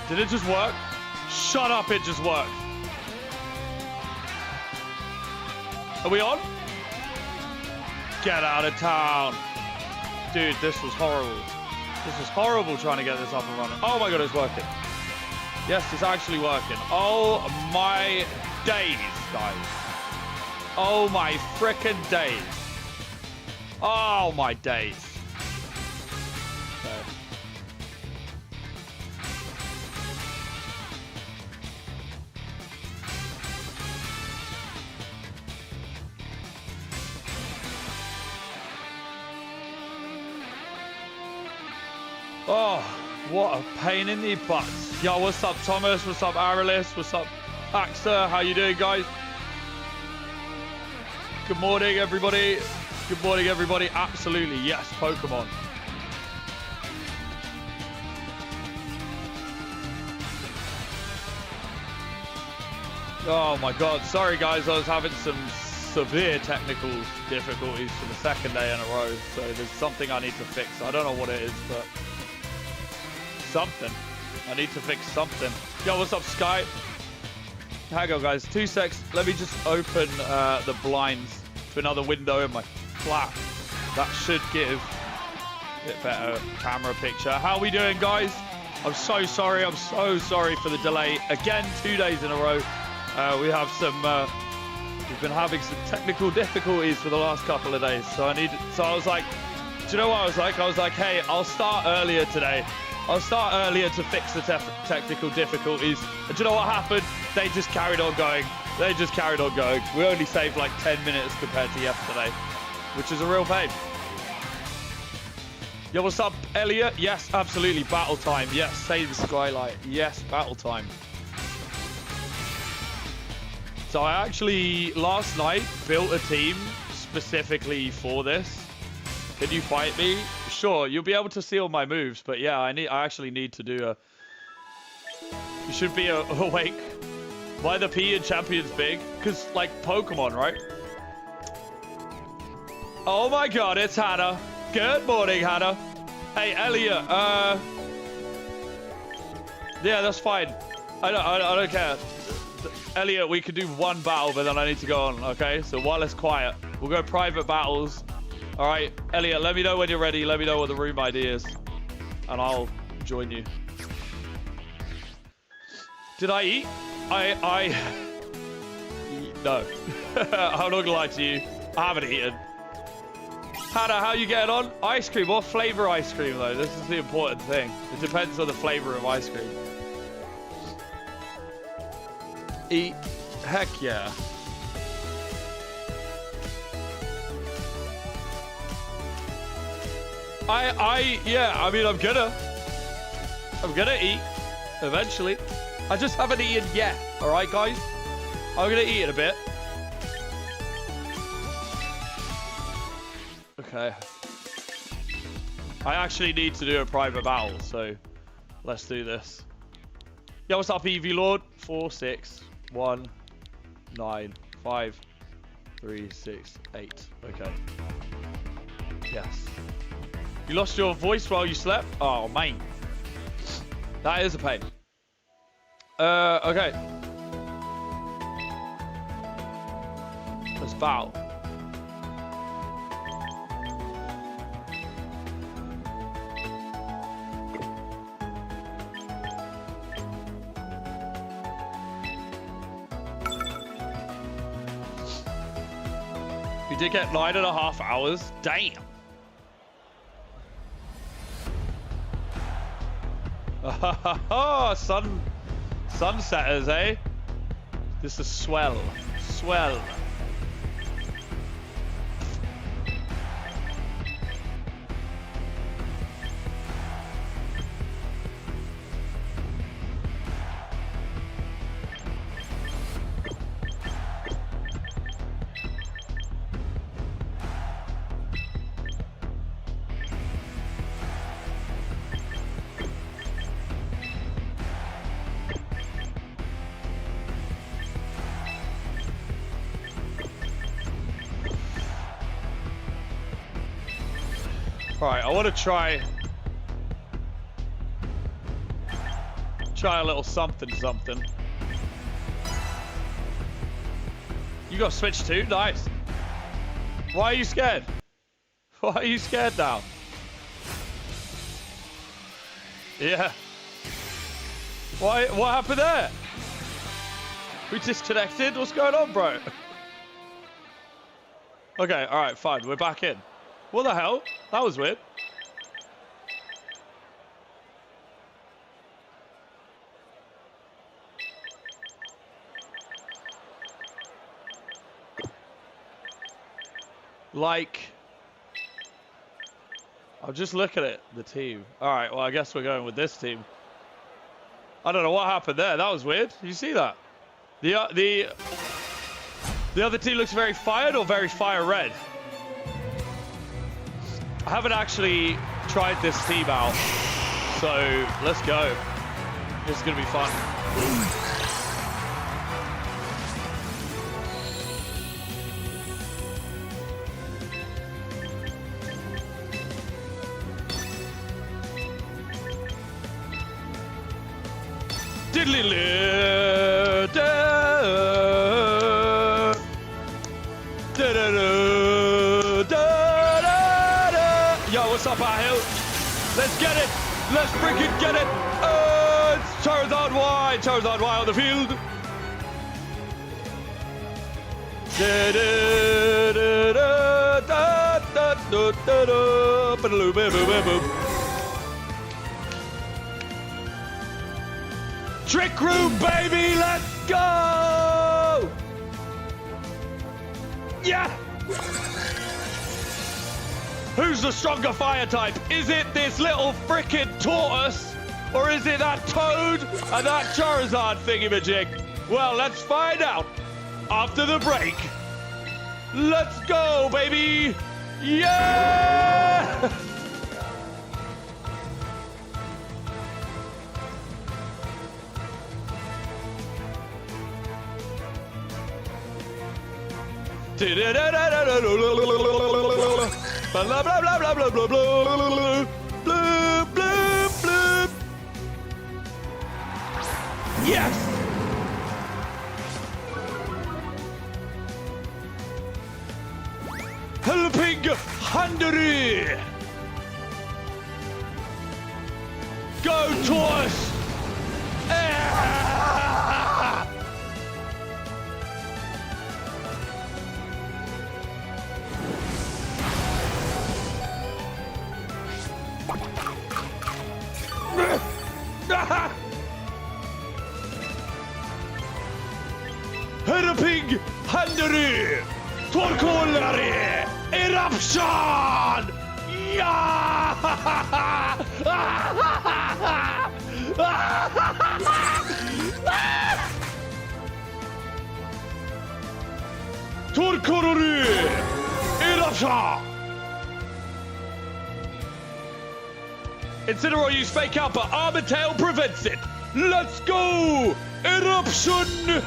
Did it just work? Shut up, it just worked. Are we on? Get out of town. Dude, this was horrible. This was horrible trying to get this up and running. Oh my god, it's working. Yes, it's actually working. Oh my days, guys. Oh my frickin' days. Oh my days. Okay. Oh, what a pain in the butt. Yo, what's up, Thomas? What's up, Aralis? What's up, Axter? How you doing, guys? Good morning, everybody. Good morning, everybody. Absolutely, yes, Pokemon. Oh my god, sorry guys, I was having some severe technical difficulties for the second day in a row, so there's something I need to fix. I don't know what it is, but something. I need to fix something. Yo, what's up, Sky? Hang on, guys, 2 secs. Let me just open the blinds to another window in my flat. That should give a bit better camera picture. How are we doing, guys? I'm so sorry. I'm so sorry for the delay. Again, 2 days in a row. We have some. We've been having some technical difficulties for the last couple of days. So I was like, do you know what I was like? I was like, hey, I'll start earlier today. I'll start earlier to fix the technical difficulties. And do you know what happened? They just carried on going. They just carried on going. We only saved like 10 minutes compared to yesterday, which is a real pain. Yo, what's up, Elliot? Yes, absolutely. Battle time. Yes, save Skylight. Yes, battle time. So I actually, last night, built a team specifically for this. Can you fight me? Sure, you'll be able to see all my moves, but yeah, I actually need to do a... You should be awake. Why the P in Champions big? Because, like, Pokemon, right? Oh my god, it's Hannah. Good morning, Hannah. Hey, Elliot, yeah, that's fine. I don't care. Elliot, we could do one battle, but then I need to go on, okay? So while it's quiet, we'll go private battles. All right, Elliot, let me know when you're ready. Let me know what the room ID is, and I'll join you. Did I eat? No. I'm not gonna lie to you. I haven't eaten. Hannah, how you getting on? Ice cream. What flavor ice cream, though? This is the important thing. It depends on the flavor of ice cream. Eat. Heck yeah. Yeah, I mean, I'm gonna eat eventually. I just haven't eaten yet. All right, guys? I'm gonna eat in a bit. Okay. I actually need to do a private battle, so let's do this. Yo, what's up, Eevee Lord? 4, 6, 1, 9, 5, 3, 6, 8. Okay. Yes. You lost your voice while you slept? Oh, mate. That is a pain. Okay. Let's battle. You did get 9.5 hours? Damn. Sunsetters, eh? This is swell. Swell. Alright, I want to try Try a little something. You got switch too? Nice. Why are you scared? Why are you scared now? Yeah. Why? What happened there? We disconnected? What's going on, bro? Okay, alright, fine. We're back in. What the hell? That was weird. Like, I'll just look at it, the team. Alright, well, I guess we're going with this team. I don't know what happened there. That was weird. You see that? The other team looks very fired or very fire red. I haven't actually tried this team out, so let's go. This is gonna be fun. Yo, what's up, our hill? Let's get it. Let's freaking get it. It's Charizard Y. Charizard Y on the field. Trick Room, baby, let's go! Yeah! Who's the stronger fire type? Is it this little frickin' tortoise? Or is it that toad and that Charizard thingamajig? Well, let's find out after the break. Let's go, baby! Yeah! Blah blah blah blah blah blah blah blah blah blah. Yes. Helping Handere. Go Tortoise. Helping Handere. Torkolari. Eruption. Yeah. Torkolari. Eruption. Incineroar use fake out, but Armor Tail prevents it. Let's go! Eruption!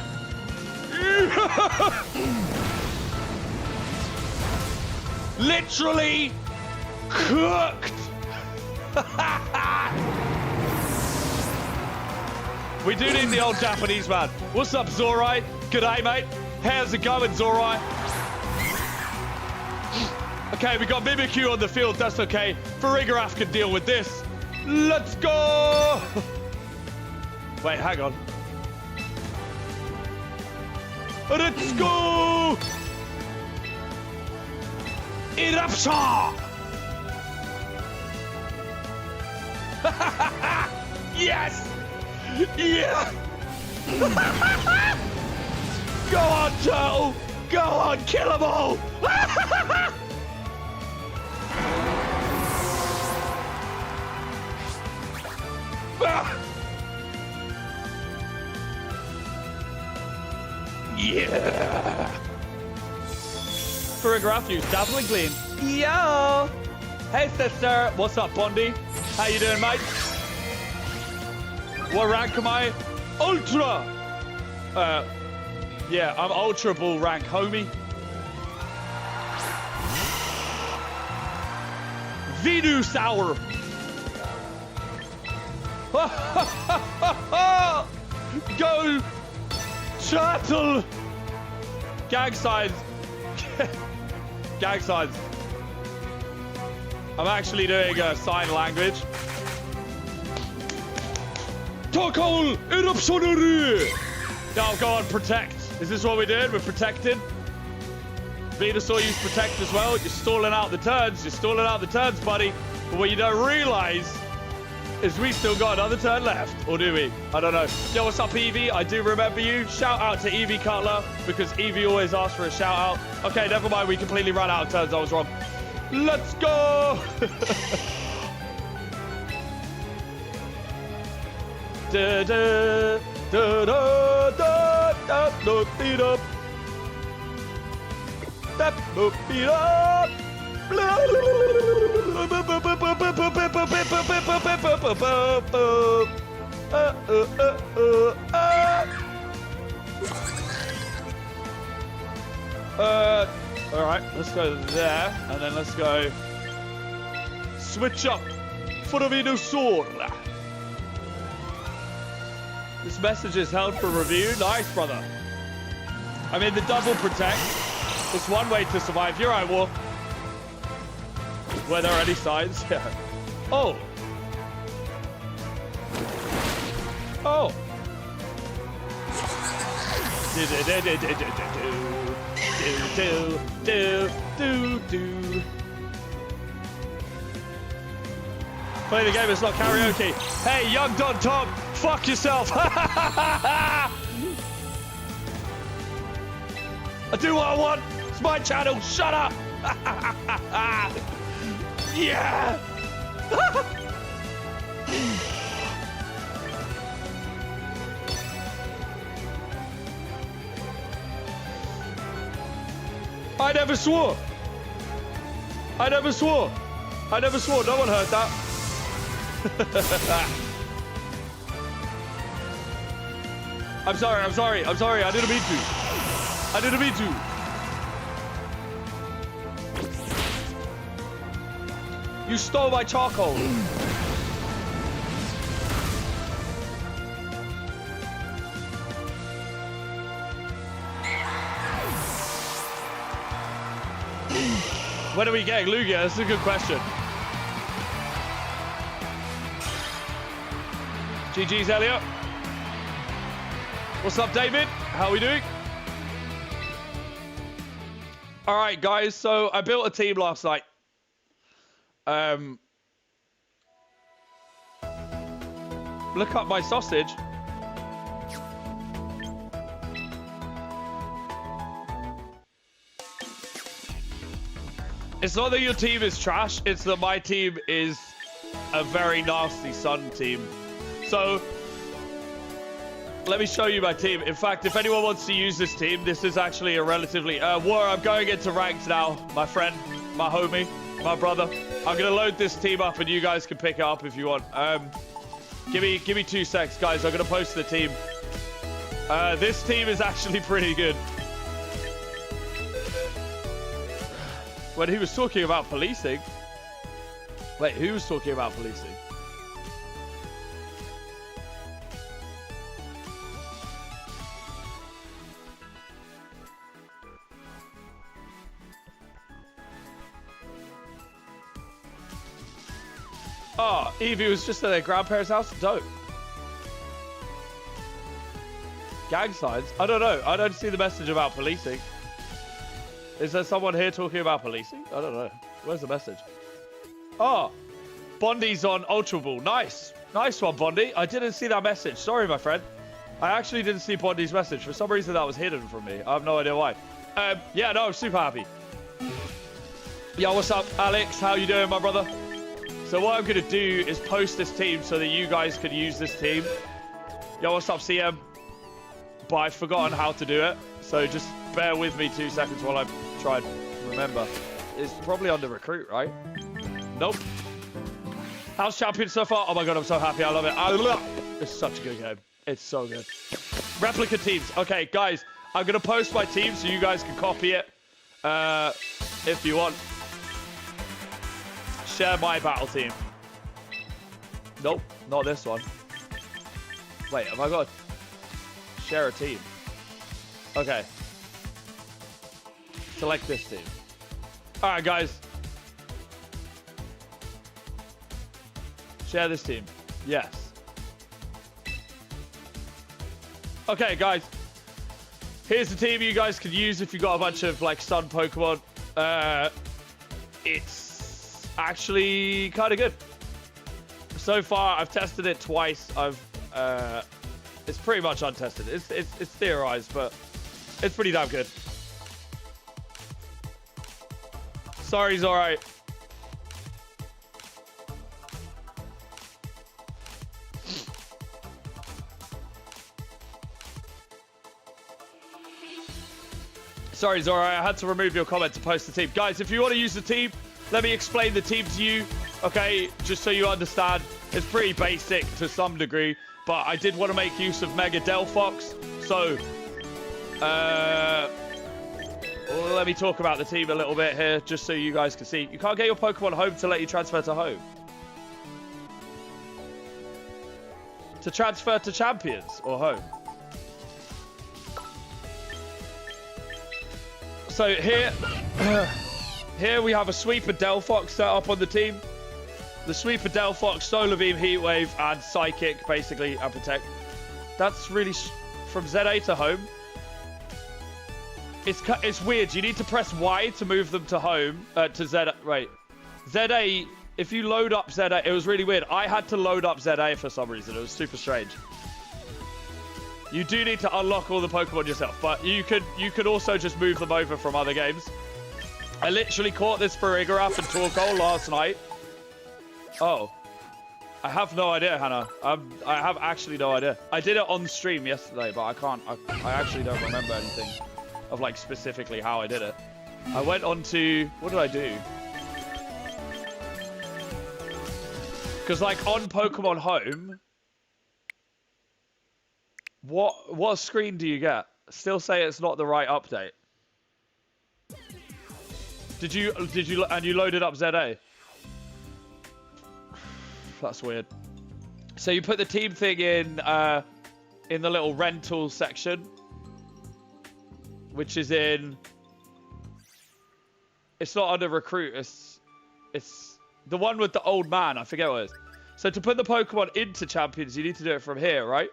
Literally cooked! We do need the old Japanese man. What's up, Zorai? G'day, mate. How's it going, Zorai? Okay, we got Mimikyu on the field. That's okay. Farigiraf can deal with this. Let's go! Wait, hang on. Let's go! Eruption! Yes! Yeah! Go on, Turtle! Go on, kill them all! Yeah! For a graph use, Dazzling Gleam. Yo! Hey, sister. What's up, Bondi? How you doing, mate? What rank am I? Ultra! Yeah, I'm Ultra Bull rank, homie. Venusaur! Go! Turtle! Gag signs. Gag signs. I'm actually doing a sign language. Tokol eruptionary! Now go on, protect. Is this what we did? We're protecting? Venusaur used protect as well. You're stalling out the turns. You're stalling out the turns, buddy. But what you don't realize is we still got another turn left. Or do we? I don't know. Yo, what's up, Eevee? I do remember you. Shout out to Eevee Cutler because Eevee always asks for a shout out. Okay, never mind. We completely ran out of turns. I was wrong. Let's go! da, da, da, da, da, da, da, beat up. That beat up. All right, let's go there, and then let's go switch up for the Venusaur. This message is held for review. Nice, brother. I mean, the double protect. It's one way to survive. You're right, War. Were there any signs? Yeah. Oh. Oh. Do. Play the game, it's not karaoke. Hey, young Don Tom, fuck yourself. I do what I want. It's my channel. Shut up. Yeah. I never swore. I never swore. I never swore. No one heard that. I'm sorry. I'm sorry. I'm sorry. I didn't mean to. I didn't mean to. You stole my charcoal. When are we getting Lugia? That's a good question. GG's, Elliot. What's up, David? How are we doing? All right, guys. So I built a team last night. Look up my sausage. It's not that your team is trash, it's that my team is a very nasty Sun team. So, let me show you my team. In fact, if anyone wants to use this team, this is actually a relatively... War, I'm going into ranked now, my friend, my homie, my brother. I'm going to load this team up and you guys can pick it up if you want. Give me 2 secs, guys. I'm going to post the team. This team is actually pretty good. When he was talking about policing... Wait, who was talking about policing? Oh, Eevee was just at their grandparents' house? Dope. Gang signs? I don't know. I don't see the message about policing. Is there someone here talking about policing? I don't know. Where's the message? Oh, Bondi's on Ultra Ball. Nice. Nice one, Bondi. I didn't see that message. Sorry, my friend. I actually didn't see Bondi's message. For some reason, that was hidden from me. I have no idea why. Yeah, no, I'm super happy. Yo, what's up, Alex? How you doing, my brother? So what I'm going to do is post this team so that you guys can use this team. Yo, what's up, CM? But I've forgotten how to do it. So just bear with me 2 seconds while I try and remember. It's probably under recruit, right? Nope. How's champion so far? Oh my god, I'm so happy. I love it. It's such a good game. It's so good. Replica teams. Okay, guys, I'm going to post my team so you guys can copy it if you want. Share my battle team. Nope, not this one. Wait, have I got... Share a team. Okay. Select this team. Alright, guys. Share this team. Yes. Okay, guys. Here's the team you guys can use if you've got a bunch of, like, Sun Pokemon. It's actually kind of good. So far, I've tested it twice. It's pretty much untested. It's theorized, but it's pretty damn good. Sorry's alright. Sorry's alright. I had to remove your comment to post the team. Guys, if you want to use the team, let me explain the team to you. Okay, just so you understand. It's pretty basic to some degree, but I did want to make use of Mega Delphox. So, let me talk about the team a little bit here, just so you guys can see. You can't get your Pokemon home to let you transfer to home. To transfer to champions or home. So here we have a Sweeper Delphox set up on the team. The Sweeper Delphox, Solar Beam, Heat Wave, and Psychic, basically, and Protect. That's really from ZA to home. It's weird. You need to press Y to move them to home, to ZA. Wait. ZA, if you load up ZA, it was really weird. I had to load up ZA for some reason. It was super strange. You do need to unlock all the Pokemon yourself, but you could also just move them over from other games. I literally caught this Farigiraf and Torkoal last night. Oh. I have no idea, Hannah. I have actually no idea. I did it on stream yesterday, but I actually don't remember anything of, like, specifically how I did it. I went on to... What did I do? Because, like, on Pokemon Home... What screen do you get? Still say it's not the right update. Did you and you loaded up ZA? That's weird. So you put the team thing in the little rental section, which is in. It's not under recruit. It's the one with the old man. I forget what it is. So to put the Pokemon into champions, you need to do it from here, right?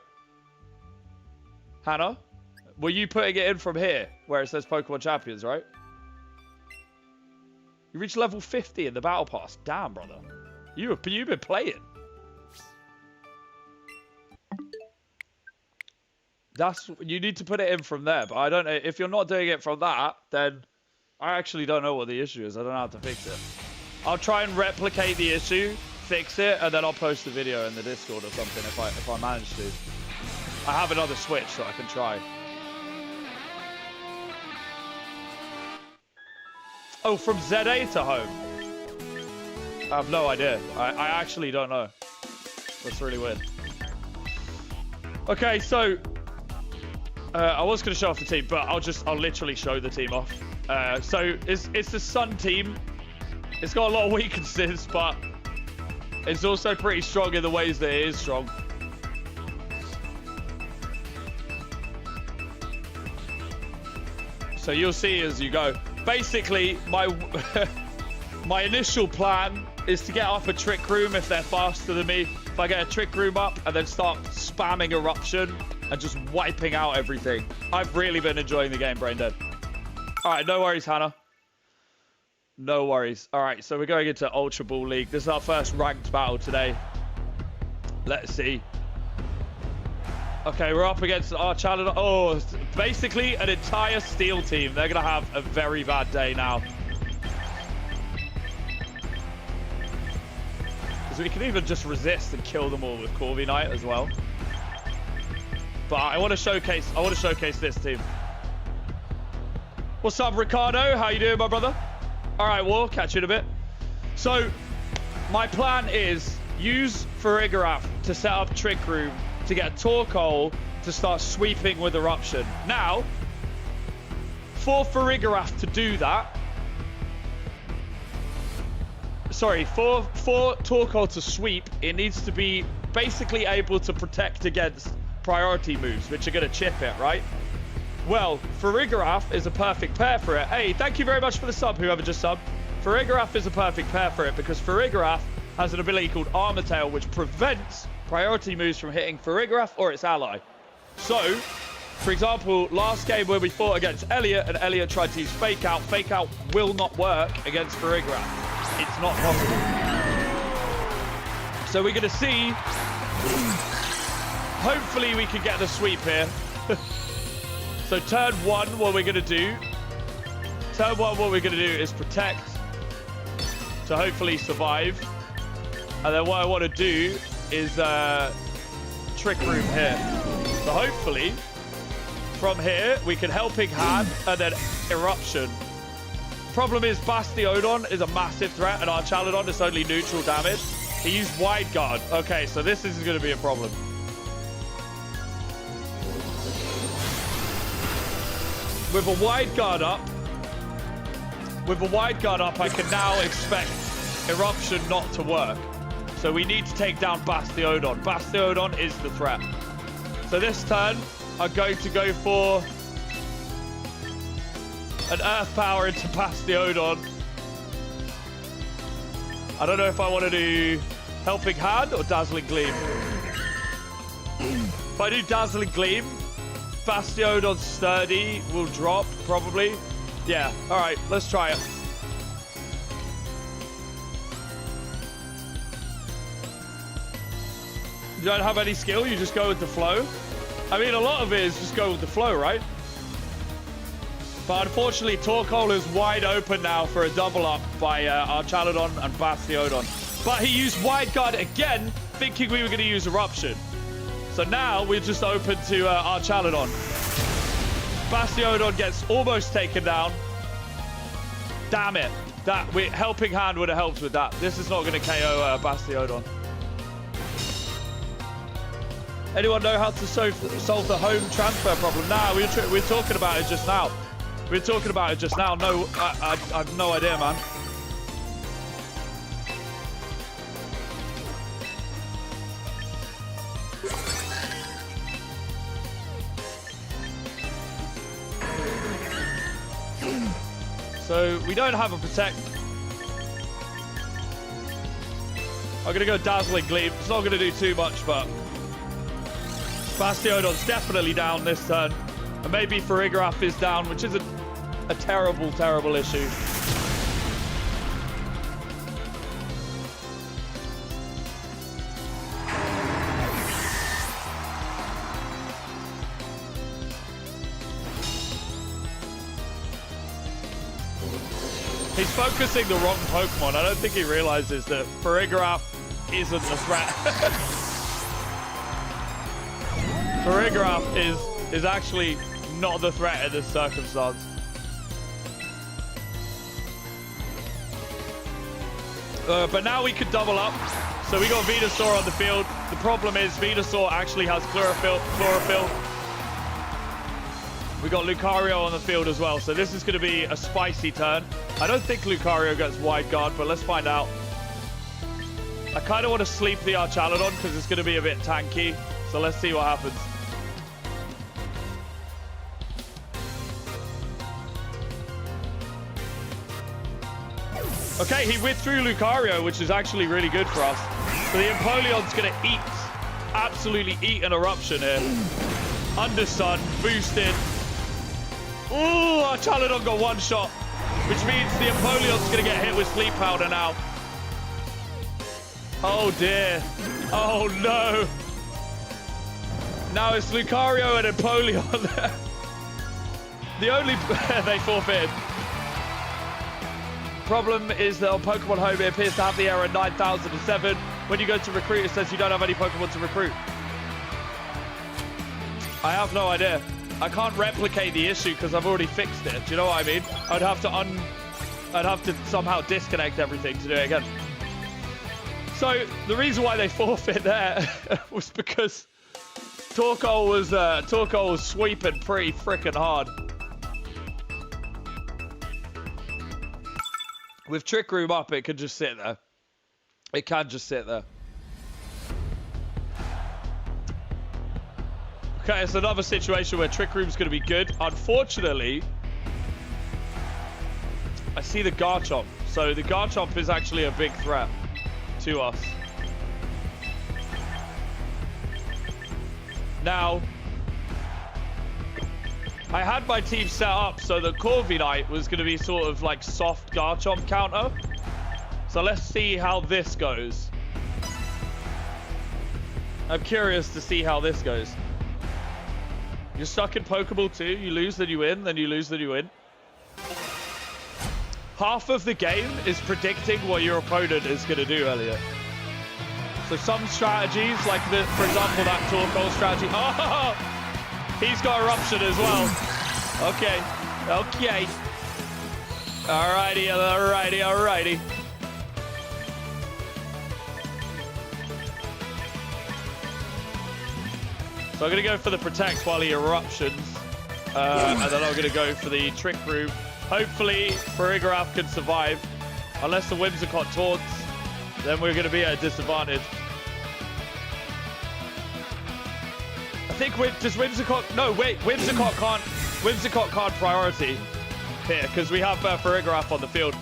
Hannah, were you putting it in from here, where it says Pokemon Champions, right? You reached level 50 in the Battle Pass. Damn, brother. You've been playing. You need to put it in from there, but I don't know. If you're not doing it from that, then I actually don't know what the issue is. I don't know how to fix it. I'll try and replicate the issue, fix it, and then I'll post the video in the Discord or something if I manage to. I have another Switch, so I can try. Oh, from ZA to home? I have no idea. I actually don't know. That's really weird. Okay, so... I was going to show off the team, but I'll literally show the team off. So, it's the Sun team. It's got a lot of weaknesses, but... it's also pretty strong in the ways that it is strong. So you'll see as you go. Basically, my initial plan is to get up a Trick Room if they're faster than me. If I get a Trick Room up and then start spamming Eruption and just wiping out everything. I've really been enjoying the game, Brain Dead. All right, no worries, Hannah. No worries. All right, so we're going into Ultra Ball League. This is our first ranked battle today. Let's see. Okay, we're up against our challenger. Oh, basically an entire Steel team. They're going to have a very bad day now. Because we can even just resist and kill them all with Corviknight as well. But I want to showcase this team. What's up, Ricardo? How you doing, my brother? All right, War, catch you in a bit. So, my plan is use Farigiraf to set up Trick Room to get Torkoal to start sweeping with Eruption. Now, for Farigiraf to do that, sorry, for Torkoal to sweep, it needs to be basically able to protect against priority moves, which are going to chip it, right? Well, Farigarath is a perfect pair for it. Hey, thank you very much for the sub, whoever just subbed. Farigarath is a perfect pair for it because Farigarath has an ability called Armor Tail, which prevents priority moves from hitting Farigarath or its ally. So, for example, last game where we fought against Elliot and Elliot tried to use Fake Out will not work against Farigarath. It's not possible. So we're going to see. Hopefully we can get the sweep here. So turn one, what we're going to do. Turn one, what we're going to do is protect to hopefully survive. And then what I want to do is Trick Room here. So hopefully from here we can Helping Hand and then Eruption. Problem is Bastiodon is a massive threat and our Chaladon is only neutral damage. He used Wide Guard. Okay, so this is going to be a problem. With a Wide Guard up, I can now expect Eruption not to work. So we need to take down Bastiodon. Bastiodon is the threat. So this turn, I'm going to go for an Earth Power into Bastiodon. I don't know if I want to do Helping Hand or Dazzling Gleam. If I do Dazzling Gleam, Bastiodon's Sturdy will drop, probably. Yeah, all right, let's try it. You don't have any skill, you just go with the flow. I mean, a lot of it is just go with the flow, right? But unfortunately, Torkoal is wide open now for a double up by our Chaladon and Bastiodon. But he used Wide Guard again, thinking we were going to use Eruption. So now we're just open to our Chaladon. Bastiodon gets almost taken down. Damn it. Helping Hand would have helped with that. This is not going to KO Bastiodon. Anyone know how to solve the home transfer problem? Nah, we're talking about it just now. We're talking about it just now. No, I have no idea, man. So we don't have a protect. I'm gonna go Dazzling Gleam. It's not gonna do too much, but Bastiodon's definitely down this turn. And maybe Farigarath is down, which is a terrible, terrible issue. He's focusing the wrong Pokemon. I don't think he realizes that Farigarath isn't a threat. Farigarath is actually not the threat in this circumstance. But now we could double up. So we got Venusaur on the field. The problem is Venusaur actually has Chlorophyll. We got Lucario on the field as well. So this is going to be a spicy turn. I don't think Lucario gets Wide Guard, but let's find out. I kind of want to sleep the Archaladon because it's going to be a bit tanky. So let's see what happens. Okay, he withdrew Lucario, which is actually really good for us. So the Empoleon's going to eat, absolutely eat an Eruption here. Undersun, boosted. Ooh, our Chaladon got one shot, which means the Empoleon's going to get hit with Sleep Powder now. Oh dear. Oh no. Now it's Lucario and Empoleon. The only... they forfeited. Problem is that on Pokemon Home, it appears to have the error 9007. When you go to recruit, it says you don't have any Pokemon to recruit. I have no idea. I can't replicate the issue because I've already fixed it. Do you know what I mean? I'd have to somehow disconnect everything to do it again. So the reason why they forfeit there was because Torkoal was sweeping pretty freaking hard. With Trick Room up, it can just sit there. It can just sit there. Okay, it's another situation where Trick Room's going to be good. Unfortunately, I see the Garchomp. So the Garchomp is actually a big threat to us. Now, I had my team set up so that Corviknight was going to be sort of like soft Garchomp counter. So let's see how this goes. I'm curious to see how this goes. You're stuck in Pokeball 2. You lose, then you win. Then you lose, then you win. Half of the game is predicting what your opponent is going to do, Elliot. So some strategies, like for example, that Torkoal strategy. Oh, he's got Eruption as well. Okay. Okay. Alrighty, alrighty, alrighty. So I'm going to go for the Protect while he Eruptions. And then I'm going to go for the Trick Room. Hopefully, Farigiraf can survive. Unless the Whimsicott taunts, then we're going to be at a disadvantage. I think, does Whimsicott... No, wait, Whimsicott can't priority here, because we have Farigiraf on the field.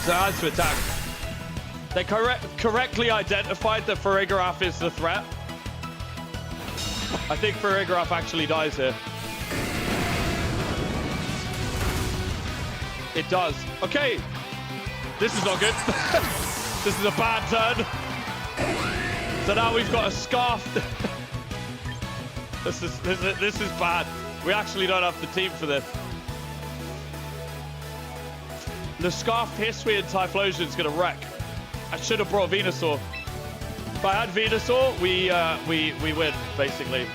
So as to attack. They correctly identified that Farigiraf is the threat. I think Farigiraf actually dies here. It does. Okay. This is not good. This is a bad turn. So now we've got a Scarf. This is bad. We actually don't have the team for this. The Scarf Hisuian and Typhlosion is going to wreck. I should have brought Venusaur. If I had Venusaur, we win, basically.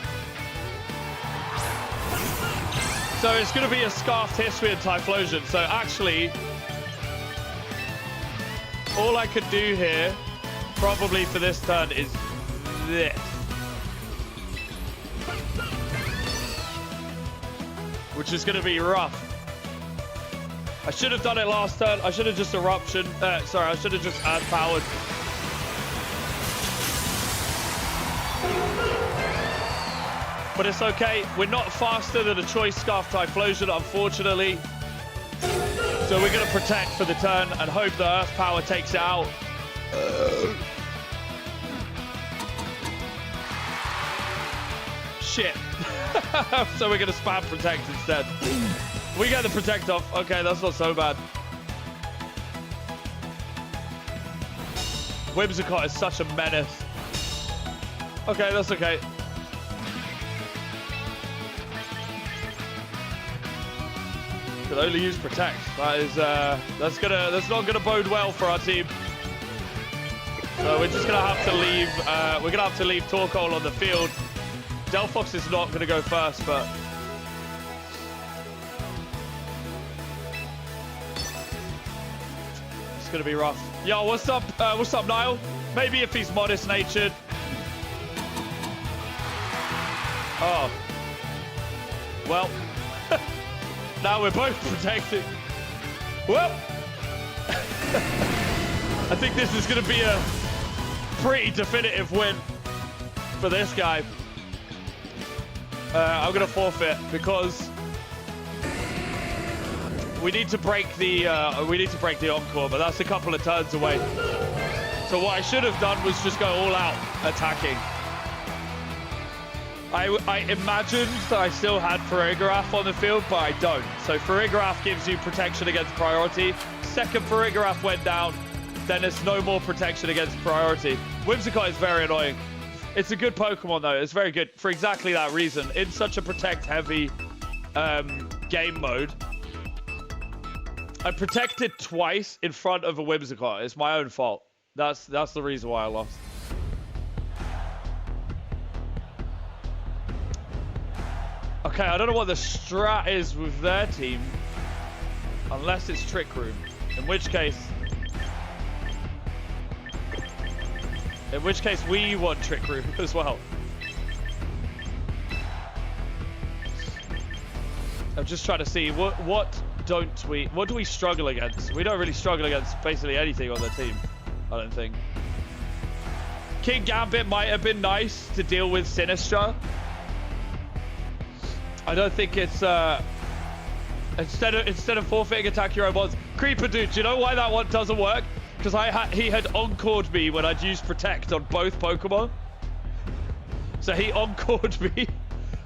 So it's going to be a Scarfed Hisuian and Typhlosion. So actually, all I could do here, probably for this turn, is this. Which is going to be rough. I should have done it last turn. I should have just Eruption. Sorry, I should have just powered. But it's okay. We're not faster than a Choice Scarf Typhlosion, unfortunately. So we're going to Protect for the turn and hope the Earth Power takes it out. Shit. So we're going to spam Protect instead. We get the Protect off. Okay, that's not so bad. Whimsicott is such a menace. Okay, that's okay. Could only use Protect. That is that's not gonna bode well for our team. So we're just gonna have to leave. We're gonna have to leave Torkoal on the field. Delphox is not gonna go first, but. It's gonna be rough. Yo, what's up? What's up, Niall? Maybe if he's modest-natured. Oh. Well. Now we're both protecting. Well. I think this is gonna be a pretty definitive win for this guy. I'm gonna forfeit because. We need to break the Encore, but that's a couple of turns away. So what I should have done was just go all out attacking. I imagined that I still had Farigiraf on the field, but I don't. So Farigiraf gives you protection against priority. Second Farigiraf went down, then there's no more protection against priority. Whimsicott is very annoying. It's a good Pokemon though. It's very good for exactly that reason. In such a protect-heavy game mode. I protected twice in front of a Whimsicott. It's my own fault. That's the reason why I lost. Okay, I don't know what the strat is with their team. Unless it's Trick Room. In which case we want Trick Room as well. I'm just trying to see what do we struggle against? We don't really struggle against basically anything on the team, I don't think. King Gambit might have been nice to deal with Sinistra. I don't think it's instead of forfeiting attack your own ones. Creeper dude, do you know why that one doesn't work? Because he had encored me when I'd used Protect on both Pokemon. So he encored me.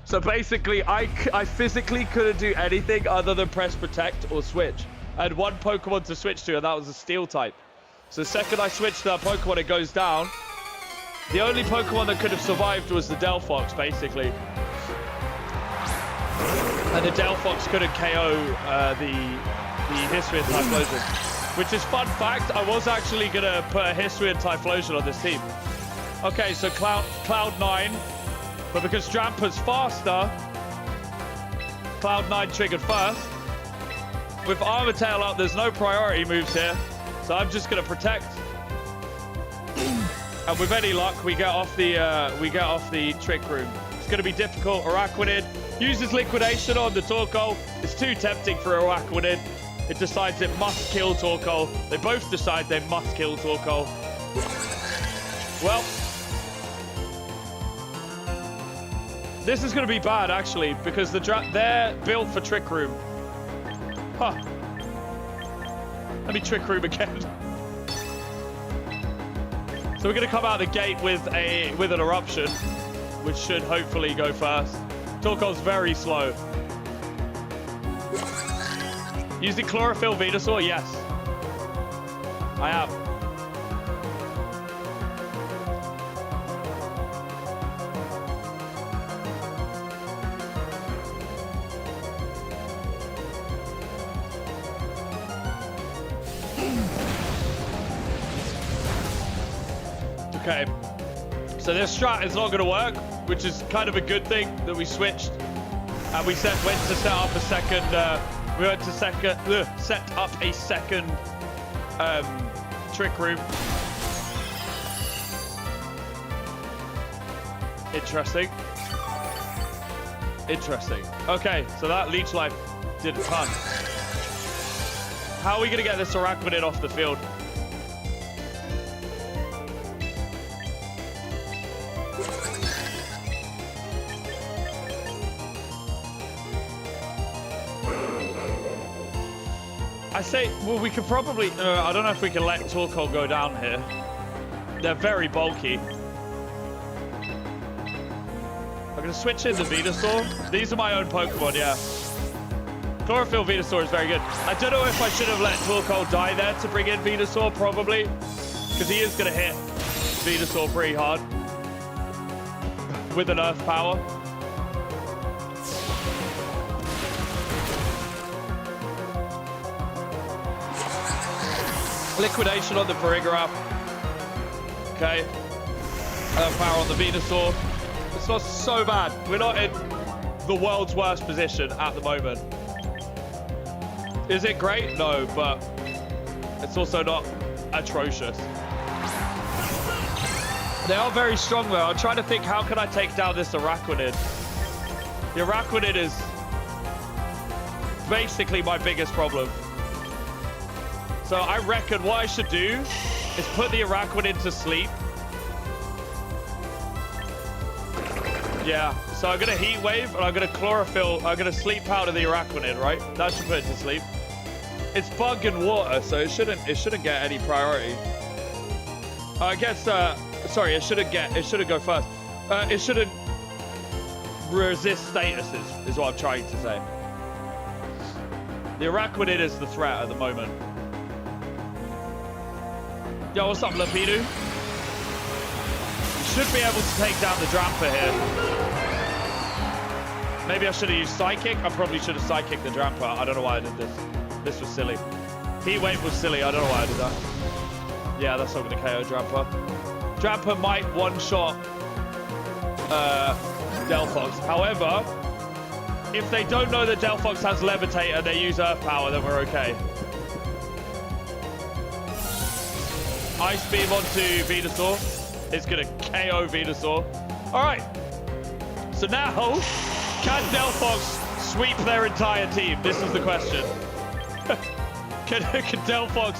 So basically, I physically couldn't do anything other than press Protect or Switch. I had one Pokemon to switch to, and that was a Steel type. So the second I switched that Pokemon, it goes down. The only Pokemon that could have survived was the Delphox, basically. And the Delphox couldn't KO the Hisuian Typhlosion. Which is fun fact, I was actually going to put a Hisuian Typhlosion on this team. Okay, so Cloud9. But because Dramper's faster, Cloud9 triggered first. With Armor Tail up, there's no priority moves here. So I'm just going to Protect. And with any luck, we get off the Trick Room. It's going to be difficult. Araquanid uses Liquidation on the Torkoal. It's too tempting for Araquanid. It decides it must kill Torkoal. They both decide they must kill Torkoal. Well, this is going to be bad, actually, because they're built for Trick Room. Huh. Let me Trick Room again. So we're going to come out the gate with an Eruption, which should hopefully go first. Torkoal's very slow. Using Chlorophyll Venusaur? Yes. I am. Okay. So this strat is not going to work, which is kind of a good thing that we switched. And we went to set up a second... we went to set up a second Trick Room. Interesting. Interesting. Okay, so that Leech Life did a ton. How are we going to get this Araquanid off the field? I say, well, we could probably... I don't know if we can let Torkoal go down here. They're very bulky. I'm going to switch in the Venusaur. These are my own Pokemon, yeah. Chlorophyll Venusaur is very good. I don't know if I should have let Torkoal die there to bring in Venusaur, probably. Because he is going to hit Venusaur pretty hard. With an Earth Power. Liquidation on the Farigiraf. Okay. Earth Power on the Venusaur. It's not so bad. We're not in the world's worst position at the moment. Is it great? No, but it's also not atrocious. They are very strong though. I'm trying to think, how can I take down this Araquanid? The Araquanid is basically my biggest problem. So I reckon what I should do is put the Araquanid to sleep. Yeah, so I'm gonna Heat Wave and I'm gonna Chlorophyll. I'm gonna Sleep Powder the Araquanid, right? That should put it to sleep. It's Bug and Water, so it shouldn't get any priority. I guess sorry, it shouldn't go first. It shouldn't resist statuses, is what I'm trying to say. The Araquanid is the threat at the moment. Yo, what's up, Lapidu? Should be able to take down the Dramper here. Maybe I should have used Psychic. I probably should have Psychic the Dramper. I don't know why I did this. This was silly. Heat Wave was silly. I don't know why I did that. Yeah, that's not going to KO Dramper. Dramper might one-shot Delphox. However, if they don't know that Delphox has Levitate and they use Earth Power, then we're okay. Ice Beam onto Venusaur. It's going to KO Venusaur. All right. So now, can Delphox sweep their entire team? This is the question. Can Delphox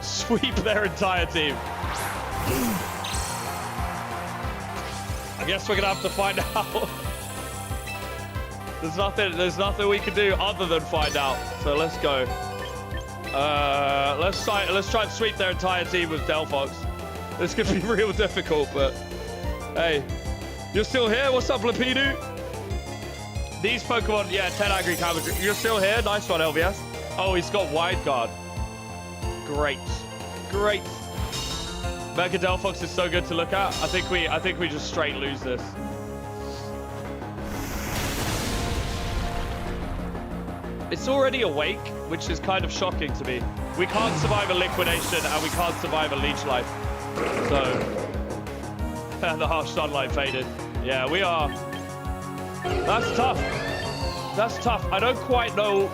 sweep their entire team? I guess we're gonna have to find out. There's nothing we can do other than find out. So let's go. Let's try and sweep their entire team with Delphox. This could be real difficult, but hey, you're still here? What's up, Lapidu? These Pokemon, yeah, 10 Angry Cabbage. You're still here? Nice one, LVS. Oh, he's got Wide Guard. Great. Great. Mega Delphox is so good to look at. I think we just straight lose this. It's already awake, which is kind of shocking to me. We can't survive a liquidation and we can't survive a leech life. So, the harsh sunlight faded. Yeah, we are. That's tough. That's tough. I don't quite know.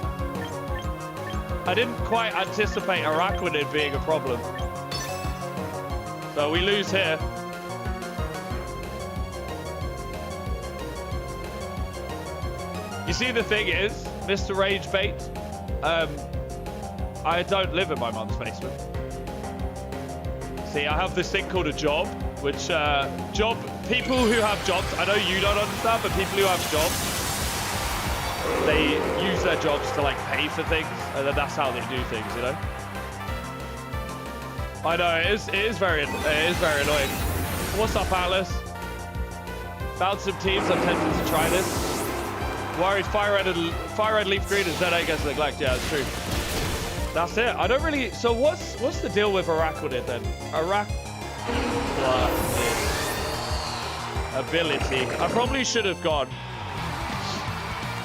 I didn't quite anticipate Araquanid being a problem. So we lose here. You see, the thing is, Mr. Rage Bait, I don't live in my mum's basement. See, I have this thing called a job, which people who have jobs, I know you don't understand, but people who have jobs, they use their jobs to like pay for things, and then that's how they do things, you know? I know, it is very annoying. What's up, Atlas? Found some teams, I'm tempted to try this. Worried Fire Red, Leaf Green, and ZA gets neglect. Yeah, it's true. That's it. I don't really. So what's the deal with Araquanid then? Ability. I probably should have gone.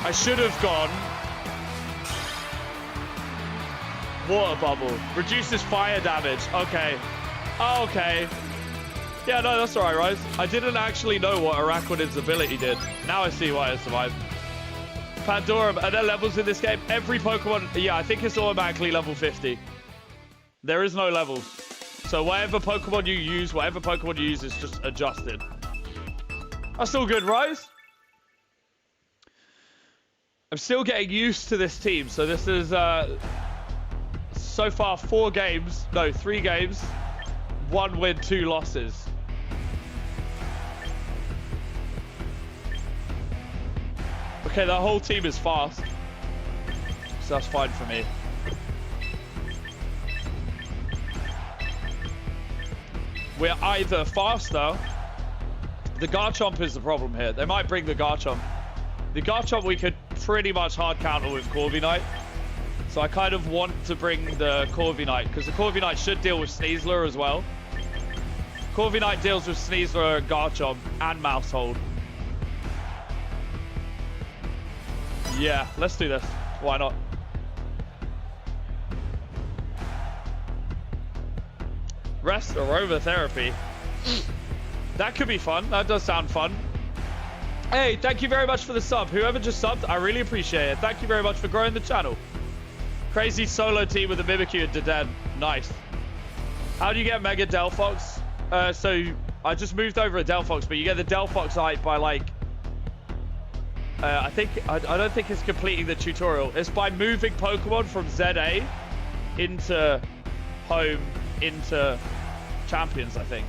I should have gone. Water Bubble reduces fire damage. Okay. Oh, okay. Yeah, no, that's alright, Rise. I didn't actually know what Araquanid's ability did. Now I see why it survived. Pandorum, are there levels in this game? Every Pokemon, yeah, I think it's automatically level 50. There is no levels. So whatever Pokemon you use is just adjusted. That's all good, Rise. I'm still getting used to this team. So this is, so far 3 games, 1 win, 2 losses. Okay, the whole team is fast, so that's fine for me. We're either faster. The Garchomp is the problem here. They might bring the Garchomp. The Garchomp we could pretty much hard counter with Corviknight. So I kind of want to bring the Corviknight, because the Corviknight should deal with Sneasler as well. Corviknight deals with Sneasler, Garchomp, and Mousehold. Yeah, let's do this. Why not? Rest aromatherapy. That could be fun. That does sound fun. Hey, thank you very much for the sub. Whoever just subbed, I really appreciate it. Thank you very much for growing the channel. Crazy solo team with a Mimikyu and Dedenne. Nice. How do you get Mega Delphox? So I just moved over a Delphox, but you get the Delphox height by like... I don't think it's completing the tutorial. It's by moving Pokemon from ZA into home, into champions, I think.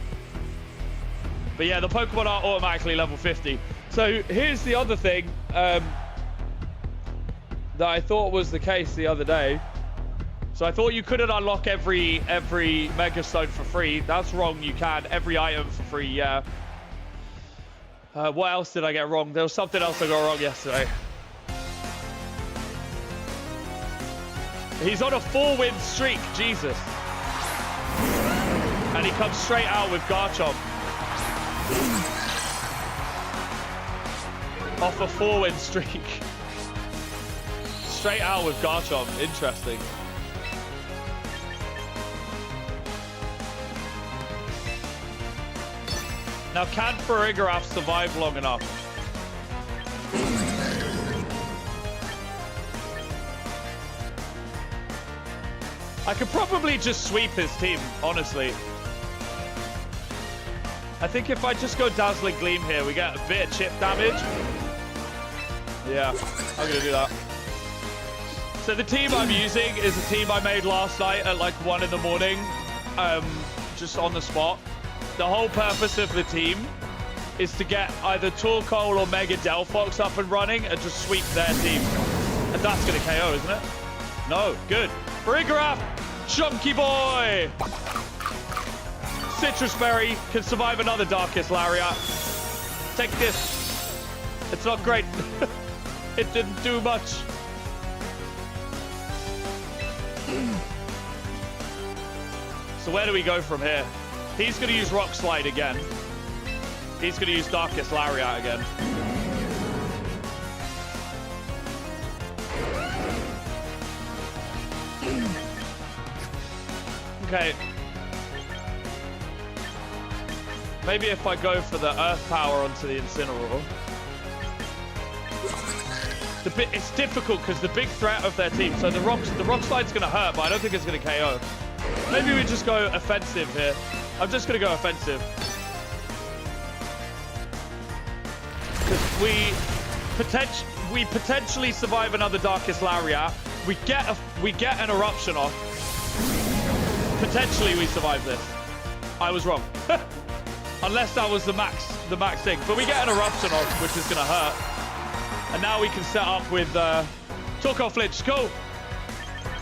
But yeah, the Pokemon are automatically level 50. So here's the other thing that I thought was the case the other day. So I thought you couldn't unlock every Mega Stone for free. That's wrong, you can. Every item for free, yeah. What else did I get wrong? There was something else I got wrong yesterday. He's on a 4-win streak, Jesus. And he comes straight out with Garchomp. Off a 4-win streak. Straight out with Garchomp, interesting. Now, can Farigiraf survive long enough? I could probably just sweep his team, honestly. I think if I just go Dazzling Gleam here, we get a bit of chip damage. Yeah, I'm gonna do that. So the team I'm using is a team I made last night at like 1 in the morning, just on the spot. The whole purpose of the team is to get either Torkoal or Mega Delphox up and running and just sweep their team. And that's going to KO, isn't it? No, good. Brigraph, chunky boy. Citrus Berry can survive another Darkest Lariat. Take this. It's not great. It didn't do much. So where do we go from here? He's going to use Rock Slide again. He's going to use Darkest Lariat again. Okay. Maybe if I go for the Earth Power onto the Incineroar. It's difficult because the big threat of their team. So the Rock Slide's going to hurt, but I don't think it's going to KO. Maybe we just go offensive here. I'm just going to go offensive. Because we potentially survive another Darkest Lariat. We get an Eruption off. Potentially we survive this. I was wrong. Unless that was the max thing. But we get an Eruption off, which is going to hurt. And now we can set up with Torkoal Flinch. Go.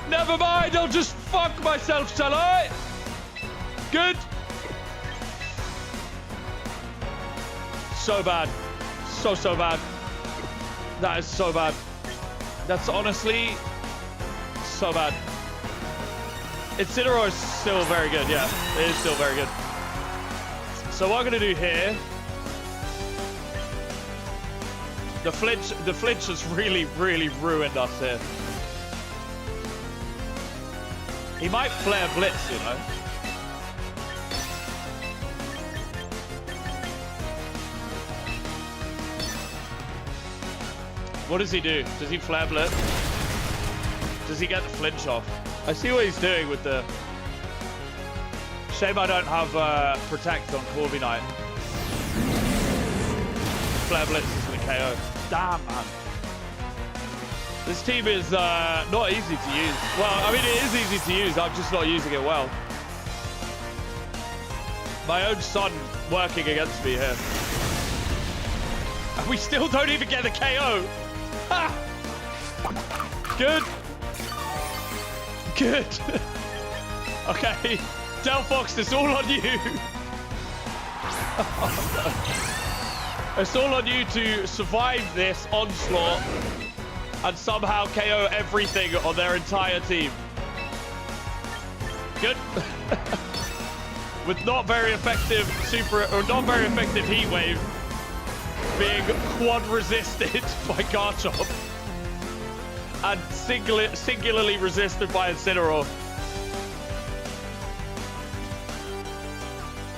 Never mind. I'll just fuck myself, shall I? Good. So bad. So bad. That is so bad. That's honestly so bad. Incineroar is still very good. Yeah, it is still very good. So what I'm going to do here... The flinch has really ruined us here. He might flare Blitz, you know. What does he do? Does he flare Blitz? Does he get the flinch off? I see what he's doing with the... Shame I don't have Protect on Corby Knight. Flare Blitz is going to KO. Damn, man. This team is not easy to use. Well, I mean, it is easy to use. I'm just not using it well. My own son working against me here. And we still don't even get the KO. Ha! Good. Good. Okay. Delphox, it's all on you. Oh, no. It's all on you to survive this onslaught and somehow KO everything on their entire team. Good. With not very effective Heat Wave being quad resisted by Garchomp and singularly resisted by Incineroar.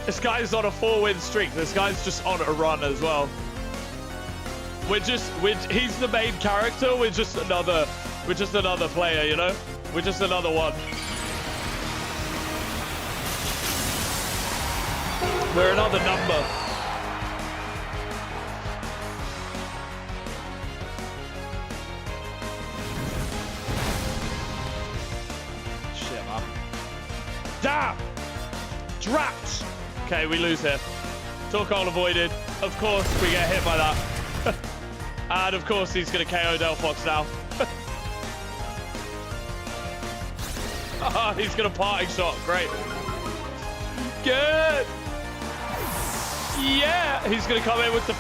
This guy's on a 4-win streak. This guy's just on a run as well. He's the main character. We're just another player, you know? We're just another one. We're another number. Shit, man. Damn! Trapped! Okay, we lose here. Torkoal avoided. Of course, we get hit by that. And of course, he's going to KO Delphox now. He's going to parting shot. Great. Good. Yeah, he's going to come in with the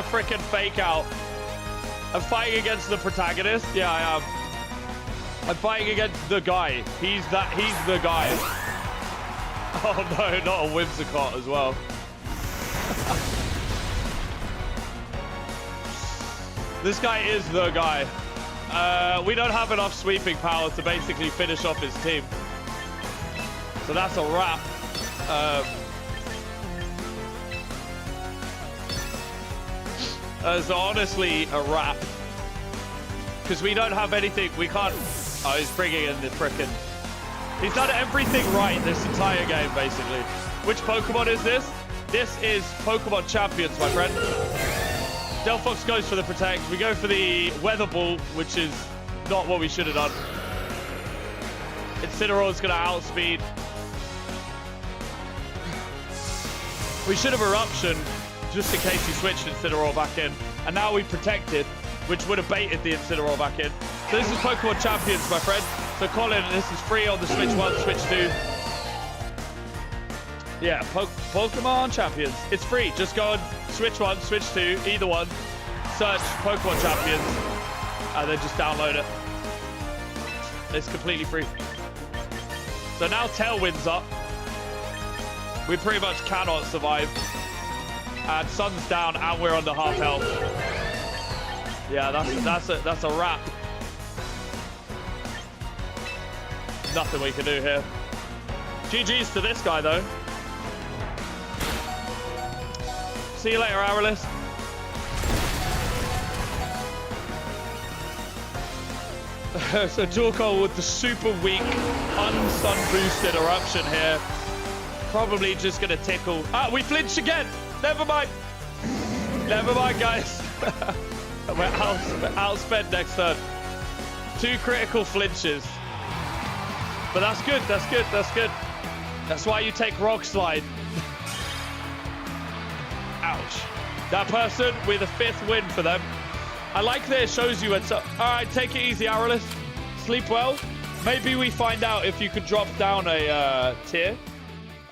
frickin' fake out. I'm fighting against the protagonist. Yeah, I am. I'm fighting against the guy. He's the guy. Oh no, not a Whimsicott as well. This guy is the guy. We don't have enough sweeping power to basically finish off his team. So that's a wrap. It's honestly a wrap. Because we don't have anything. We can't... Oh, he's bringing in the frickin'... He's done everything right this entire game, basically. Which Pokemon is this? This is Pokemon Champions, my friend. Delphox goes for the Protect. We go for the Weather Ball, which is not what we should have done. Incineroar's going to outspeed. We should have Eruption just in case he switched Incineroar back in. And now we protected, which would have baited the Incineroar back in. So this is Pokemon Champions, my friend. So Colin, this is free on the Switch 1, Switch 2. Yeah, Pokemon Champions. It's free. Just go on Switch 1, Switch 2, either one. Search Pokemon Champions, and then just download it. It's completely free. So now Tailwind's up. We pretty much cannot survive. And Sun's down, and we're under half health. Yeah, that's a wrap. Nothing we can do here. GG's to this guy, though. See you later, Aralis. So Torkoal with the super weak, unsun boosted eruption here. Probably just gonna tickle. Ah, we flinched again. Never mind. Never mind, guys. We're outspent next turn. 2 critical flinches. But that's good. That's good. That's good. That's why you take Rock Slide. Ouch. That person with a 5th win for them. I like that it shows you it's up. All right, take it easy, Aralis. Sleep well. Maybe we find out if you could drop down a tier.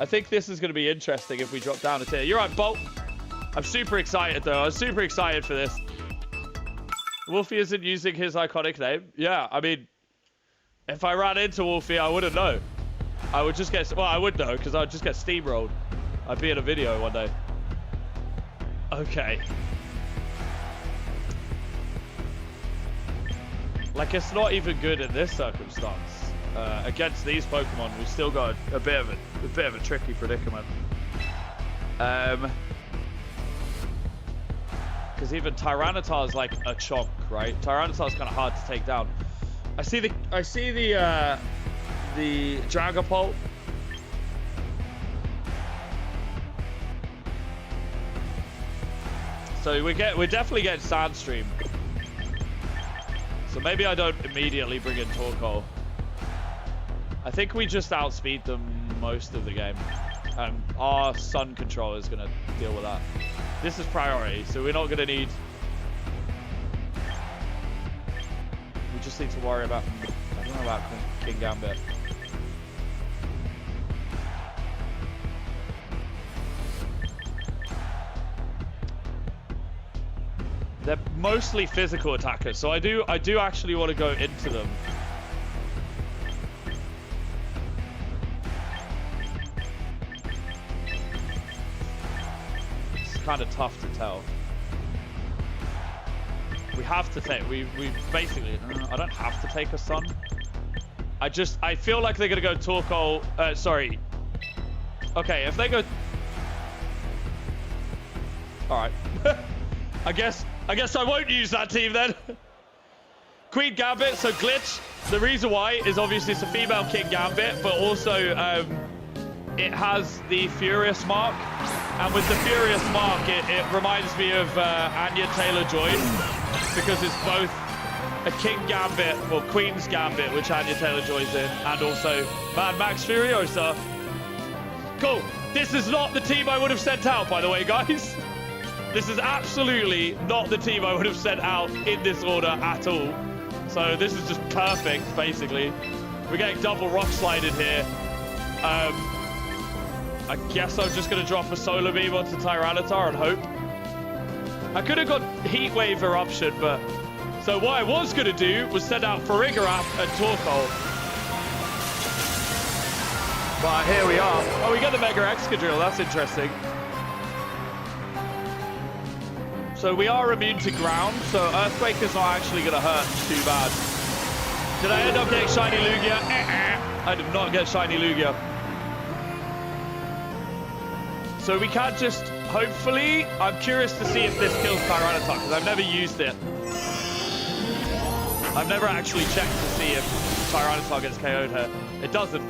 I think this is going to be interesting if we drop down a tier. You're right, Bolt. I'm super excited, though. I'm super excited for this. Wolfie isn't using his iconic name. Yeah, I mean, if I ran into Wolfie, I wouldn't know. I would just get... Well, I would know, because I'd just get steamrolled. I'd be in a video one day. Okay. Like, it's not even good in this circumstance. Against these Pokemon, we've still got a bit of a tricky predicament. Because even Tyranitar is like a chonk, right? Tyranitar is kind of hard to take down. I see the Dragapult. So we're definitely getting Sandstream. So maybe I don't immediately bring in Torkoal. I think we just outspeed them most of the game. And our Sun controller is going to deal with that. This is priority, so we're not going to need... We just need to worry about... I don't know about King Gambit. They're mostly physical attackers, so I do actually want to go into them. It's kind of tough to tell. We have to take. We basically. I don't have to take a Sun. I feel like they're gonna go Torkoal. Sorry. Okay, if they go. All right. I guess I won't use that team then. Queen Gambit, so Glitch. The reason why is obviously it's a female King Gambit, but also it has the Furious mark. And with the Furious mark, it reminds me of Anya Taylor-Joy, because it's both a King Gambit, well, Queen's Gambit, which Anya Taylor-Joy's in, and also Mad Max Furiosa. Cool. This is not the team I would have sent out, by the way, guys. This is absolutely not the team I would have sent out in this order at all. So this is just perfect, basically. We're getting double Rock Slide in here. I guess I'm just going to drop a Solar Beam onto Tyranitar and hope. I could have got Heat Wave Eruption, but... So what I was going to do was send out Farigiraf and Torkoal. But here we are. Oh, we got the Mega Excadrill. That's interesting. So we are immune to ground, so Earthquake is not actually going to hurt too bad. Did I end up getting Shiny Lugia? I did not get Shiny Lugia. So we can't just, hopefully, I'm curious to see if this kills Tyranitar, because I've never used it. I've never actually checked to see if Tyranitar gets KO'd here. It doesn't.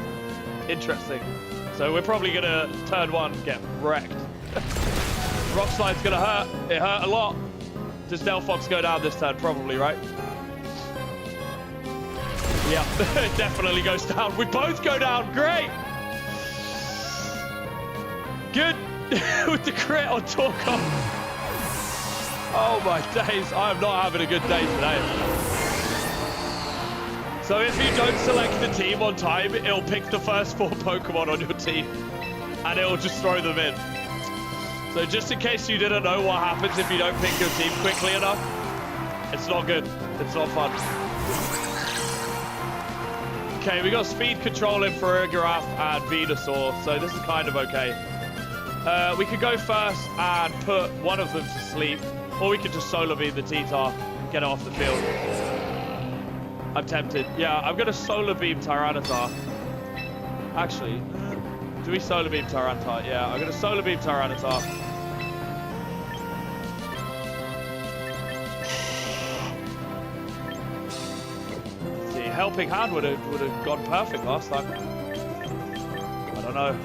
Interesting. So we're probably going to, turn 1, get wrecked. Rock Slide's going to hurt. It hurt a lot. Does Delphox go down this turn? Probably, right? Yeah, it definitely goes down. We both go down. Great. Good. with the crit on Torkoff. Oh my days, I am not having a good day today. So if you don't select the team on time, it'll pick the first 4 Pokemon on your team and it'll just throw them in. So just in case you didn't know what happens if you don't pick your team quickly enough, it's not good. It's not fun. Okay, we got speed control in for Giraffe and Venusaur, so this is kind of okay. We could go first and put one of them to sleep, or we could just Solar Beam the T-Tar, get it off the field. I'm tempted. Yeah, I'm going to Solar Beam Tyranitar. Actually, do we Solar Beam Tyranitar? Yeah, I'm going to Solar Beam Tyranitar. See, Helping Hand would have gone perfect last time. I don't know.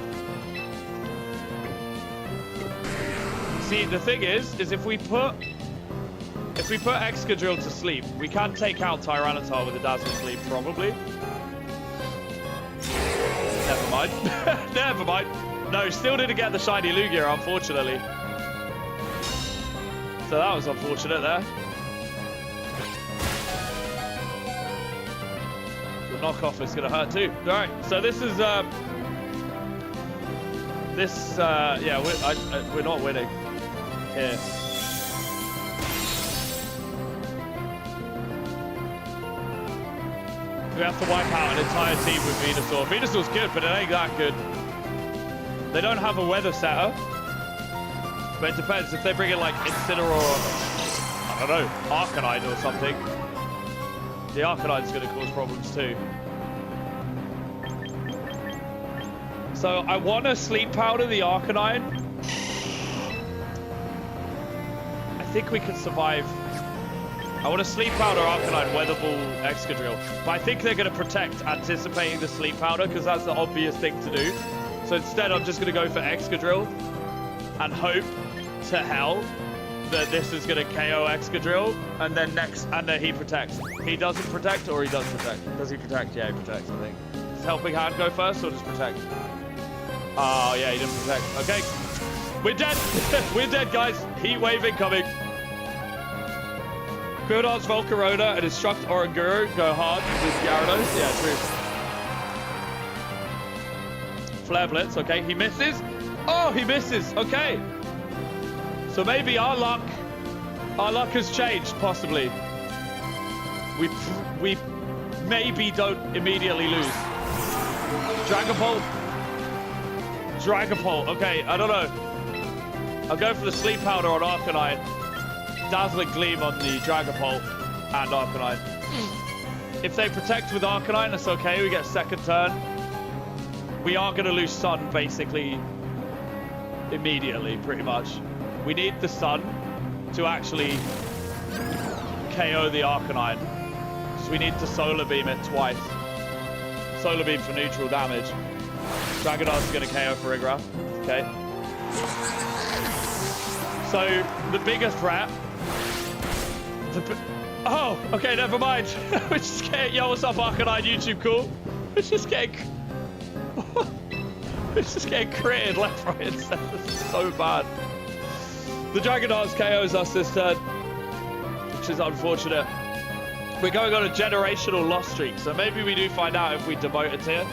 See, the thing is if we put Excadrill to sleep, we can take out Tyranitar with a Dazzle Sleep, probably. Never mind. Never mind. No, still didn't get the shiny Lugia, unfortunately. So that was unfortunate there. The knockoff is going to hurt too. All right, so this is... yeah, we're not winning here. We have to wipe out an entire team with Venusaur. Venusaur's good, but it ain't that good. They don't have a weather setter. But it depends. If they bring in like Incineroar or, I don't know, Arcanine or something, the Arcanine's going to cause problems too. So I want to Sleep Powder the Arcanine. I think we can survive. I want to Sleep Powder Arcanine, Weather Ball, Excadrill. But I think they're going to protect, anticipating the Sleep Powder, because that's the obvious thing to do. So instead, I'm just going to go for Excadrill and hope to hell that this is going to KO Excadrill, and then he protects. He doesn't protect, or he does protect? Does he protect? Yeah, he protects, I think. Does Helping Hand go first, or just protect? Oh, yeah, he didn't protect. Okay. We're dead. We're dead, guys. Heat Wave incoming. Quillard's Volcarona and Instruct Oranguru go hard with Gyarados. Yeah, true. Flare Blitz, okay. He misses. Oh, he misses. Okay. So maybe our luck has changed, possibly. We maybe don't immediately lose. Dragapult. Dragapult. Okay, I don't know. I'll go for the Sleep Powder on Arcanine. Dazzling Gleam on the Dragapult and Arcanine. If they protect with Arcanine, that's okay. We get second turn. We are going to lose Sun, basically, immediately, pretty much. We need the Sun to actually KO the Arcanine. So we need to Solar Beam it twice. Solar Beam for neutral damage. Dragonar's going to KO for Igraff. Okay. So, the bigger threat... Oh, okay, never mind. We're just getting... Yo, what's up, Arcanine? YouTube cool? We're just getting... We're just getting critted left, right, and center. This is so bad. The Dragonar's KOs us this turn, which is unfortunate. We're going on a generational loss streak, so maybe we do find out if we demote it here.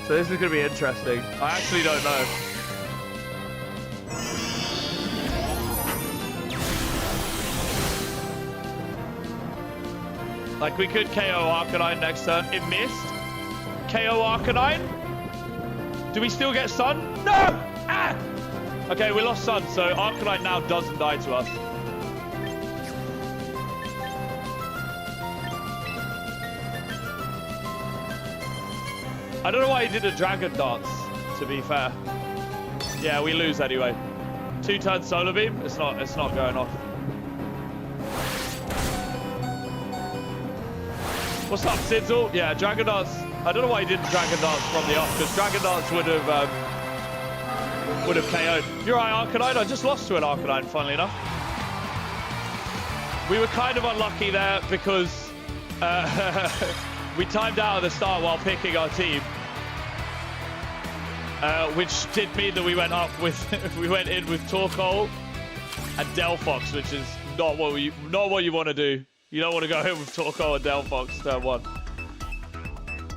So this is going to be interesting. I actually don't know. Like, we could KO Arcanine next turn. It missed. KO Arcanine. Do we still get Sun? No! Ah! Okay, we lost Sun, so Arcanine now doesn't die to us. I don't know why he did a Dragon Dance, to be fair. Yeah, we lose anyway. 2-turn Solar Beam. It's not going off. What's up, Sizzle? Yeah, Dragon Dance. I don't know why he did Dragon Dance from the off, because Dragon Dance would have KO'd. You're right, Arcanine. I just lost to an Arcanine, funnily enough. We were kind of unlucky there because we timed out at the start while picking our team. which did mean that we went up with we went in with Torkoal and Delphox, which is not what you want to do. You don't want to go in with Torkoal and Delphox turn 1.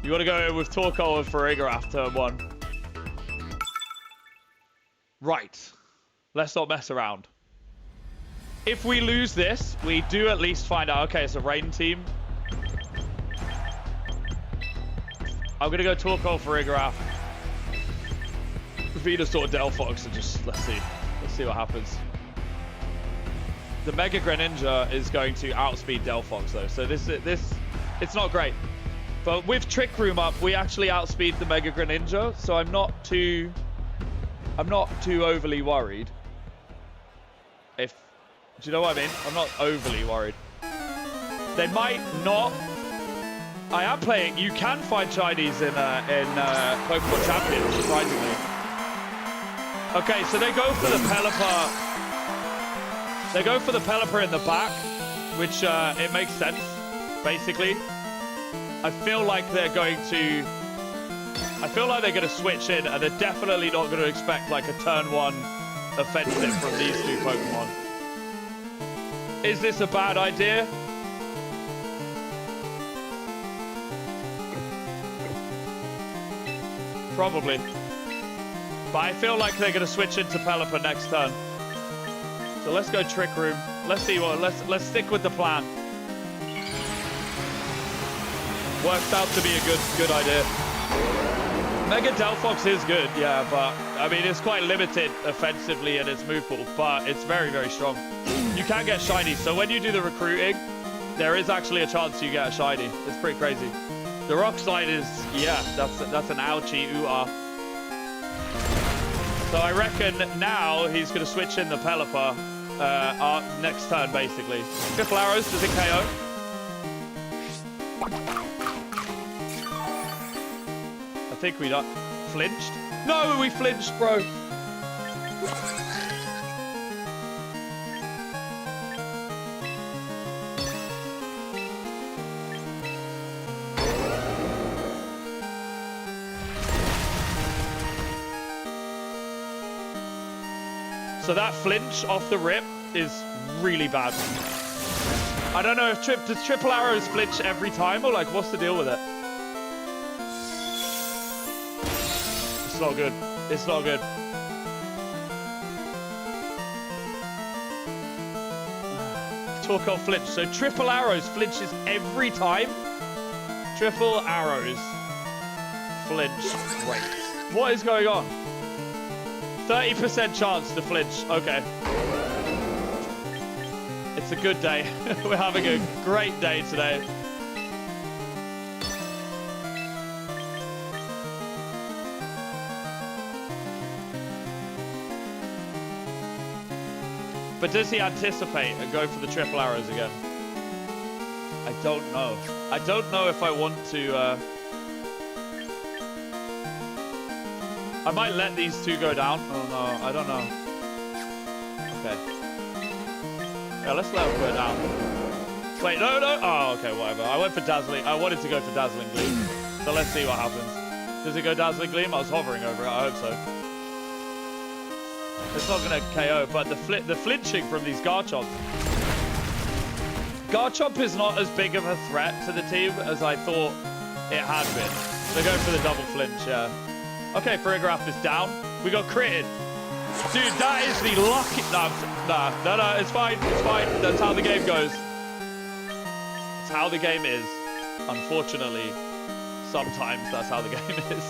You want to go in with Torkoal and Farigiraf turn 1. Right. Let's not mess around. If we lose this, we do at least find out. Okay, it's a rain team. I'm going to go Torkoal, Farigiraf, Venusaur, Delphox, and just let's see what happens. The Mega Greninja is going to outspeed Delphox though, so this it's not great. But with Trick Room up, we actually outspeed the Mega Greninja, so I'm not too overly worried. Do you know what I mean? I'm not overly worried. They might not. I am playing. You can find shinies in Pokemon Champions, surprisingly. Okay, so they go for the Pelipper. They go for the Pelipper in the back, which it makes sense, basically. I feel like they're going to switch in, and they're definitely not going to expect like a turn 1 offensive from these two Pokemon. Is this a bad idea? Probably. But I feel like they're going to switch into Pelipper next turn. So let's go Trick Room. Let's see what. Let's stick with the plan. Works out to be a good idea. Mega Delphox is good, yeah, but I mean it's quite limited offensively in its move pool, but it's very, very strong. You can get shiny, so when you do the recruiting, there is actually a chance you get a shiny. It's pretty crazy. The rock slide is, yeah, that's an ouchie ooh-ah. So I reckon now he's going to switch in the Pelipper next turn, basically. Triple arrows, does it KO? I think we got flinched. No, we flinched, bro. So that flinch off the rip is really bad. I don't know if does triple arrows flinch every time, or like what's the deal with it? It's not good. It's not good. Torkoal flinch. So triple arrows flinches every time. Triple arrows flinch. Wait. What is going on? 30% chance to flinch. Okay. It's a good day. We're having a great day today. But does he anticipate and go for the triple arrows again? I don't know. I don't know if I want to... I might let these two go down. Oh no, I don't know. Okay. Yeah, let's let them go down. Wait, no. Oh, okay, whatever. I went for Dazzling. I wanted to go for Dazzling Gleam. So let's see what happens. Does it go Dazzling Gleam? I was hovering over it. I hope so. It's not going to KO, but the flinching from these Garchomps. Garchomp is not as big of a threat to the team as I thought it had been. They're going for the double flinch, yeah. Okay, Farigiraf is down. We got critted. Dude, that is the lucky... No, it's fine. It's fine. That's how the game goes. It's how the game is. Unfortunately, sometimes that's how the game is.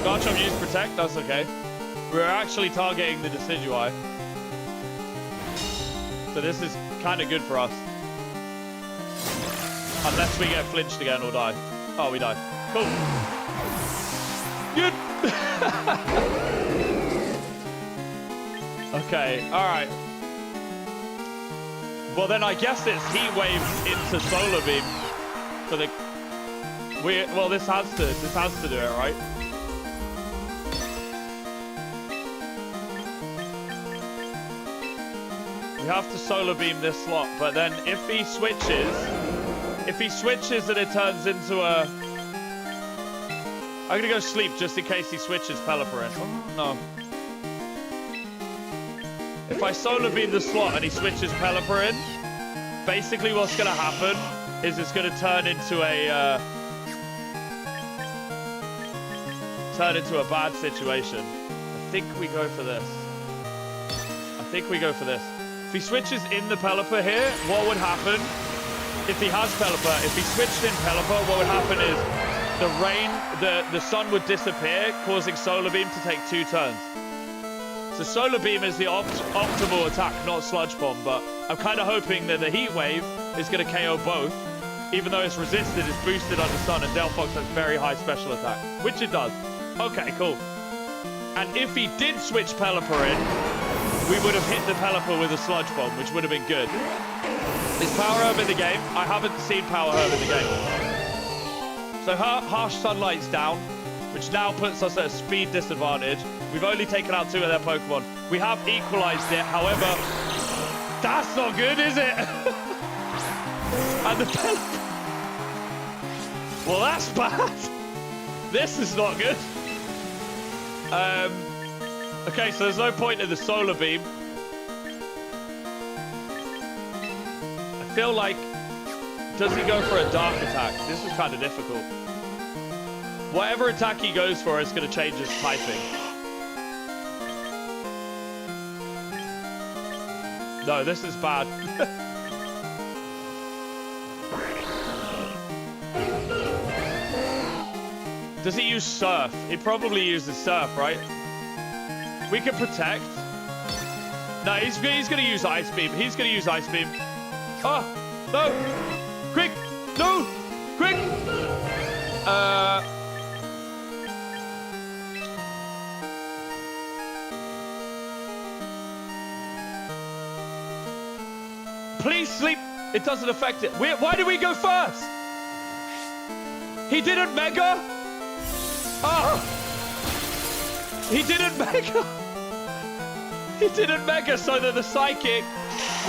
Garchomp used Protect, that's okay. We're actually targeting the Decidueye. So this is kind of good for us. Unless we get flinched again or die. Oh, we die. Cool. Good. Okay, alright. Well, then I guess it's Heat Wave into Solar Beam for the... Well, this has to do it, right? We have to Solar Beam this slot, but then if he switches and it turns into a... I'm gonna go sleep just in case he switches Pelipper in. Oh, no. If I Solar Beam the slot and he switches Pelipper in, basically what's gonna happen is it's gonna turn into a bad situation. I think we go for this. If he switches in the Pelipper here, what would happen if he has Pelipper? If he switched in Pelipper, what would happen is the sun would disappear, causing Solar Beam to take 2 turns. So Solar Beam is the optimal attack, not Sludge Bomb, but I'm kind of hoping that the Heat Wave is going to KO both, even though it's resisted, it's boosted under Sun, and Delphox has very high special attack, which it does. Okay, cool. And if he did switch Pelipper in, we would have hit the Pelipper with a Sludge Bomb, which would have been good. Is Power Herb in the game? I haven't seen Power Herb in the game. So Harsh Sunlight's down, which now puts us at a speed disadvantage. We've only taken out 2 of their Pokemon. We have equalized it, however, that's not good, is it? And the Pelipper... Well, that's bad. This is not good. Okay, so there's no point in the Solar Beam. I feel like... Does he go for a Dark attack? This is kind of difficult. Whatever attack he goes for is going to change his typing. No, this is bad. Does he use Surf? He probably uses Surf, right? We can Protect. No, he's going to use Ice Beam. He's going to use Ice Beam. Oh, no. Quick. No. Quick. Please sleep. It doesn't affect it. Why did we go first? He didn't Mega. Oh. He didn't Mega. He didn't Mega so that the Psychic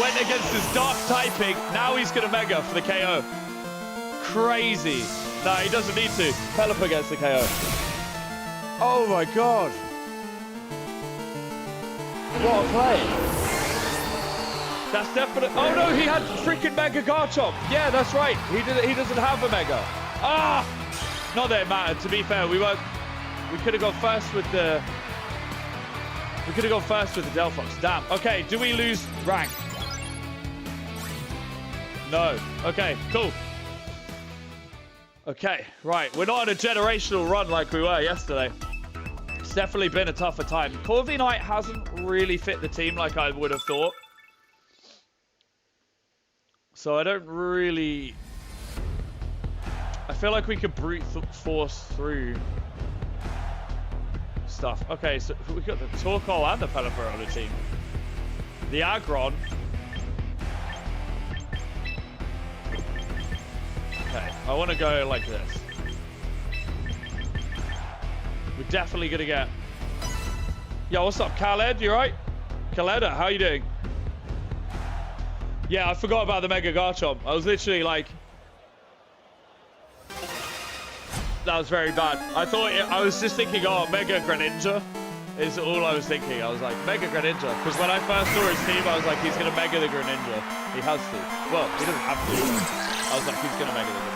went against his Dark typing. Now he's going to Mega for the KO. Crazy. No, he doesn't need to. Pelipper gets the KO. Oh my god. What a play. That's definitely... Oh no, he had freaking Mega Garchomp. Yeah, that's right. He doesn't have a Mega. Ah! Not that it mattered. To be fair, we could have gone first with the... We could have gone first with the Delphox. Damn. Okay, do we lose rank? No. Okay, cool. Okay, right. We're not on a generational run like we were yesterday. It's definitely been a tougher time. Corviknight hasn't really fit the team like I would have thought. So I don't really... I feel like we could brute force through stuff. Okay, so we got the Torkoal and the Pelipper on the team. The Aggron. Okay, I want to go like this. We're definitely going to get... Yo, what's up, Khaled? You right? Khaleda, how you doing? Yeah, I forgot about the Mega Garchomp. I was literally like... That was very bad. I was just thinking, oh, Mega Greninja is all I was thinking. I was like, Mega Greninja. Because when I first saw his team, I was like, he's going to Mega the Greninja. He has to. Well, he doesn't have to. I was like, he's going to Mega the Greninja.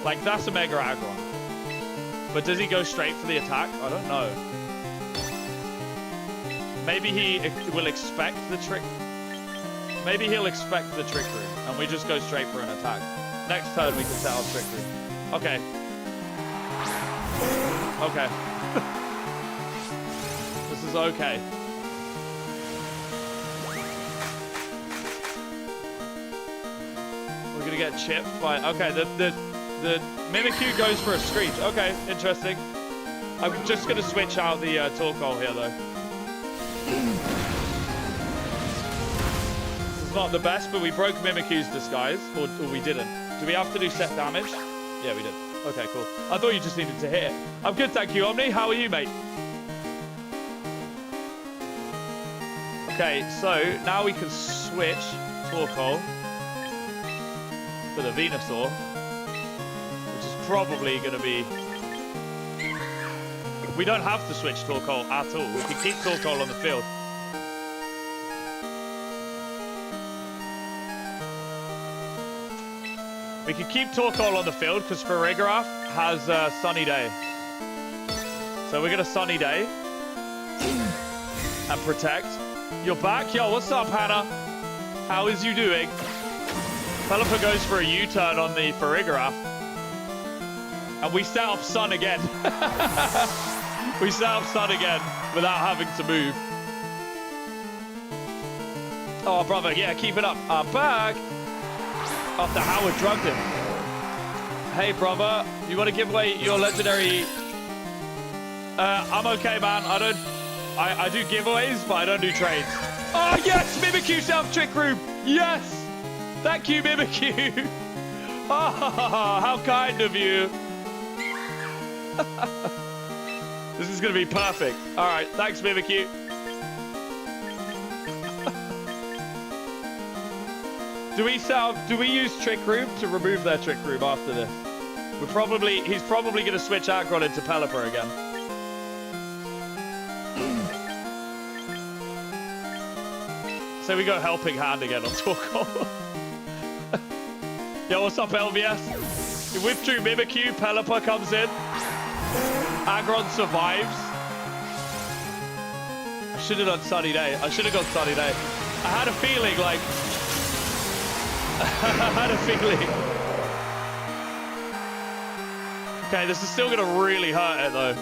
Like, that's a Mega Aggron. But does he go straight for the attack? I don't know. Maybe he will expect the trick. Maybe he'll expect the Trick Room, and we just go straight for an attack. Next turn, we can set our Trick Room. Okay. Okay. This is is okay. We're gonna get chipped by... Okay, the Mimikyu goes for a screech. Okay, interesting. I'm just gonna switch out the Torkoal here, though. It's not the best, but we broke Mimikyu's disguise, or we didn't. Do we have to do set damage? Yeah, we did. Okay, cool. I thought you just needed to hit it. I'm good, thank you, Omni. How are you, mate? Okay, so now we can switch Torkoal for the Venusaur, which is probably going to be... We don't have to switch Torkoal at all. We can keep Torkoal on the field. We can keep Torkoal on the field because Farigiraf has Sunny Day. So we're going to Sunny Day and protect. You're back? Yo, what's up, Hannah? How is you doing? Pelipper goes for a U-turn on the Farigiraf. And we set up Sun again. We set up Sun again without having to move. Oh, brother, yeah, keep it up. I'm back. After Howard drugged him. Hey, brother, you want to give away your legendary... I'm okay, man. I do giveaways, but I don't do trades. Oh, yes! Mimikyu self-trick room! Yes! Thank you, Mimikyu! Oh, how kind of you! This is going to be perfect. All right, thanks, Mimikyu. Do we use Trick Room to remove their Trick Room after this? He's probably going to switch Aggron into Pelipper again. So we go Helping Hand again on Torkoal. Yo, what's up, LVS? You withdrew Mimikyu, Pelipper comes in. Aggron survives. I should have done Sunny Day. I should have gone Sunny Day. I had a feeling like... I had a feeling. Okay, this is still going to really hurt it, though.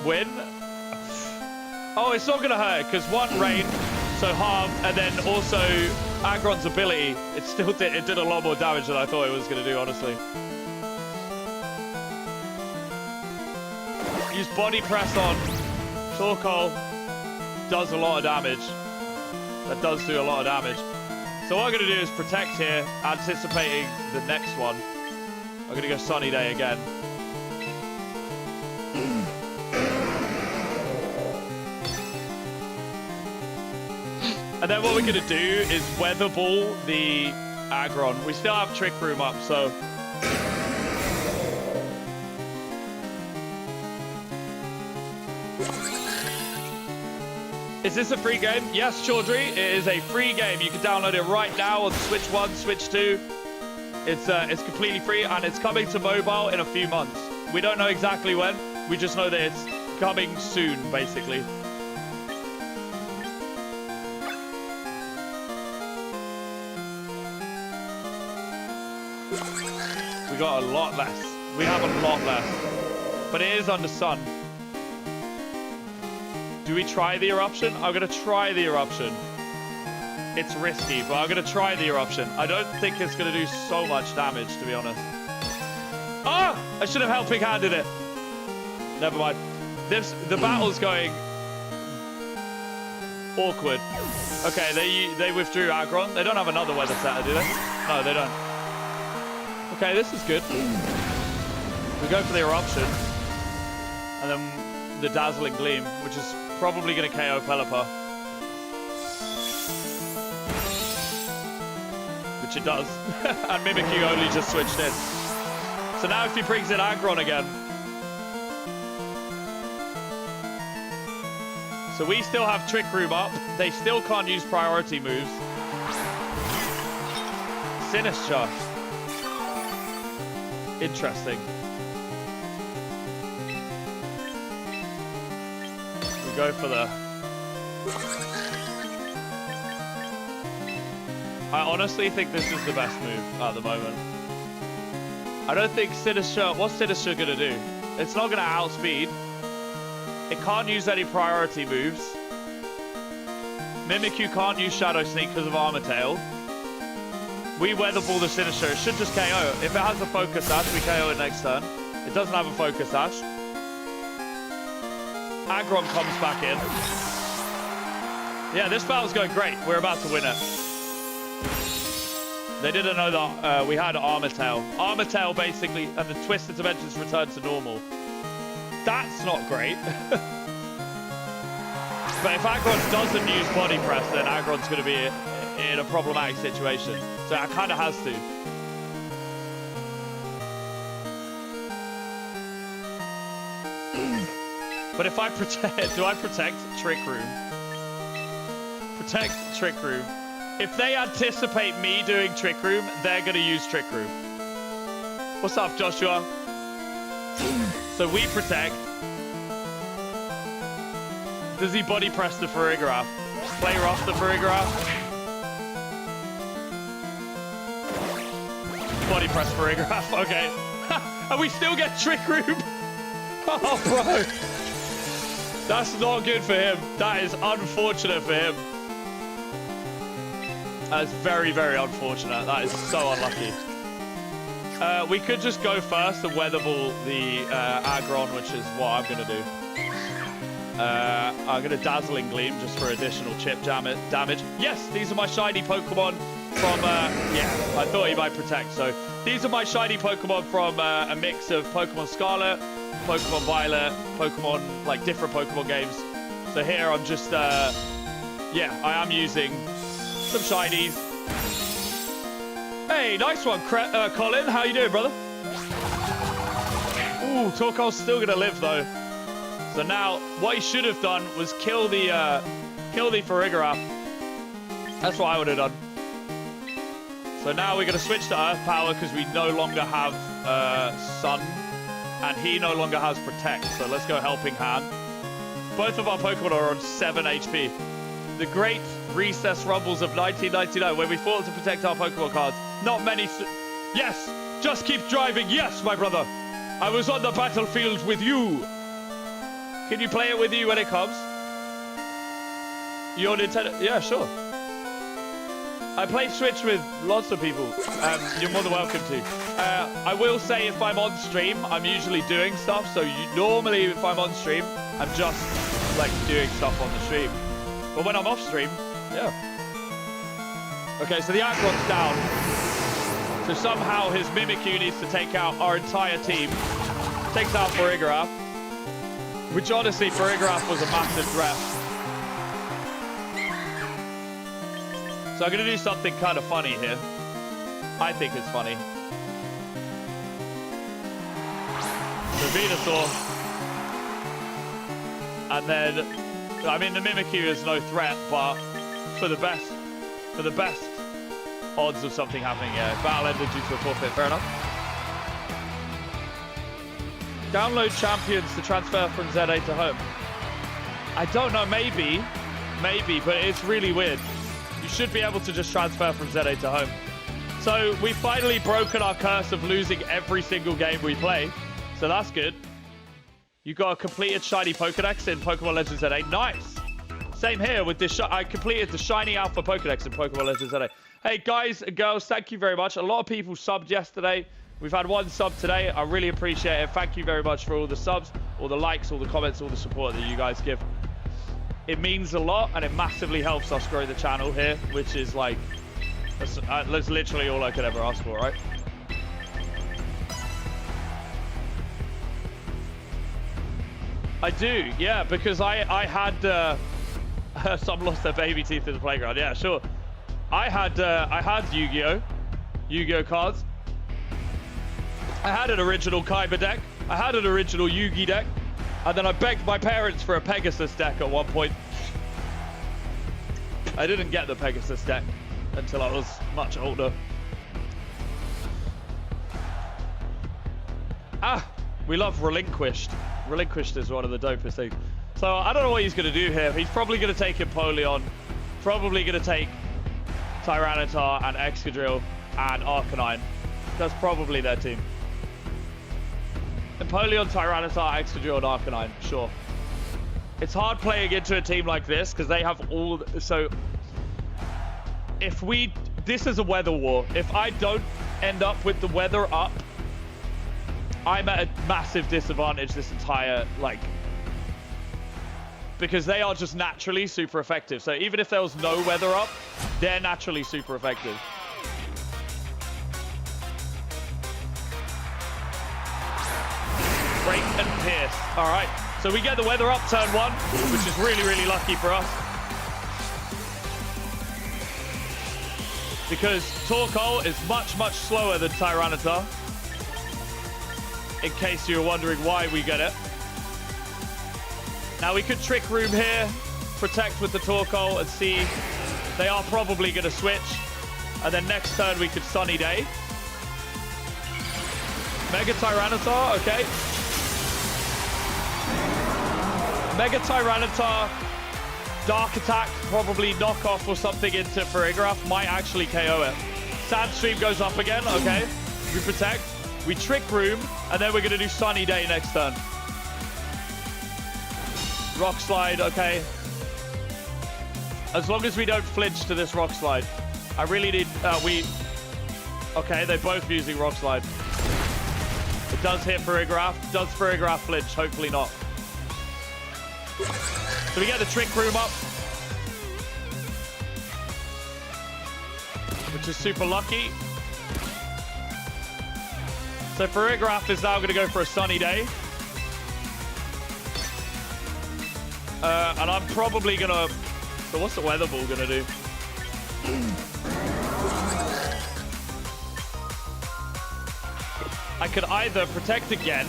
Win? Oh, it's not going to hurt, because one rain, so half, and then also Aggron's ability, it did a lot more damage than I thought it was going to do, honestly. Use body press on Torkoal. Does a lot of damage. That does do a lot of damage. So what I'm going to do is protect here, anticipating the next one. I'm going to go Sunny Day again. And then what we're going to do is Weather Ball the Aggron. We still have Trick Room up, so... Is this a free game? Yes, Chaudhry, it is a free game. You can download it right now on Switch 1, Switch 2. It's completely free, and it's coming to mobile in a few months. We don't know exactly when. We just know that it's coming soon, basically. We got a lot less. We have a lot less. But it is under Sun. Do we try the Eruption? I'm going to try the Eruption. It's risky, but I'm going to try the Eruption. I don't think it's going to do so much damage, to be honest. Ah! I should have Helping Handed it. Never mind. The battle's going awkward. Okay, they withdrew Aggron. They don't have another weather setter, do they? No, they don't. Okay, this is good. We go for the Eruption. And then the Dazzling Gleam, which is probably going to KO Pelipper. Which it does. And Mimikyu only just switched in. So now if he brings in Aggron again. So we still have Trick Room up. They still can't use priority moves. Sinister. Interesting. We go for the... I honestly think this is the best move at the moment. I don't think Sinister... What's Sinister going to do? It's not gonna outspeed. It can't use any priority moves. Mimikyu can't use Shadow Sneak because of Armor Tail. We Weather Ball the Sinister. It should just KO. If it has a Focus Sash, we KO it next turn. It doesn't have a Focus Sash. Aggron comes back in. Yeah, this battle's going great. We're about to win it. They didn't know that we had Armor Tail. Armor Tail, basically, and the Twisted Dimensions return to normal. That's not great. But if Aggron doesn't use Body Press, then Aggron's going to be in a problematic situation. So it kind of has to. But if I protect... Do I protect Trick Room? Protect Trick Room. If they anticipate me doing Trick Room, they're going to use Trick Room. What's up, Joshua? So we protect. Does he Body Press the Farigiraf? Play rough the Farigiraf? Body Press Farigiraf, okay. And we still get Trick Room. Oh, bro. That's not good for him. That is unfortunate for him. That is very, very unfortunate. That is so unlucky. We could just go first and Weather Ball the Aggron, which is what I'm going to do. I'm going to Dazzling Gleam just for additional chip damage. Yes, these are my shiny Pokemon from... yeah, I thought he might protect. So these are my shiny Pokemon from a mix of Pokemon Scarlet, Pokemon Violet, Pokemon, like different Pokemon games. So here I'm just... yeah, I am using some shinies. Hey, nice one, Colin. How you doing, brother? Ooh, Torkoal's still going to live, though. So now, what he should have done was kill the Farigiraf. That's what I would have done. So now we're going to switch to Earth Power because we no longer have Sun. And he no longer has Protect. So let's go Helping Hand. Both of our Pokemon are on 7 HP. The Great Recess Rumbles of 1999, when we fought to protect our Pokemon cards. Not many... Yes! Just keep driving! Yes, my brother! I was on the battlefield with you! Can you play it with you when it comes? Your Nintendo... Yeah, sure. I play Switch with lots of people. You're more than welcome to. I will say if I'm on stream, I'm usually doing stuff. So normally if I'm on stream, I'm just like doing stuff on the stream. But when I'm off stream, yeah. Okay, so the Aggron's down. So somehow his Mimikyu needs to take out our entire team. Takes out Farigiraf. Which honestly, Farigiraf was a massive threat. So I'm going to do something kind of funny here. I think it's funny. So Venusaur. And then, I mean, the Mimikyu is no threat, but for the best odds of something happening, yeah. Battle ended due to a forfeit, fair enough. Download champions to transfer from ZA to home. I don't know, maybe, but it's really weird. You should be able to just transfer from ZA to home. So we've finally broken our curse of losing every single game we play. So that's good. You got a completed shiny Pokedex in Pokemon Legends ZA. Nice. Same here with this. I completed the shiny Alpha Pokedex in Pokemon Legends ZA. Hey guys and girls, thank you very much. A lot of people subbed yesterday. We've had one sub today. I really appreciate it. Thank you very much for all the subs, all the likes, all the comments, all the support that you guys give. It means a lot, and it massively helps us grow the channel here, which is like, that's literally all I could ever ask for, right? I do, yeah, because I had some lost their baby teeth in the playground. Yeah, sure. I had Yu-Gi-Oh cards. I had an original Kaiba deck. I had an original Yugi deck. And then I begged my parents for a Pegasus deck at one point. I didn't get the Pegasus deck until I was much older. Ah, we love Relinquished. Relinquished is one of the dopest things. So I don't know what he's going to do here. He's probably going to take Empoleon. Probably going to take Tyranitar and Excadrill and Arcanine. That's probably their team. Empoleon, Tyranitar, Exeggutor, and Arcanine. Sure. It's hard playing into a team like this because they have all... So, if we... This is a weather war. If I don't end up with the weather up, I'm at a massive disadvantage this entire, like... Because they are just naturally super effective. So even if there was no weather up, they're naturally super effective. Break and Pierce. All right. So we get the weather up turn 1, which is really, really lucky for us. Because Torkoal is much, much slower than Tyranitar. In case you were wondering why we get it. Now we could Trick Room here, protect with the Torkoal and see. They are probably going to switch. And then next turn we could Sunny Day. Mega Tyranitar, okay. Mega Tyranitar, Dark Attack, probably knock off or something into Farigiraf, might actually KO it. Sandstream goes up again, okay. We protect, we Trick Room, and then we're going to do Sunny Day next turn. Rock Slide, okay. As long as we don't flinch to this Rock Slide. I really need, okay, they're both using Rock Slide. It does hit Farigiraf. Does Farigiraf flinch? Hopefully not. So we get the Trick Room up, which is super lucky. So Farigiraf is now going to go for a Sunny Day. And I'm probably going to... So what's the Weather Ball going to do? I could either protect again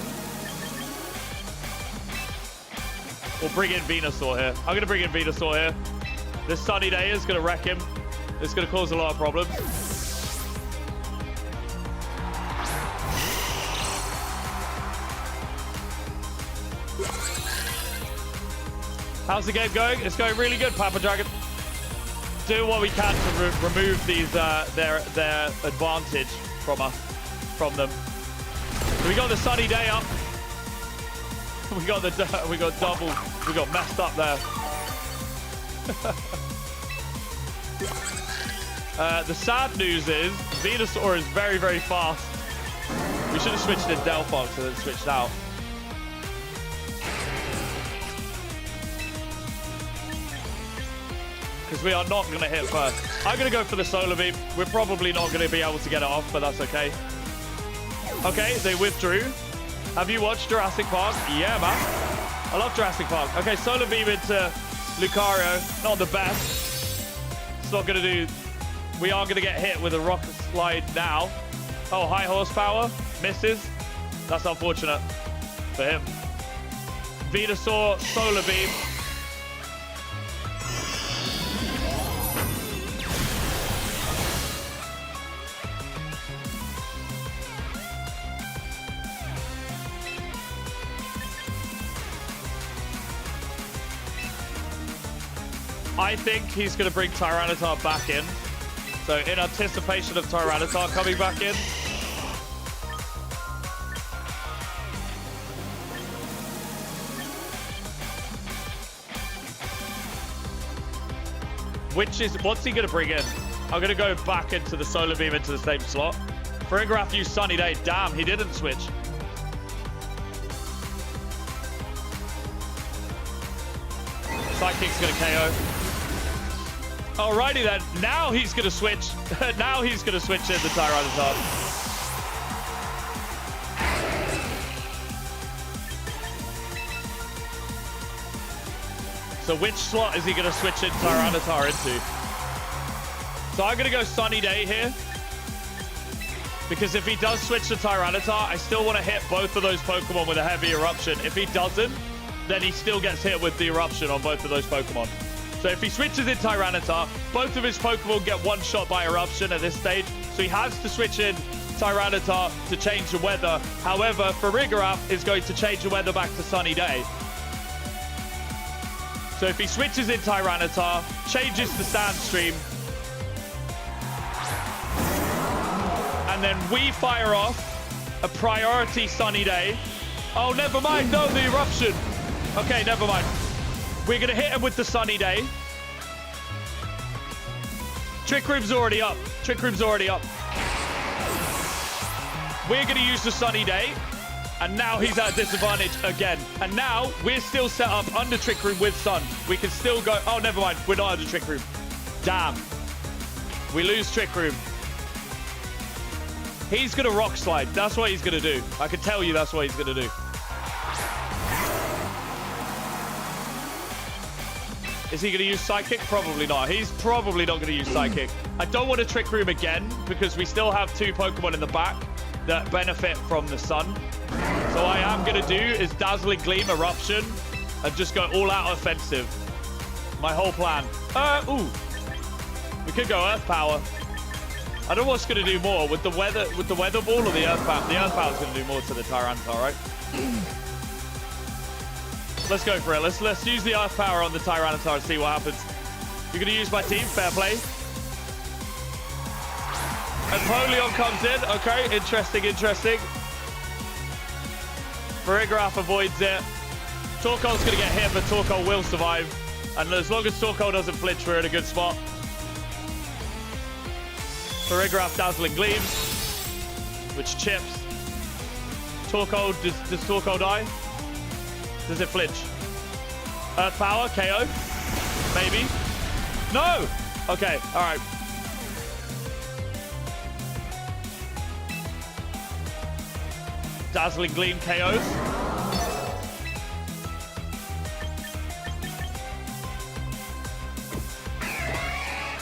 or bring in Venusaur here. I'm going to bring in Venusaur here. This Sunny Day is going to wreck him. It's going to cause a lot of problems. How's the game going? It's going really good, Papa Dragon. Do what we can to remove these their advantage from them. So we got the Sunny Day up. We got double. We got messed up there. The sad news is Venusaur is very, very fast. We should have switched in Delphox and then switched out. Because we are not going to hit first. I'm going to go for the Solar Beam. We're probably not going to be able to get it off, but that's okay. Okay, they withdrew. Have you watched Jurassic Park? Yeah, man. I love Jurassic Park. Okay, Solar Beam into Lucario. Not the best. It's not going to do... We are going to get hit with a Rock Slide now. Oh, high horsepower. Misses. That's unfortunate for him. Venusaur, Solar Beam. I think he's going to bring Tyranitar back in. So in anticipation of Tyranitar coming back in. What's he going to bring in? I'm going to go back into the Solar Beam into the same slot. Farigiraf used Sunny Day. Damn, he didn't switch. Psychic's going to KO. Alrighty then. Now he's going to switch. Now he's going to switch in the Tyranitar. So which slot is he going to switch in Tyranitar into? So I'm going to go Sunny Day here. Because if he does switch to Tyranitar, I still want to hit both of those Pokemon with a heavy Eruption. If he doesn't, then he still gets hit with the Eruption on both of those Pokemon. So if he switches in Tyranitar, both of his Pokemon get one shot by Eruption at this stage. So he has to switch in Tyranitar to change the weather. However, Farigiraf is going to change the weather back to Sunny Day. So if he switches in Tyranitar, changes to Sandstream, and then we fire off a priority Sunny Day, Oh, never mind. No, the eruption. Okay, never mind. We're going to hit him with the sunny day. Trick Room's already up. Trick Room's already up. We're going to use the sunny day. And now he's at a disadvantage again. And now we're still set up under Trick Room with Sun. We can still go. Oh, never mind. We're not under Trick Room. Damn. We lose Trick Room. He's going to rock slide. That's what he's going to do. I can tell you that's what he's going to do. Is he going to use Psychic? Probably not. He's probably not going to use Psychic. I don't want to Trick Room again because we still have 2 Pokemon in the back that benefit from the sun. So what I am going to do is Dazzling Gleam, Eruption, and just go all out offensive. My whole plan. Ooh. We could go Earth Power. I don't know what's going to do more with the weather ball or the Earth Power. The Earth Power is going to do more to the Tyranitar, right? Let's go for it. Let's use the Earth Power on the Tyranitar and see what happens. You're going to use my team. Fair play. And Polion comes in. Okay, interesting, interesting. Farigiraf avoids it. Torkoal's going to get hit, but Torkoal will survive. And as long as Torkoal doesn't flinch, we're in a good spot. Farigiraf Dazzling Gleams, which chips. Torkoal, does Torkoal die? Does it flinch? Earth Power, KO? Maybe? No! Okay, alright. Dazzling Gleam KOs.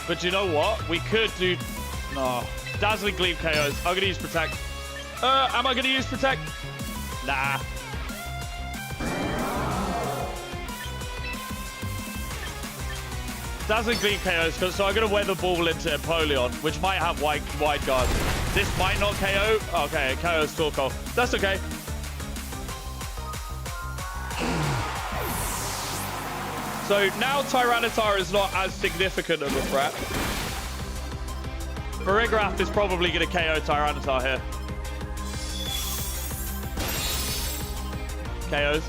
But you know what? We could do... No. Dazzling Gleam KOs. I'm going to use Protect. Am I going to use Protect? Nah. Dazzling Gleam KOs, so I'm going to Weather Ball into Empoleon, which might have wide guard. This might not KO. Okay, it KOs Torkoal. That's okay. So now Tyranitar is not as significant of a threat. Farigiraf is probably going to KO Tyranitar here. KOs.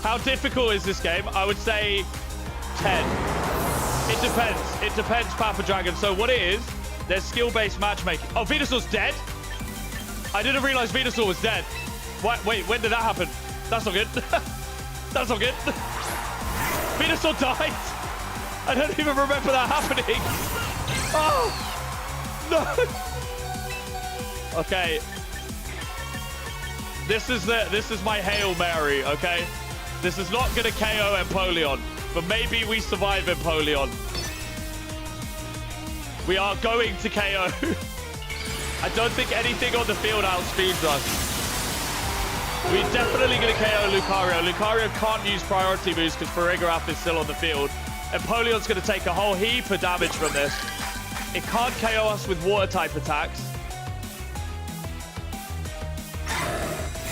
How difficult is this game? I would say 10. It depends. It depends, Papa Dragon. So what it is, there's skill-based matchmaking. Oh, Venusaur's dead? I didn't realize Venusaur was dead. What? Wait, when did that happen? That's not good. That's not good. Venusaur died. I don't even remember that happening. Oh, no. Okay. This is my Hail Mary, okay? This is not going to KO Empoleon, but maybe we survive Empoleon. We are going to KO. I don't think anything on the field outspeeds us. We're definitely going to KO Lucario. Lucario can't use priority moves because Farigiraf is still on the field. Empoleon's going to take a whole heap of damage from this. It can't KO us with water-type attacks.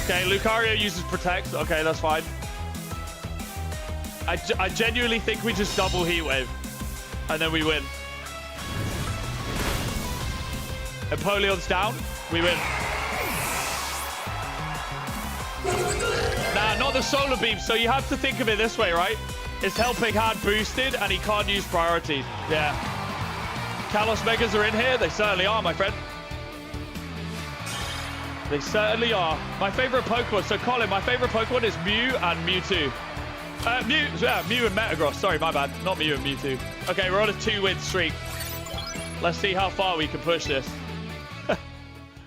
Okay, Lucario uses Protect. Okay, that's fine. I genuinely think we just double Heat Wave. And then we win. Empoleon's down. We win. Nah, not the Solar Beam. So you have to think of it this way, right? It's Helping Hand boosted, and he can't use priority. Yeah. Kalos Megas are in here. They certainly are, my friend. They certainly are. My favorite Pokemon. So, Colin, my favorite Pokemon is Mew and Mewtwo. Mew and Metagross. Sorry, my bad. Not Mew and Mewtwo. Okay, we're on a 2-win streak. Let's see how far we can push this.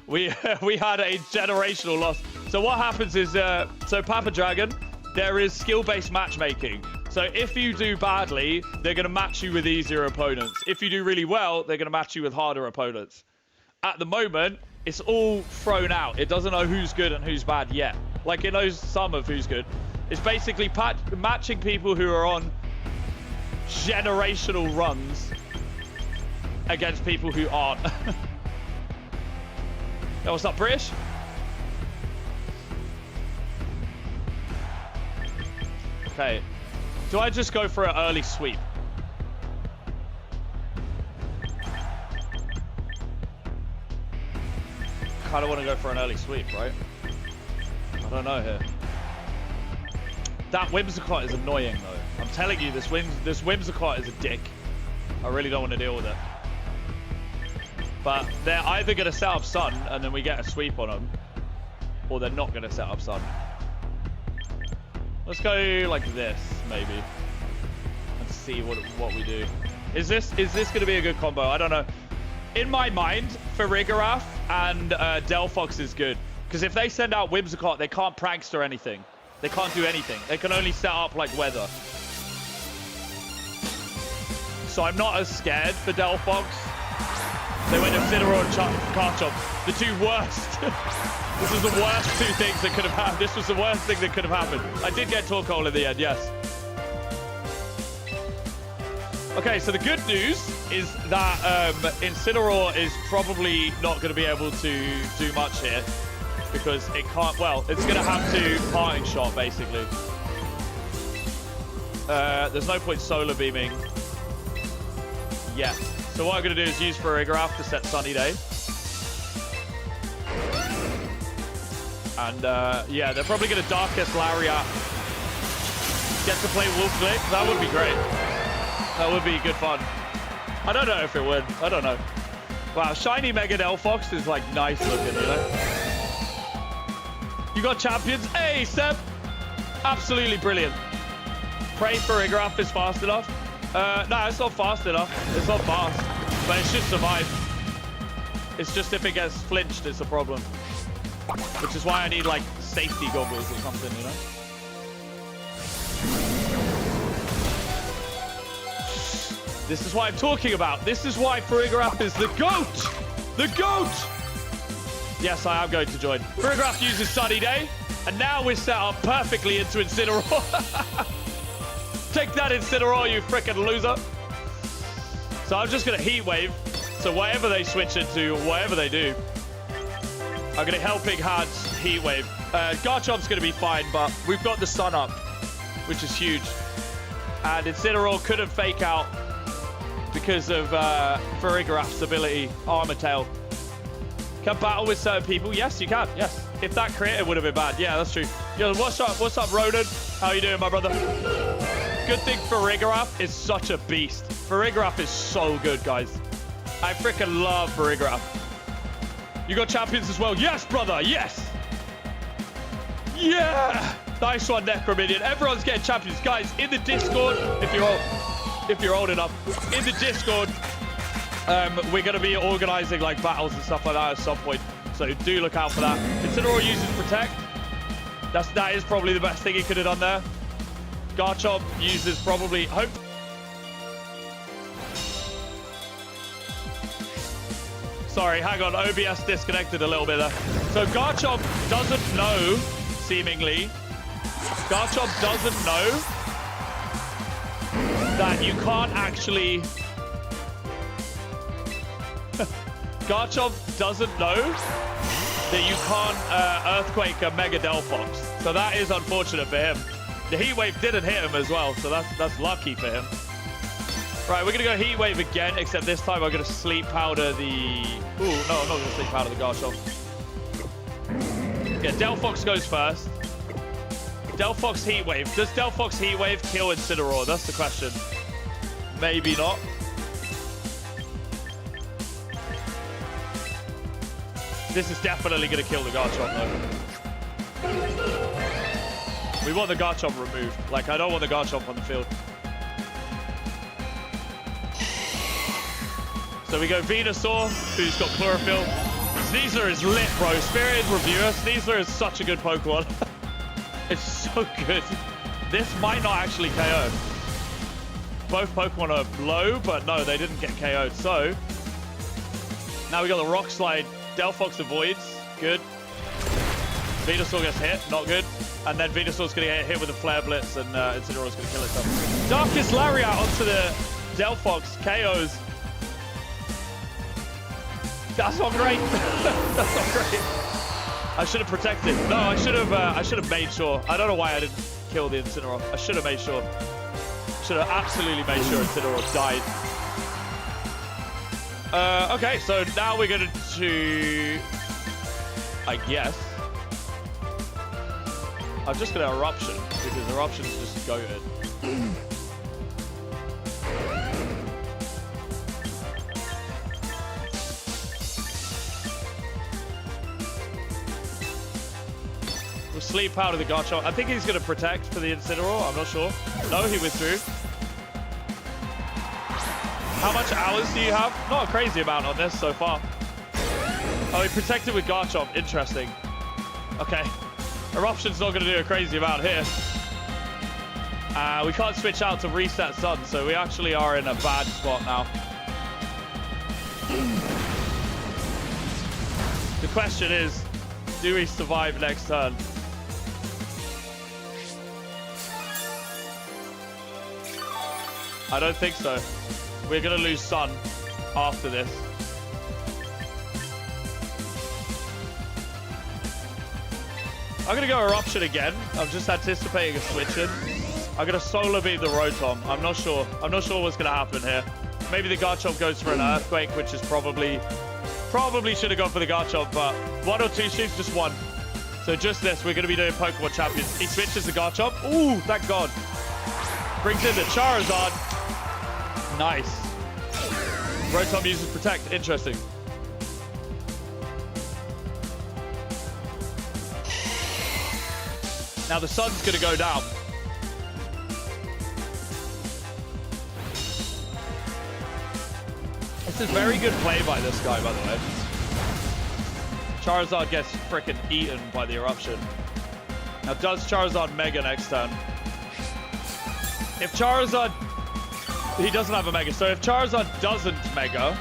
we had a generational loss. So what happens is, so Papa Dragon, there is skill-based matchmaking. So if you do badly, they're going to match you with easier opponents. If you do really well, they're going to match you with harder opponents. At the moment, it's all thrown out. It doesn't know who's good and who's bad yet. Like, it knows some of who's good. It's basically matching people who are on generational runs against people who aren't. Yo, what's up, British? Okay. Do I just go for an early sweep? Kind of want to go for an early sweep, right? I don't know here. That Whimsicott is annoying, though. I'm telling you, this Whimsicott is a dick. I really don't want to deal with it. But they're either going to set up Sun, and then we get a sweep on them, or they're not going to set up Sun. Let's go like this, maybe, and see what we do. Is this going to be a good combo? I don't know. In my mind, Farigiraf and Delphox is good. Because if they send out Whimsicott, they can't prankster anything. They can't do anything. They can only set up like weather. So I'm not as scared for Delphox. They went Incineroar and Garchomp. The two worst. This was the worst two things that could have happened. This was the worst thing that could have happened. I did get Torkoal in the end, yes. Okay, so the good news is that Incineroar is probably not going to be able to do much here. Because it can't, well, it's going to have to parting shot, basically. There's no point solar beaming yet. So what I'm going to do is use Farigiraf to set Sunny Day. And yeah, they're probably going to Darkest Lariat. Get to play Wolf Glick. That would be great. That would be good fun. I don't know if it would. I don't know. Wow, shiny Mega Delphox is like nice looking, you know? You got champions. Hey, Seb. Absolutely brilliant. Pray Farigiraf is fast enough. No, it's not fast enough. It's not fast, but it should survive. It's just if it gets flinched, it's a problem. Which is why I need like safety goggles or something, you know? This is what I'm talking about. This is why Farigiraf is the GOAT! The GOAT! Yes, I am going to join. Farigiraf uses Sunny Day, and now we're set up perfectly into Incineroar. Take that, Incineroar, you frickin' loser. So I'm just going to Heat Wave. So whatever they switch into, whatever they do, I'm going to Helping Hands Heat Wave. Garchomp's going to be fine, but we've got the Sun up, which is huge. And Incineroar couldn't fake out because of Farigiraf's ability, Armor Tail. Can battle with certain people? Yes, you can. Yes. If that crit, it would have been bad. Yeah, that's true. Yo, what's up? What's up, Ronan? How you doing, my brother? Good thing Farigiraf is such a beast. Farigiraf is so good, guys. I freaking love Farigiraf. You got champions as well? Yes, brother. Yes. Yeah. Nice one, Necrominion. Everyone's getting champions, guys. In the Discord, if you're old enough, in the Discord. We're going to be organizing like battles and stuff like that at some point. So do look out for that. Incineroar uses Protect. That is probably the best thing he could have done there. Garchomp uses probably... Sorry, hang on. OBS disconnected a little bit there. So Garchomp doesn't know, seemingly. Garchomp doesn't know that you can't actually... Garchomp doesn't know that you can't Earthquake a Mega Delphox. So that is unfortunate for him. The Heat Wave didn't hit him as well, so that's lucky for him. Right, we're going to go Heat Wave again, except this time I'm going to Sleep Powder the... Ooh, no, I'm not going to Sleep Powder the Garchomp. Yeah, Delphox goes first. Delphox Heat Wave. Does Delphox Heat Wave kill Incineroar? That's the question. Maybe not. This is definitely going to kill the Garchomp, though. We want the Garchomp removed. Like, I don't want the Garchomp on the field. So we go Venusaur, who's got Chlorophyll. Sneasler is lit, bro. Spirited Reviewer. Sneasler is such a good Pokemon. It's so good. This might not actually KO. Both Pokemon are low, but no, they didn't get KO'd. So, now we got the Rock Slide. Delphox avoids. Good. Venusaur gets hit. Not good. And then Venusaur's going to get hit with a Flare Blitz, and Incineroar's going to kill itself. Darkest Lariat onto the Delphox. KOs. That's not great. That's not great. I should have protected. No, I should have made sure. I don't know why I didn't kill the Incineroar. I should have made sure. Should have absolutely made sure Incineroar died. Okay, so now we're going to, I guess, I'm just going to Eruption, because Eruption's just goated. We'll sleep out of the Garchomp. I think he's going to protect for the Incineroar. I'm not sure. No, he withdrew. How much hours do you have? Not a crazy amount on this so far. Oh, he protected with Garchomp. Interesting. Okay. Eruption's not going to do a crazy amount here. We can't switch out to reset Sun, so we actually are in a bad spot now. The question is, do we survive next turn? I don't think so. We're going to lose Sun after this. I'm going to go Eruption again. I'm just anticipating a switch in. I'm going to Solar Beam the Rotom. I'm not sure. I'm not sure what's going to happen here. Maybe the Garchomp goes for an Earthquake, which is probably should have gone for the Garchomp, but one or two shoots, just one. So just this. We're going to be doing Pokemon Champions. He switches the Garchomp. Ooh, thank God. Brings in the Charizard. Nice. Rotom uses Protect. Interesting. Now the Sun's going to go down. This is very good play by this guy, by the way. Charizard gets frickin' eaten by the Eruption. Now, does Charizard Mega next turn? If Charizard... He doesn't have a Mega. So if Charizard doesn't Mega,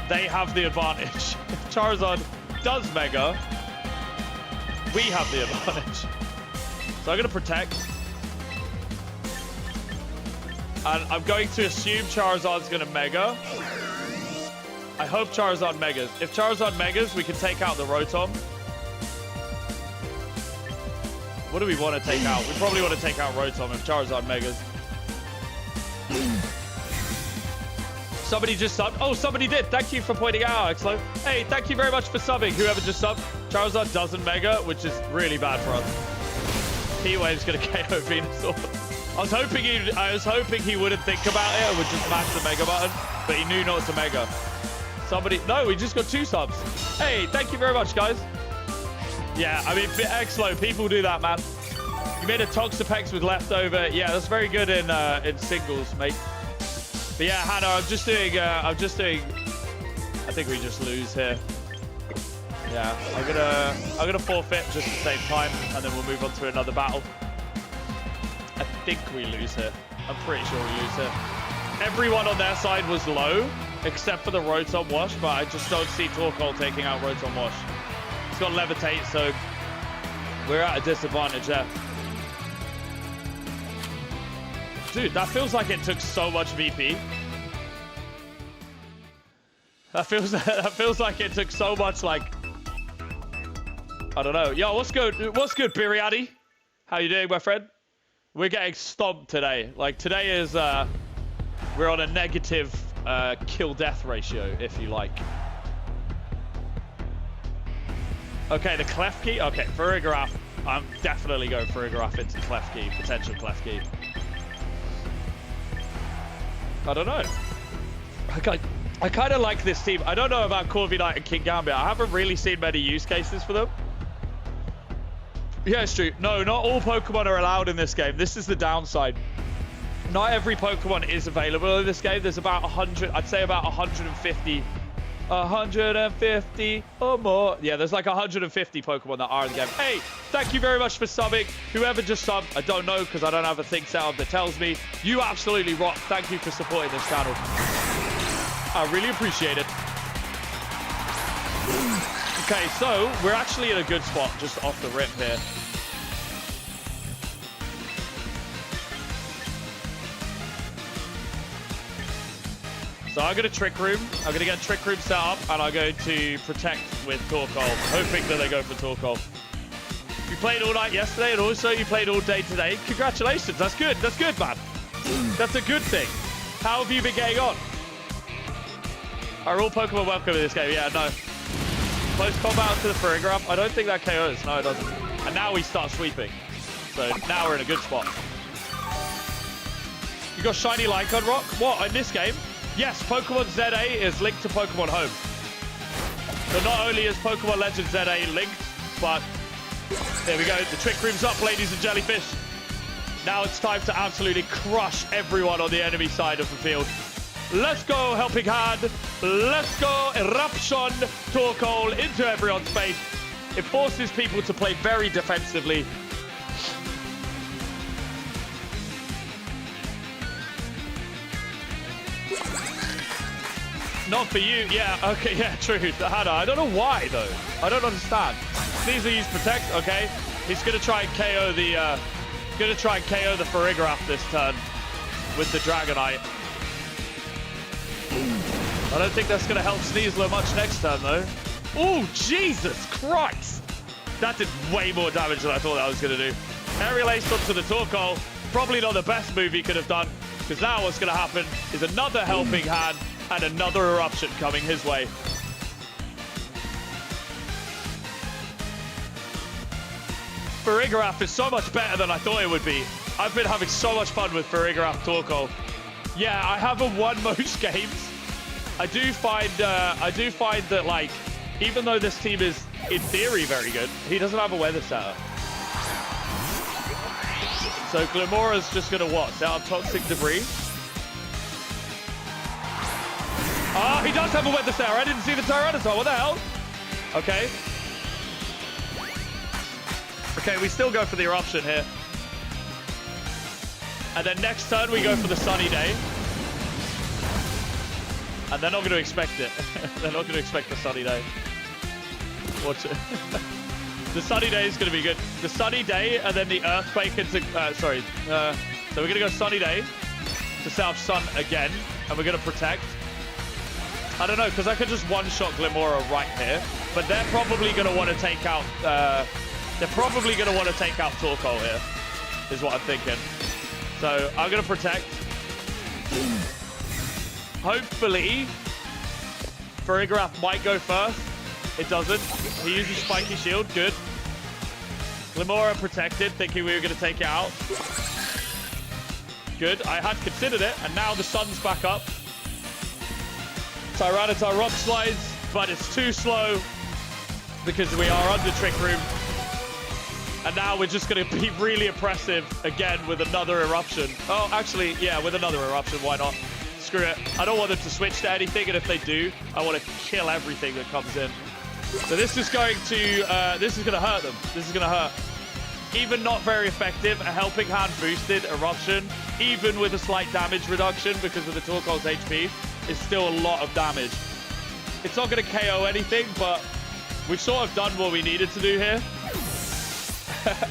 they have the advantage. If Charizard does Mega, we have the advantage. So I'm going to Protect. And I'm going to assume Charizard's going to Mega. I hope Charizard Megas. If Charizard Megas, we can take out the Rotom. What do we want to take out? We probably want to take out Rotom if Charizard Megas. Somebody just subbed. Oh, somebody did. Thank you for pointing out, Axlo. Hey, thank you very much for subbing. Whoever just subbed. Charizard doesn't Mega, which is really bad for us. P-Wave's going to KO Venusaur. I was hoping he wouldn't think about it and would just mash the Mega button, but he knew not to Mega. No, we just got 2 subs. Hey, thank you very much, guys. Yeah, I mean, Xlo, people do that, man. You made a Toxapex with leftover. Yeah, that's very good in singles, mate. But yeah, Hannah, I'm just doing, I think we just lose here. Yeah, I'm gonna forfeit just to save time, and then we'll move on to another battle. I think we lose here. I'm pretty sure we lose here. Everyone on their side was low, except for the Rotom Wash, but I just don't see Torkoal taking out Rotom Wash. It's got Levitate, so we're at a disadvantage there. Dude, that feels like it took so much VP. That feels like it took so much, like, I don't know. Yo, what's good? What's good, Biriadi? How you doing, my friend? We're getting stomped today. Like, today is, we're on a negative kill-death ratio, if you like. Okay, the Klefki. Okay, Farigiraf. I'm definitely going Farigiraf into Klefki, potential Klefki. I don't know. I kind of like this team. I don't know about Corviknight and Kingambit. I haven't really seen many use cases for them. Yeah, it's true. No, not all Pokemon are allowed in this game. This is the downside. Not every Pokemon is available in this game. There's about 100, I'd say about 150. 150 or more. Yeah, there's like 150 Pokemon that are in the game. Hey, thank you very much for subbing. Whoever just subbed, I don't know because I don't have a thing set up that tells me. You absolutely rock. Thank you for supporting this channel. I really appreciate it. Okay, so we're actually in a good spot just off the rip here. So I'm going to Trick Room. I'm going to get Trick Room set up, and I'm going to Protect with Torkoal, hoping that they go for Torkoal. You played all night yesterday, and also you played all day today. Congratulations. That's good. That's good, man. That's a good thing. How have you been getting on? Are all Pokemon welcome in this game? Yeah, no. Close combat to the Farigiraf. I don't think that KOs. No, it doesn't. And now we start sweeping. So now we're in a good spot. You got shiny Lycon Rock? What, in this game? Yes, Pokemon ZA is linked to Pokemon Home. So not only is Pokemon Legends ZA linked, but there we go. The Trick Room's up, ladies and jellyfish. Now it's time to absolutely crush everyone on the enemy side of the field. Let's go, Helping Hand. Let's go, Eruption. Torkoal into everyone's face. It forces people to play very defensively. Not for you. Yeah, okay, yeah, true. Hannah, I don't know why, though. I don't understand. Sneasel use Protect, okay. He's going to try and KO the... Farigiraf this turn with the Dragonite. I don't think that's going to help Sneasler much next turn, though. Oh, Jesus Christ! That did way more damage than I thought that was going to do. Aerial Ace onto the Torkoal. Probably not the best move he could have done, because now what's going to happen is another Helping Hand and another Eruption coming his way. Farigiraf is so much better than I thought it would be. I've been having so much fun with Farigiraf Torkoal. Yeah, I haven't won most games. I do find that, like, even though this team is, in theory, very good, he doesn't have a weather setter. So Glimmera's just going to, what, set up Toxic Debris? Ah, he does have a weather setter. I didn't see the Tyranitar. What the hell? Okay. Okay, we still go for the Eruption here. And then next turn, we go for the Sunny Day. And they're not going to expect it. They're not going to expect the Sunny Day. Watch it. The Sunny Day is going to be good. The Sunny Day and then the Earthquake into... so we're going to go Sunny Day to set up Sun again. And we're going to Protect. I don't know, because I could just one-shot Glimmera right here. But they're probably going to want to take out... they're probably going to want to take out Torkoal here, is what I'm thinking. So I'm going to Protect. Hopefully, Farigiraf might go first. It doesn't. He uses Spiky Shield. Good. Glimmera protected, thinking we were going to take it out. Good. I had considered it, and now the Sun's back up. Tyranitar Rock Slides, but it's too slow because we are under Trick Room. And now we're just going to be really oppressive again with another Eruption. Oh, actually, yeah, with another Eruption. Why not? Screw it. I don't want them to switch to anything, and if they do, I want to kill everything that comes in. So this is going to hurt them. This is going to hurt. Even not very effective, a Helping Hand boosted Eruption, even with a slight damage reduction because of the Torkoal's HP, is still a lot of damage. It's not going to KO anything, but we've sort of done what we needed to do here.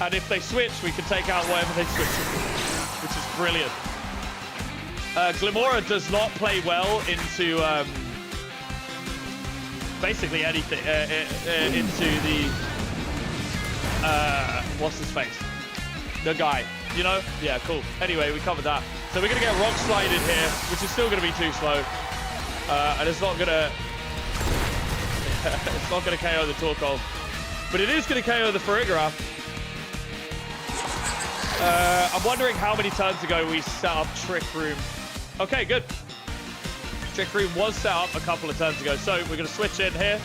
And if they switch, we can take out whatever they switch, which is brilliant. Glimmera does not play well into basically anything, into the, what's his face? The guy, you know? Yeah, cool. Anyway, we covered that. So we're going to get Rock Slide in here, which is still going to be too slow. And it's not going to... it's not going to KO the Torkoal. But it is going to KO the Farigiraf. I'm wondering how many turns ago we set up Trick Room. Okay, good. Trick Room was set up a couple of turns ago. So we're going to switch in here.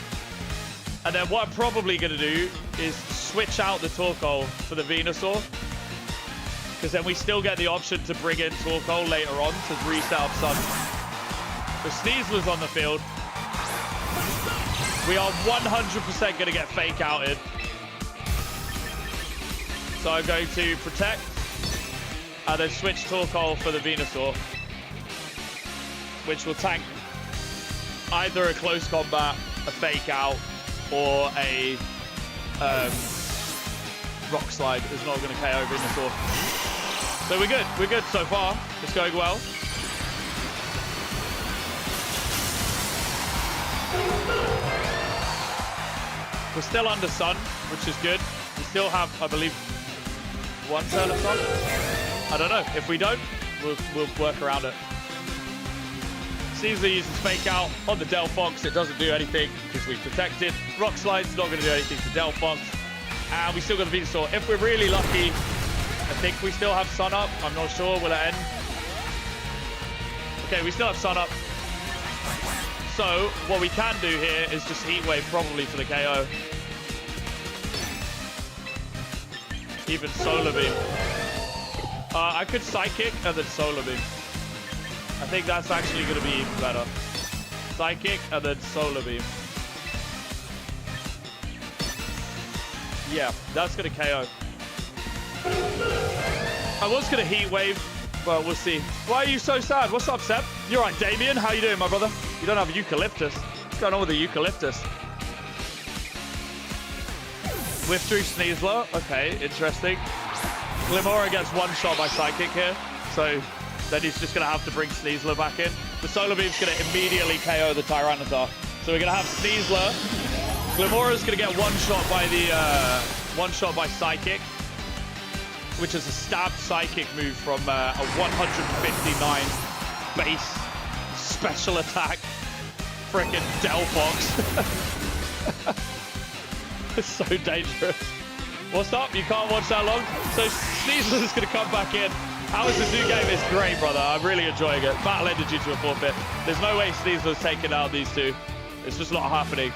And then what I'm probably going to do is switch out the Torkoal for the Venusaur. Because then we still get the option to bring in Torkoal later on to reset up Sun. So Sneasler's on the field. We are 100% going to get fake outed. So I'm going to Protect. And then switch Torkoal for the Venusaur. Which will tank either a close combat, a fake out, or a Rock Slide is not going to KO Venusaur. So we're good. We're good so far. It's going well. We're still under Sun, which is good. We still have, I believe, one turn of Sun. I don't know. If we don't, we'll work around it. Caesar uses Fake Out on the Delphox. It doesn't do anything because we protected. Rock Slide's not going to do anything to Delphox. And we still got the Venusaur. If we're really lucky, I think we still have Sun Up. I'm not sure. Will it end? Okay, we still have Sun Up. So what we can do here is just Heat Wave probably for the KO. Even Solar Beam. I could Psychic and then Solar Beam. I think that's actually going to be even better. Psychic and then Solar Beam. Yeah, that's going to KO. I was going to Heat Wave, but we'll see. Why are you so sad? What's up, Seb? You're right, Damien. How you doing, my brother? You don't have a Eucalyptus. What's going on with the Eucalyptus? Whiff through Sneasler. Okay, interesting. Glimora gets one shot by Psychic here, so then he's just going to have to bring Sneasler back in. The Solar Beam's going to immediately KO the Tyranitar. So we're going to have Sneasler. Glimora's going to get one shot by Psychic, which is a stabbed Psychic move from a 159 base special attack. Frickin' Delphox. It's so dangerous. What's up? You can't watch that long? So Sneasler's going to come back in. How is this new game? It's great, brother. I'm really enjoying it. Battle ended due to a forfeit. There's no way Sneasler's taking out these two. It's just not happening.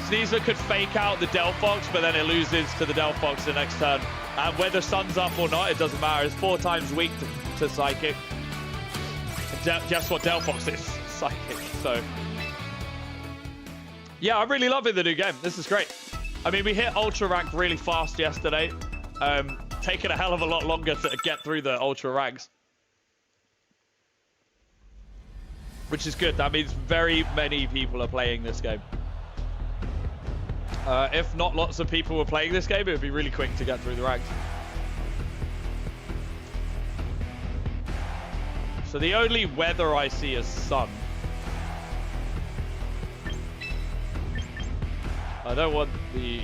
Sneasler could fake out the Delphox, but then it loses to the Delphox the next turn. And whether Sun's up or not, it doesn't matter. It's 4 times weak to Psychic. Guess what Delphox is? Psychic. So, yeah, I'm really loving the new game. This is great. I mean, we hit Ultra Rank really fast yesterday. Taking a hell of a lot longer to get through the Ultra Ranks. Which is good. That means very many people are playing this game. If not lots of people were playing this game, it would be really quick to get through the ranks. So the only weather I see is sun. I don't want the...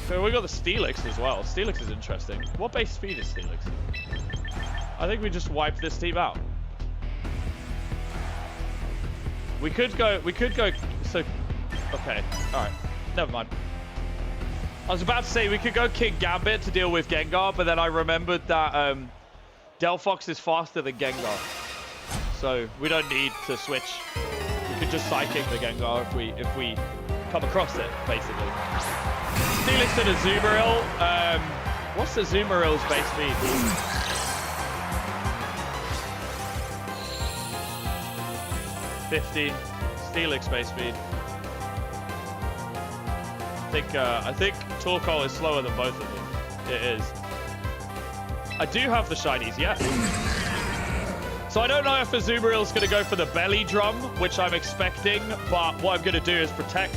So we got the Steelix as well. Steelix is interesting. What base speed is Steelix? I think we just wipe this team out. We could go, so, okay, all right, never mind. I was about to say we could go King Gambit to deal with Gengar, but then I remembered that Delphox is faster than Gengar. So we don't need to switch. We could just Psychic the Gengar if we come across it, basically. Steelix and Azumarill. What's Azumarill's base speed? 50. Steelix base speed. I think Torkoal is slower than both of them. It is. I do have the shinies, yeah. So I don't know if Azumarill's going to go for the belly drum, which I'm expecting, but what I'm going to do is protect,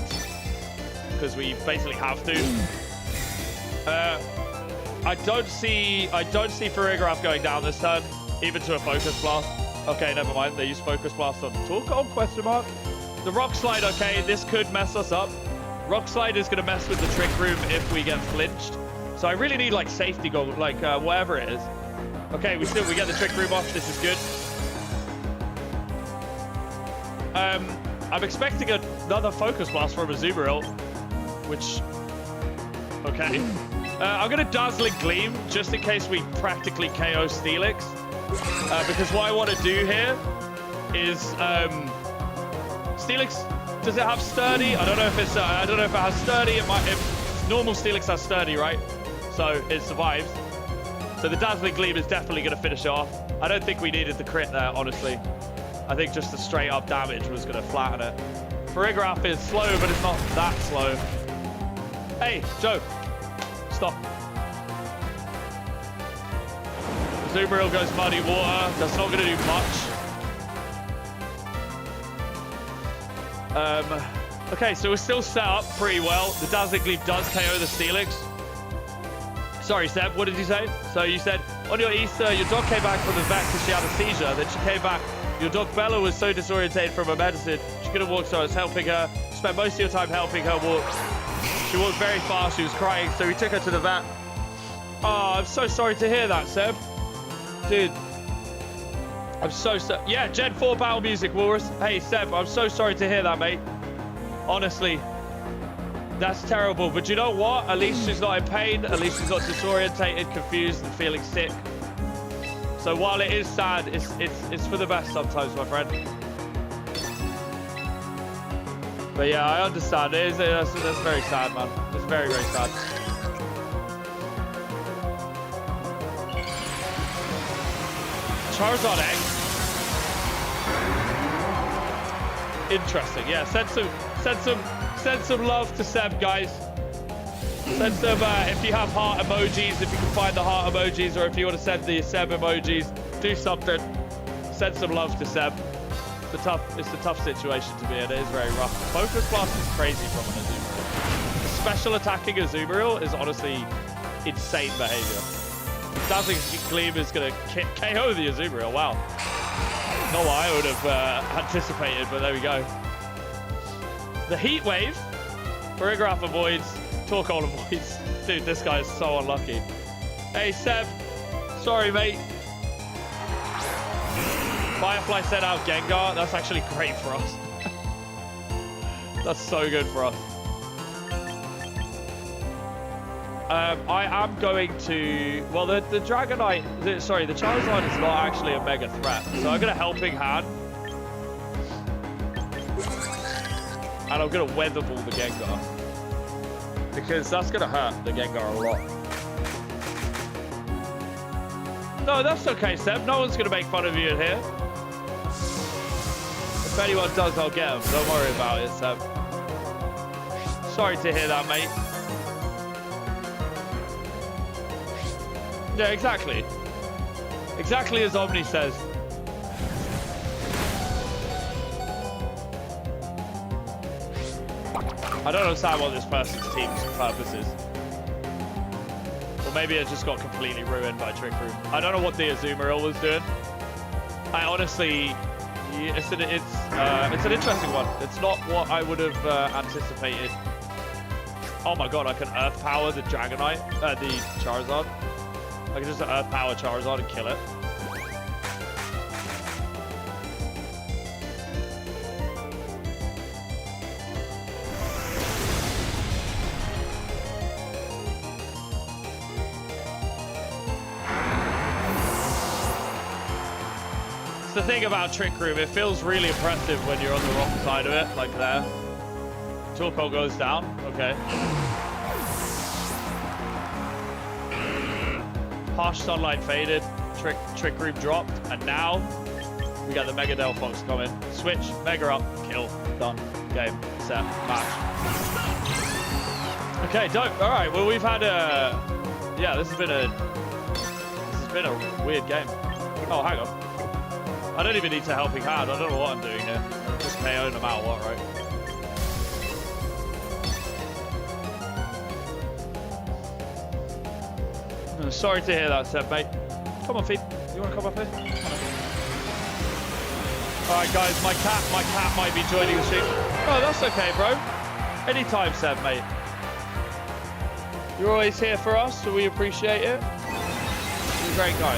because we basically have to. I don't see Farigiraf going down this turn, even to a Focus Blast. Okay, never mind. They use Focus Blast on Torkoal, question mark. The Rock Slide, okay, this could mess us up. Rock Slide is going to mess with the Trick Room if we get flinched. So I really need, like, safety goal, like, whatever it is. Okay, we get the Trick Room off. This is good. I'm expecting another Focus Blast from Azumarill, which... Okay. I'm going to Dazzling Gleam, just in case we practically KO Steelix. Because what I want to do here is... Steelix, does it have Sturdy? I don't know if it's... I don't know if it has Sturdy. If normal Steelix has Sturdy, right? So it survives. So the Dazzling Gleam is definitely going to finish it off. I don't think we needed the crit there, honestly. I think just the straight up damage was going to flatten it. Farigiraf is slow, but it's not that slow. Hey, Joe. Stop. Azumarill goes Muddy Water. That's not going to do much. Okay, so we're still set up pretty well. The Dazzling Gleam does KO the Steelix. Sorry, Seb, what did you say? So you said, on your Easter, your dog came back from the vet because she had a seizure. Then she came back. Your dog Bella was so disorientated from her medicine, she couldn't walk, so I was helping her. Spent most of your time helping her walk. She walked very fast, she was crying, so we took her to the vet. Oh, I'm so sorry to hear that, Seb. Dude. I'm so sorry. Yeah, Gen 4 Battle Music, Walrus. Hey, Seb, I'm so sorry to hear that, mate. Honestly. That's terrible, but you know what? At least she's not in pain. At least she's not disorientated, confused, and feeling sick. So while it is sad, it's for the best sometimes, my friend. But yeah, I understand. That's very sad, man. It's very, very sad. Charizard egg. Interesting. Yeah, send some love to Seb, guys. Send some, if you have heart emojis, if you can find the heart emojis, or if you want to send the Seb emojis, do something. Send some love to Seb. It's a tough situation to be in. It is very rough. Focus Blast is crazy from an Azumarill. Special attacking Azumarill is honestly insane behavior. Dazzling Gleam is going to KO the Azumarill. Wow. Not what I would have anticipated, but there we go. The Heat Wave. Farigiraf avoids. Torkoal avoids. Dude, this guy is so unlucky. Hey, Seb. Sorry, mate. Firefly sent out Gengar. That's actually great for us. That's so good for us. I am going to... Well, the Dragonite... Sorry, the Charizard is not actually a mega threat. So I'm going to Helping Hand. And I'm going to Weather Ball the Gengar. Because that's going to hurt the Gengar a lot. No, that's okay, Seb. No one's going to make fun of you in here. If anyone does, I'll get them. Don't worry about it, Seb. Sorry to hear that, mate. Yeah, exactly. Exactly as Omni says. I don't understand what this person's team's purpose is. Or maybe it just got completely ruined by Trick Room. I don't know what the Azumarill was doing. I honestly... It's an interesting one. It's not what I would have anticipated. Oh my god, I can Earth Power the Dragonite, the Charizard. I can just Earth Power Charizard and kill it. The thing about Trick Room, it feels really impressive when you're on the wrong side of it, like there. Torkoal goes down, okay. Harsh Sunlight faded, Trick Room dropped, and now we got the Mega Delphox coming. Switch, Mega up, kill, done, game, set, match. Okay, dope. All right, well we've had a, yeah, this has been a weird game. Oh, hang on. I don't even need to Helping Hand. I don't know what I'm doing here. I'm just KO'ing no matter what, right? Sorry to hear that, Seb, mate. Come on, Feed. You want to come up here? All right, guys. My cat might be joining the stream. Oh, that's okay, bro. Anytime, Seb, mate. You're always here for us, so we appreciate it. You're a great guy.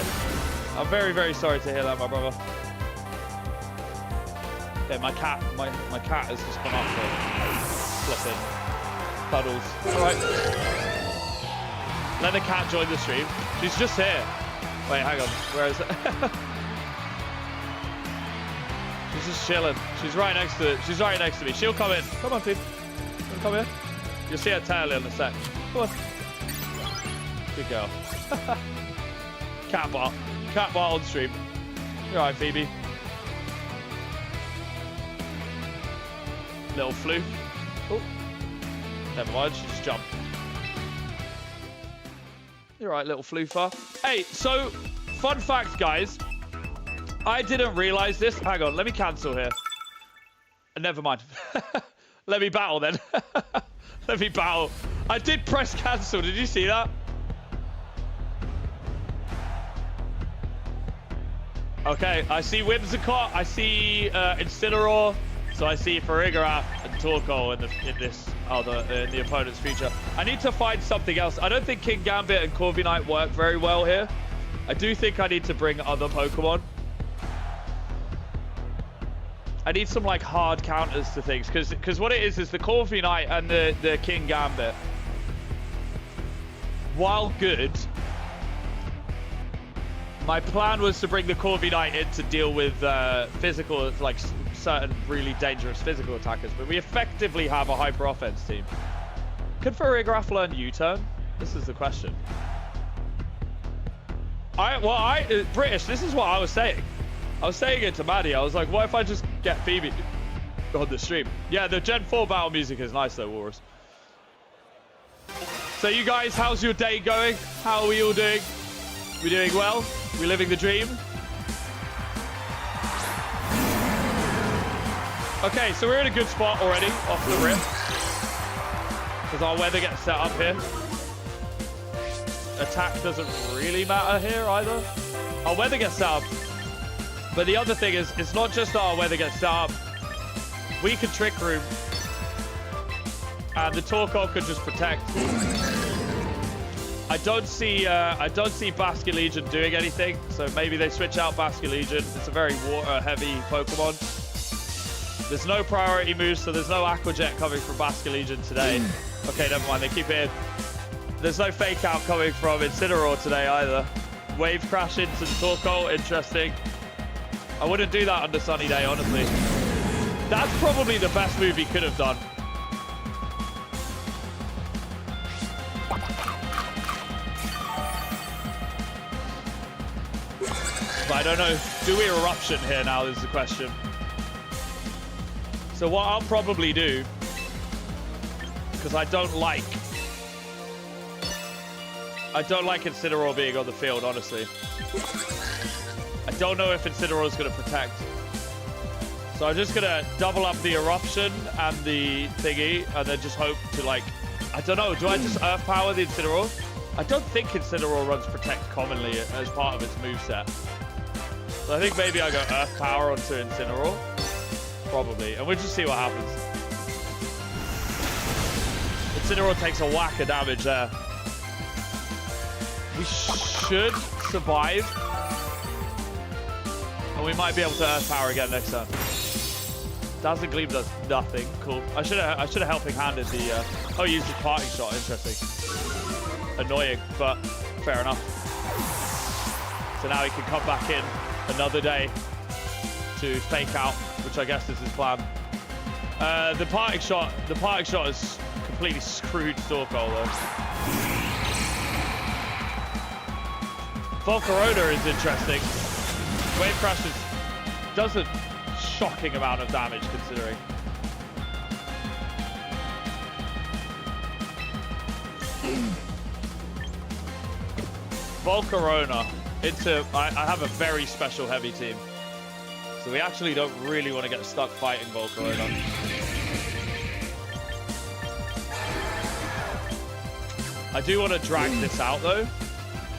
I'm very, very sorry to hear that, my brother. Yeah, my cat has just gone up for flipping puddles. All right. Let the cat join the stream. She's just here. Wait, hang on. Where is it? She's just chilling. She's right next to it. She's right next to me. She'll come in. Come on, dude. Come here. You'll see her tail in a sec. Come on. Good girl. Cat bot. Cat bot on stream. You're right, Phoebe. Little floof. Oh. Never mind, she just jumped. You're right, little floofer. Hey, so, fun fact, guys. I didn't realize this. Hang on, let me cancel here. Never mind. Let me battle then. Let me battle. I did press cancel. Did you see that? Okay, I see Whimsicott. I see Incineroar. So I see Farigiraf and Torkoal in the opponent's future. I need to find something else. I don't think King Gambit and Corviknight work very well here. I do think I need to bring other Pokemon. I need some like hard counters to things, because what it is the Corvi Knight and the King Gambit, while good, my plan was to bring the Corvi Knight in to deal with physical, like certain really dangerous physical attackers, but we effectively have a hyper offense team. Could Farigiraf learn U-turn? This is the question. British, this is what I was saying. I was saying it to Maddie. I was like, what if I just get Phoebe on the stream? Yeah, the Gen 4 battle music is nice though, Walrus. So you guys, how's your day going? How are we all doing? We doing well? We living the dream? Okay, so we're in a good spot already, off the rip. Because our weather gets set up here. Attack doesn't really matter here either. Our weather gets set up. But the other thing is, it's not just that our weather gets set up. We could Trick Room. And the Torkoal could just protect. I don't see Basket Legion doing anything. So maybe they switch out Basket Legion. It's a very water-heavy Pokemon. There's no priority moves, so there's no Aqua Jet coming from Basket Legion today. Okay, never mind. They keep it in. There's no Fake Out coming from Incineroar today either. Wave Crash into the Torkoal. Interesting. I wouldn't do that on the sunny day, honestly. That's probably the best move he could have done. But I don't know. Do we Eruption here now is the question. So what I'll probably do, because I don't like Incineroar being on the field, honestly. I don't know if Incineroar is going to protect. So I'm just going to double up the Eruption and the thingy, and then just hope to, like, I don't know, do I just Earth Power the Incineroar? I don't think Incineroar runs Protect commonly as part of its moveset. So I think maybe I go Earth Power onto Incineroar. Probably. And we'll just see what happens. Incineroar takes a whack of damage there. We should survive. And we might be able to Earth Power again next turn. Dazzling Gleam does nothing. Cool. I should have helping handed the oh, he used his parting shot. Interesting. Annoying, but fair enough. So now he can come back in another day to Fake Out, which I guess is his plan. The parting shot is completely screwed Torkoal though. Volcarona is interesting. Wave Crash does a shocking amount of damage considering. Volcarona into I have a very special heavy team. So we actually don't really want to get stuck fighting Volcarona. I do want to drag this out though.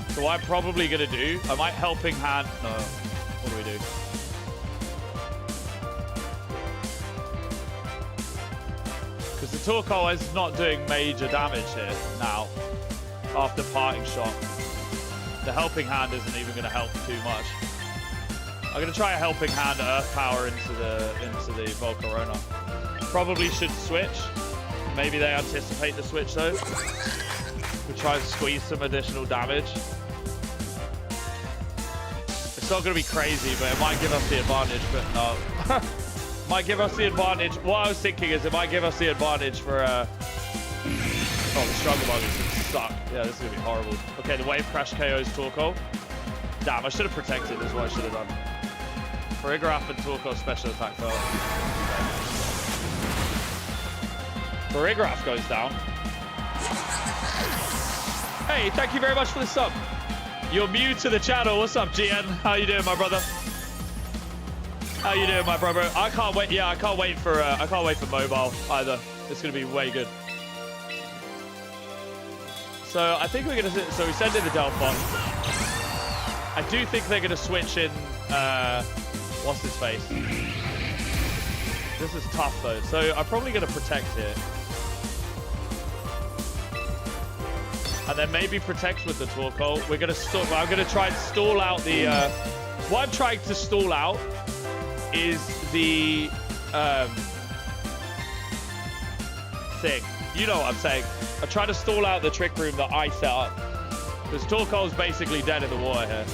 So what I'm probably going to do, I might Helping Hand. No, what do we do? Because the Torkoal is not doing major damage here now after parting shot. The Helping Hand isn't even going to help too much. I'm going to try a Helping Hand Earth Power into the Volcarona. Probably should switch. Maybe they anticipate the switch though. We try and squeeze some additional damage. It's not going to be crazy, but it might give us the advantage, but no. Might give us the advantage. What I was thinking is it might give us the advantage for oh, the Struggle Bug is going to suck. Yeah, this is going to be horrible. Okay, the Wave Crash KOs Torkoal. Damn, I should have protected is what I should have done. Farigiraf and Torkoal special attack fell. Farigiraf goes down. Hey, thank you very much for the sub. You're new to the channel. What's up, GN? How you doing, my brother? How you doing, my brother? I can't wait. Yeah, I can't wait for mobile either. It's gonna be way good. So I think we're gonna. So we send in the Delphos. I do think they're gonna switch in. What's his face? This is tough though. So I'm probably gonna protect here. And then maybe protect with the Torkoal. We're gonna stall. I'm gonna try and stall out the. What I'm trying to stall out is the thing. You know what I'm saying. I try to stall out the trick room that I set up. Because Torkoal's basically dead in the water here.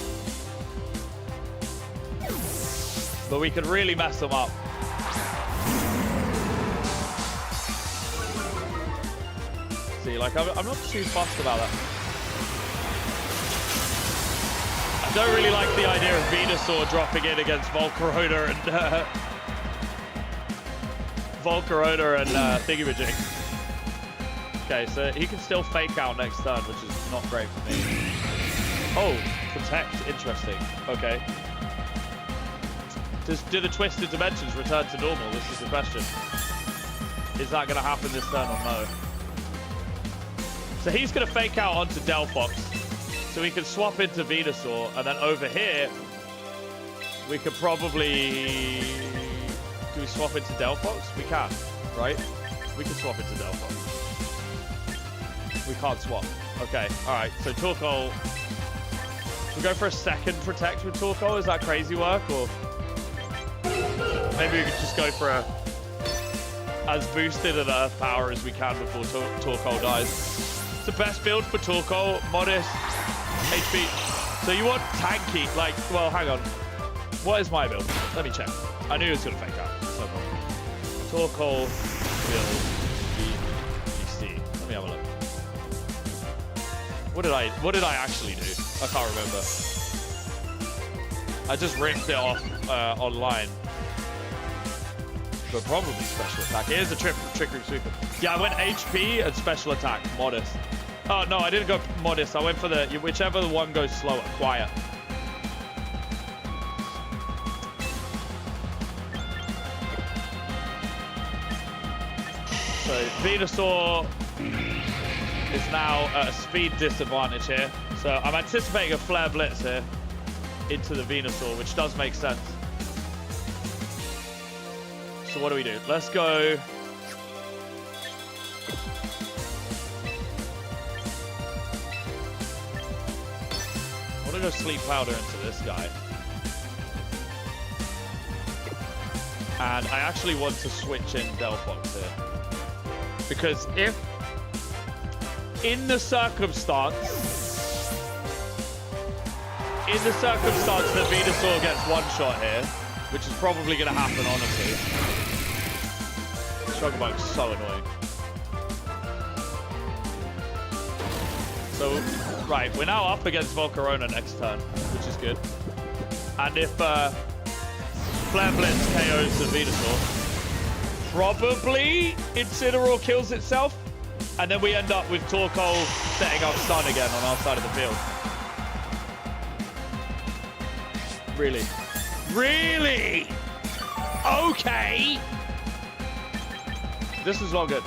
But we could really mess them up. See, like, I'm not too fussed about that. I don't really like the idea of Venusaur dropping in against Volcarona and Thingamajig. Okay, so he can still fake out next turn, which is not great for me. Oh, protect, interesting. Okay. Do the twisted dimensions return to normal? This is the question. Is that going to happen this turn or no? So he's going to fake out onto Delphox. So we can swap into Venusaur, and then over here, we could probably... Do we swap into Delphox? We can, right? We can swap into Delphox. We can't swap. Okay, alright. So Torkoal... Should we go for a second protect with Torkoal? Is that crazy work, or... Maybe we could just go for a... as boosted an Earth Power as we can before Torkoal dies. It's the best build for Torkoal. Modest. HP. So you want tanky, like, well, hang on. What is my build? Let me check. I knew it was going to fake out. No problem. Torkoal build VC. Let me have a look. What did I actually do? I can't remember. I just ripped it off online. But probably special attack. Here's a trick room sweeper. Yeah, I went HP and special attack. Modest. Oh, no, I didn't go modest. I went for the... Whichever one goes slower. Quiet. So, Venusaur is now at a speed disadvantage here. So, I'm anticipating a Flare Blitz here into the Venusaur, which does make sense. So, what do we do? Let's go... I'm gonna go Sleep Powder into this guy. And I actually want to switch in Delphox here. Because if, in the circumstance that Venusaur gets one shot here, which is probably gonna happen, honestly. Chocobo's so annoying. So, right, we're now up against Volcarona next turn, which is good. And if Flare Blitz KOs the Venusaur, probably Incineroar kills itself, and then we end up with Torkoal setting up stun again on our side of the field. Really? Really? Okay! This is not good.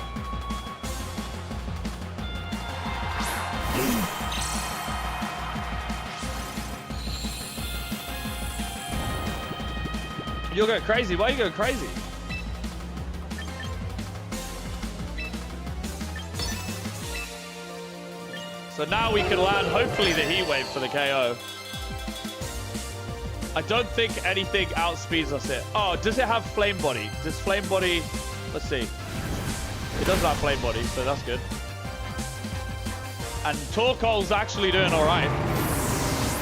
You're going crazy. Why are you going crazy? So now we can land, hopefully, the Heat Wave for the KO. I don't think anything outspeeds us here. Oh, does it have Flame Body? Does Flame Body... Let's see. It does have Flame Body, so that's good. And Torkoal's actually doing all right.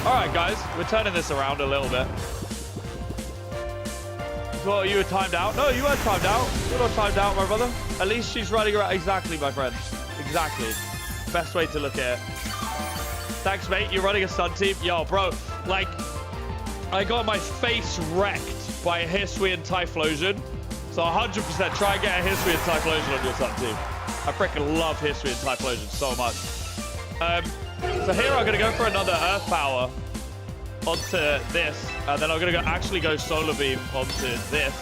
All right, guys. We're turning this around a little bit. Well, you were timed out? No, you weren't timed out. You're not timed out, my brother. At least she's running around. Exactly, my friend. Exactly. Best way to look at it. Thanks, mate. You're running a stun team. Yo, bro. Like, I got my face wrecked by a Hisuian Typhlosion. So 100% try and get a Hisuian Typhlosion on your stun team. I freaking love Hisuian Typhlosion so much. So here I'm going to go for another Earth Power onto this, and then I'm going to actually go Solar Beam onto this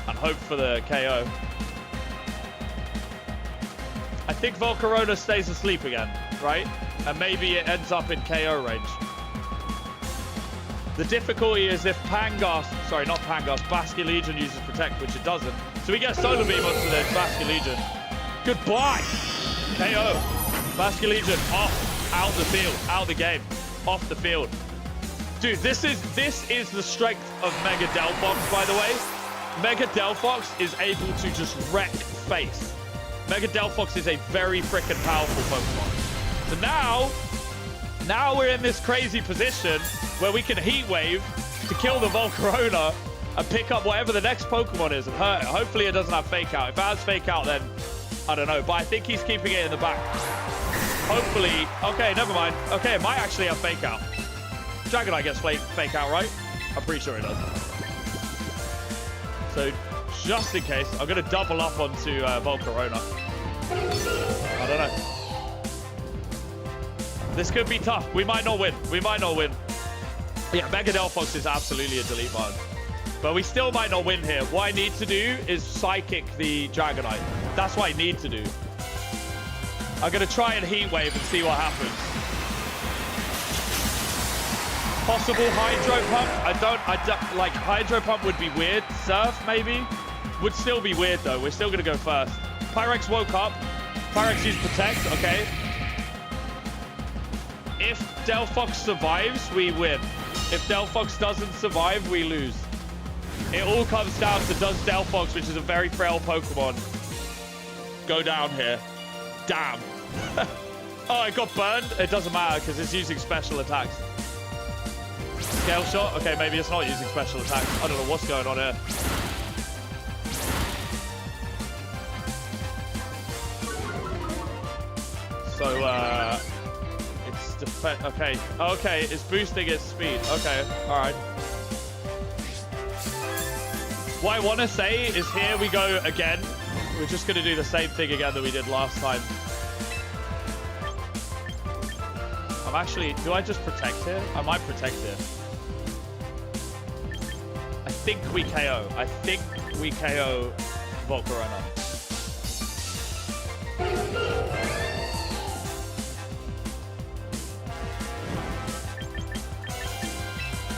and hope for the KO. I think Volcarona stays asleep again, right? And maybe it ends up in KO range. The difficulty is if Basculegion uses Protect, which it doesn't. So we get Solar Beam onto the Basculegion. Goodbye! KO. Basculegion off, out the field, out the game, off the field. Dude, this is the strength of Mega Delphox, by the way. Mega Delphox is able to just wreck face. Mega Delphox is a very freaking powerful Pokemon. So now we're in this crazy position where we can Heat Wave to kill the Volcarona and pick up whatever the next Pokemon is and hurt it. Hopefully it doesn't have Fake Out. If it has Fake Out, then I don't know. But I think he's keeping it in the back. Hopefully. Okay, never mind. Okay, it might actually have Fake Out. Dragonite gets Fake Out, right? I'm pretty sure it does. So, just in case, I'm going to double up onto Volcarona. I don't know. This could be tough. We might not win. We might not win. Yeah, Mega Delphox is absolutely a delete button. But we still might not win here. What I need to do is Psychic the Dragonite. That's what I need to do. I'm going to try and Heat Wave and see what happens. Possible Hydro Pump. I don't like Hydro Pump would be weird. Surf maybe would still be weird though. We're still gonna go first. Pyrex woke up. Pyrex used Protect. Okay. If Delphox survives, we win. If Delphox doesn't survive, we lose. It all comes down to does Delphox, which is a very frail Pokemon, go down here. Damn. Oh, it got burned. It doesn't matter because it's using special attacks. Scale Shot? Okay, maybe it's not using special attacks. I don't know what's going on here. So, it's defense. Okay. Okay, it's boosting its speed. Okay, alright. What I want to say is here we go again. We're just going to do the same thing again that we did last time. I'm actually... Do I just Protect here? I might Protect here. I think we KO. I think we KO Volcarona.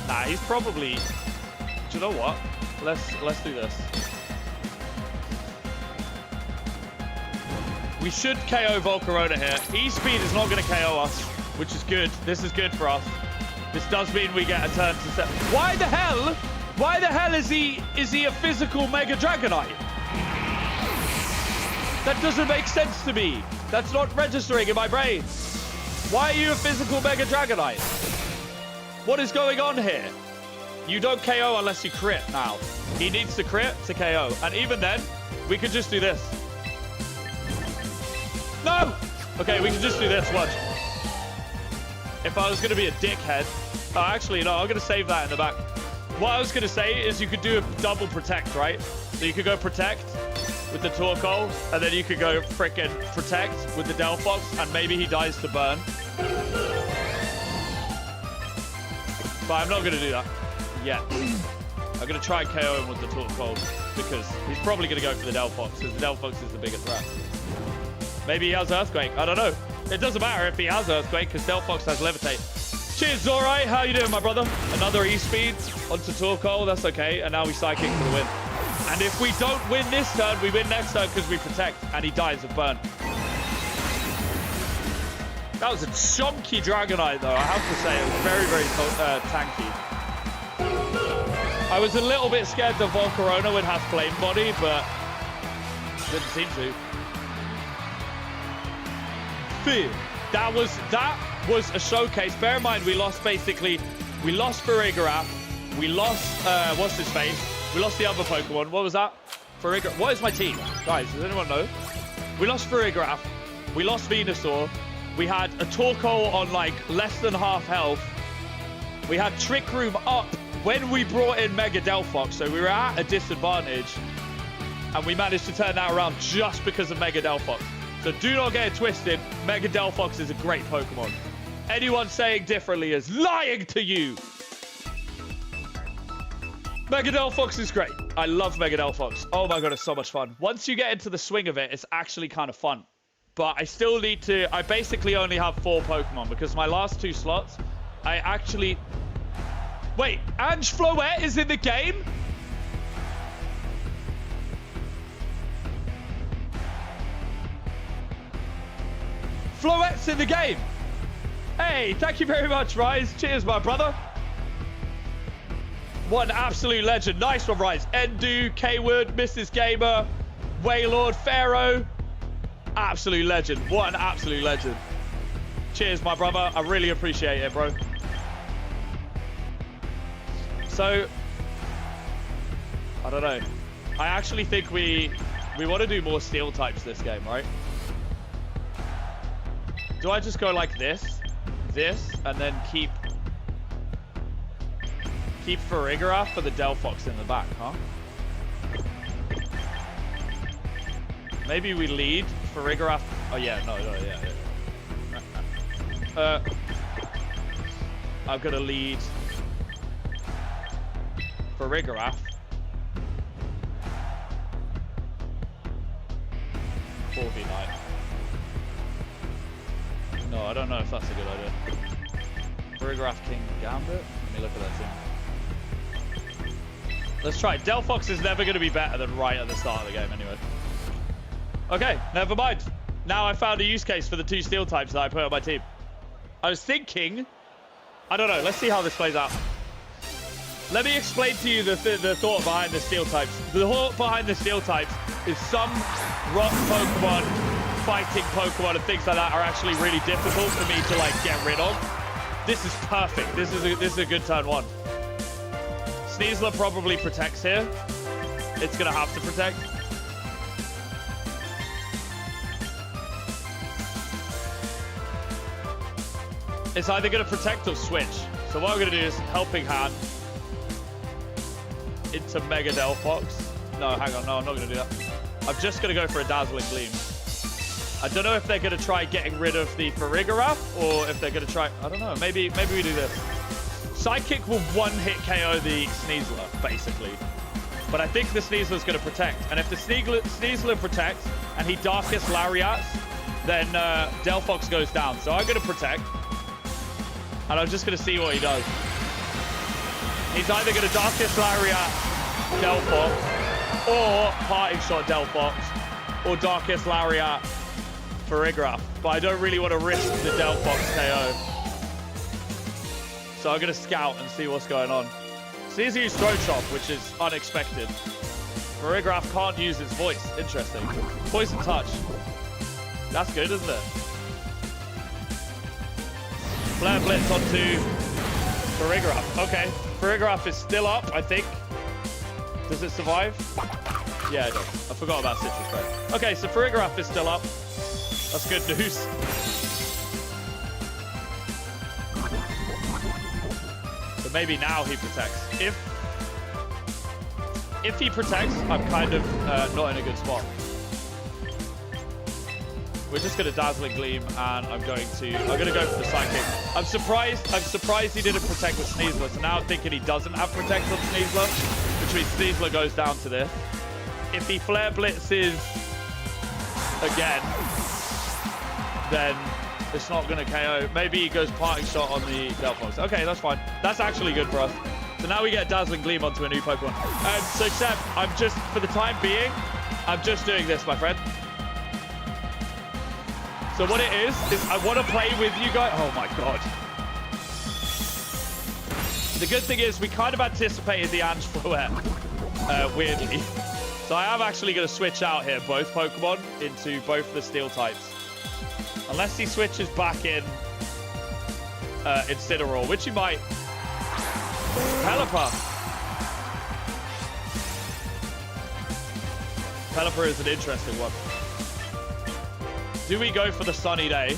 Nah, he's probably... Do you know what? Let's do this. We should KO Volcarona here. E-Speed is not going to KO us, which is good. This is good for us. This does mean we get a turn to set. Why the hell? Why the hell is he a physical Mega Dragonite? That doesn't make sense to me. That's not registering in my brain. Why are you a physical Mega Dragonite? What is going on here? You don't KO unless you crit now. He needs to crit to KO. And even then, we could just do this. No! Okay, we can just do this. Watch. If I was going to be a dickhead... Oh, actually, no. I'm going to save that in the back. What I was going to say is you could do a double Protect, right? So you could go Protect with the Torkoal, and then you could go frickin' Protect with the Delphox, and maybe he dies to burn. But I'm not going to do that yet. I'm going to try and KO him with the Torkoal, because he's probably going to go for the Delphox, because the Delphox is the bigger threat. Maybe he has Earthquake. I don't know. It doesn't matter if he has Earthquake, because Delphox has Levitate. Cheers, Zorai. How you doing, my brother? Another E-Speed onto Torkoal. That's okay. And now we Psychic for the win. And if we don't win this turn, we win next turn because we Protect. And he dies of burn. That was a chunky Dragonite, though. I have to say, it was very, very tanky. I was a little bit scared that Volcarona would have Flame Body, but didn't seem to. Fear. That was a showcase. Bear in mind, we lost Farigiraf. We lost, what's his face? We lost the other Pokemon. What was that? Farigiraf. What is my team? Guys, does anyone know? We lost Farigiraf. We lost Venusaur. We had a Torkoal on like less than half health. We had Trick Room up when we brought in Mega Delphox. So we were at a disadvantage. And we managed to turn that around just because of Mega Delphox. So do not get it twisted. Mega Delphox is a great Pokemon. Anyone saying differently is lying to you. Mega Delphox is great. I love Mega Delphox. Oh my god, it's so much fun. Once you get into the swing of it, it's actually kind of fun. But I still need to... I basically only have 4 Pokemon because my last 2 slots, I actually... Wait, Ange Floette is in the game? Floette's in the game. Hey, thank you very much, Rise. Cheers, my brother. What an absolute legend. Nice one, Rise. Endu, Kwood, Mrs. Gamer, Waylord, Pharaoh. Absolute legend. What an absolute legend. Cheers, my brother. I really appreciate it, bro. So, I don't know. I actually think we want to do more steel types this game, right? Do I just go like this, and then keep Farigarath for the Delphox in the back, huh? Maybe we lead Farigarath. Oh yeah, no, yeah. I'm gonna lead Farigarath. 4v9. No, I don't know if that's a good idea. Farigarath King Gambit? Let me look at that thing. Let's try. Delphox is never going to be better than right at the start of the game anyway. Okay, never mind. Now I found a use case for the 2 steel types that I put on my team. I was thinking... I don't know. Let's see how this plays out. Let me explain to you the thought behind the steel types. The thought behind the steel types is some rock Pokemon, fighting Pokemon and things like that are actually really difficult for me to like get rid of. This is perfect. This is a good turn 1. Sneasler probably protects here. It's gonna have to protect. It's either gonna protect or switch. So what I'm gonna do is helping hand into Mega Delphox. No, hang on, no, I'm not gonna do that. I'm just gonna go for a Dazzling Gleam. I don't know if they're gonna try getting rid of the Farigarath or if they're gonna try, I don't know, maybe we do this. Sidekick will one-hit KO the Sneasler, basically. But I think the Sneasler's going to protect. And if the Sneasler protects and he Darkest Lariats, then Delphox goes down. So I'm going to protect. And I'm just going to see what he does. He's either going to Darkest Lariat Delphox, or Parting Shot Delphox, or Darkest Lariat Farigarath. But I don't really want to risk the Delphox KO. So I'm going to scout and see what's going on. So he's used Throat Chop, which is unexpected. Farigarath can't use his voice. Interesting. Poison Touch. That's good, isn't it? Flare Blitz onto Farigarath. Okay. Farigarath is still up, I think. Does it survive? Yeah, it does. I forgot about Citrus Red. Okay, so Farigarath is still up. That's good news. So maybe now he protects. If he protects, I'm kind of not in a good spot. We're just going to Dazzling Gleam, and I'm going to go for the Psychic. I'm surprised he didn't protect with Sneasler. So now I'm thinking he doesn't have protect on Sneasler, which means Sneasler goes down to this. If he Flare Blitzes again, then it's not going to KO. Maybe he goes Parting Shot on the Delphox. Okay, that's fine. That's actually good for us. So now we get Dazzling Gleam onto a new Pokemon. So Seb, I'm just, for the time being, I'm just doing this, my friend. So what it is I want to play with you guys. Oh my God. The good thing is we kind of anticipated the Ange Floette, weirdly. So I am actually going to switch out here both Pokemon into both the Steel types. Unless he switches back in Incineroar, which he might. Pelipper. Pelipper is an interesting one. Do we go for the Sunny Day?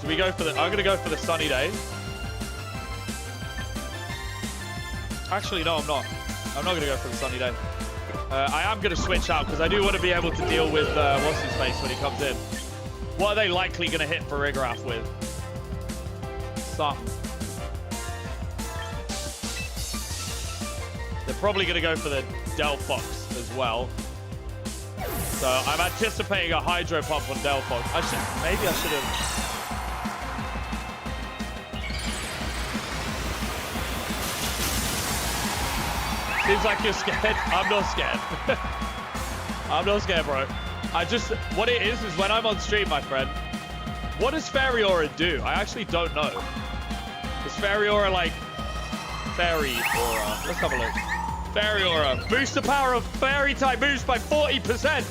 Do we go for the... I'm going to go for the Sunny Day. Actually, no, I'm not. I'm not going to go for the Sunny Day. I am going to switch out because I do want to be able to deal with what's-his-face when he comes in. What are they likely going to hit Farigarath with? Something. They're probably going to go for the Delphox as well. So I'm anticipating a Hydro Pump on Delphox. Maybe I should have... Seems like you're scared. I'm not scared. I'm not scared, bro. What it is when I'm on stream, my friend, what does Fairy Aura do? I actually don't know. Fairy Aura like... Fairy Aura. Let's have a look. Fairy Aura. Boost the power of Fairy type moves by 40%.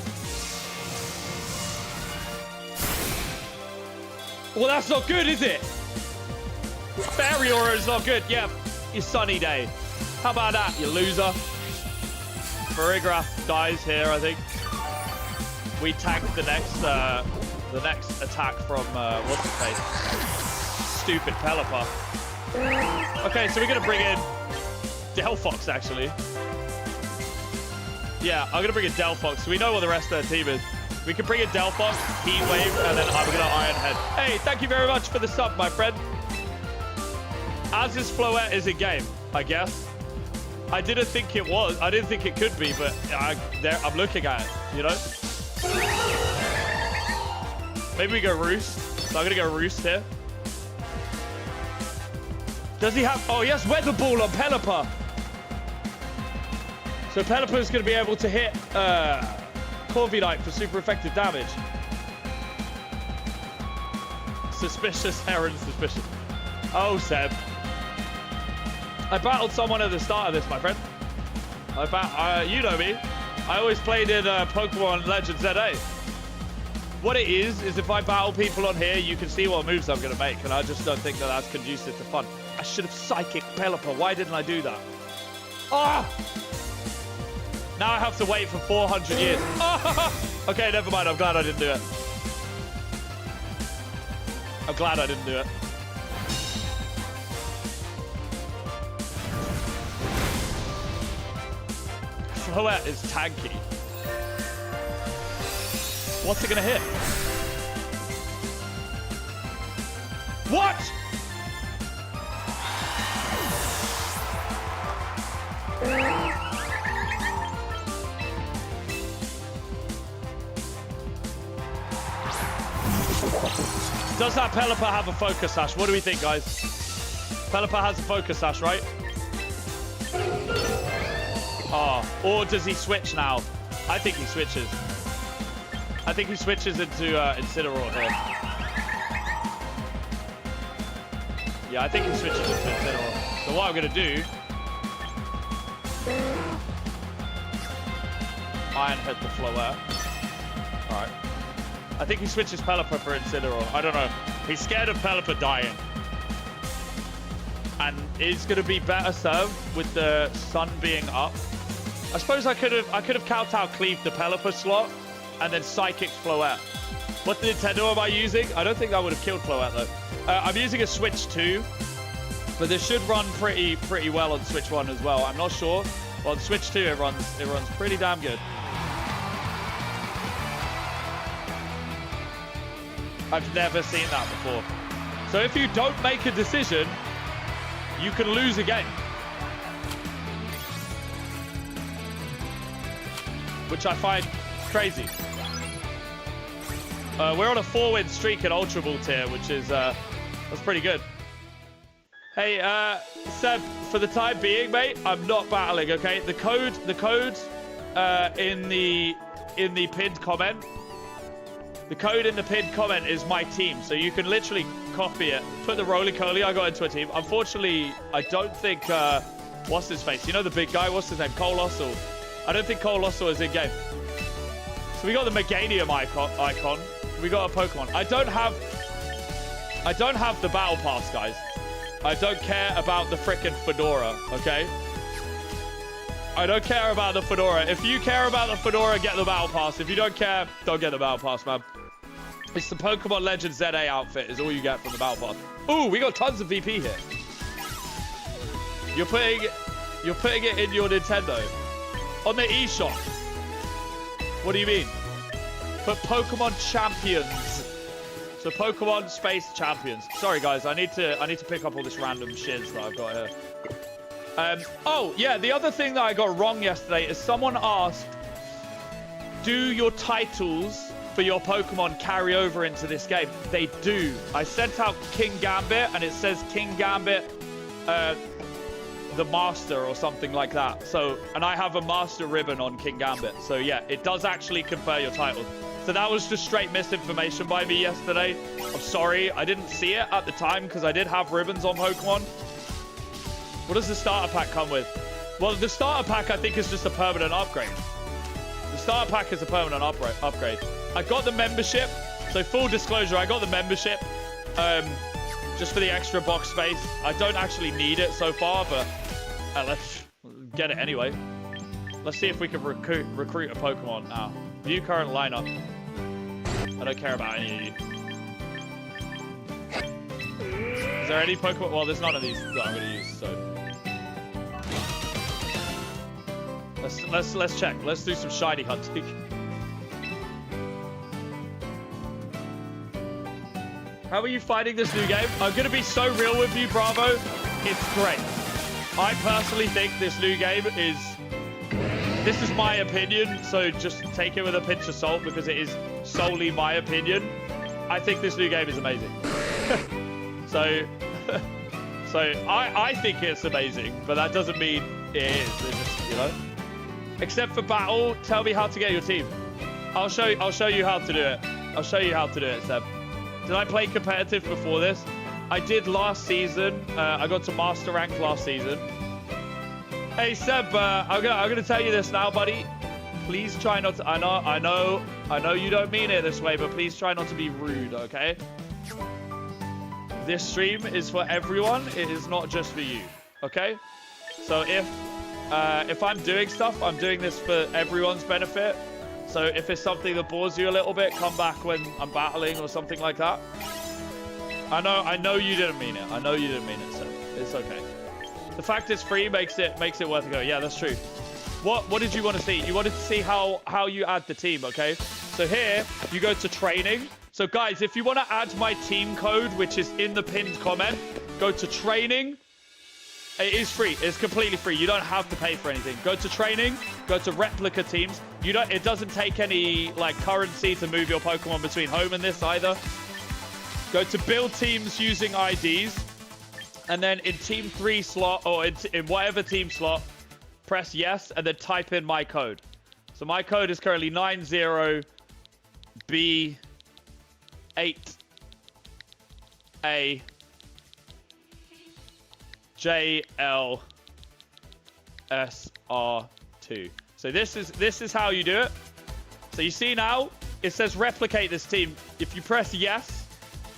Well, that's not good, is it? Fairy Aura is not good. Yeah, your sunny day. How about that, you loser? Verigraph dies here, I think. We tanked the next attack from what's his face? Stupid Pelipper. Okay, so we're gonna bring in Delphox actually. Yeah, I'm gonna bring in Delphox. So we know what the rest of their team is. We can bring in Delphox, Heat Wave, and then I'm gonna Iron Head. Hey, thank you very much for the sub, my friend. As is Floette is in game, I guess. I didn't think it was. I didn't think it could be, but I'm looking at it, you know? Maybe we go Roost. So I'm gonna go Roost here. Does he have... Oh, he has Weather Ball on Pelipper. So Pelipper's gonna be able to hit Corviknight for super effective damage. Suspicious, Heron, suspicious. Oh, Seb. I battled someone at the start of this, my friend. You know me. I always played in Pokemon Legends ZA. What it is if I battle people on here, you can see what moves I'm going to make, and I just don't think that that's conducive to fun. I should have Psychic Pelipper. Why didn't I do that? Ah! Now I have to wait for 400 years. Ah! Okay, never mind. I'm glad I didn't do it. I'm glad I didn't do it. Floette is tanky. What's it gonna hit? What? Does that Pelipper have a Focus Sash? What do we think, guys? Pelipper has a Focus Sash, right? Oh, or does he switch now? I think he switches. I think he switches into Incineroar here. Yeah, I think he switches into Incineroar. So what I'm going to do... Iron Head the Floette. Alright. I think he switches Pelipper for Incineroar. I don't know. He's scared of Pelipper dying. And is going to be better served with the sun being up. I suppose I could have Kowtow cleaved the Pelipper slot and then Psychic Floette. What Nintendo am I using? I don't think that would have killed Floette though. I'm using a Switch 2, but this should run pretty well on Switch 1 as well. I'm not sure. Well, on Switch 2 it runs pretty damn good. I've never seen that before. So if you don't make a decision, you can lose a game. Which I find crazy. We're on a 4-win streak at Ultra Ball tier, which is that's pretty good. Hey, Seb, for the time being, mate, I'm not battling. Okay, the code in the pinned comment. The code in the pinned comment is my team, so you can literally copy it. Put the roly-poly I got into a team. Unfortunately, I don't think what's his face? You know the big guy? What's his name? Colossal. I don't think Colossal is in game. So we got the Meganium icon. We got a Pokemon. I don't have the Battle Pass, guys. I don't care about the frickin' Fedora, okay? I don't care about the Fedora. If you care about the Fedora, get the Battle Pass. If you don't care, don't get the Battle Pass, man. It's the Pokemon Legends ZA outfit is all you get from the Battle Pass. Ooh, we got tons of VP here. You're putting it in your Nintendo. On the eShop. What do you mean? Put Pokemon Champions. So Pokemon Space Champions. Sorry guys, I need to pick up all this random shiz that I've got here. Oh yeah, the other thing that I got wrong yesterday is someone asked, do your titles for your Pokemon carry over into this game? They do. I sent out King Gambit and it says King Gambit the Master or something like that. So, and I have a Master ribbon on King Gambit. So yeah, it does actually confer your titles. So that was just straight misinformation by me yesterday. I'm sorry. I didn't see it at the time because I did have ribbons on Pokemon. What does the starter pack come with? Well, the starter pack, I think, is just a permanent upgrade. The starter pack is a permanent upgrade. I got the membership. So full disclosure, I got the membership just for the extra box space. I don't actually need it so far, but let's get it anyway. Let's see if we can recruit a Pokemon now. View current lineup. I don't care about any of you. Is there any Pokemon? Well, there's none of these that I'm going to use, so. Let's check. Let's do some shiny hunting. How are you finding this new game? I'm going to be so real with you, Bravo. It's great. I personally think this new game is... This is my opinion, so just take it with a pinch of salt because it is solely my opinion. I think this new game is amazing. so I think it's amazing, but that doesn't mean it is. It's just, you know. Except for battle, tell me how to get your team. I'll show you how to do it. I'll show you how to do it, Seb. Did I play competitive before this? I did last season. I got to master rank last season. Hey Seb, I'm gonna tell you this now, buddy. Please try not to. I know you don't mean it this way, but please try not to be rude, okay? This stream is for everyone. It is not just for you, okay? So if I'm doing stuff, I'm doing this for everyone's benefit. So if it's something that bores you a little bit, come back when I'm battling or something like that. I know you didn't mean it. I know you didn't mean it, Seb. It's okay. The fact it's free makes it worth a go. Yeah, that's true. What did you want to see? You wanted to see how you add the team, okay? So here, you go to training. So guys, if you want to add my team code, which is in the pinned comment, go to training. It is free. It's completely free. You don't have to pay for anything. Go to training, go to replica teams. It doesn't take any like currency to move your Pokemon between home and this either. Go to build teams using IDs. And then in team 3 slot, or in whatever team slot, press yes, and then type in my code. So my code is currently 90B8AJLSR2. So this is how you do it. So you see now, it says replicate this team. If you press yes,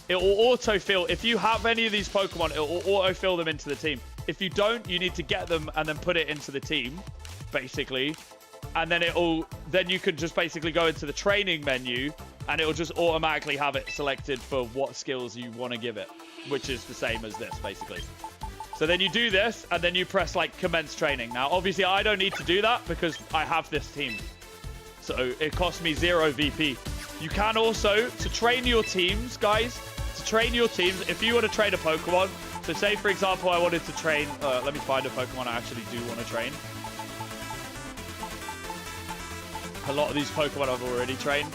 it will autofill. If you have any of these Pokemon, it will autofill them into the team. If you don't, you need to get them and then put it into the team, basically. And then then you can just basically go into the training menu and it will just automatically have it selected for what skills you want to give it, which is the same as this, basically. So then you do this and then you press like commence training. Now, obviously I don't need to do that because I have this team. So it costs me 0 VP. You can also, to train your teams, guys, train your teams, if you want to train a Pokemon, so say for example I wanted to train, let me find a Pokemon I actually do want to train. A lot of these Pokemon I've already trained.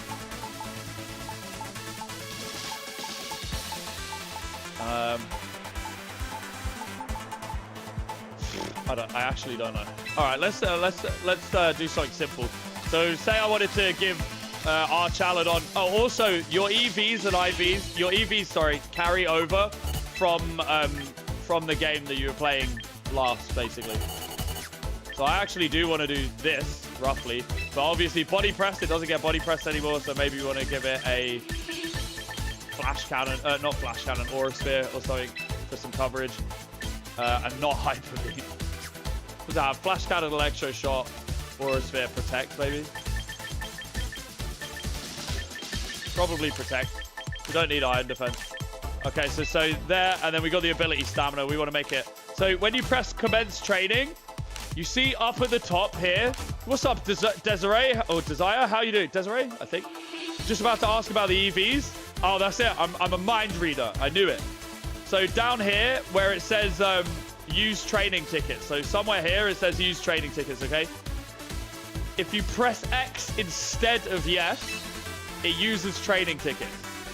I actually don't know. All right, let's do something simple. So say I wanted to give our Chaladon. Oh, also your EVs and IVs, your EVs, sorry, carry over from the game that you were playing last, basically. So I actually do want to do this roughly, but obviously body pressed, it doesn't get body pressed anymore. So maybe we want to give it a flash cannon, not flash cannon, aura sphere or something for some coverage, and not hyper beam. What's that? Flash cannon, electro shot, aura sphere, protect, maybe. Probably protect. We don't need iron defense. Okay, so there, and then we got the ability stamina. We want to make it. So when you press commence training, you see up at the top here. What's up, Desiree or Desire? How you doing, Desiree? I think. Just about to ask about the EVs. Oh, that's it. I'm a mind reader. I knew it. So down here where it says use training tickets. So somewhere here it says use training tickets. Okay. If you press X instead of yes, it uses training tickets.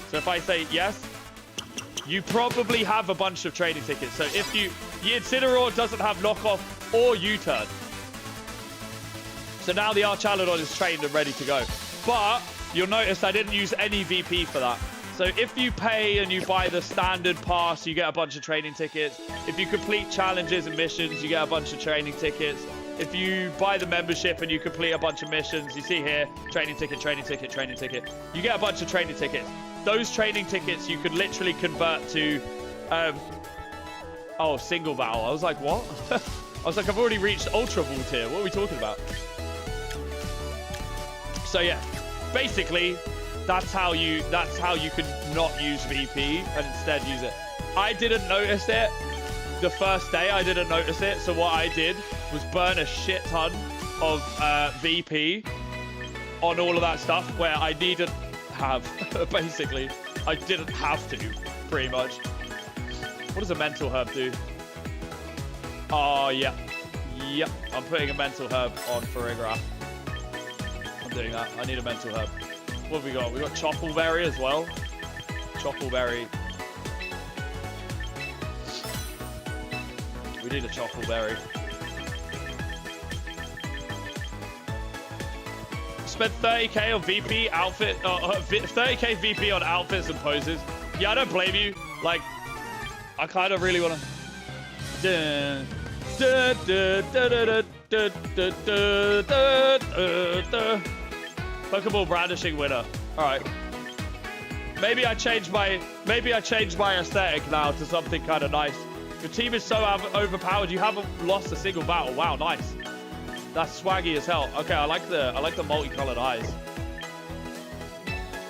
So if I say yes, you probably have a bunch of training tickets. So if Incineroar doesn't have knockoff or U-turn. So now the Archaladon is trained and ready to go. But you'll notice I didn't use any VP for that. So if you pay and you buy the standard pass, you get a bunch of training tickets. If you complete challenges and missions, you get a bunch of training tickets. If you buy the membership and you complete a bunch of missions, you see here, training ticket, training ticket, training ticket. You get a bunch of training tickets. Those training tickets you could literally convert to, oh, single battle. I was like, what? I was like, I've already reached Ultra Vault here. What are we talking about? So yeah, basically, that's how you could not use VP and instead use it. I didn't notice it the first day. I didn't notice it. So what I did was burn a shit ton of VP on all of that stuff where I needn't have. Basically, I didn't have to, pretty much. What does a mental herb do? Oh, yeah. Yep, I'm putting a mental herb on Farigra. I'm doing that. I need a mental herb. What have we got? We got Choppleberry as well. Choppleberry. We need a Choppleberry. Spent 30k on VP outfit, 30k VP on outfits and poses. Yeah, I don't blame you. Like, I kind of really want to. Pokeball brandishing winner. All right. Maybe I changed my aesthetic now to something kind of nice. Your team is so overpowered. You haven't lost a single battle. Wow, nice. That's swaggy as hell. Okay, I like the multicolored eyes.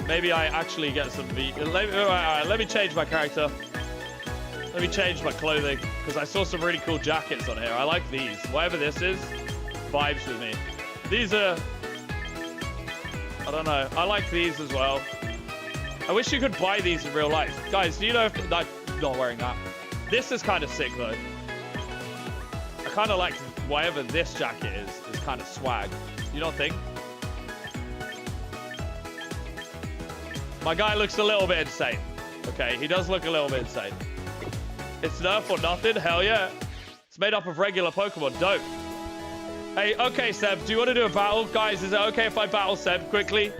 Maybe I actually get some V. All right, let me change my character. Let me change my clothing because I saw some really cool jackets on here. I like these. Whatever this is, vibes with me. These are. I don't know. I like these as well. I wish you could buy these in real life. Guys, do you know if I'm not wearing that? This is kind of sick though. I kind of like whatever this jacket is kind of swag. You don't think? My guy looks a little bit insane. Okay, he does look a little bit insane. It's Nerf or nothing? Hell yeah. It's made up of regular Pokemon. Dope. Hey, okay, Seb, do you want to do a battle? Guys, is it okay if I battle Seb quickly?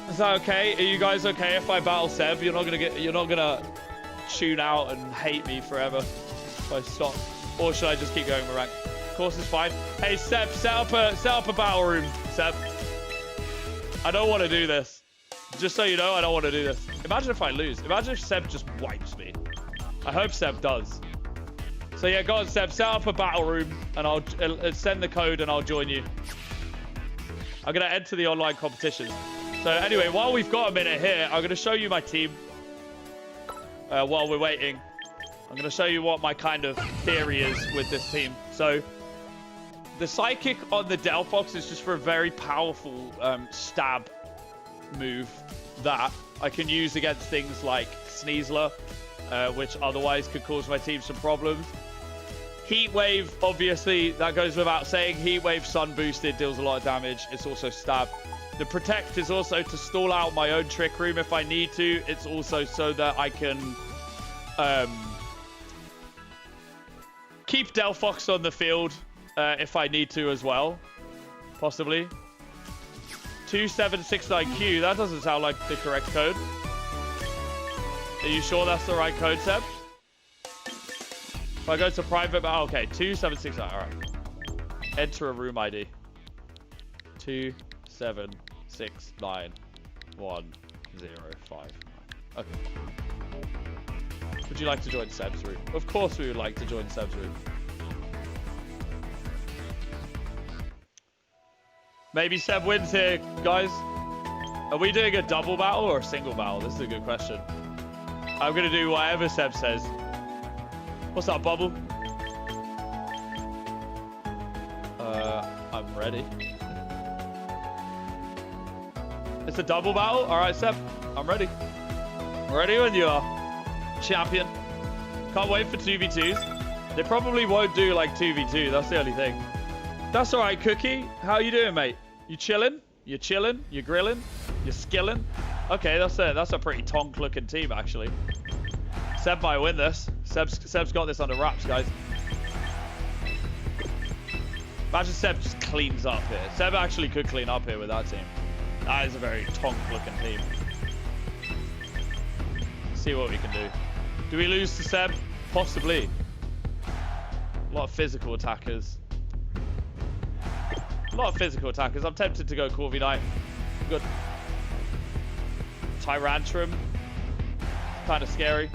Is that okay? Are you guys okay if I battle Seb? You're not gonna tune out and hate me forever if I stop. Or should I just keep going with rank? Of course it's fine. Hey Seb, set up a battle room, Seb. I don't want to do this. Just so you know, I don't want to do this. Imagine if I lose. Imagine if Seb just wipes me. I hope Seb does. So yeah, go on, Seb. Set up a battle room, and I'll send the code, and I'll join you. I'm gonna enter the online competition. So anyway, while we've got a minute here, I'm gonna show you my team. While we're waiting, I'm gonna show you what my kind of theory is with this team. So the Psychic on the Delphox is just for a very powerful stab move that I can use against things like Sneasler, which otherwise could cause my team some problems. Heat Wave, obviously, that goes without saying. Heat Wave Sun boosted, deals a lot of damage. It's also stab. The Protect is also to stall out my own Trick Room if I need to. It's also so that I can keep Delphox on the field if I need to as well, possibly. 2769Q, that doesn't sound like the correct code. Are you sure that's the right code, Seb? If I go to private, okay, 2769, all right. Enter a room ID. 2769105. Okay. Would you like to join Seb's room? Of course we would like to join Seb's room. Maybe Seb wins here, guys. Are we doing a double battle or a single battle? This is a good question. I'm going to do whatever Seb says. What's up, Bubble? I'm ready. It's a double battle? All right, Seb. I'm ready. Ready when you are. Champion. Can't wait for 2v2s. They probably won't do like 2v2. That's the only thing. That's all right, Cookie. How you doing, mate? You chilling? You chilling? You grilling? You skilling? Okay, that's a pretty tonk-looking team, actually. Seb might win this. Seb's got this under wraps, guys. Imagine Seb just cleans up here. Seb actually could clean up here with that team. That is a very tonk-looking team. See what we can do. Do we lose to Seb? Possibly. A lot of physical attackers. A lot of physical attackers. I'm tempted to go Corvi Knight. Good. Tyrantrum. Kind of scary.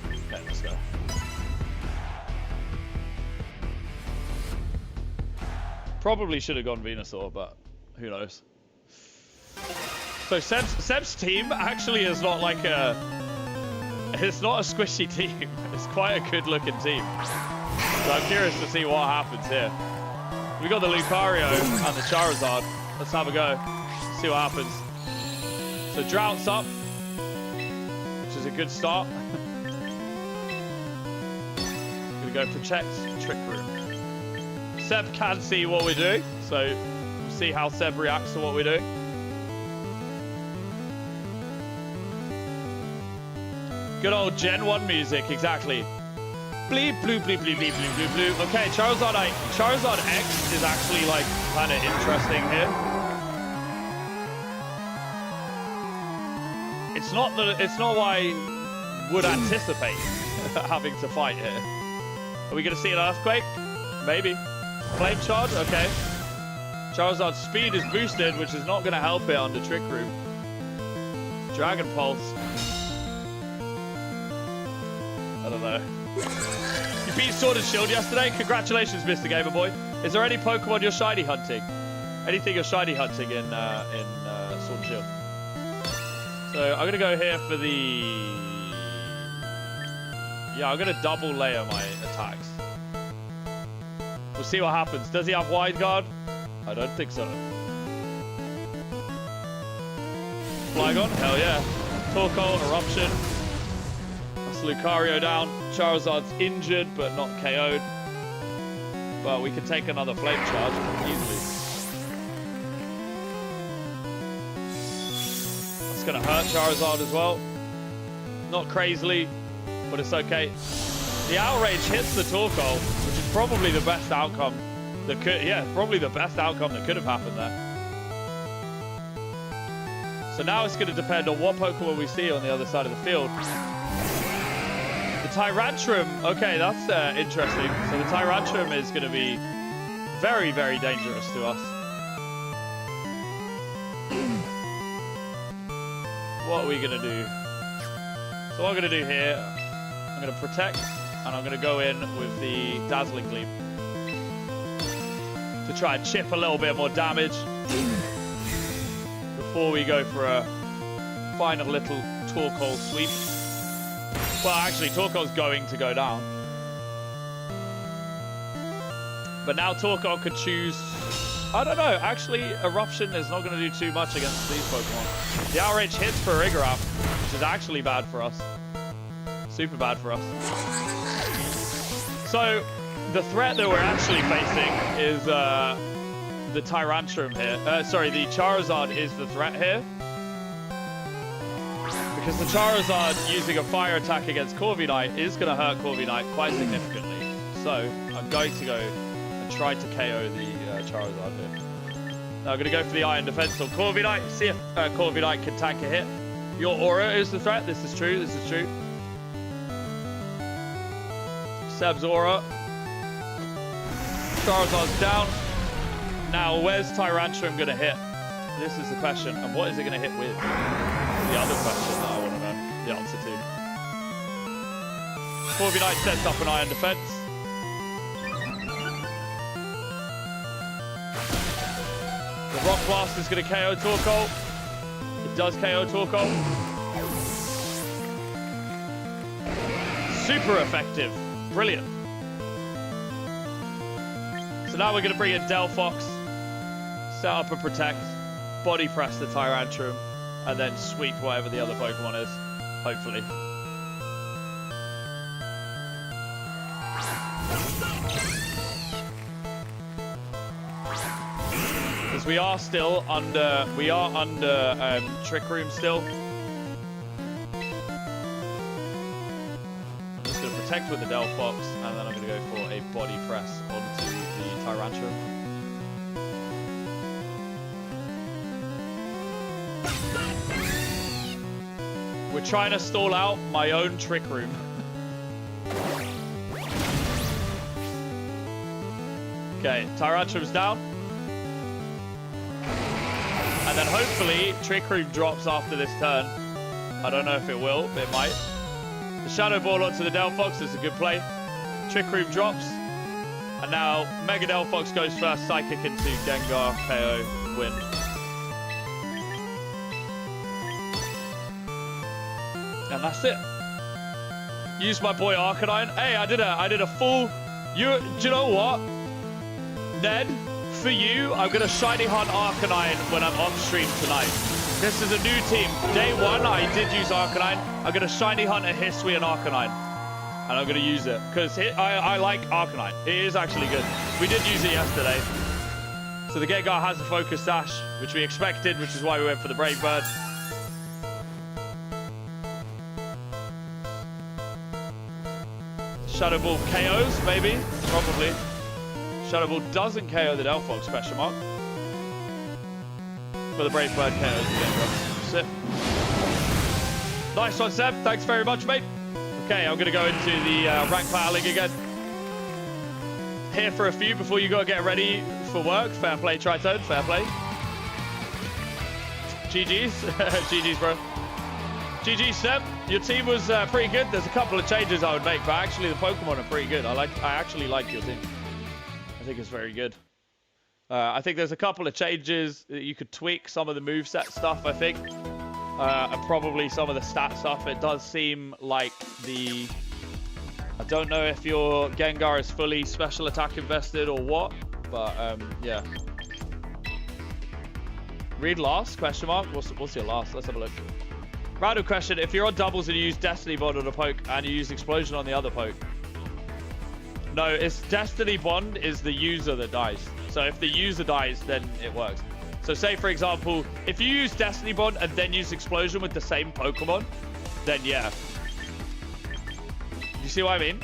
Okay, let's go. Probably should have gone Venusaur, but who knows. So Seb's team actually is not like a... It's not a squishy team. It's quite a good looking team. So I'm curious to see what happens here. We got the Lucario and the Charizard. Let's have a go. See what happens. So Drought's up, which is a good start. Gonna go Protect, Trick Room. Seb can see what we're doing, so we'll see how Seb reacts to what we're doing. Good old Gen 1 music, exactly. Bleep, bloop, bleep, bleep, bleep, bleep, bloop, bloop. Okay, Charizard X is actually like kind of interesting here. It's not what I would anticipate having to fight here. Are we gonna see an Earthquake? Maybe. Flame Charge, okay. Charizard's speed is boosted, which is not gonna help it under Trick Room. Dragon Pulse. I don't know. You beat Sword and Shield yesterday? Congratulations, Mr. Gamer Boy. Is there any Pokemon you're shiny hunting? Anything you're shiny hunting in Sword and Shield? So I'm gonna go here for the... Yeah, I'm gonna double layer my attacks. We'll see what happens. Does he have Wide Guard? I don't think so. Flygon? Hell yeah. Torkoal, Eruption. Lucario down. Charizard's injured but not KO'd. But we can take another Flame Charge easily. That's going to hurt Charizard as well. Not crazily, but it's okay. The Outrage hits the Torkoal, which is probably the best outcome that could... Yeah, probably the best outcome that could have happened there. So now it's going to depend on what Pokemon we see on the other side of the field. Tyrantrum, okay, that's interesting. So the Tyrantrum is going to be very, very dangerous to us. What are we going to do? So what I'm going to do here, I'm going to Protect, and I'm going to go in with the Dazzling Gleam to try and chip a little bit more damage before we go for a final little Torkoal sweep. Well, actually, Torkoal's going to go down. But now Torkoal could choose... I don't know. Actually, Eruption is not going to do too much against these Pokemon. The Outrage hits for Rigorap, which is actually bad for us. Super bad for us. So, the threat that we're actually facing is the Tyrantrum here. Sorry, the Charizard is the threat here. Because the Charizard using a fire attack against Corvi Knight is going to hurt Corvi Knight quite significantly. So I'm going to go and try to KO the Charizard here. Now I'm going to go for the Iron Defense on Corvi Knight. See if Corvi Knight can tank a hit. Your Aura is the threat. This is true. This is true. Seb's Aura. Charizard's down. Now where's Tyrantrum going to hit? This is the question. And what is it going to hit with? The other question that I want to know the answer to. Corvi Knight sets up an Iron Defense. The Rock Blast is going to KO Torkoal. It does KO Torkoal. Super effective. Brilliant. So now we're going to bring in Delphox, set up a Protect, Body Press the Tyrantrum, and then sweep whatever the other Pokemon is, hopefully. Because we are still under, Trick Room still. just going to protect with the Delphox, and then I'm going to go for a body press onto the Tyrantrum. We're trying to stall out my own Trick Room. Okay, Tyrantrum's down. And then hopefully Trick Room drops after this turn. I don't know if it will, but it might. The Shadow Ball onto the Delphox is a good play. Trick Room drops. And now Mega Delphox goes first, Psychic into Gengar, KO, win. And that's it. Use my boy Arcanine. Hey, I did a full... Do you know what? Ned, for you, I'm going to Shiny Hunt Arcanine when I'm off stream tonight. This is a new team. Day one, I did use Arcanine. I'm going to Shiny Hunt a Hisuian Arcanine. And I'm going to use it. Because I like Arcanine. It is actually good. We did use it yesterday. So the Gengar has a Focus Sash, which we expected, which is why we went for the Brave Bird. Shadow Ball KOs, maybe? Probably. Shadow Ball doesn't KO the Delphox, question mark. But the Brave Bird KOs the Gengar. Sit. Nice one, Seb. Thanks very much, mate. Okay, I'm going to go into the rank battling again. Here for a few before you got to get ready for work. Fair play, Tritone. Fair play. GG's. GG's, bro. GG, Seb. Your team was pretty good. There's a couple of changes I would make, but actually the Pokemon are pretty good. I actually like your team. I think it's very good. I think there's a couple of changes that you could tweak. Some of the moveset stuff, I think. And probably some of the stat stuff. It does seem like the... I don't know if your Gengar is fully special attack invested or what. But, yeah. Read last? Question mark? What's your last? Let's have a look. Random question. If you're on doubles and you use Destiny Bond on a poke and you use Explosion on the other poke. No, it's Destiny Bond is the user that dies. So if the user dies, then it works. So say, for example, if you use Destiny Bond and then use Explosion with the same Pokemon, then yeah. You see what I mean?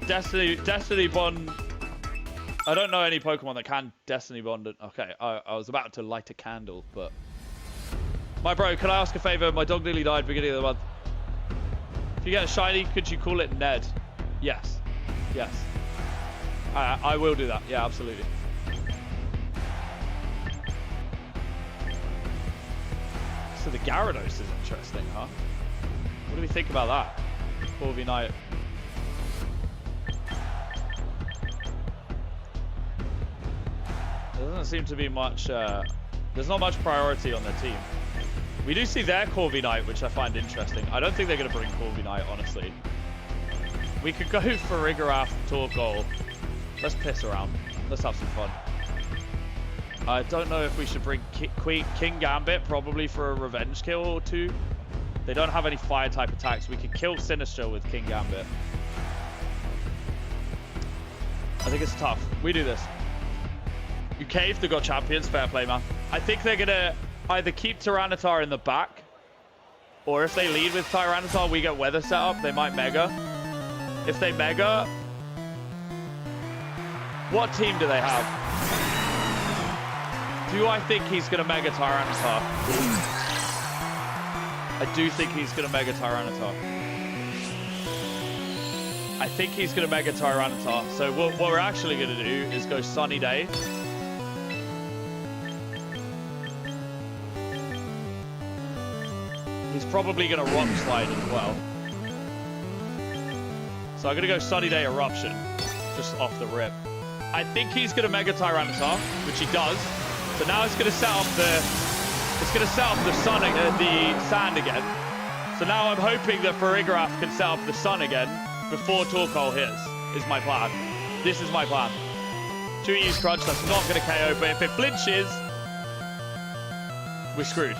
Destiny Bond... I don't know any Pokemon that can Destiny Bond. Okay, I was about to light a candle, but... My bro, can I ask a favor? My dog nearly died beginning of the month. If you get a shiny, could you call it Ned? Yes. Yes. I will do that. Yeah, absolutely. So the Gyarados is interesting, huh? What do we think about that? 4v Knight. There doesn't seem to be much... there's not much priority on their team. We do see their Corvi Knight, which I find interesting. I don't think they're going to bring Corvi Knight, honestly. We could go for Rigorath, Torkoal. Let's piss around. Let's have some fun. I don't know if we should bring King Gambit, probably for a revenge kill or two. They don't have any fire-type attacks. We could kill Sinistcha with King Gambit. I think it's tough. We do this. You caved, they got champions. Fair play, man. I think they're going to... either keep Tyranitar in the back, or if they lead with Tyranitar, we get weather set up. They might Mega. If they Mega... What team do they have? Do I think he's going to Mega Tyranitar? I do think he's going to Mega Tyranitar. I think he's going to Mega Tyranitar. So what we're actually going to do is go Sunny Day. He's probably going to Rock Slide as well. So I'm going to go Sunny Day Eruption, just off the rip. I think he's going to Mega Tyranitar, which he does. So now it's going to set up the, the sand again. So now I'm hoping that Farigiraf can set up the sun again before Torkoal hits. Is my plan. This is my plan. 2 E's Crunch. That's not going to KO, but if it flinches, we're screwed.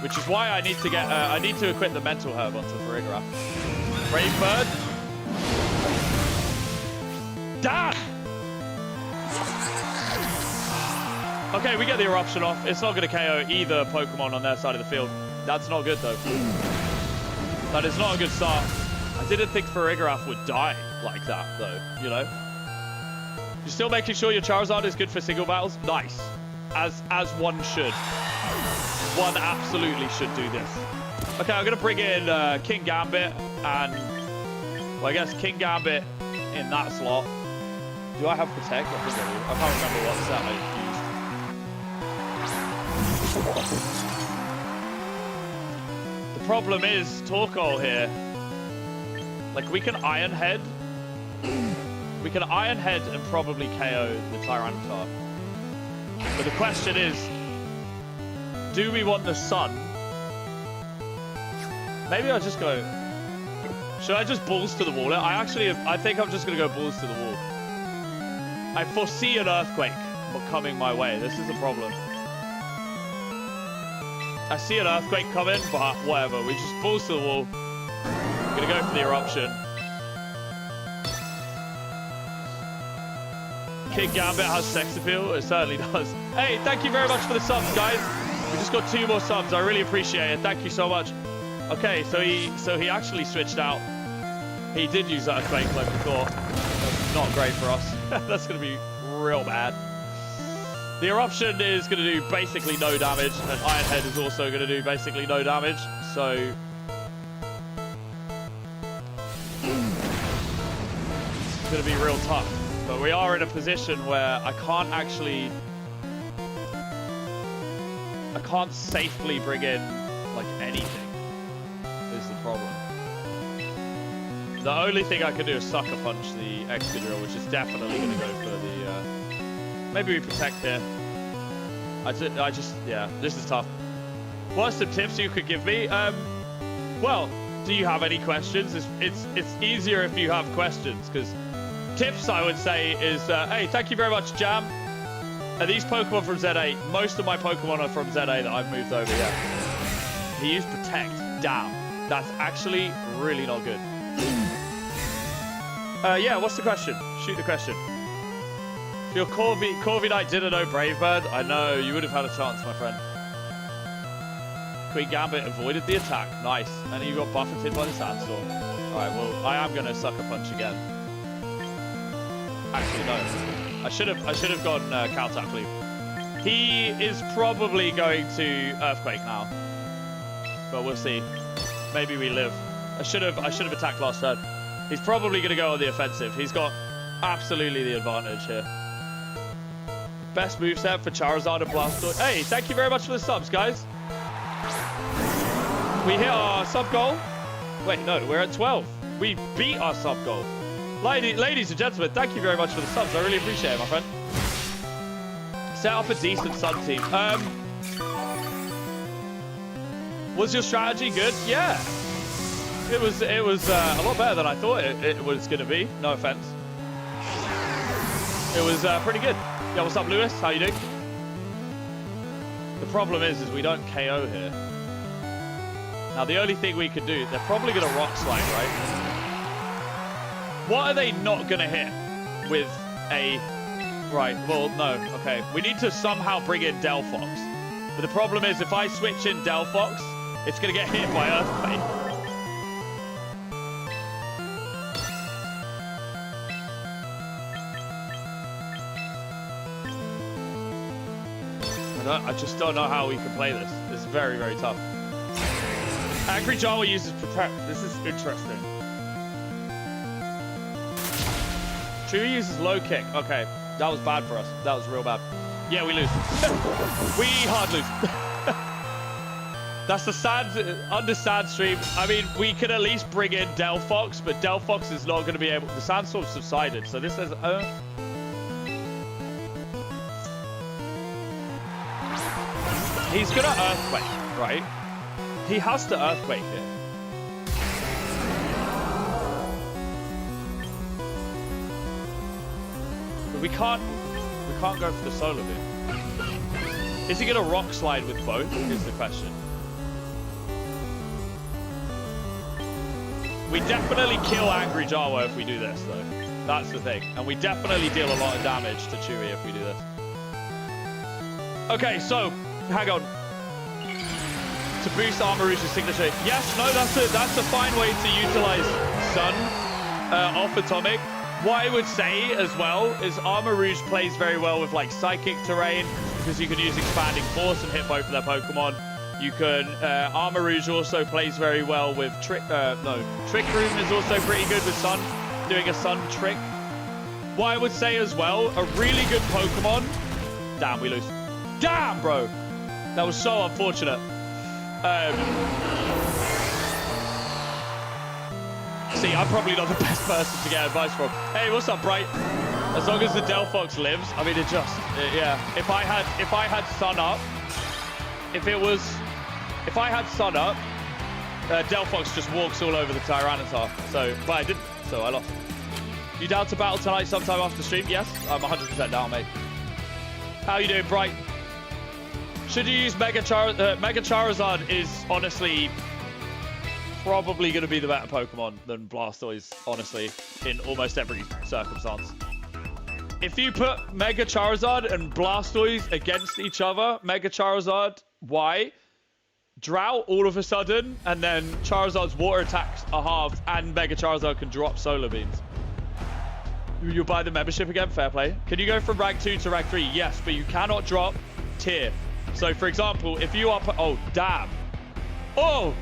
Which is why I need to get, I need to equip the Mental Herb onto Farigiraf. Brave Bird. Damn! Okay, we get the Eruption off. It's not going to KO either Pokemon on their side of the field. That's not good, though. That is not a good start. I didn't think Farigarath would die like that, though, you know? You're still making sure your Charizard is good for single battles? Nice. As one should. One absolutely should do this. Okay, I'm going to bring in King Gambit and... Well, I guess King Gambit in that slot. Do I have Protect? I think I do. I can't remember what set I used. The problem is Torkoal here. Like, we can Iron Head. We can Iron Head and probably KO the Tyranitar. But the question is, do we want the Sun? Maybe I'll just go... Should I just balls to the wall? I think I'm just going to go balls to the wall. I foresee an Earthquake coming my way. This is a problem. I see an Earthquake coming, but whatever. We just balls to the wall. I'm going to go for the Eruption. King Gambit has sex appeal. It certainly does. Hey, thank you very much for the subs, guys. We just got 2 more subs. I really appreciate it. Thank you so much. Okay, so he actually switched out. He did use that Earthquake like we thought. That's not great for us. That's going to be real bad. The Eruption is going to do basically no damage, and Iron Head is also going to do basically no damage. So it's going to be real tough. But we are in a position where I can't safely bring in like anything. Is the problem. The only thing I can do is Sucker Punch the Excadrill, which is definitely going to go for the... maybe we Protect here. Yeah, this is tough. What are some tips you could give me? Well, do you have any questions? It's easier if you have questions, because tips, I would say, is... hey, thank you very much, Jam. Are these Pokemon from Z8? Most of my Pokemon are from Z8 that I've moved over, yeah. He used Protect. Damn. That's actually really not good. Yeah, what's the question? Shoot the question. If your Corviknight didn't know Brave Bird, I know, you would have had a chance, my friend. Queen Gambit avoided the attack. Nice. And you got buffeted by the Sandstorm. Alright, well, I am going to Sucker Punch again. Actually, no. I should have gone Cow Tap Leap. He is probably going to Earthquake now. But we'll see. Maybe we live. I should have attacked last turn. He's probably going to go on the offensive. He's got absolutely the advantage here. Best moveset for Charizard and Blastoise. Hey, thank you very much for the subs, guys. We hit our sub goal. Wait, no, we're at 12. We beat our sub goal. Ladies and gentlemen, thank you very much for the subs. I really appreciate it, my friend. Set up a decent Sun team. Was your strategy good? Yeah. It was a lot better than I thought it was going to be. No offense. It was pretty good. Yeah, what's up, Lewis? How you doing? The problem is we don't KO here. Now, the only thing we could do, they're probably going to Rock Slide, right? What are they not going to hit with a... Right, well, no, okay. We need to somehow bring in Delphox. But the problem is, if I switch in Delphox, it's going to get hit by Earthquake. I just don't know how we can play this. It's very, very tough. Angry Jawa uses Protect. This is interesting. Chewy uses Low Kick. Okay, that was bad for us. That was real bad. Yeah, we lose. We hard lose. That's the sad, under sad stream. I mean, we could at least bring in Delphox, but Delphox is not going to be able... The Sandstorm subsided, so this is... He's going to Earthquake, right? He has to Earthquake here. But we can't go for the Solar Beam. Is he going to Rock Slide with both, is the question. We definitely kill Angry Jawa if we do this, though. That's the thing. And we definitely deal a lot of damage to Chewy if we do this. Okay, so... Hang on. to boost Armor Rouge's signature. Yes, no, that's a fine way to utilize Sun off Atomic. What I would say as well is Armor Rouge plays very well with like Psychic terrain because you can use Expanding Force and hit both of their Pokemon. You can, Armor Rouge also plays very well with Trick Room is also pretty good with Sun, doing a Sun trick. What I would say as well, a really good Pokemon. Damn, we lose. Damn, bro. That was so unfortunate. See, I'm probably not the best person to get advice from. Hey, what's up, Bright? As long as the Delphox lives, I mean, it just, yeah. If I had Sun up, if I had Sun up, Delphox just walks all over the Tyranitar. So, but I didn't, so I lost. You down to battle tonight sometime after stream? Yes, I'm 100% down, mate. How you doing, Bright? Should you use Mega Charizard is honestly probably going to be the better Pokemon than Blastoise, honestly, in almost every circumstance. If you put Mega Charizard and Blastoise against each other, Mega Charizard, Y, Drought all of a sudden, and then Charizard's water attacks are halved, and Mega Charizard can drop Solar Beams. You'll buy the membership again, fair play. Can you go from rank 2 to rank 3? Yes, but you cannot drop tier. So, for example, if you are... Oh, damn. Oh!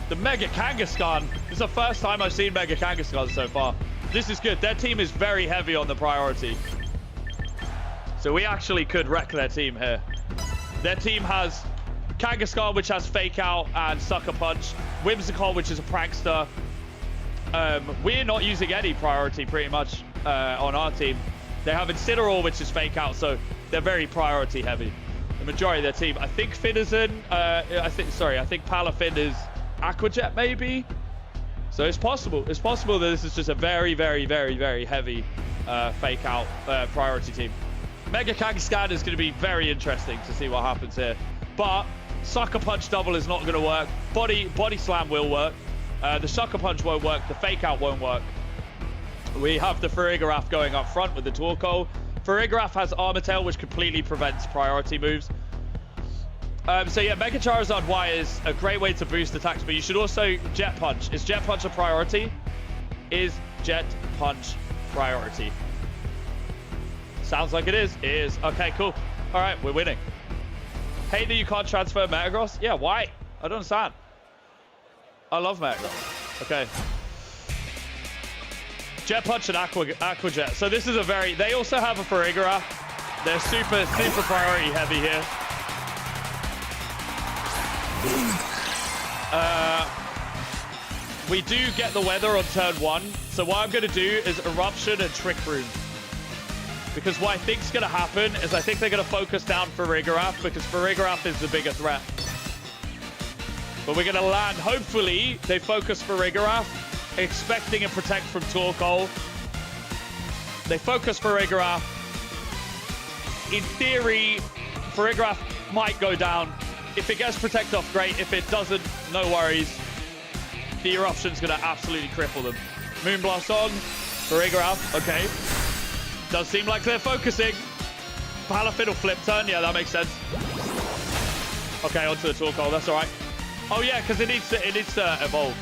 The Mega Kangaskhan. This is the first time I've seen Mega Kangaskhan so far. This is good. Their team is very heavy on the priority. So we actually could wreck their team here. Their team has Kangaskhan, which has Fake Out and Sucker Punch. Whimsicott, which is a prankster. We're not using any priority pretty much on our team. They have Incineroar, which is Fake Out, so they're very priority heavy. The majority of their team. I think Finn is in. I think Palafin is Aqua Jet, maybe. So it's possible. It's possible that this is just a very, very, very, very heavy Fake Out priority team. Mega Kangaskhan is going to be very interesting to see what happens here. But Sucker Punch double is not going to work. Body Slam will work. The Sucker Punch won't work. The Fake Out won't work. We have the Farigiraf going up front with the Torkoal. Farigiraf has Armor Tail, which completely prevents priority moves. So yeah, Mega Charizard Y is a great way to boost attacks, but you should also Jet Punch. Is Jet Punch a priority? Is Jet Punch priority? Sounds like it is. It is. Okay, cool. All right, we're winning. Hate that you can't transfer Metagross? Yeah, why? I don't understand. I love Metagross. Okay. Jet Punch and Aqua Jet. So this is a very... They also have a Farigiraf. They're super priority heavy here. We do get the weather on turn 1. So what I'm going to do is Eruption and Trick Room. Because what I think is going to happen is I think they're going to focus down Farigiraf because Farigiraf is the bigger threat. But we're going to land... Hopefully, they focus Farigiraf, expecting a Protect from Torkoal. They focus Farigiraf. In theory, Farigiraf might go down. If it gets Protect off, great. If it doesn't, no worries. The Eruption's going to absolutely cripple them. Moonblast on. Farigiraf, okay. Does seem like they're focusing. Palafin will flip turn. Yeah, that makes sense. Okay, onto the Torkoal. That's all right. Oh, yeah, because it needs to evolve.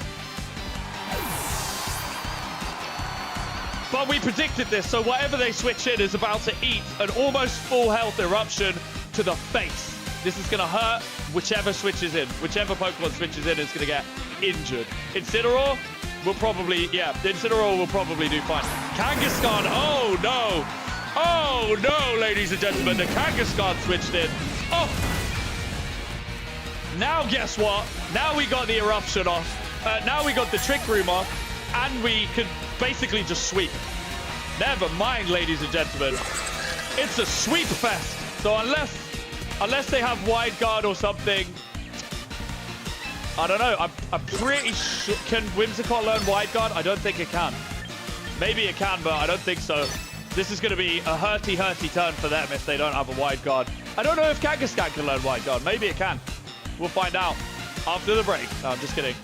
But we predicted this, so whatever they switch in is about to eat an almost full health Eruption to the face. This is going to hurt whichever switches in. Whichever Pokemon switches in is going to get injured. Incineroar will probably, yeah, Incineroar will probably do fine. Kangaskhan, oh no. Oh no, ladies and gentlemen, the Kangaskhan switched in. Oh. Now guess what? Now we got the Eruption off. Now we got the Trick Room off. And we could basically just sweep. Never mind, ladies and gentlemen. It's a sweep fest. So unless they have Wide Guard or something, I don't know. I'm pretty sure. Can Whimsicott learn Wide Guard? I don't think it can. Maybe it can, but I don't think so. This is going to be a hurty turn for them if they don't have a Wide Guard. I don't know if Kangaskhan can learn Wide Guard. Maybe it can. We'll find out after the break. No, I'm just kidding.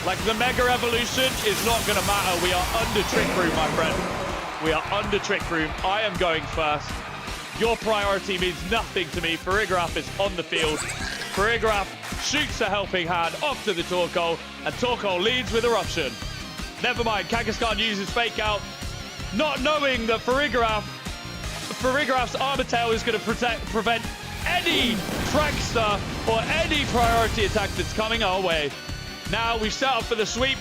Like, the Mega Evolution is not going to matter. We are under Trick Room, my friend. We are under Trick Room. I am going first. Your priority means nothing to me. Farigiraf is on the field. Farigiraf shoots a helping hand off to the Torkoal, and Torkoal leads with Eruption. Never mind, Kangaskhan uses Fake Out, not knowing that Farigiraf's Armor Tail is going to prevent any Prankster or any priority attack that's coming our way. Now we've set up for the sweep.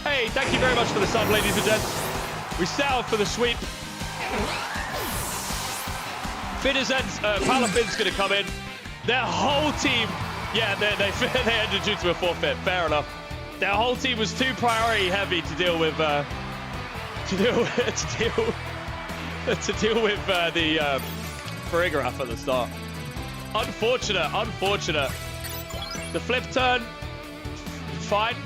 Hey, thank you very much for the sub, ladies and gents. We set up for the sweep. Finizen's Palafin's going to come in. Their whole team, yeah, they ended due to a forfeit. Fair enough. Their whole team was too priority heavy to deal with the Farigiraf at the start. Unfortunate. The flip turn, fine,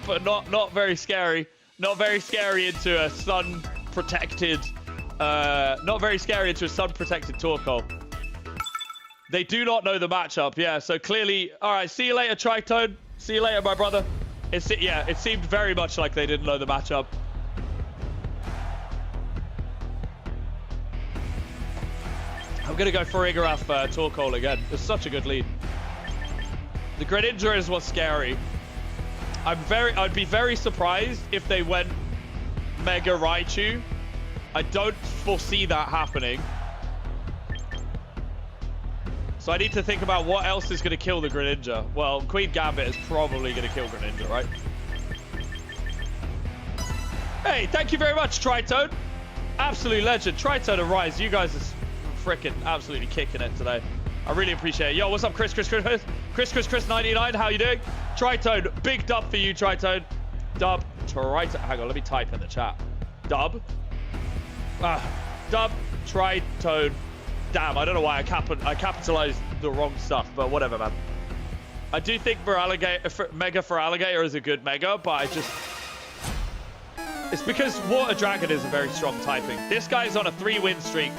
but not very scary. Not very scary into a sun protected. Not very scary into a sun protected Torkoal. They do not know the matchup. Yeah, so clearly, all right. See you later, Tritone. See you later, my brother. It seemed very much like they didn't know the matchup. I'm gonna go Farigiraf Torkoal again. It's such a good lead. The Greninja is what's scary. I'd be very surprised if they went Mega Raichu. I don't foresee that happening. So I need to think about what else is gonna kill the Greninja. Well, Queen Gambit is probably gonna kill Greninja, right? Hey, thank you very much, Tritone. Absolute legend. Tritone and Rise, you guys are freaking absolutely kicking it today. I really appreciate it. Yo, what's up, Chris 99, how you doing? Tritone, big dub for you, Tritone. Dub, Tritone. Hang on, let me type in the chat. Dub. Dub, Tritone. Damn, I don't know why I capitalized the wrong stuff, but whatever, man. I do think Mega for Alligator is a good Mega, but it's because Water Dragon is a very strong typing. This guy's on a 3-win streak.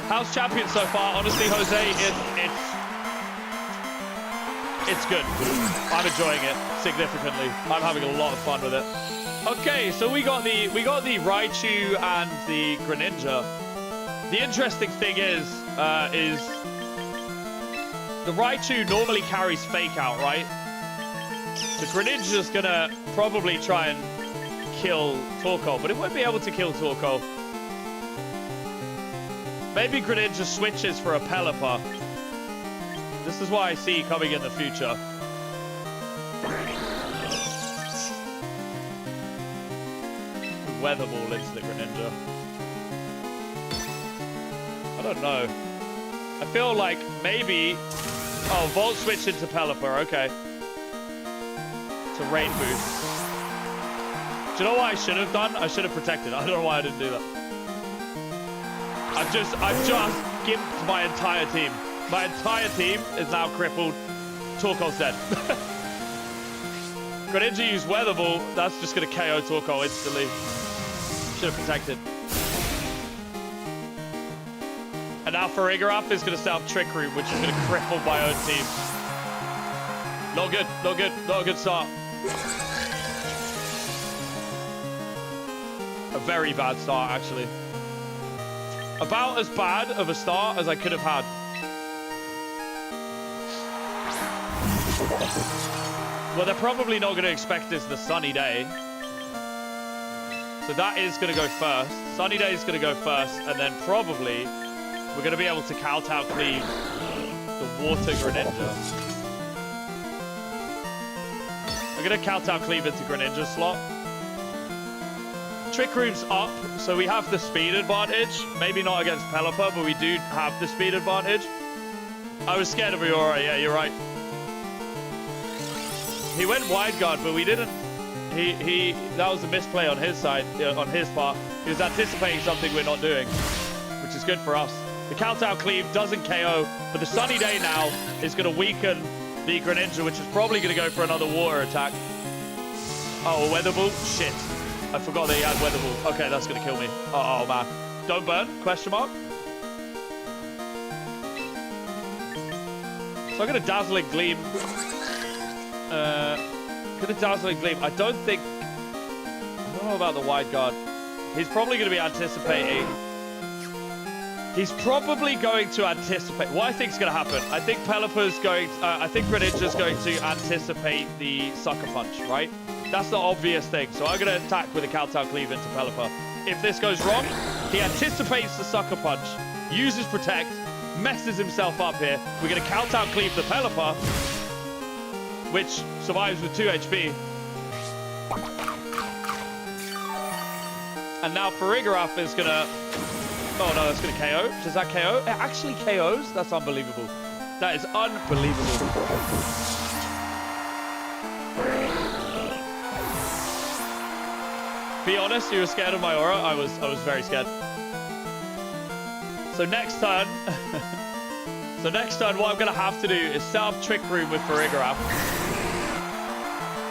House champion so far, honestly, Jose, it's good. I'm enjoying it significantly. I'm having a lot of fun with it. Okay, so we got the Raichu and the Greninja. The interesting thing is the Raichu normally carries Fake Out, right? The Greninja's gonna probably try and kill Torkoal, but it won't be able to kill Torkoal. Maybe Greninja switches for a Pelipper. This is what I see coming in the future. Weather Ball into the Greninja. I don't know. I feel like maybe... Oh, Volt switch into Pelipper, okay. To Rain Boost. Do you know what I should have done? I should have protected. I don't know why I didn't do that. I've just gimped my entire team. My entire team is now crippled. Torkoal's dead. Greninja used Weather Ball. That's just going to KO Torkoal instantly. Should have protected. And now Farigiraf is going to set up Trick Room, which is going to cripple my own team. Not good. Not a good start. A very bad start, actually. About as bad of a start as I could have had. Well, they're probably not going to expect this the sunny day. So that is going to go first. Sunny day is going to go first, and then probably we're going to be able to kowtow cleave the Water Greninja. I'm going to kowtow cleave into Greninja slot. Trick Room's up, so we have the speed advantage. Maybe not against Pelipper, but we do have the speed advantage. I was scared of Aurora. Yeah, you're right. He went wide guard, but we didn't. That was a misplay on his side, on his part. He was anticipating something we're not doing, which is good for us. The kowtow cleave doesn't KO, but the sunny day now is going to weaken the Greninja, which is probably going to go for another water attack. Oh, a Weather Ball? Shit. I forgot that he had Weather Ball. Okay, that's going to kill me. Oh, man. Don't burn? Question mark? So I'm going to Dazzling Gleam. I don't know about the wide guard. He's probably going to be anticipating. He's probably going to anticipate. What I think is going to happen, I think Pelipper's going to, I think Greninja's going to anticipate the Sucker Punch, right? That's the obvious thing. So I'm going to attack with a Countdown Cleave into Pelipper. If this goes wrong, he anticipates the Sucker Punch, uses Protect, messes himself up here. We're going to Countdown Cleave the Pelipper, which survives with 2 HP. And now Farigiraf is going to... Oh no, that's going to KO. Does that KO? It actually KOs? That's unbelievable. That is unbelievable. Be honest, you were scared of my aura. I was very scared. So next turn... what I'm going to have to do is set up Trick Room with Farigiraf.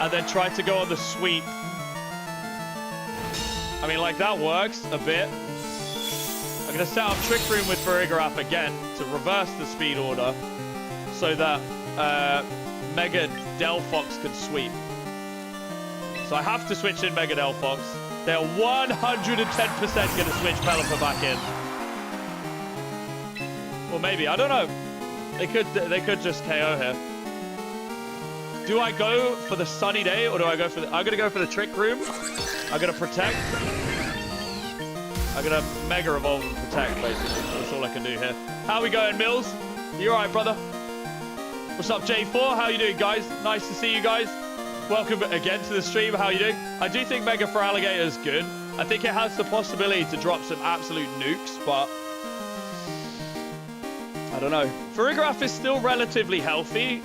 And then try to go on the sweep. I mean, like, that works a bit. I'm going to set up Trick Room with Farigiraf again to reverse the speed order so that Mega Delphox can sweep. So I have to switch in Mega Delphox. They're 110% going to switch Pelipper back in. Or maybe, I don't know. They could just KO here. Do I go for the Sunny Day or do I go for the... I'm going to go for the Trick Room. I'm going to Protect. I'm going to Mega Evolve and Protect, basically. That's all I can do here. How we going, Mills? You alright, brother? What's up, J4? How you doing, guys? Nice to see you guys. Welcome again to the stream. How you doing? I do think Mega for Alligator is good. I think it has the possibility to drop some absolute nukes, but... I don't know. Farigiraf is still relatively healthy.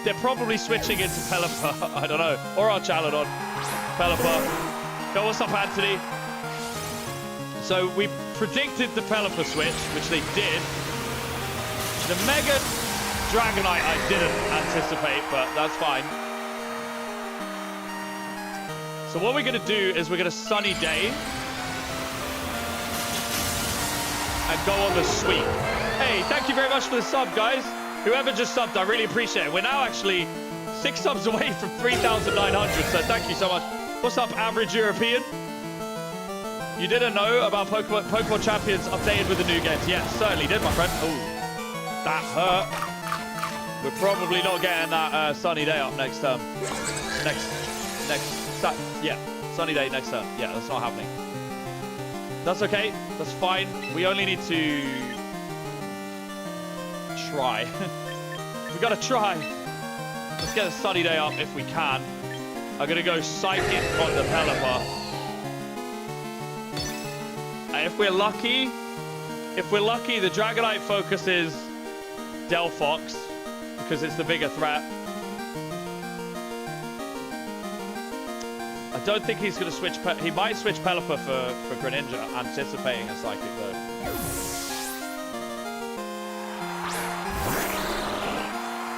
They're probably switching into Pelipper. I don't know. Or Archaludon. Pelipper. Yo, what's up, Anthony? So we predicted the Pelipper switch, which they did. The Mega Dragonite I didn't anticipate, but that's fine. So what we're going to do is we're going to Sunny Day. And go on the sweep. Hey, thank you very much for the sub, guys. Whoever just subbed, I really appreciate it. We're now actually 6 subs away from 3,900, so thank you so much. What's up, average European? You didn't know about Pokemon Champions updated with the new games? Yes, certainly did, my friend. Oh, that hurt. We're probably not getting that Sunny Day up next term. Yeah, Sunny Day next term. Yeah, that's not happening. That's okay. That's fine. We only need to try. We gotta try. Let's get a Sunny Day up if we can. I'm gonna go Psychic on the Pelipper. And if we're lucky, the Dragonite focuses Delphox because it's the bigger threat. I don't think he's going to switch. He might switch Pelipper for Greninja, anticipating a Psychic though.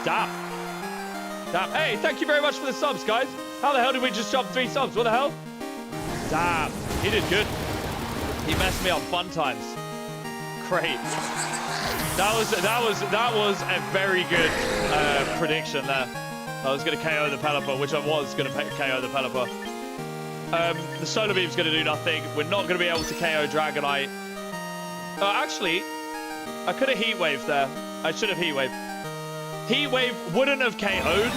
Damn. Hey, thank you very much for the subs, guys. How the hell did we just jump 3 subs? What the hell? Damn. He did good. He messed me up fun times. Great. That was a very good prediction there. I was going to KO the Pelipper, which I was going to KO the Pelipper. The Solar Beam's going to do nothing. We're not going to be able to KO Dragonite. Actually, I could have Heat Waved there. I should have Heat Waved. Heat Wave wouldn't have KO'd,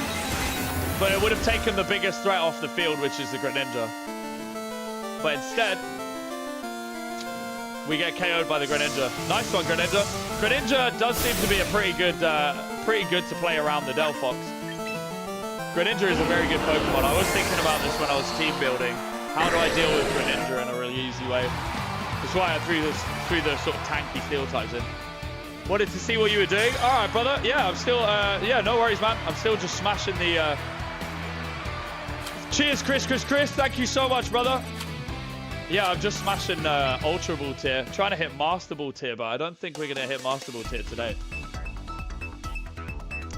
but it would have taken the biggest threat off the field, which is the Greninja. But instead, we get KO'd by the Greninja. Nice one, Greninja. Greninja does seem to be a pretty good to play around the Delphox. Greninja is a very good Pokemon. I was thinking about this when I was team building. How do I deal with Greninja in a really easy way? That's why I threw the sort of tanky steel types in. Wanted to see what you were doing. All right, brother. Yeah, I'm still, yeah, no worries, man. I'm still just smashing the, Cheers, Chris. Thank you so much, brother. Yeah, I'm just smashing Ultra Ball tier. Trying to hit Master Ball tier, but I don't think we're going to hit Master Ball tier today.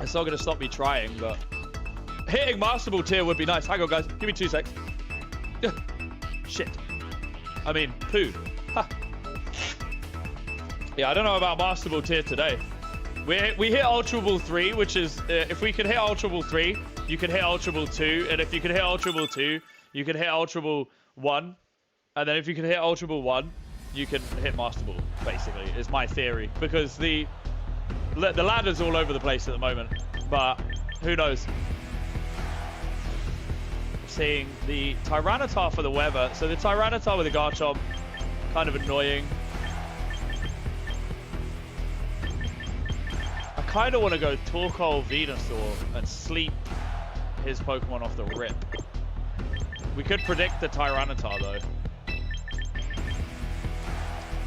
It's not going to stop me trying, but hitting Master Ball tier would be nice. Hang on, guys. Give me 2 secs. Shit. I mean, poo. Ha. Yeah, I don't know about Master Ball tier today. We hit Ultra Ball 3, which is, if we could hit Ultra Ball 3, you could hit Ultra Ball 2. And if you could hit Ultra Ball 2, you could hit Ultra Ball 1. And then if you could hit Ultra Ball 1, you can hit Master Ball, basically, is my theory. Because the ladder's all over the place at the moment, but who knows? Seeing the Tyranitar for the weather. So the Tyranitar with a Garchomp, kind of annoying. I kind of want to go Torkoal Venusaur and sleep his Pokemon off the rip. We could predict the Tyranitar though.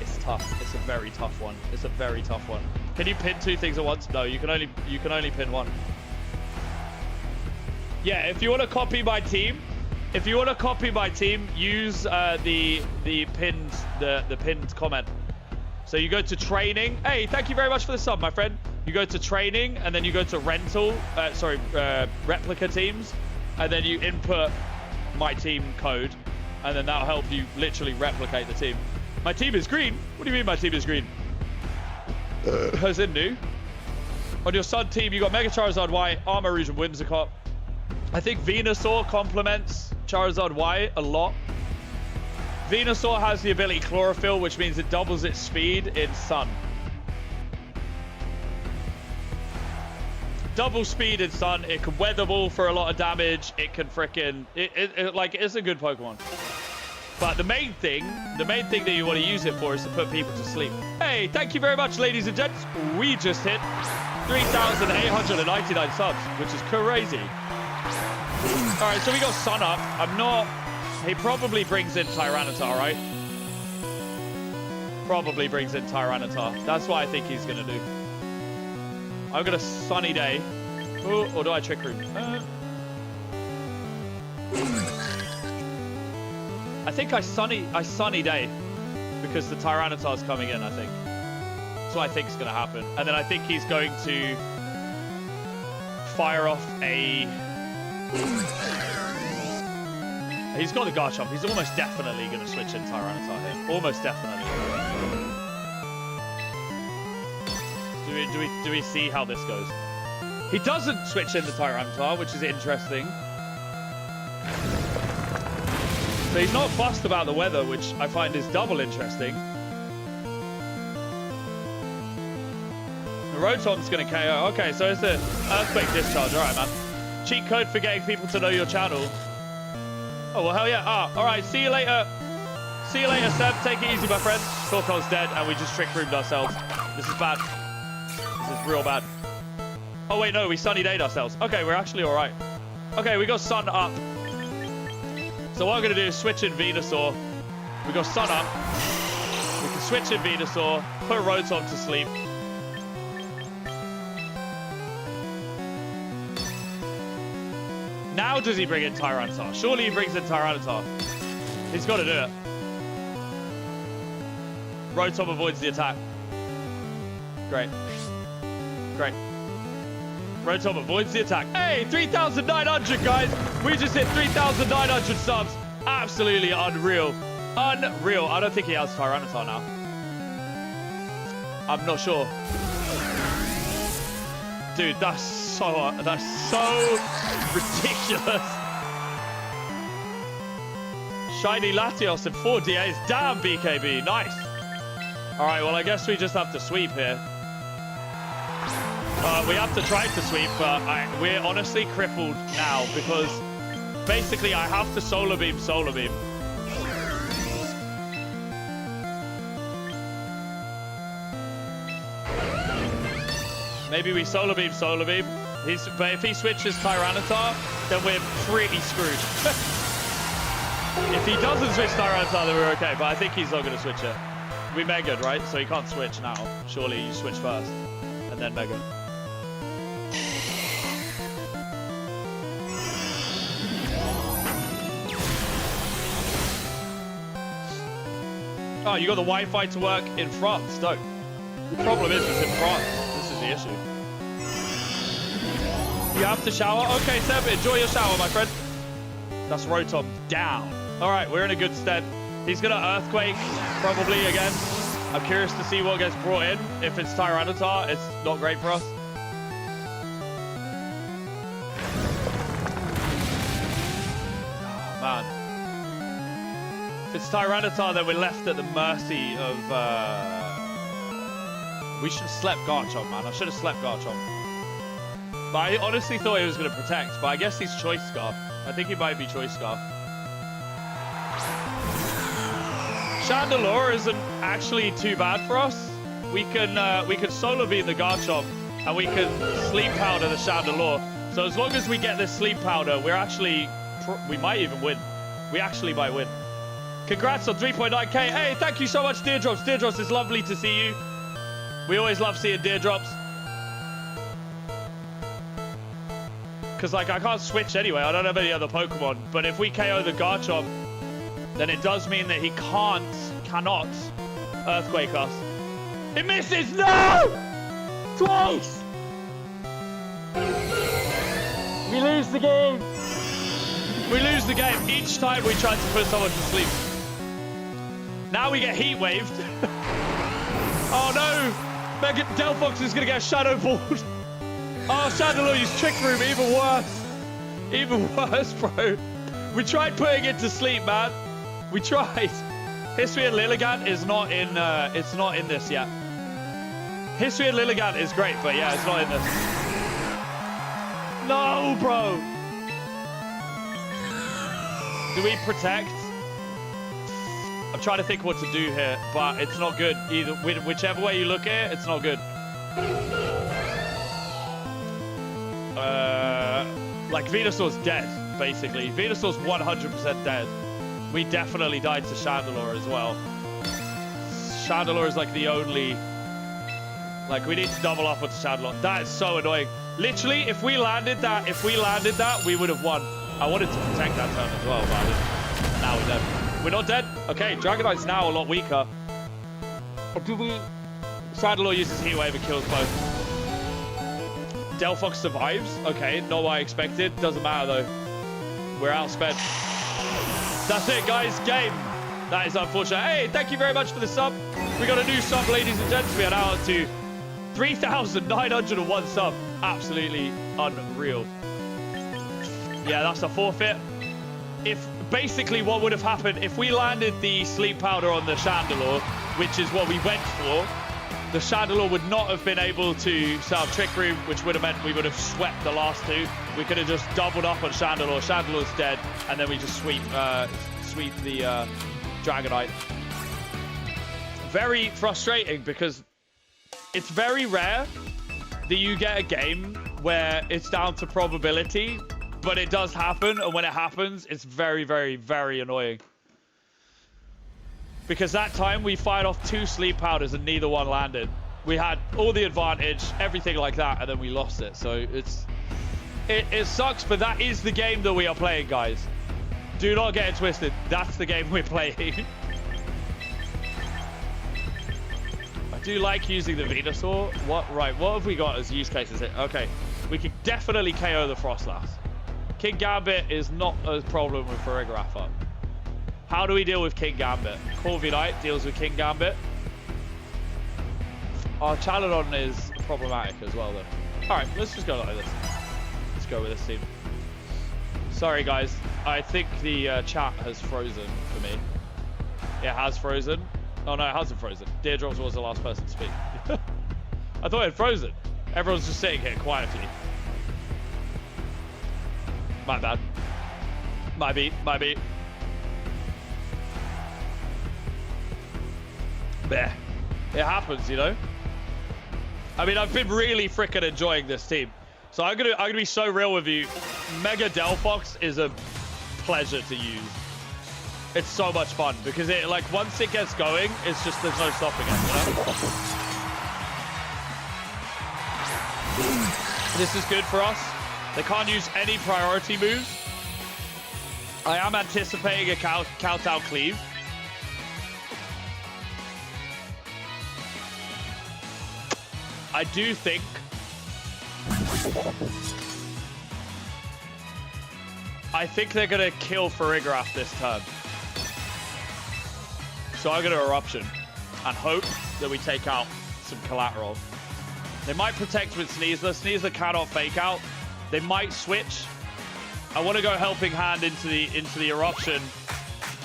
It's tough. It's a very tough one. It's a very tough one. Can you pin two things at once? No, you can only pin one. Yeah, if you want to copy my team, use the pinned comment. So you go to training. Hey, thank you very much for the sub, my friend. You go to training, and then you go to replica teams, and then you input my team code, and then that'll help you literally replicate the team. My team is green? What do you mean my team is green? As in new? On your Sun team, you got Mega Charizard Y, Armarouge, and Whimsicott. I think Venusaur complements Charizard Y a lot. Venusaur has the ability Chlorophyll, which means it doubles its speed in Sun. Double speed in Sun. It can Weather Ball for a lot of damage. It can frickin'... it's a good Pokemon. But the main thing that you want to use it for is to put people to sleep. Hey, thank you very much, ladies and gents. We just hit 3,899 subs, which is crazy. All right, so we got Sun up. He probably brings in Tyranitar, right? Probably brings in Tyranitar. That's what I think he's going to do. I've got a Sunny Day. Ooh, or do I Trick Room? I think I Sunny Day because the Tyranitar's coming in, I think. That's what I think is going to happen. And then I think he's going to fire off a... He's got the Garchomp. He's almost definitely going to switch in Tyranitar here. Almost definitely. Do we see how this goes? He doesn't switch in the Tyranitar, which is interesting. So he's not fussed about the weather, which I find is double interesting. The Rotom's going to KO. Okay, so it's the Earthquake Discharge. All right, man. Cheat code for getting people to know your channel. Oh, well, hell yeah. Ah, all right. See you later. See you later, Seb. Take it easy, my friend. Torkoal's dead, and we just Trick Roomed ourselves. This is bad. This is real bad. Oh, wait, no. We Sunny Dayed ourselves. Okay, we're actually all right. Okay, we got Sun up. So what I'm going to do is switch in Venusaur. We got Sun up. We can switch in Venusaur, put Rotom to sleep. Now does he bring in Tyranitar? Surely he brings in Tyranitar. He's got to do it. Rotom avoids the attack. Great. Great. Rotom avoids the attack. Hey, 3,900, guys. We just hit 3,900 subs. Absolutely unreal. Unreal. I don't think he has Tyranitar now. I'm not sure. Dude, that's so ridiculous. Shiny Latios and 4 DAs. Damn, BKB. Nice. All right, well, I guess we just have to sweep here. We have to try to sweep, but we're honestly crippled now because basically I have to Solar Beam. Maybe we Solar Beam. But if he switches Tyranitar, then we're pretty screwed. If he doesn't switch Tyranitar, then we're okay. But I think he's not going to switch it. We Mega'd, right? So he can't switch now. Surely you switch first and then Mega. Oh, you got the Wi-Fi to work in France. No. The problem is it's in France. This is the issue. You have to shower? Okay, Seb, enjoy your shower, my friend. That's Rotom down. All right, we're in a good stead. He's going to Earthquake, probably, again. I'm curious to see what gets brought in. If it's Tyranitar, it's not great for us. Oh, man. If it's Tyranitar, then we're left at the mercy of... We should have slept Garchomp, man. I should have slept Garchomp. But I honestly thought he was going to protect, but I guess he's Choice Scarf. I think he might be Choice Scarf. Chandelure isn't actually too bad for us. We can Solar Beam the Garchomp, and we can Sleep Powder the Chandelure. So as long as we get this Sleep Powder, we're actually... We might even win. We actually might win. Congrats on 3.9k. Hey, thank you so much, Deerdrops. Deerdrops, it's lovely to see you. We always love seeing Deerdrops. Because, like, I can't switch anyway. I don't have any other Pokemon. But if we KO the Garchomp, then it does mean that he cannot Earthquake us. It misses! No! Twice! We lose the game. We lose the game each time we try to put someone to sleep. Now we get Heat Waved. Oh no! Mega Delphox is gonna get Shadow Balled. Oh, Chandelure used Trick Room, even worse. Even worse, bro. We tried putting it to sleep, man. We tried. History and Lilligant is not in. It's not in this yet. History and Lilligant is great, but yeah, it's not in this. No, bro. Do we protect? I'm trying to think what to do here, but it's not good either. Whichever way you look at it, it's not good. Like Venusaur's dead, basically. Venusaur's 100% dead. We definitely died to Chandelure as well. Chandelure is like the only... Like, we need to double up onto Chandelure. That is so annoying. Literally, if we landed that, we would have won. I wanted to protect that turn as well, but I didn't. And now we're dead. We're not dead? Okay, Dragonite's now a lot weaker. Do we... Chandelure uses Heat Wave and kills both. Delphox survives. Okay, not what I expected. Doesn't matter, though. We're outspent. That's it, guys. Game. That is unfortunate. Hey, thank you very much for the sub. We got a new sub, ladies and gents. We are now up to 3,901 sub. Absolutely unreal. Yeah, that's a forfeit. If basically what would have happened if we landed the Sleep Powder on the Chandelure, which is what we went for, the Chandelure would not have been able to set up Trick Room, which would have meant we would have swept the last two. We could have just doubled up on Chandelure. Chandelure's dead, and then we just sweep the Dragonite. Very frustrating because it's very rare that you get a game where it's down to probability, but it does happen, and when it happens, it's very, very, very annoying. Because that time we fired off 2 Sleep Powders and neither one landed. We had all the advantage, everything like that, and then we lost it. So it sucks, but that is the game that we are playing, guys. Do not get it twisted. That's the game we're playing. I do like using the Venusaur. What have we got as use cases here? Okay, we can definitely KO the Frostlass. King Gambit is not a problem with Farigiraf. How do we deal with King Gambit? Corviknight deals with King Gambit. Our Chaladon is problematic as well, though. All right, let's just go like this. Let's go with this team. Sorry, guys. I think the chat has frozen for me. It has frozen. Oh, no, it hasn't frozen. Deerdrops was the last person to speak. I thought it had frozen. Everyone's just sitting here quietly. My bad. Might be. Bleh. It happens, you know. I mean, I've been really freaking enjoying this team. So I'm gonna be so real with you. Mega Delphox is a pleasure to use. It's so much fun because it, like, once it gets going, it's just there's no stopping it, you know? This is good for us. They can't use any priority moves. I am anticipating a Kowtow Cleave. I do think they're gonna kill Farigiraf this turn. So I'm gonna Eruption and hope that we take out some collateral. They might protect with Sneasler. Sneasler cannot fake out. They might switch. I want to go Helping Hand into the Eruption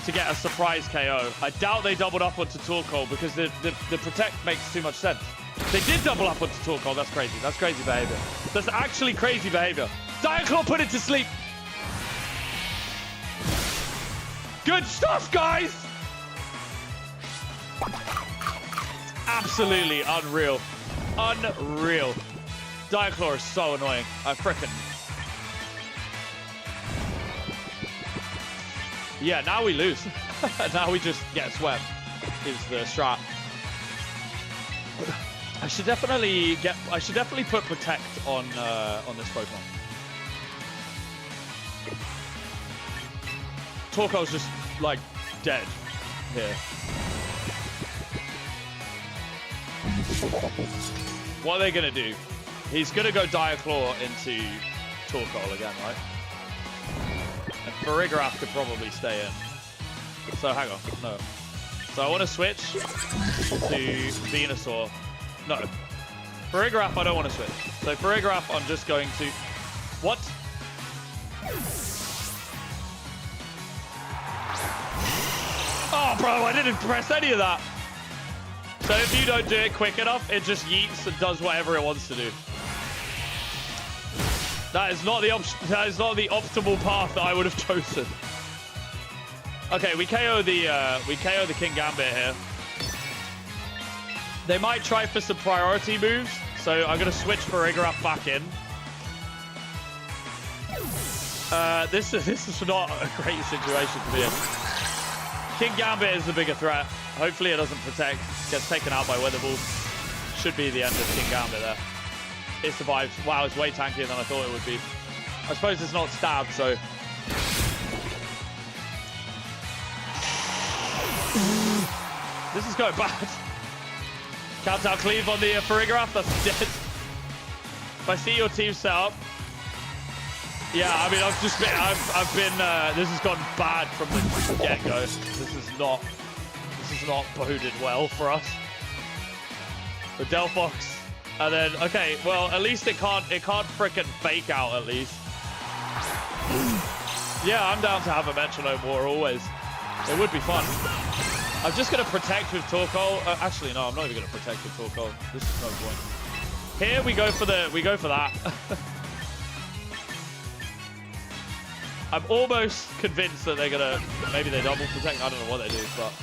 to get a surprise KO. I doubt they doubled up onto Torkoal because the protect makes too much sense. They did double up onto Torkoal. That's crazy. That's crazy behavior. That's actually crazy behavior. Diaclaw put it to sleep. Good stuff, guys. Absolutely unreal. Unreal. Diaclaw is so annoying. I frickin'... Yeah, now we lose. Now we just get swept. Is the strat. I should definitely put protect on this Pokemon. Torkoal's just like dead here. What are they gonna do? He's gonna go Diaclaw into Torkoal again, right? And Farigiraf could probably stay in. So hang on, no. So I want to switch to Venusaur. No. Farigiraf I don't want to switch. So Farigiraf I'm just going to... What? Oh bro, I didn't press any of that. So if you don't do it quick enough, it just yeets and does whatever it wants to do. That is not the optimal path that I would have chosen. Okay, we KO the King Gambit here. They might try for some priority moves, so I'm gonna switch Farigiraf back in. This is not a great situation to be in. King Gambit is the bigger threat. Hopefully it doesn't protect. Gets taken out by Weatherbull. Should be the end of King Gambit there. It survives. Wow, it's way tankier than I thought it would be. I suppose it's not stabbed, so... This is going bad. Countdown cleave on the Farigiraf. That's dead. If I see your team set up... Yeah, I mean, I've been... this has gone bad from the get-go. This is not boded well for us. The Delphox... And then, okay, well, at least it can't frickin' fake out, at least. Yeah, I'm down to have a Metronome War always. It would be fun. I'm just gonna protect with Torkoal. Actually, no, I'm not even gonna protect with Torkoal. This is no point. Here we go for that. I'm almost convinced that they're gonna, maybe they double protect. I don't know what they do, but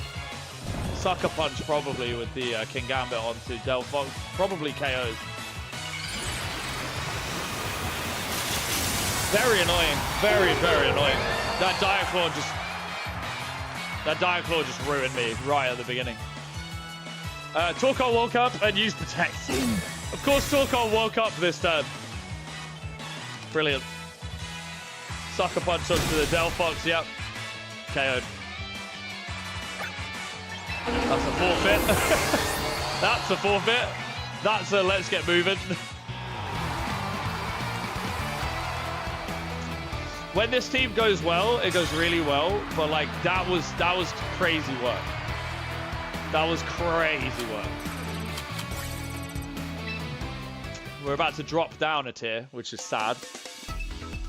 Sucker Punch probably with the King Gambit onto Delphox. Probably KOs. Very annoying. Very, very annoying. That Diaclaw just ruined me right at the beginning. Torkoal woke up and used Protect. Of course Torkoal woke up this turn. Brilliant. Sucker Punch onto the Delphox, yep. KO'd. That's a forfeit. That's a forfeit. That's a let's get moving. When this team goes well, it goes really well. But like that was crazy work. That was crazy work. We're about to drop down a tier, which is sad.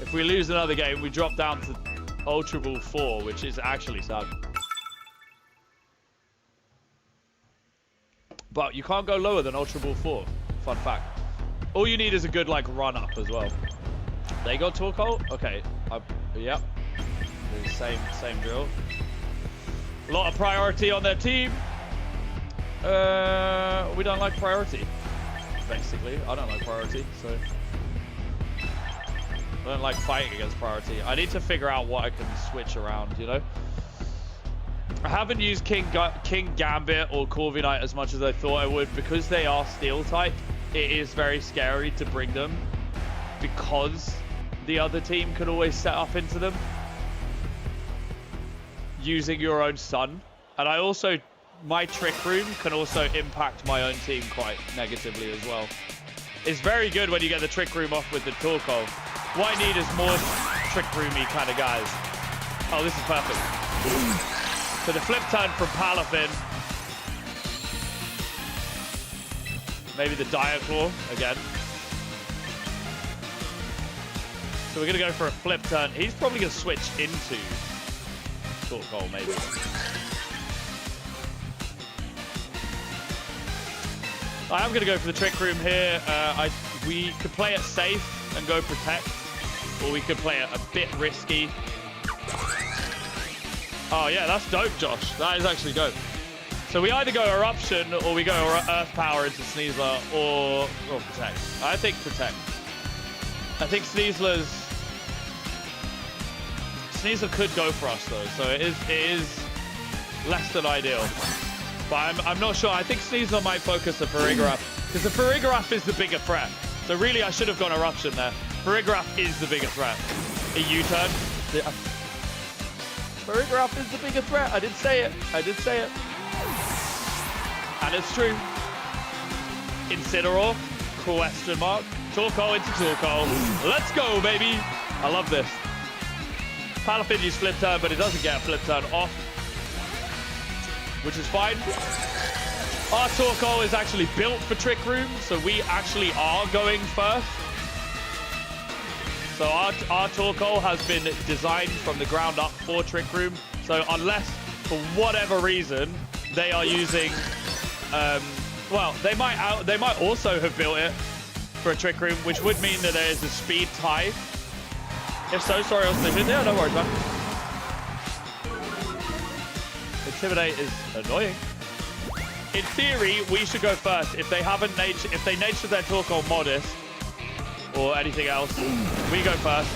If we lose another game, we drop down to Ultra Ball 4, which is actually sad. But you can't go lower than Ultra Ball 4. Fun fact. All you need is a good like run up as well. They got Torkoal? Okay. Yep. Same drill. A lot of priority on their team. We don't like priority. Basically, I don't like priority, so I don't like fighting against priority. I need to figure out what I can switch around, you know? I haven't used King Gambit or Corviknight as much as I thought I would because they are Steel type. It is very scary to bring them because the other team can always set up into them using your own Sun. And I also, my Trick Room can also impact my own team quite negatively as well. It's very good when you get the Trick Room off with the Torkoal. What I need is more Trick Roomy kind of guys. Oh, this is perfect. So the flip turn from Palafin. Maybe the Diaclaw again. So we're going to go for a flip turn. He's probably going to switch into Torkoal, maybe. I am going to go for the Trick Room here. We could play it safe and go Protect, or we could play it a bit risky. Oh, yeah, that's dope, Josh. That is actually dope. So we either go Eruption or we go Earth Power into Sneasler or Protect. I think Protect. I think Sneasler could go for us, though, so it is less than ideal. But I'm not sure. I think Sneasler might focus the Farigiraf, because the Farigiraf is the bigger threat. So really, I should have gone Eruption there. Farigiraf is the bigger threat. A U-turn. Farigiraf is the bigger threat. I did say it. I did say it. And it's true. Incineroar, question mark. Torkoal into Torkoal. Let's go, baby. I love this. Palafin used flip turn, but it doesn't get a flip turn off, which is fine. Our Torkoal is actually built for Trick Room, so we actually are going first. So our Torkoal has been designed from the ground up for Trick Room. So unless, for whatever reason, they are using, well, they might also have built it for a Trick Room, which would mean that there is a speed tie. If so, sorry, I was thinking. Yeah, no worries, man. Intimidate is annoying. In theory, we should go first. If they natured their Torkoal modest or anything else, we go first.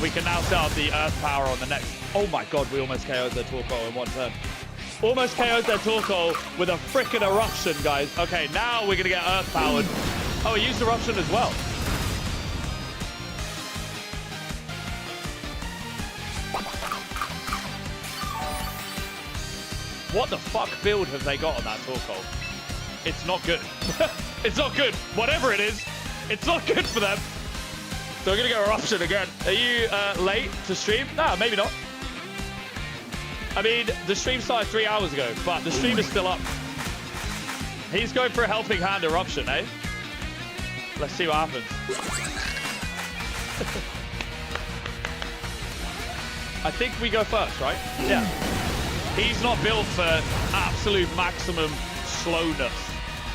We can now set up the Earth Power on the next. Oh my God, we almost KO'd their Torkoal in one turn. Almost KO'd their Torkoal with a frickin' Eruption, guys. Okay, now we're gonna get Earth Powered. Oh, he used Eruption as well. What the fuck build have they got on that Torkoal? It's not good. It's not good. Whatever it is, it's not good for them. So we're going to go Eruption again. Are you late to stream? No, maybe not. I mean, the stream started 3 hours ago, but the stream is still up. He's going for a helping hand Eruption, eh? Let's see what happens. I think we go first, right? Yeah. He's not built for absolute maximum slowness.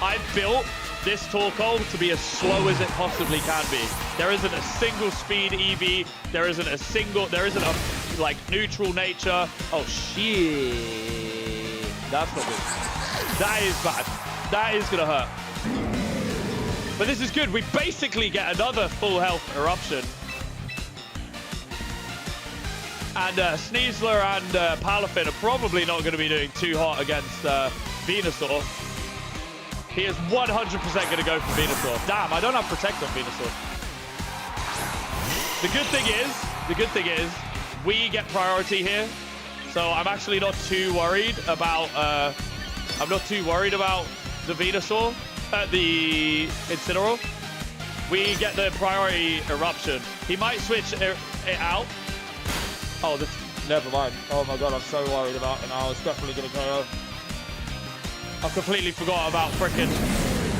I've built this Torkoal to be as slow as it possibly can be. There isn't a single speed EV. There isn't a like neutral nature. Oh shit. That's not good. That is bad. That is gonna hurt. But this is good. We basically get another full health Eruption. And Sneasler and Palafin are probably not going to be doing too hot against Venusaur. He is 100% going to go for Venusaur. Damn, I don't have Protect on Venusaur. The good thing is, we get priority here. So I'm actually not too worried about. I'm not too worried about the Venusaur, the Incineroar. We get the priority Eruption. He might switch it out. Oh, never mind. Oh my God, I'm so worried about it now. It's definitely going to KO. I completely forgot about frickin'.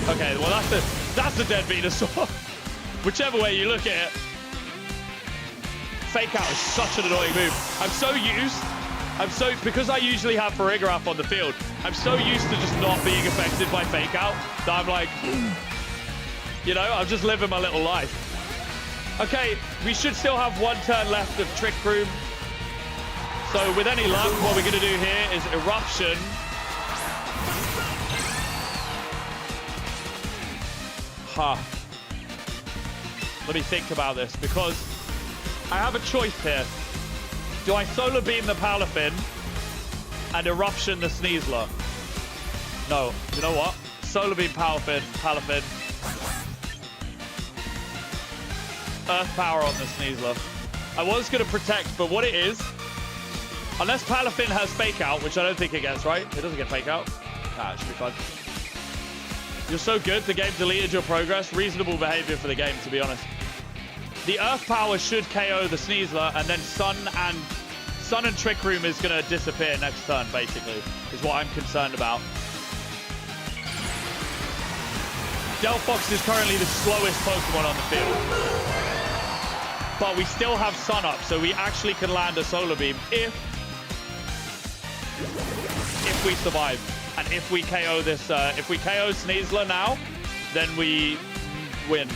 Okay, well that's the dead Venusaur. Whichever way you look at it. Fake out is such an annoying move. Because I usually have Farigiraf on the field, I'm so used to just not being affected by fake out that I'm like, you know, I'm just living my little life. Okay, we should still have one turn left of Trick Room. So with any luck, what we're going to do here is Eruption. Let me think about this, because I have a choice here. Do I Solar Beam the Palafin and Eruption the Sneasler? No. You know what? Solar Beam Palafin. Earth Power on the Sneasler. I was going to Protect, but what it is, unless Palafin has Fake Out, which I don't think it gets, right? It doesn't get Fake Out. Nah, it should be fun. You're so good, the game deleted your progress. Reasonable behavior for the game, to be honest. The Earth Power should KO the Sneasler, and then Sun and Trick Room is going to disappear next turn, basically, is what I'm concerned about. Delphox is currently the slowest Pokemon on the field. But we still have Sun up, so we actually can land a Solar Beam if if we survive. And if we KO this, if we KO Sneasler now, then we win.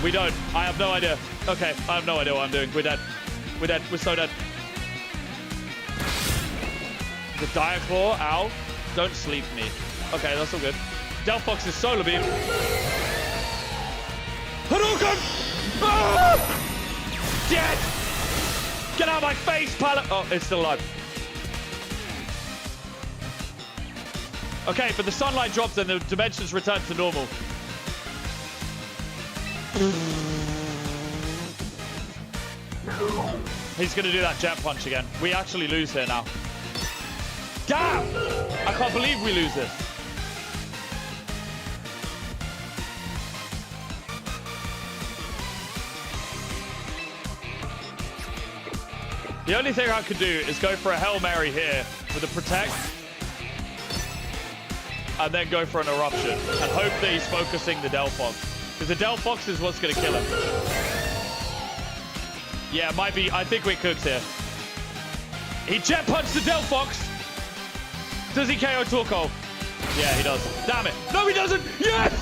We don't. I have no idea. Okay, I have no idea what I'm doing. We're dead. We're dead. We're so dead. The Dire Claw, ow. Don't sleep me. Okay, that's all good. Delphox's Solar Beam. Hadouken! Ah! Dead! Get out of my face, pilot! Oh, it's still alive. Okay, but the sunlight drops and the dimensions return to normal. He's gonna do that jet punch again. We actually lose here now. Damn! I can't believe we lose this. The only thing I could do is go for a Hail Mary here with a Protect. And then go for an Eruption. And hope that he's focusing the Delphox. Because the Delphox is what's going to kill him. Yeah, might be. I think we're cooked here. He jet punched the Delphox. Does he KO Torkoal? Yeah, he does. Damn it. No, he doesn't. Yes!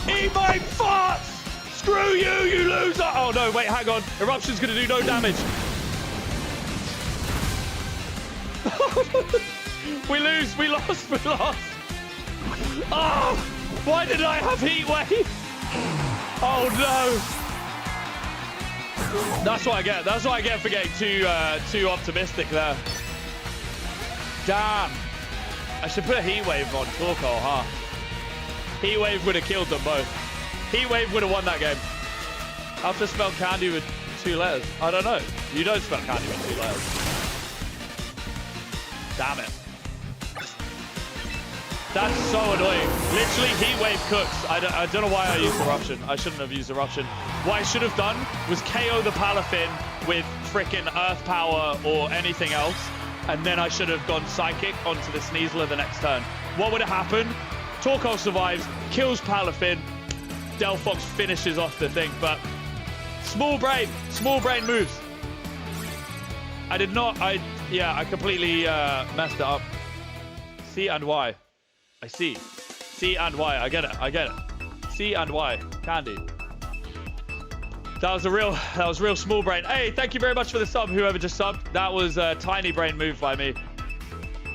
Eat my farts! Screw you, you loser! Oh, no, wait, hang on. Eruption's going to do no damage. We lose. We lost. We lost. Oh! Why did I have Heat Wave? Oh, no. That's what I get. That's what I get for getting too optimistic there. Damn. I should put a Heat Wave on Torkoal, huh? Heat Wave would have killed them both. Heat Wave would have won that game. How to spell candy with 2 letters? I don't know. You don't spell candy with 2 letters. Damn it. That's so annoying. Literally, Heat Wave cooks. I don't know why I used Eruption. I shouldn't have used Eruption. What I should have done was KO the Palafin with frickin' Earth Power or anything else. And then I should have gone Psychic onto the Sneasler the next turn. What would have happened? Torkoal survives, kills Palafin. Delphox finishes off the thing. But small brain moves. I did not. I completely messed it up. C and Y. I see. C and Y. I get it. I get it. C and Y. Candy. That was real small brain. Hey, thank you very much for the sub, whoever just subbed. That was a tiny brain move by me.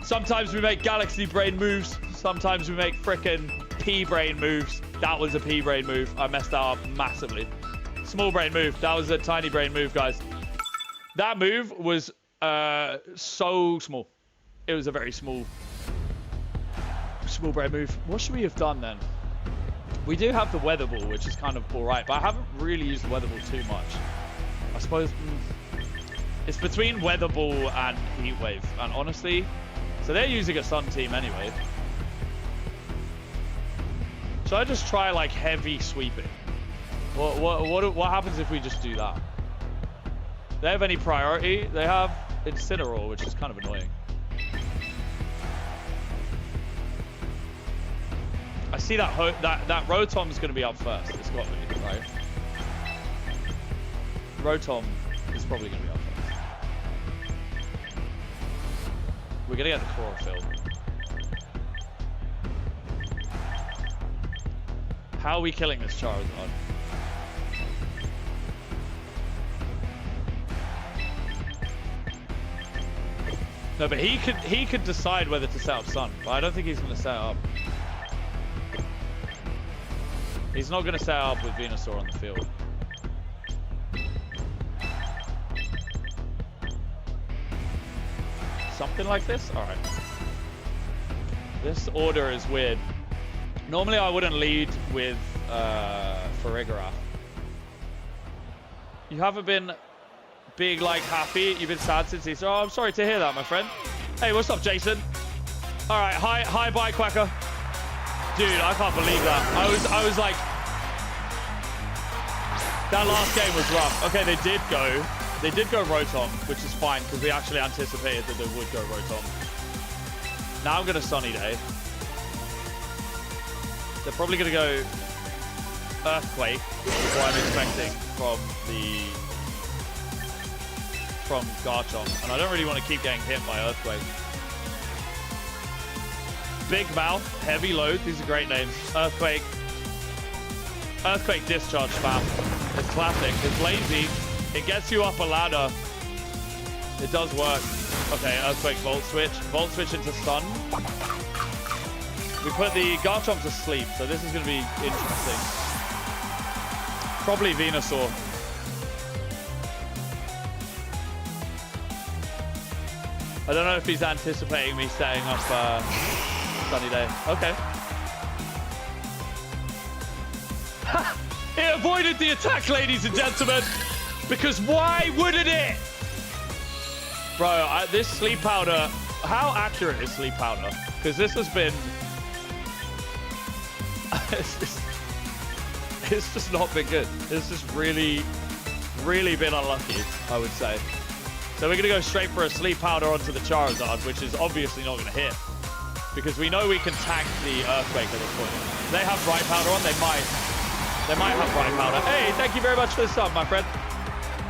Sometimes we make galaxy brain moves. Sometimes we make frickin' pea brain moves. That was a pea brain move. I messed that up massively. Small brain move. That was a tiny brain move, guys. That move was so small. It was a very small brain move. What should we have done then? We do have the Weather Ball, which is kind of alright, but I haven't really used the Weather Ball too much. I suppose it's between Weather Ball and Heat Wave, and honestly, so they're using a Sun team anyway. Should I just try like heavy sweeping? What happens if we just do that? Do they have any priority? They have Incineroar, which is kind of annoying. I see that Rotom's going to be up first. It's got to be, right? Rotom is probably going to be up first. We're going to get the Chlorophyll. How are we killing this Charizard? No, but he could decide whether to set up Sun, but I don't think he's going to set up. He's not going to set up with Venusaur on the field. Something like this? Alright. This order is weird. Normally I wouldn't lead with Farigiraf. You haven't been big, like, happy. You've been sad since Easter. Oh, I'm sorry to hear that, my friend. Hey, what's up, Jason? Alright, hi, bye, Quacker. Dude, I can't believe that. I was like, that last game was rough. Okay, they did go Rotom, which is fine because we actually anticipated that they would go Rotom. Now I'm gonna Sunny Day. They're probably gonna go Earthquake, is what I'm expecting from the from Garchomp, and I don't really want to keep getting hit by Earthquake. Big Mouth, Heavy Load, these are great names. Earthquake Discharge spam. It's classic, it's lazy, it gets you up a ladder. It does work. Okay, Earthquake Volt Switch into Stun. We put the Garchomp to sleep, so this is going to be interesting. Probably Venusaur. I don't know if he's anticipating me setting up Sunny Day. Okay. It avoided the attack, ladies and gentlemen, because why wouldn't it? Bro, this Sleep Powder, how accurate is Sleep Powder? Because this has been... it's just not been good. It's just really been unlucky, I would say. So we're going to go straight for a Sleep Powder onto the Charizard, which is obviously not going to hit. Because we know we can tank the Earthquake at this point. They have Bright Powder on, they might have Bright Powder. Hey, thank you very much for the sub, my friend.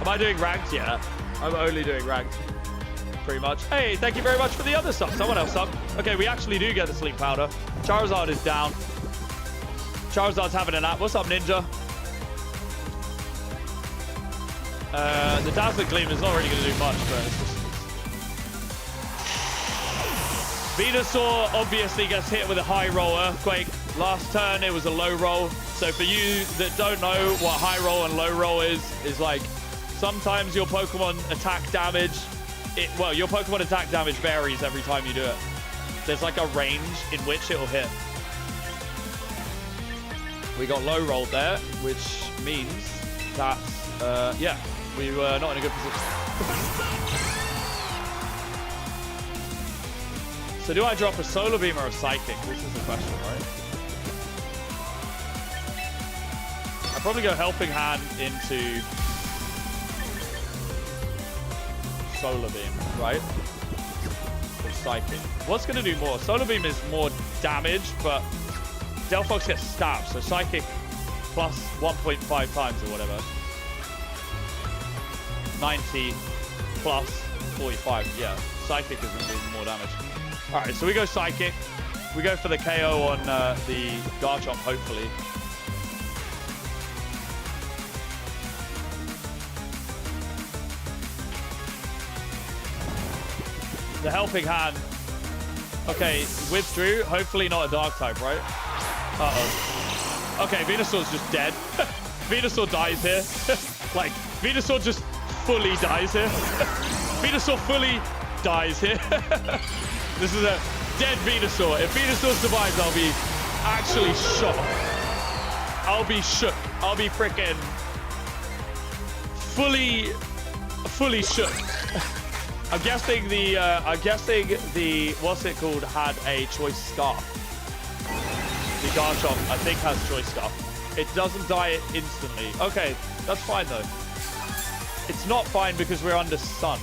Am I doing ranked? Yeah, I'm only doing ranked. Pretty much. Hey, thank you very much for the other sub. Someone else sub. Okay, we actually do get the Sleep Powder. Charizard is down. Charizard's having a nap. What's up, Ninja? The Dazzling Gleam is not really going to do much, but it's just... Venusaur obviously gets hit with a high roll Earthquake. Last turn, it was a low roll. So for you that don't know what high roll and low roll is like sometimes your Pokemon attack damage... Well, your Pokemon attack damage varies every time you do it. There's like a range in which it will hit. We got low rolled there, which means that, yeah, we were not in a good position. So do I drop a Solar Beam or a Psychic? This is the question, right? I'll probably go Helping Hand into... Solar Beam, right? Or Psychic. What's going to do more? Solar Beam is more damage, but Delphox gets stabbed, so Psychic plus 1.5 times or whatever. 90 plus 45, yeah. Psychic is going to do more damage. Alright, so we go Psychic. We go for the KO on the Garchomp, hopefully. The Helping Hand. Okay, withdrew. Hopefully not a Dark type, right? Uh-oh. Okay, Venusaur's just dead. Venusaur dies here. Like, Venusaur just fully dies here. Venusaur fully dies here. This is a dead Venusaur. If Venusaur survives, I'll be actually shocked. I'll be shook. I'll be freaking fully shook. I'm guessing the what's it called had a Choice Scarf. The Garchomp, I think, has Choice Scarf. It doesn't die instantly. Okay, that's fine though. It's not fine because we're under Sun.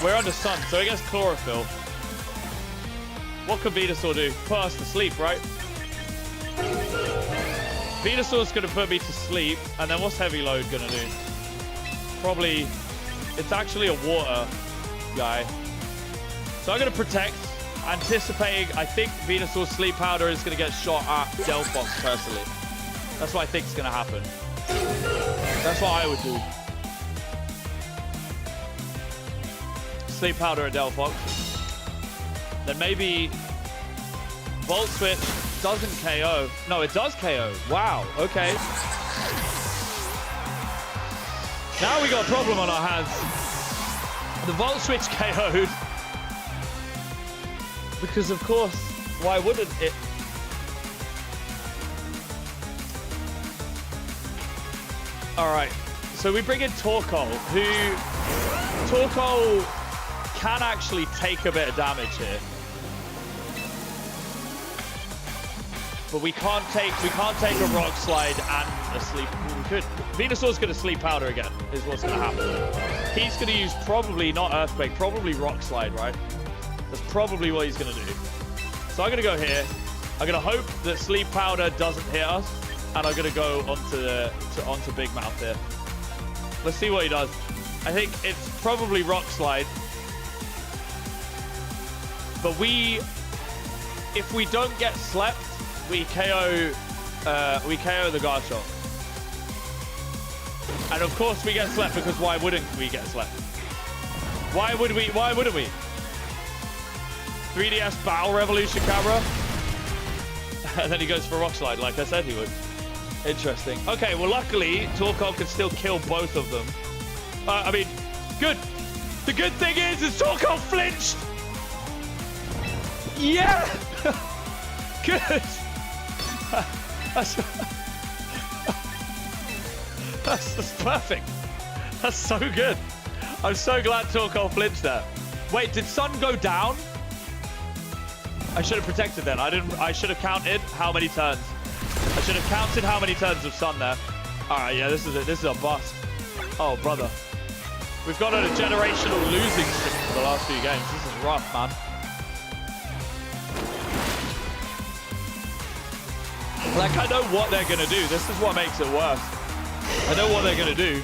We're under Sun, so it gets Chlorophyll. What could Venusaur do? Put us to sleep, right? Venusaur's going to put me to sleep, and then what's Heavy Load going to do? Probably, it's actually a water guy. So I'm going to Protect, anticipating, I think Venusaur's Sleep Powder is going to get shot at Delphox, personally. That's what I think is going to happen. That's what I would do. Sleep Powder at Delphox. Then maybe Volt Switch doesn't KO. No, it does KO. Wow, okay. Now we got a problem on our hands. The Volt Switch KO'd. Because of course, why wouldn't it? Alright, so we bring in Torkoal, who... Torkoal can actually take a bit of damage here. But we can't take a Rock Slide and a Sleep. We could. Venusaur's going to Sleep Powder again, is what's going to happen. He's going to use probably not Earthquake, probably Rock Slide, right? That's probably what he's going to do. So I'm going to go here. I'm going to hope that Sleep Powder doesn't hit us. and I'm gonna go onto Big Mouth here. Let's see what he does. I think it's probably Rock Slide, but if we don't get slept, we KO the guard shot. And of course we get slept, because why wouldn't we get slept? Why wouldn't we? 3DS Battle Revolution camera. And then he goes for Rock Slide, like I said he would. Interesting. Okay, well luckily, Torkoal can still kill both of them. I mean, good. The good thing is Torkoal flinched. Yeah! Good. That's perfect. That's so good. I'm so glad Torkoal flinched there. Wait, did Sun go down? I should have protected then. I should have counted how many turns. I should have counted how many turns of Sun there. All right, yeah, this is a bust. Oh, brother. We've got on a generational losing streak for the last few games. This is rough, man. Like, I know what they're going to do. This is what makes it worse. I know what they're going to do.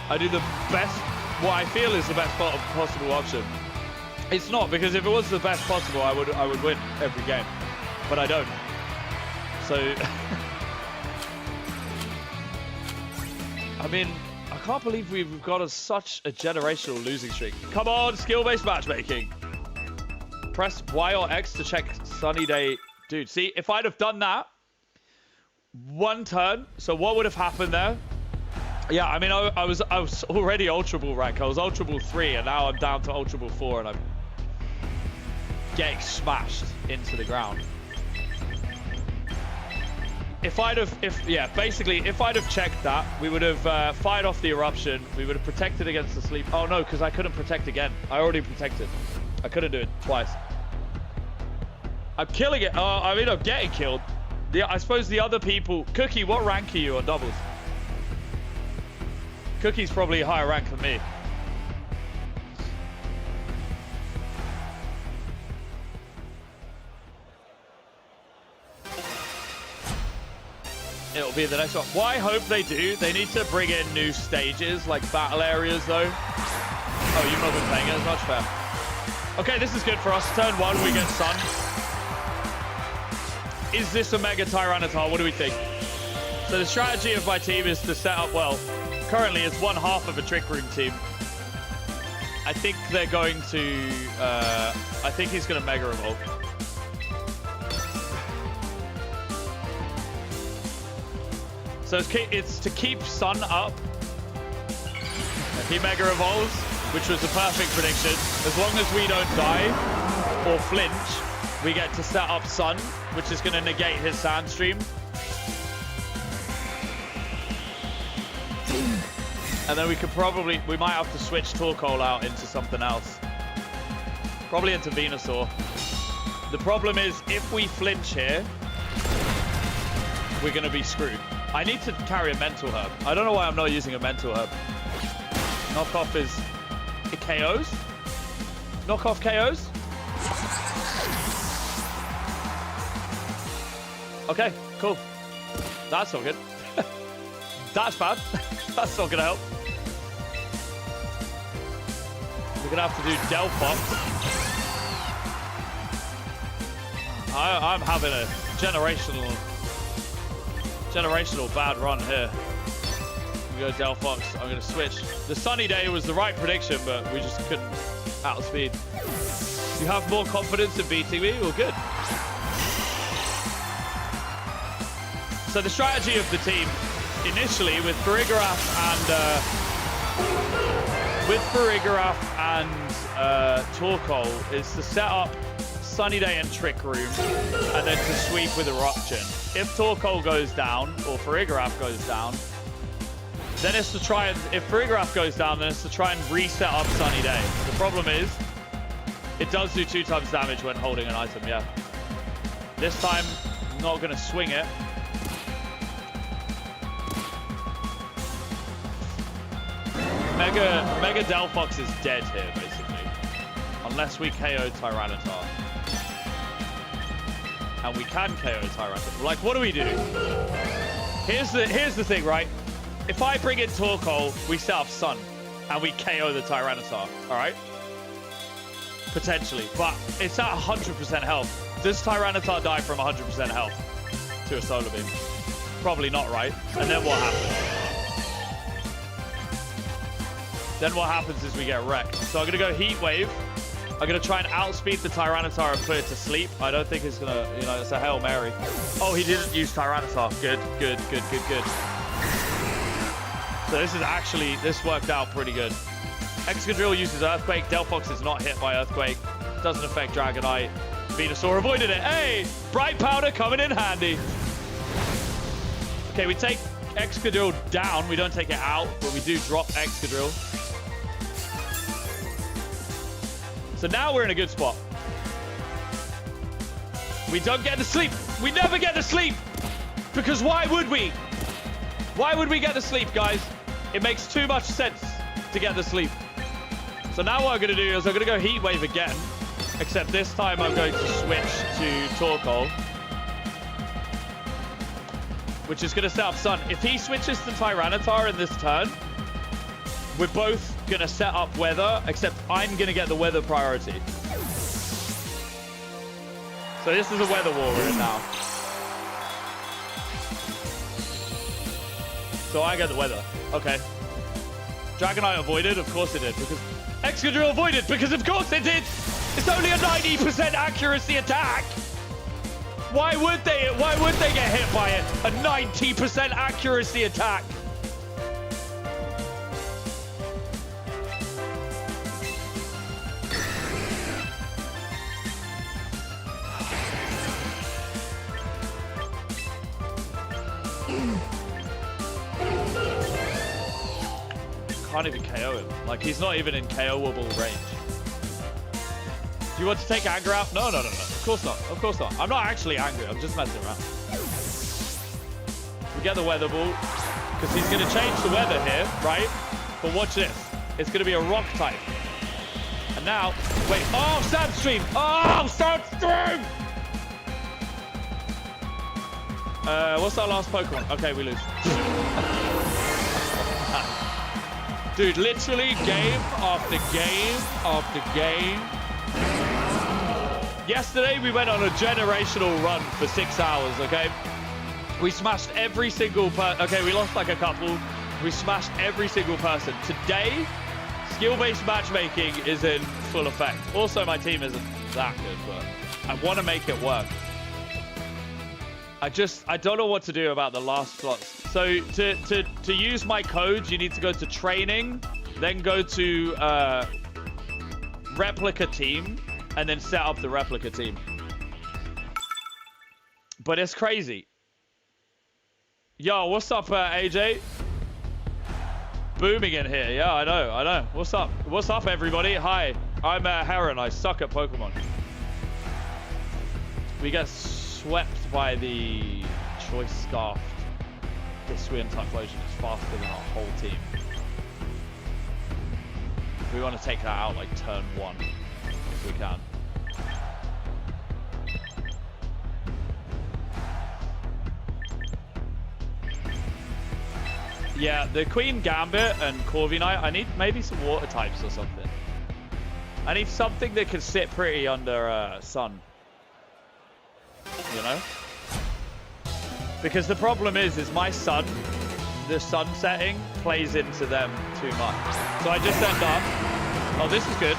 I do the best, what I feel is the best possible option. It's not, because if it was the best possible, I would win every game. But I don't. So, I mean, I can't believe we've got such a generational losing streak. Come on, skill-based matchmaking. Press Y or X to check Sunny Day. Dude, see, if I'd have done that, one turn, so what would have happened there? Yeah, I mean, I was already Ultra Ball rank. I was Ultra Ball 3, and now I'm down to Ultra Ball 4, and I'm getting smashed into the ground. If I'd have checked that, we would have fired off the eruption. We would have protected against the sleep. Oh no, because I couldn't protect again. I already protected. I couldn't do it twice. I'm killing it. I mean, I'm getting killed. I suppose the other people... Cookie, what rank are you on doubles? Cookie's probably a higher rank than me. It'll be the next one. Well, I hope they do. They need to bring in new stages, like battle areas, though. Oh, you've not been playing it as much? Fair. Okay, this is good for us. Turn 1, we get Sun. Is this a Mega Tyranitar? What do we think? So the strategy of my team is to set up, well, currently it's one half of a Trick Room team. I think they're going to, I think he's going to Mega Evolve. So it's to keep Sun up. He Mega Evolves, which was the perfect prediction. As long as we don't die or flinch, we get to set up Sun, which is going to negate his Sand Stream. And then we might have to switch Torkoal out into something else. Probably into Venusaur. The problem is, if we flinch here, we're going to be screwed. I need to carry a Mental Herb. I don't know why I'm not using a Mental Herb. Knockoff is... It KOs? Knockoff KOs? Okay, cool. That's not good. That's bad. That's not going to help. We're going to have to do Delphox. I'm having a generational bad run here. We go Delphox. I'm going to switch. The Sunny Day was the right prediction, but we just couldn't outspeed. You have more confidence in beating me? Well, good. So the strategy of the team initially with Farigiraf and Torkoal is to set up Sunny Day and Trick Room and then to sweep with Eruption. If Torkoal goes down or Farigiraf goes down, then it's to try and, if Farigiraf goes down, then it's to try and reset up Sunny Day. The problem is, it does do 2 times damage when holding an item, yeah. This time, I'm not going to swing it. Mega Delphox is dead here, basically. Unless we KO Tyranitar. And we can KO Tyranitar. Like, what do we do? Here's the thing, right? If I bring in Torkoal, we set up Sun, and we KO the Tyranitar, all right? Potentially, but it's at 100% health. Does Tyranitar die from 100% health to a Solar Beam? Probably not, right? And then what happens? Then what happens is we get wrecked. So I'm going to go Heat Wave. I'm going to try and outspeed the Tyranitar and put it to sleep. I don't think it's going to, you know, it's a Hail Mary. Oh, he didn't use Tyranitar. Good. So this worked out pretty good. Excadrill uses Earthquake. Delphox is not hit by Earthquake. Doesn't affect Dragonite. Venusaur avoided it. Hey, Bright Powder coming in handy. Okay, we take Excadrill down. We don't take it out, but we do drop Excadrill. So now we're in a good spot. We don't get to sleep. We never get to sleep. Because why would we? Why would we get to sleep, guys? It makes too much sense to get to sleep. So now what I'm going to do is I'm going to go Heat Wave again. Except this time I'm going to switch to Torkoal. Which is going to set up Sun. If he switches to Tyranitar in this turn, we're both going to set up Weather, except I'm going to get the Weather priority. So this is a Weather War we're in now. So I get the Weather. Okay. Dragonite avoided? Of course it did. Because Excadrill avoided? Because of course it did! It's only a 90% accuracy attack! Why would they get hit by it? A 90% accuracy attack! Can't even KO him. Like, he's not even in KO-able range. Do you want to take anger out? No. Of course not. Of course not. I'm not actually angry. I'm just messing around. We get the Weather Ball. Because he's going to change the weather here, right? But watch this. It's going to be a rock type. And now... Wait. Oh, Sandstream! Oh, Sandstream! What's our last Pokemon? Okay, we lose. Dude, literally game after game after game. Yesterday, we went on a generational run for 6 hours, okay? We smashed every single person. Okay, we lost like a couple. We smashed every single person. Today, skill-based matchmaking is in full effect. Also, my team isn't that good, but I want to make it work. I don't know what to do about the last slots. So to use my code, you need to go to training, then go to replica team, and then set up the replica team. But it's crazy. Yo, what's up, AJ? Booming in here. Yeah, I know. What's up? What's up, everybody? Hi, I'm Heron. I suck at Pokemon. We get swept by the Choice Scarf. This Wind Typhlosion is faster than our whole team. We want to take that out like turn 1, if we can. Yeah, the Queen Gambit and Corviknight, I need maybe some water types or something. I need something that can sit pretty under Sun. You know? Because the problem is my Sun, the Sun setting plays into them too much. So I just end up, oh, this is good.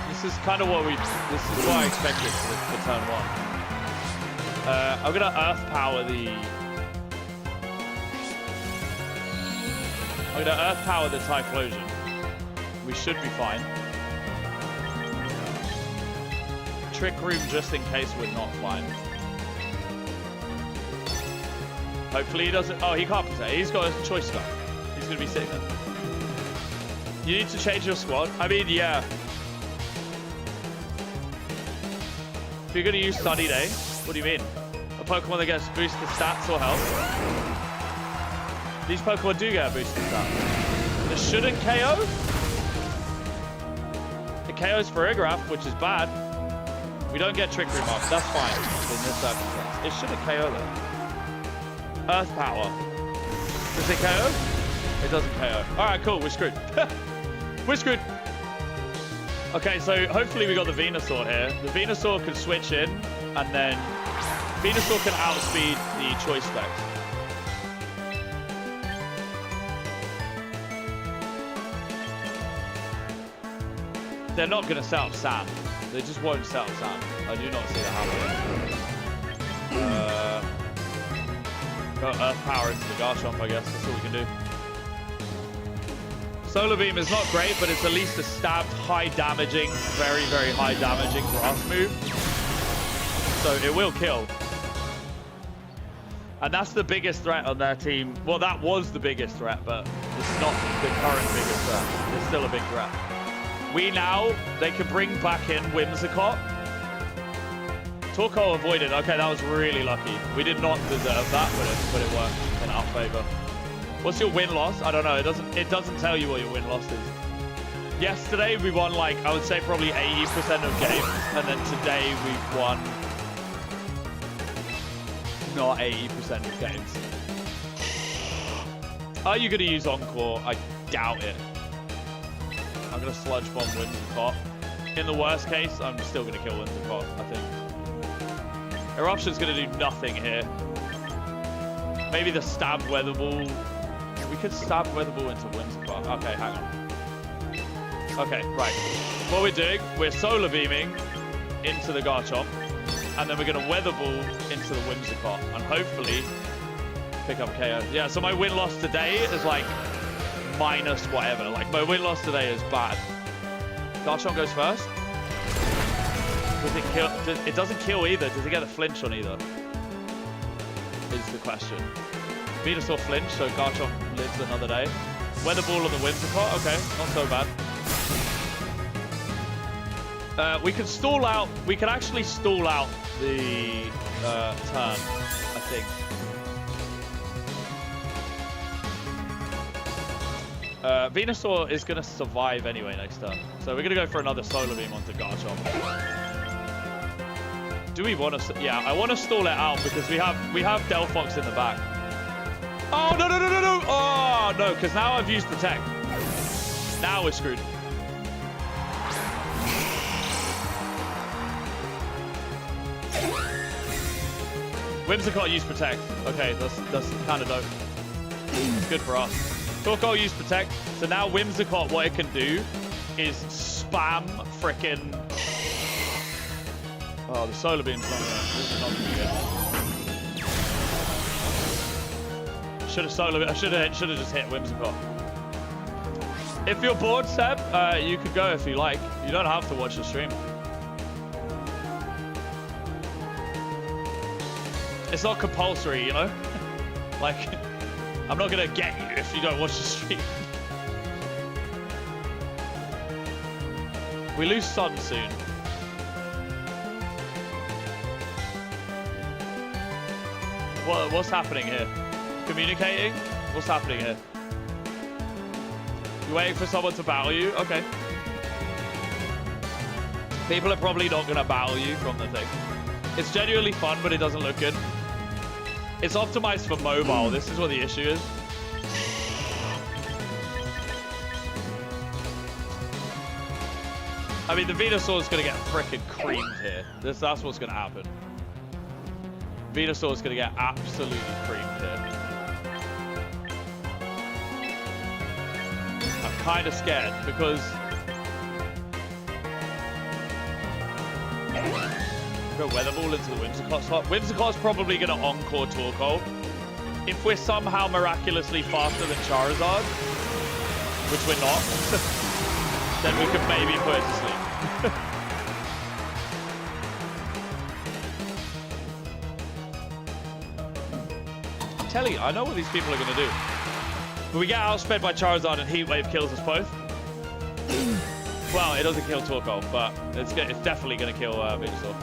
This is kind of what this is what I expected for turn 1. I'm gonna Earth Power the Typhlosion. We should be fine. Trick Room just in case we're not fine. Hopefully he doesn't... Oh, he can't protect. He's got a Choice Scarf. He's going to be sitting there. You need to change your squad? I mean, yeah. If you're going to use Sunny Day, what do you mean? A Pokemon that gets boosted stats or health? These Pokemon do get a boosted stat. This shouldn't KO? It KOs for Farigiraf, which is bad. We don't get Trick Room up. That's fine in this circumstance. It shouldn't KO though. Earth Power. Does it KO? It doesn't KO. All right, cool. We're screwed. We're screwed. Okay, so hopefully we got the Venusaur here. The Venusaur can switch in, and then Venusaur can outspeed the choice specs. They're not going to set up Sand. They just won't set up Sand. I do not see that happening. Go Earth Power into the Garchomp, I guess. That's all we can do. Solar Beam is not great, but it's at least a stabbed, high damaging, very, very high damaging grass move. So it will kill. And that's the biggest threat on their team. Well, that was the biggest threat, but it's not the current biggest threat. It's still a big threat. They can bring back in Whimsicott. Torkoal avoided. Okay, that was really lucky. We did not deserve that, but it worked in our favor. What's your win-loss? I don't know. It doesn't tell you what your win-loss is. Yesterday, we won, like, I would say probably 80% of games. And then today, we've won not 80% of games. Are you going to use Encore? I doubt it. I'm going to Sludge Bomb Whimsicott. In the worst case, I'm still going to kill Whimsicott, I think. Eruption's going to do nothing here. Maybe the Stab Weather Ball. We could Stab Weather Ball into Whimsicott. Okay, hang on. Okay, right. What we're doing, we're Solar Beaming into the Garchomp. And then we're going to Weather Ball into the Whimsicott. And hopefully pick up a KO. Yeah, so my win-loss today is like minus whatever. Like, my win-loss today is bad. Garchomp goes first. Does it kill? It doesn't kill either. Does it get a flinch on either? Is the question. Venusaur flinch, so Garchomp lives another day. Weather Ball on the Whimsicott. Okay, not so bad. We can stall out. We can actually stall out the turn, I think. Venusaur is going to survive anyway next turn. So we're going to go for another Solar Beam onto Garchomp. Do we want to... Yeah, I want to stall it out because we have Delphox in the back. Oh, no, no, no, no, no. Oh, no, because now I've used Protect. Now we're screwed. Whimsicott used Protect. Okay, that's kind of dope. Good for us. Torkoal used Protect. So now Whimsicott, what it can do is spam frickin'... Oh, the Solar Beam's not gonna... This is not gonna be good. I should have just hit Whimsicott. If you're bored, Seb, you could go if you like. You don't have to watch the stream. It's not compulsory, you know? Like, I'm not gonna get you if you don't watch the stream. We lose Sun soon. What's happening here? Communicating? What's happening here? You waiting for someone to battle you? Okay. People are probably not gonna battle you from the thing. It's genuinely fun, but it doesn't look good. It's optimized for mobile. This is what the issue is. I mean, the Venusaur is going to get freaking creamed here. That's what's going to happen. Venusaur is going to get absolutely creamed here. I'm kind of scared because... Go Weather Ball into the Whimsicott slot. Whimsicott's probably going to Encore Torkoal. If we're somehow miraculously faster than Charizard, which we're not, then we could maybe put it to sleep. I'm telling you, I know what these people are going to do. But we get outsped by Charizard and Heat Wave kills us both. Well, it doesn't kill Torkoal, but it's definitely going to kill Venusaur.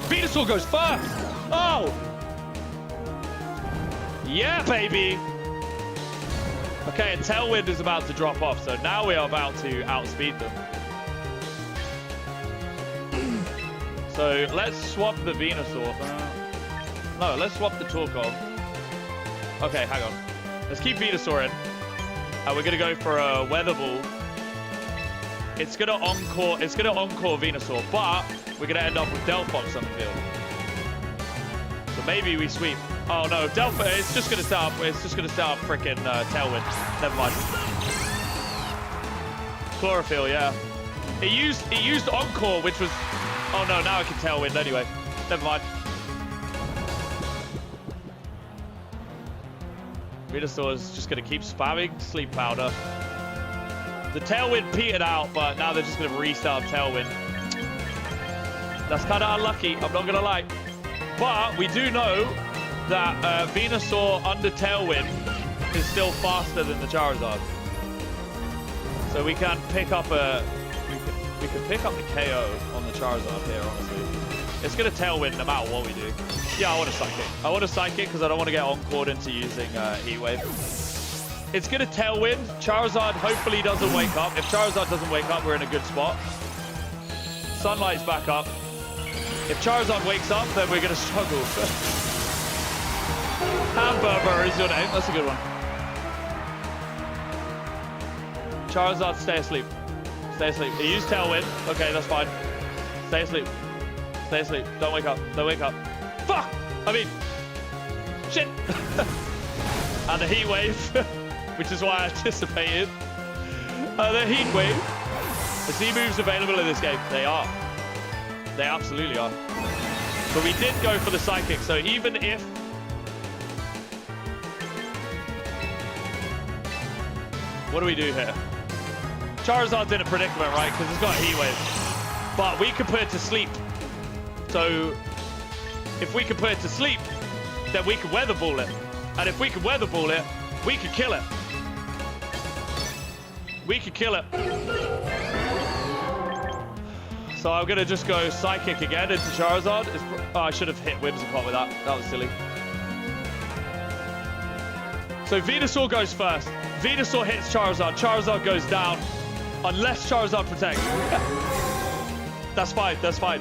Venusaur goes first! Oh! Yeah, baby! Okay, and Tailwind is about to drop off, so now we are about to outspeed them. So let's swap the Venusaur. No, let's swap the Torkoal. Okay, hang on. Let's keep Venusaur in. And we're gonna go for a Weather Ball. It's gonna encore Venusaur, but we're gonna end up with Delphox on the field. So maybe we sweep. Oh no, Delphox, it's just gonna start freaking Tailwind. Never mind. Chlorophyll, yeah. It used Encore, which was... Oh no, now I can Tailwind anyway. Never mind. Venusaur is just going to keep spamming Sleep Powder. The Tailwind petered out, but now they're just going to restart Tailwind. That's kind of unlucky, I'm not going to lie. But we do know that Venusaur under Tailwind is still faster than the Charizard. So we can pick up a... We can pick up the KO on the Charizard here, honestly. It's going to Tailwind no matter what we do. Yeah, I want a Psychic. I want a Psychic because I don't want to get Encored into using Heat Wave. It's going to Tailwind. Charizard hopefully doesn't wake up. If Charizard doesn't wake up, we're in a good spot. Sunlight's back up. If Charizard wakes up, then we're going to struggle. Hamburger is your name. That's a good one. Charizard, stay asleep. Stay asleep. He used Tailwind. Okay, that's fine. Stay asleep. Stay asleep. Don't wake up. Don't wake up. Fuck! I mean... Shit! And the Heat Wave, which is why I anticipated. The Heat Wave. The Z moves available in this game. They are. They absolutely are. But we did go for the Psychic, so even if... What do we do here? Charizard's in a predicament, right? Because it's got a Heat Wave. But we can put it to sleep. So, if we can put it to sleep, then we can Weather Ball it. And if we can Weather Ball it, we can kill it. We can kill it. So I'm going to just go Psychic again into Charizard. Oh, I should have hit Whimsicott with that. That was silly. So Venusaur goes first. Venusaur hits Charizard. Charizard goes down. Unless Charizard protects. That's fine. That's fine.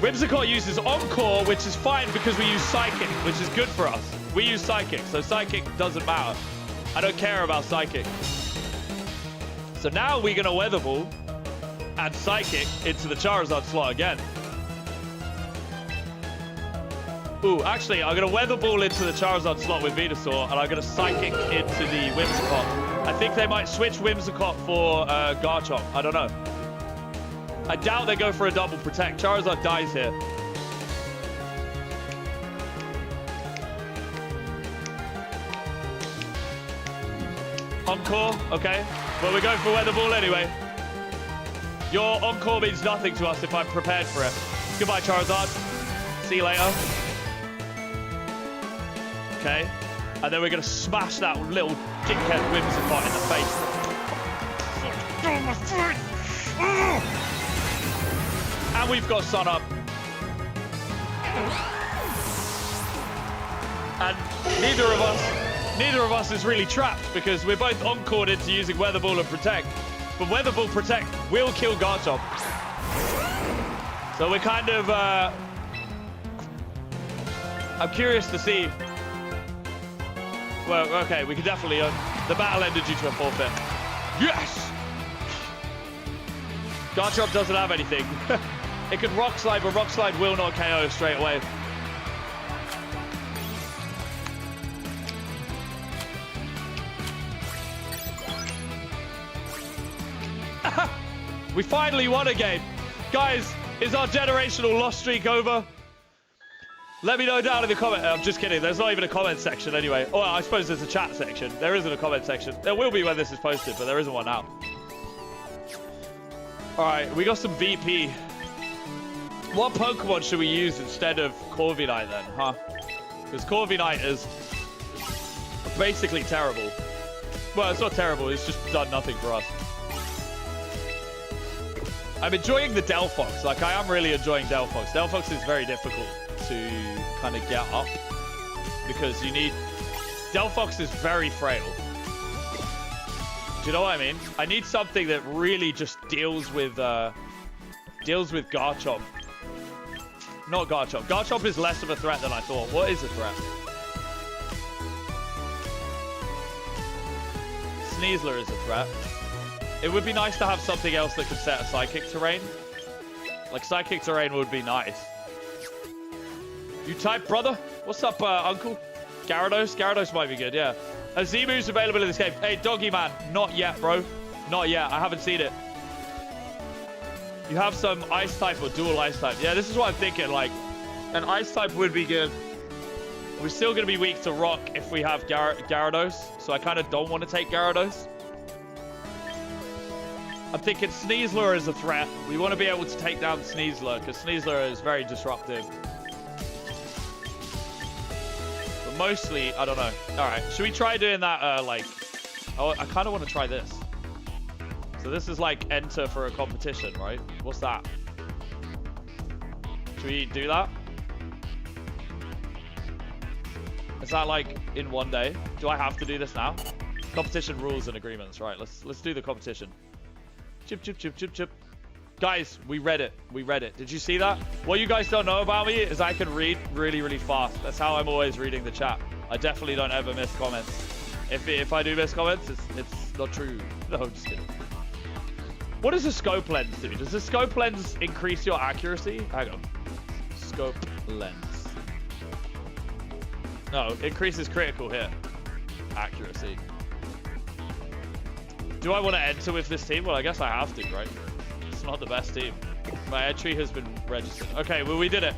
Whimsicott uses Encore, which is fine because we use Psychic, which is good for us. We use Psychic, so Psychic doesn't matter. I don't care about Psychic. So now we're going to Weather Ball and Psychic into the Charizard slot again. Ooh, actually, I'm going to Weather Ball into the Charizard slot with Venusaur, and I'm going to Psychic into the Whimsicott. I think they might switch Whimsicott for Garchomp. I don't know. I doubt they go for a double protect. Charizard dies here. Encore, okay. Well, we're going for Weather Ball anyway. Your Encore means nothing to us if I'm prepared for it. Goodbye, Charizard. See you later. Okay. And then we're going to smash that little dickhead Whimsicott in the face. And we've got Sun Up. And neither of us is really trapped because we're both Encored into using Weather Ball and Protect. But Weather Ball Protect will kill Garchomp. So we're kind of... I'm curious to see... Well, okay, we can definitely... the battle ended due to a forfeit. Yes! Garchomp doesn't have anything. It could Rock Slide, but Rock Slide will not KO straight away. We finally won a game. Guys, is our generational loss streak over? Let me know down in the comment. I'm just kidding. There's not even a comment section anyway. Oh, I suppose there's a chat section. There isn't a comment section. There will be when this is posted, but there isn't one now. All right, we got some VP. What Pokemon should we use instead of Corviknight then, huh? Because Corviknight is basically terrible. Well, it's not terrible. It's just done nothing for us. I'm enjoying the Delphox. Like, I am really enjoying Delphox. Delphox is very difficult to kind of get up because you need... Delphox is very frail. Do you know what I mean? I need something that really just deals with Garchomp. Not Garchomp. Garchomp is less of a threat than I thought. What is a threat? Sneasler is a threat. It would be nice to have something else that could set a Psychic Terrain. Like, Psychic Terrain would be nice. You type, brother? What's up, uncle? Gyarados? Gyarados might be good, yeah. Azimu's available in this game. Hey, Doggy Man. Not yet, bro. Not yet. I haven't seen it. You have some Ice type or dual Ice type. Yeah, this is what I'm thinking. Like, an Ice type would be good. We're still going to be weak to Rock if we have Gyarados. So I kind of don't want to take Gyarados. I'm thinking Sneasler is a threat. We want to be able to take down Sneasler because Sneasler is very disruptive. But mostly, I don't know. All right, should we try doing that, like... Oh, I kind of want to try this. So this is like enter for a competition, right? What's that? Should we do that? Is that like in one day? Do I have to do this now? Competition rules and agreements, right? Let's do the competition. Chip, chip, chip, chip, chip. Guys, we read it. We read it. Did you see that? What you guys don't know about me is I can read really, really fast. That's how I'm always reading the chat. I definitely don't ever miss comments. If I do miss comments, it's not true. No, I'm just kidding. What does a scope lens do? Does the scope lens increase your accuracy? Hang on. Scope lens. No, increases critical hit accuracy. Do I want to enter with this team? Well, I guess I have to, right? It's not the best team. My entry has been registered. Okay, well, we did it.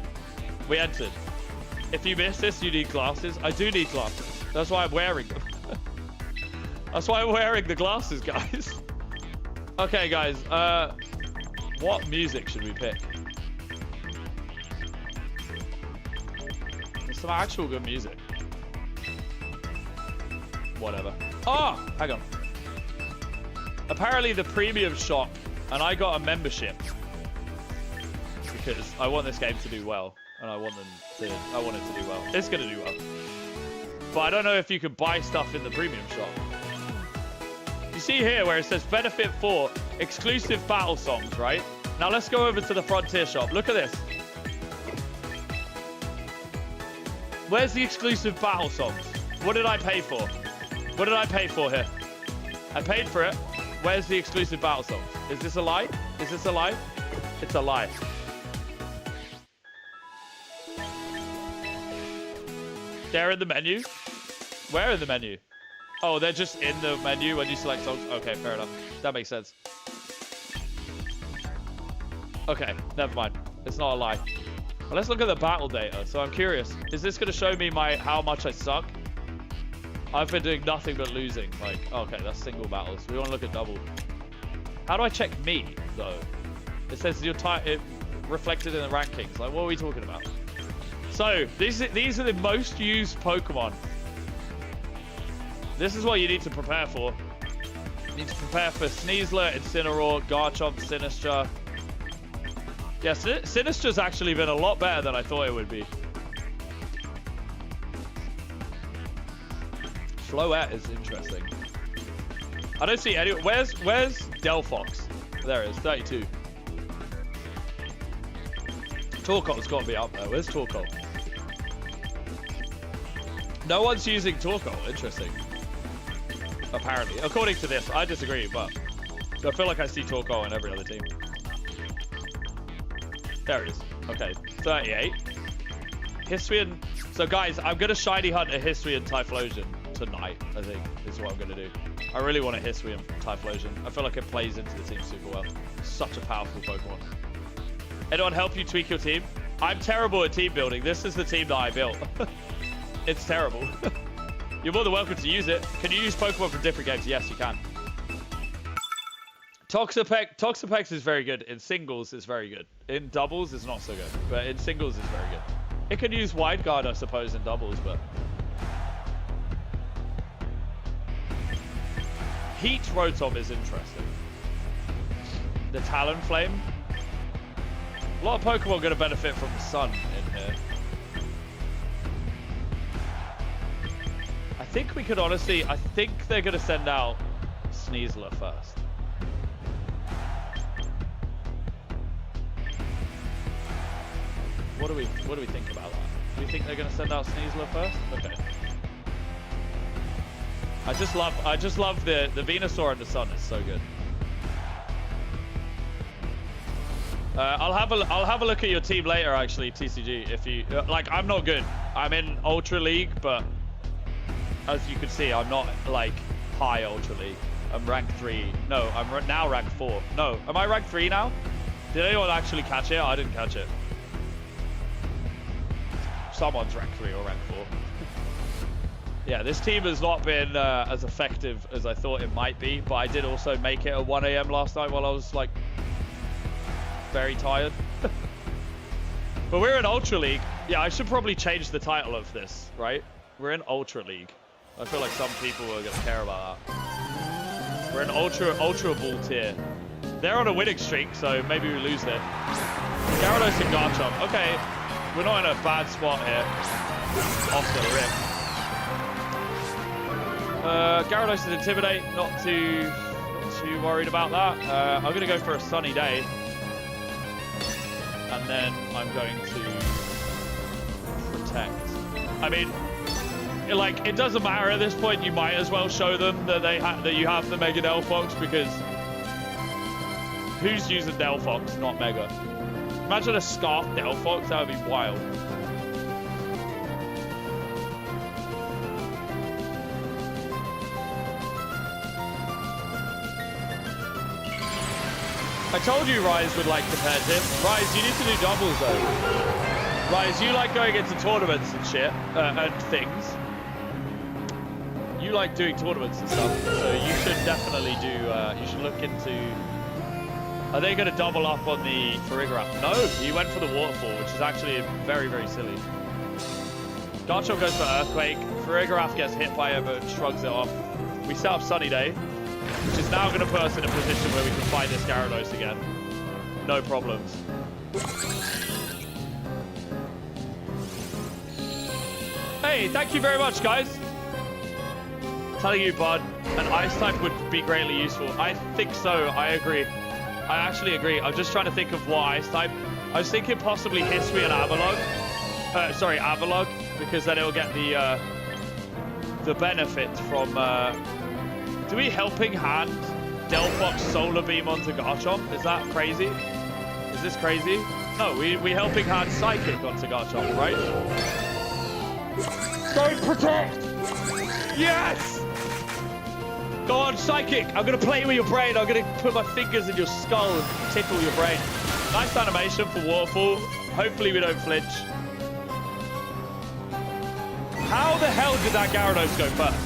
We entered. If you miss this, you need glasses. I do need glasses. That's why I'm wearing them. That's why I'm wearing the glasses, guys. Okay, guys. What music should we pick? There's some actual good music. Whatever. Oh, hang on. Apparently the premium shop, and I got a membership because I want this game to do well, and I want it to do well. It's gonna do well, but I don't know if you can buy stuff in the premium shop. You see here where it says benefit for exclusive battle songs, right? Now let's go over to the Frontier shop. Look at this. Where's the exclusive battle songs? What did I pay for? What did I pay for here? I paid for it. Where's the exclusive battle songs? Is this a lie? Is this a lie? It's a lie. They're in the menu? Where in the menu? Oh, they're just in the menu when you select songs? Okay, fair enough. That makes sense. Okay, never mind. It's not a lie. Well, let's look at the battle data. So I'm curious. Is this going to show me how much I suck? I've been doing nothing but losing. Like, okay, that's single battles. We want to look at double. How do I check me, though? It says your it reflected in the rankings. Like, what are we talking about? So, these are the most used Pokemon. This is what you need to prepare for. You need to prepare for Sneasler, Incineroar, Garchomp, Sinistra. Yeah, Sinistra's actually been a lot better than I thought it would be. Floette is interesting. I don't see any. Where's Delphox? There it is, 32. Torkoal's got to be up there. Where's Torkoal? No one's using Torkoal. Interesting. Apparently, according to this, I disagree, but I feel like I see Torkoal in every other team. There it is. Okay, 38. Hisuian. So guys, I'm gonna shiny hunt a Hisuian Typhlosion tonight, I think, is what I'm going to do. I really want a Hisuian Typhlosion. I feel like it plays into the team super well. Such a powerful Pokemon. Anyone help you tweak your team? I'm terrible at team building. This is the team that I built. It's terrible. You're more than welcome to use it. Can you use Pokemon from different games? Yes, you can. Toxapex is very good. In singles, it's very good. In doubles, it's not so good. But in singles, it's very good. It can use Wide Guard, I suppose, in doubles, but... Heat Rotom is interesting. The Talonflame. A lot of Pokemon are going to benefit from the sun in here. I think we could honestly... I think they're going to send out Sneasler first. What do we think about that? Do we think they're gonna send out Sneasler first? Okay. I just love the Venusaur and the Sun is so good. I'll have a look at your team later, actually, TCG. If you like, I'm not good. I'm in Ultra League, but as you can see, I'm not like high Ultra League. I'm rank 3. No, I'm now rank 4. No, am I rank 3 now? Did anyone actually catch it? I didn't catch it. Someone's rank 3 or rank 4. Yeah, this team has not been as effective as I thought it might be, but I did also make it at 1 AM last night while I was like very tired. But we're in Ultra League. Yeah, I should probably change the title of this, right? We're in Ultra League. I feel like some people are gonna care about that. We're in Ultra Ball tier. They're on a winning streak, so maybe we lose there. Gyarados and Garchomp. Okay, we're not in a bad spot here. Off the rip. Gyarados is Intimidate. Not too worried about that. I'm gonna go for a sunny day. And then I'm going to protect. I mean, like, it doesn't matter at this point. You might as well show them that that you have the Mega Delphox, because who's using Delphox, not Mega? Imagine a Scarf Delphox, that would be wild. I told you Rise would like competitive. Rise, you need to do doubles though. Rise, you like going into tournaments and shit, and things. You like doing tournaments and stuff, so you should definitely do, you should look into... Are they going to double up on the Farigiraf? No, he went for the Waterfall, which is actually very, very silly. Garchomp goes for Earthquake. Farigiraf gets hit by him and shrugs it off. We set up Sunny Day, which is now going to put us in a position where we can fight this Gyarados again. No problems. Hey, thank you very much, guys. Telling you, bud, an Ice type would be greatly useful. I think so, I agree. I actually agree. I'm just trying to think of what Ice type. I was thinking possibly Hisui and Avalugg. Sorry, Avalugg, because then it'll get the benefit from... Do we Helping Hand Delphox Solar Beam onto Garchomp? Is that crazy? Is this crazy? No, we Helping Hand Psychic onto Garchomp, right? Don't protect! Yes! Go on, Psychic! I'm gonna play with your brain. I'm gonna put my fingers in your skull and tickle your brain. Nice animation for Waterfall. Hopefully we don't flinch. How the hell did that Gyarados go first?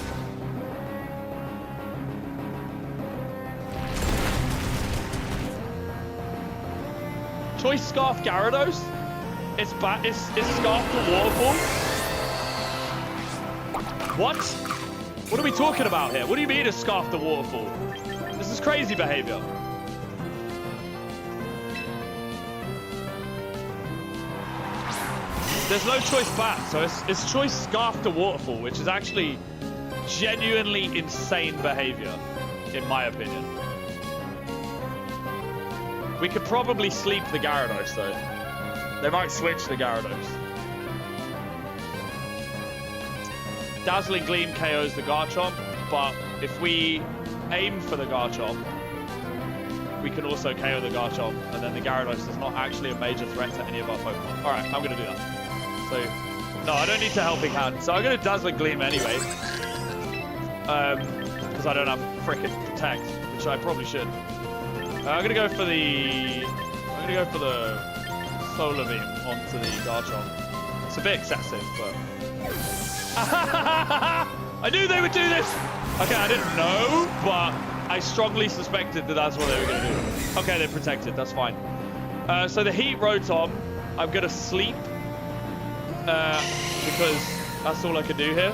Choice Scarf Gyarados? It's Scarf the Waterfall? What? What are we talking about here? What do you mean it's Scarf the Waterfall? This is crazy behavior. There's no choice bat, so it's choice Scarf the Waterfall, which is actually genuinely insane behavior, in my opinion. We could probably sleep the Gyarados, though. They might switch the Gyarados. Dazzling Gleam KOs the Garchomp, but if we aim for the Garchomp, we can also KO the Garchomp, and then the Gyarados is not actually a major threat to any of our Pokemon. Alright, I'm going to do that. So, no, I don't need to Helping Hand. So I'm going to Dazzling Gleam anyway. Because I don't have frickin' Protect, which I probably should. I'm gonna go for the Solar Beam onto the Garchomp. It's a bit excessive, but I knew they would do this. Okay, I didn't know, but I strongly suspected that that's what they were gonna do. Okay, they're protected. That's fine. So the Heat Rotom, I'm gonna sleep because that's all I can do here.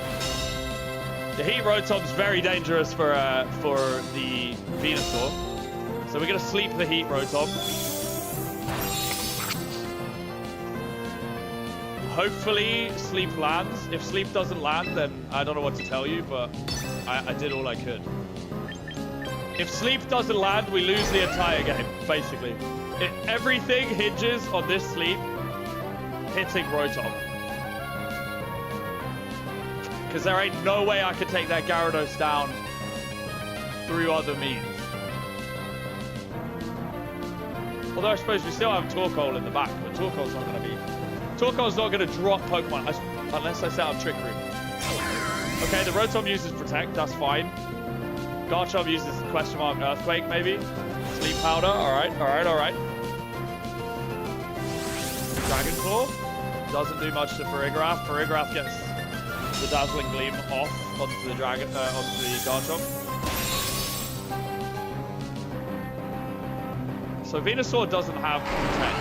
The Heat Rotom's very dangerous for the Venusaur. So we're going to sleep the Heat Rotom. Hopefully sleep lands. If sleep doesn't land, then I don't know what to tell you, but I did all I could. If sleep doesn't land, we lose the entire game, basically. Everything hinges on this sleep. hitting Rotom. Because there ain't no way I could take that Gyarados down through other means. Although I suppose we still have Torkoal in the back, but Torkoal's not going to be... Torkoal's not going to drop Pokemon unless I set up Trick Room. Okay, the Rotom uses Protect, that's fine. Garchomp uses question mark Earthquake, maybe. Sleep Powder, alright. Dragon Claw doesn't do much to Farigiraf. Farigiraf gets the Dazzling Gleam off onto the Garchomp. So Venusaur doesn't have Protect.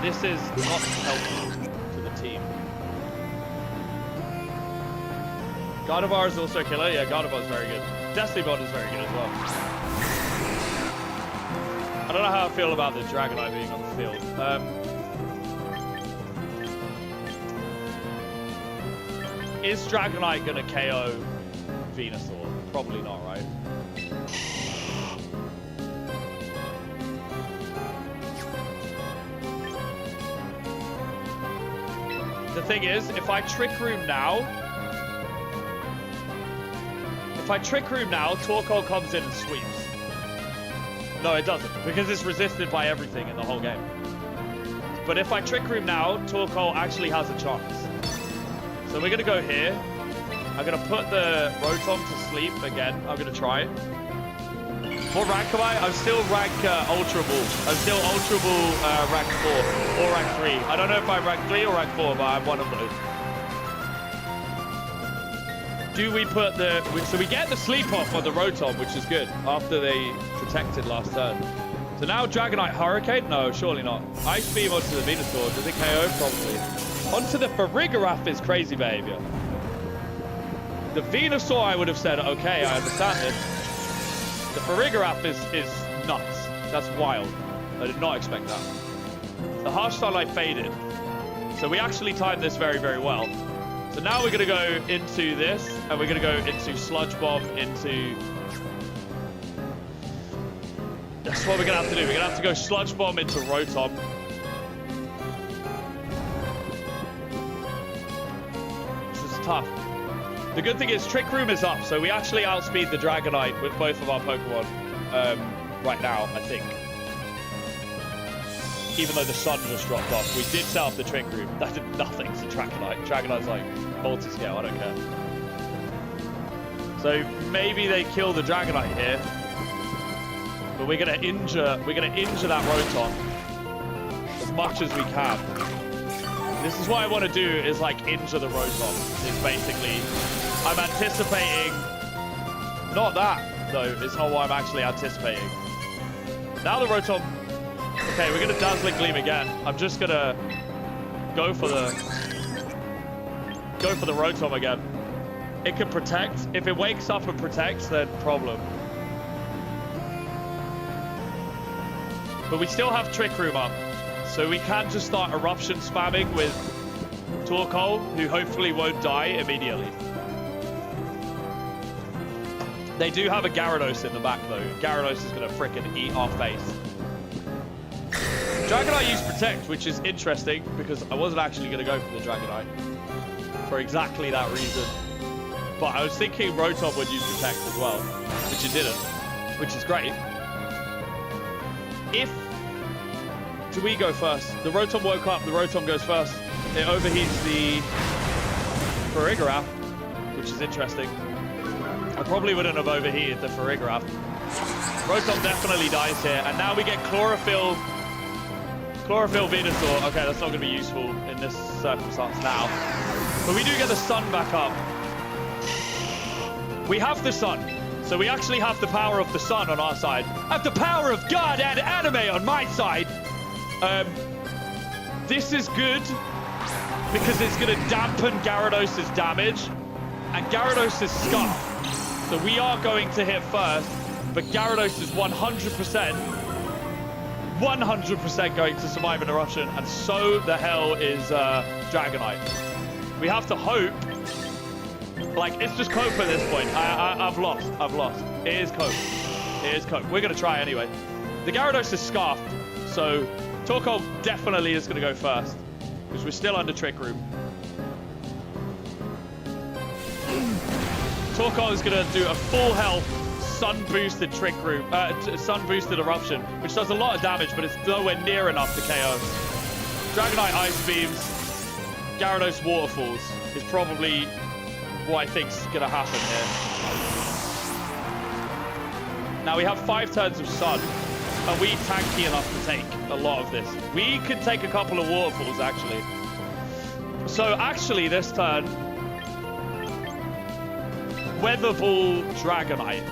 This is not helpful to the team. Gardevoir is also a killer. Yeah, Gardevoir is very good. Destiny Bond is very good as well. I don't know how I feel about the Dragonite being on the field. Is Dragonite going to KO Venusaur? Probably not, right? The thing is, if I Trick Room now, Torkoal comes in and sweeps. No, it doesn't, because it's resisted by everything in the whole game. But if I Trick Room now, Torkoal actually has a chance. So we're going to go here. I'm going to put the Rotom to sleep again. I'm going to try it. What rank am I? I'm still rank Ultra Ball. I'm still Ultra Ball rank 4 or rank 3. I don't know if I'm rank 3 or rank 4, but I'm one of those. Do we put the... So we get the sleep off on the Rotom, which is good, after they protected last turn. So now Dragonite Hurricane? No, surely not. Ice Beam onto the Venusaur. Does it KO? Probably. Onto the Farigiraf is crazy behavior. The Venusaur, I would have said, okay, I understand this. The Farigiraf is nuts. That's wild. I did not expect that. The Harsh Sunlight faded. So we actually timed this very, very well. So now we're going to go into this, and we're going to go into Sludge Bomb, into... That's what we're going to have to do. We're going to have to go Sludge Bomb into Rotom. This is tough. The good thing is Trick Room is up, so we actually outspeed the Dragonite with both of our Pokemon right now, I think. Even though the sun just dropped off, we did set up the Trick Room. That did nothing to Dragonite. Dragonite's like multi-scale, I don't care. So maybe they kill the Dragonite here. But we're gonna injure that Rotom as much as we can. This is what I want to do, is like injure the Rotom. Is basically, I'm anticipating, not that though, it's not what I'm actually anticipating. Now the Rotom, okay, we're gonna Dazzling Gleam again. I'm just gonna go for the Rotom again. It can protect. If it wakes up and protects, then problem. But we still have Trick Room up. So we can just start Eruption spamming with Torkoal, who hopefully won't die immediately. They do have a Gyarados in the back though. Gyarados is gonna frickin' eat our face. Dragonite used Protect, which is interesting because I wasn't actually gonna go for the Dragonite for exactly that reason. But I was thinking Rotom would use Protect as well, which it didn't, which is great. Do we go first? The Rotom woke up, the Rotom goes first. It overheats the Farigiraf, which is interesting. I probably wouldn't have overheated the Farigiraf. Rotom definitely dies here, and now we get Chlorophyll Venusaur. Okay, that's not going to be useful in this circumstance now. But we do get the sun back up. We have the sun. So we actually have the power of the sun on our side. I have the power of God and anime on my side. This is good because it's going to dampen Gyarados' damage and Gyarados' Scarf. So we are going to hit first, but Gyarados is 100% going to survive an eruption, and so the hell is Dragonite. We have to hope. Like, it's just cope at this point. I've lost. It is cope. We're going to try anyway. The Gyarados is scarfed, so Torkoal definitely is going to go first because we're still under Trick Room. Torkoal is going to do a full health sun-boosted Trick Room, sun-boosted Eruption, which does a lot of damage, but it's nowhere near enough to KO. Dragonite Ice Beams, Gyarados Waterfalls is probably what I think's going to happen here. Now we have 5 turns of Sun. Are we tanky enough to take a lot of this? We could take a couple of Waterfalls, actually. So, actually, this turn... Weather Ball Dragonite.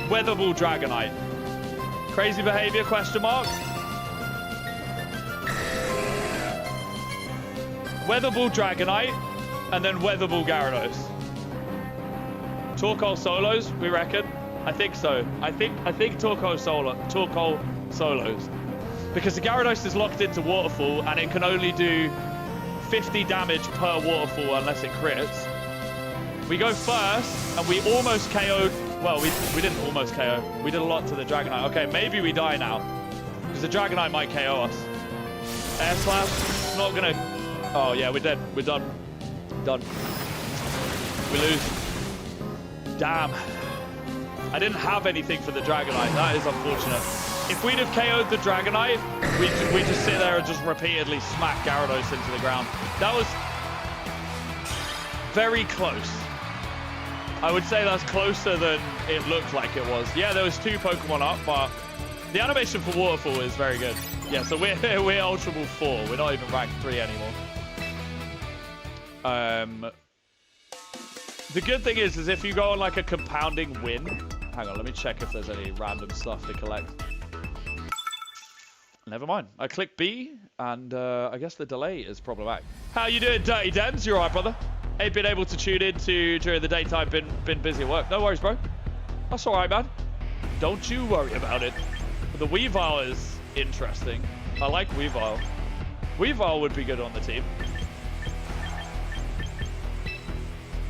Weather Ball Dragonite. Crazy behavior, question mark? Weather Ball Dragonite, and then Weather Ball Gyarados. Torkoal solos, we reckon? I think so. I think Torkoal solos. Because the Gyarados is locked into Waterfall and it can only do 50 damage per Waterfall unless it crits. We go first and we almost KO'd. Well, we didn't almost KO. We did a lot to the Dragonite. Okay, maybe we die now. Because the Dragonite might KO us. Air Slash. Not gonna... Oh yeah, we're dead. We're done. Done. We lose. Damn. I didn't have anything for the Dragonite. That is unfortunate. If we'd have KO'd the Dragonite, we'd just sit there and just repeatedly smack Gyarados into the ground. That was very close. I would say that's closer than it looked like it was. Yeah, there was 2 Pokemon up, but the animation for Waterfall is very good. Yeah, so we're Ultra Ball 4. We're not even rank 3 anymore. The good thing is if you go on like a compounding win. Hang on, let me check if there's any random stuff to collect. Never mind. I click B, and I guess the delay is problematic. How you doing, Dirty Dens? You all right, brother? Ain't been able to tune in during the daytime. Been busy at work. No worries, bro. That's all right, man. Don't you worry about it. But the Weavile is interesting. I like Weavile. Weavile would be good on the team.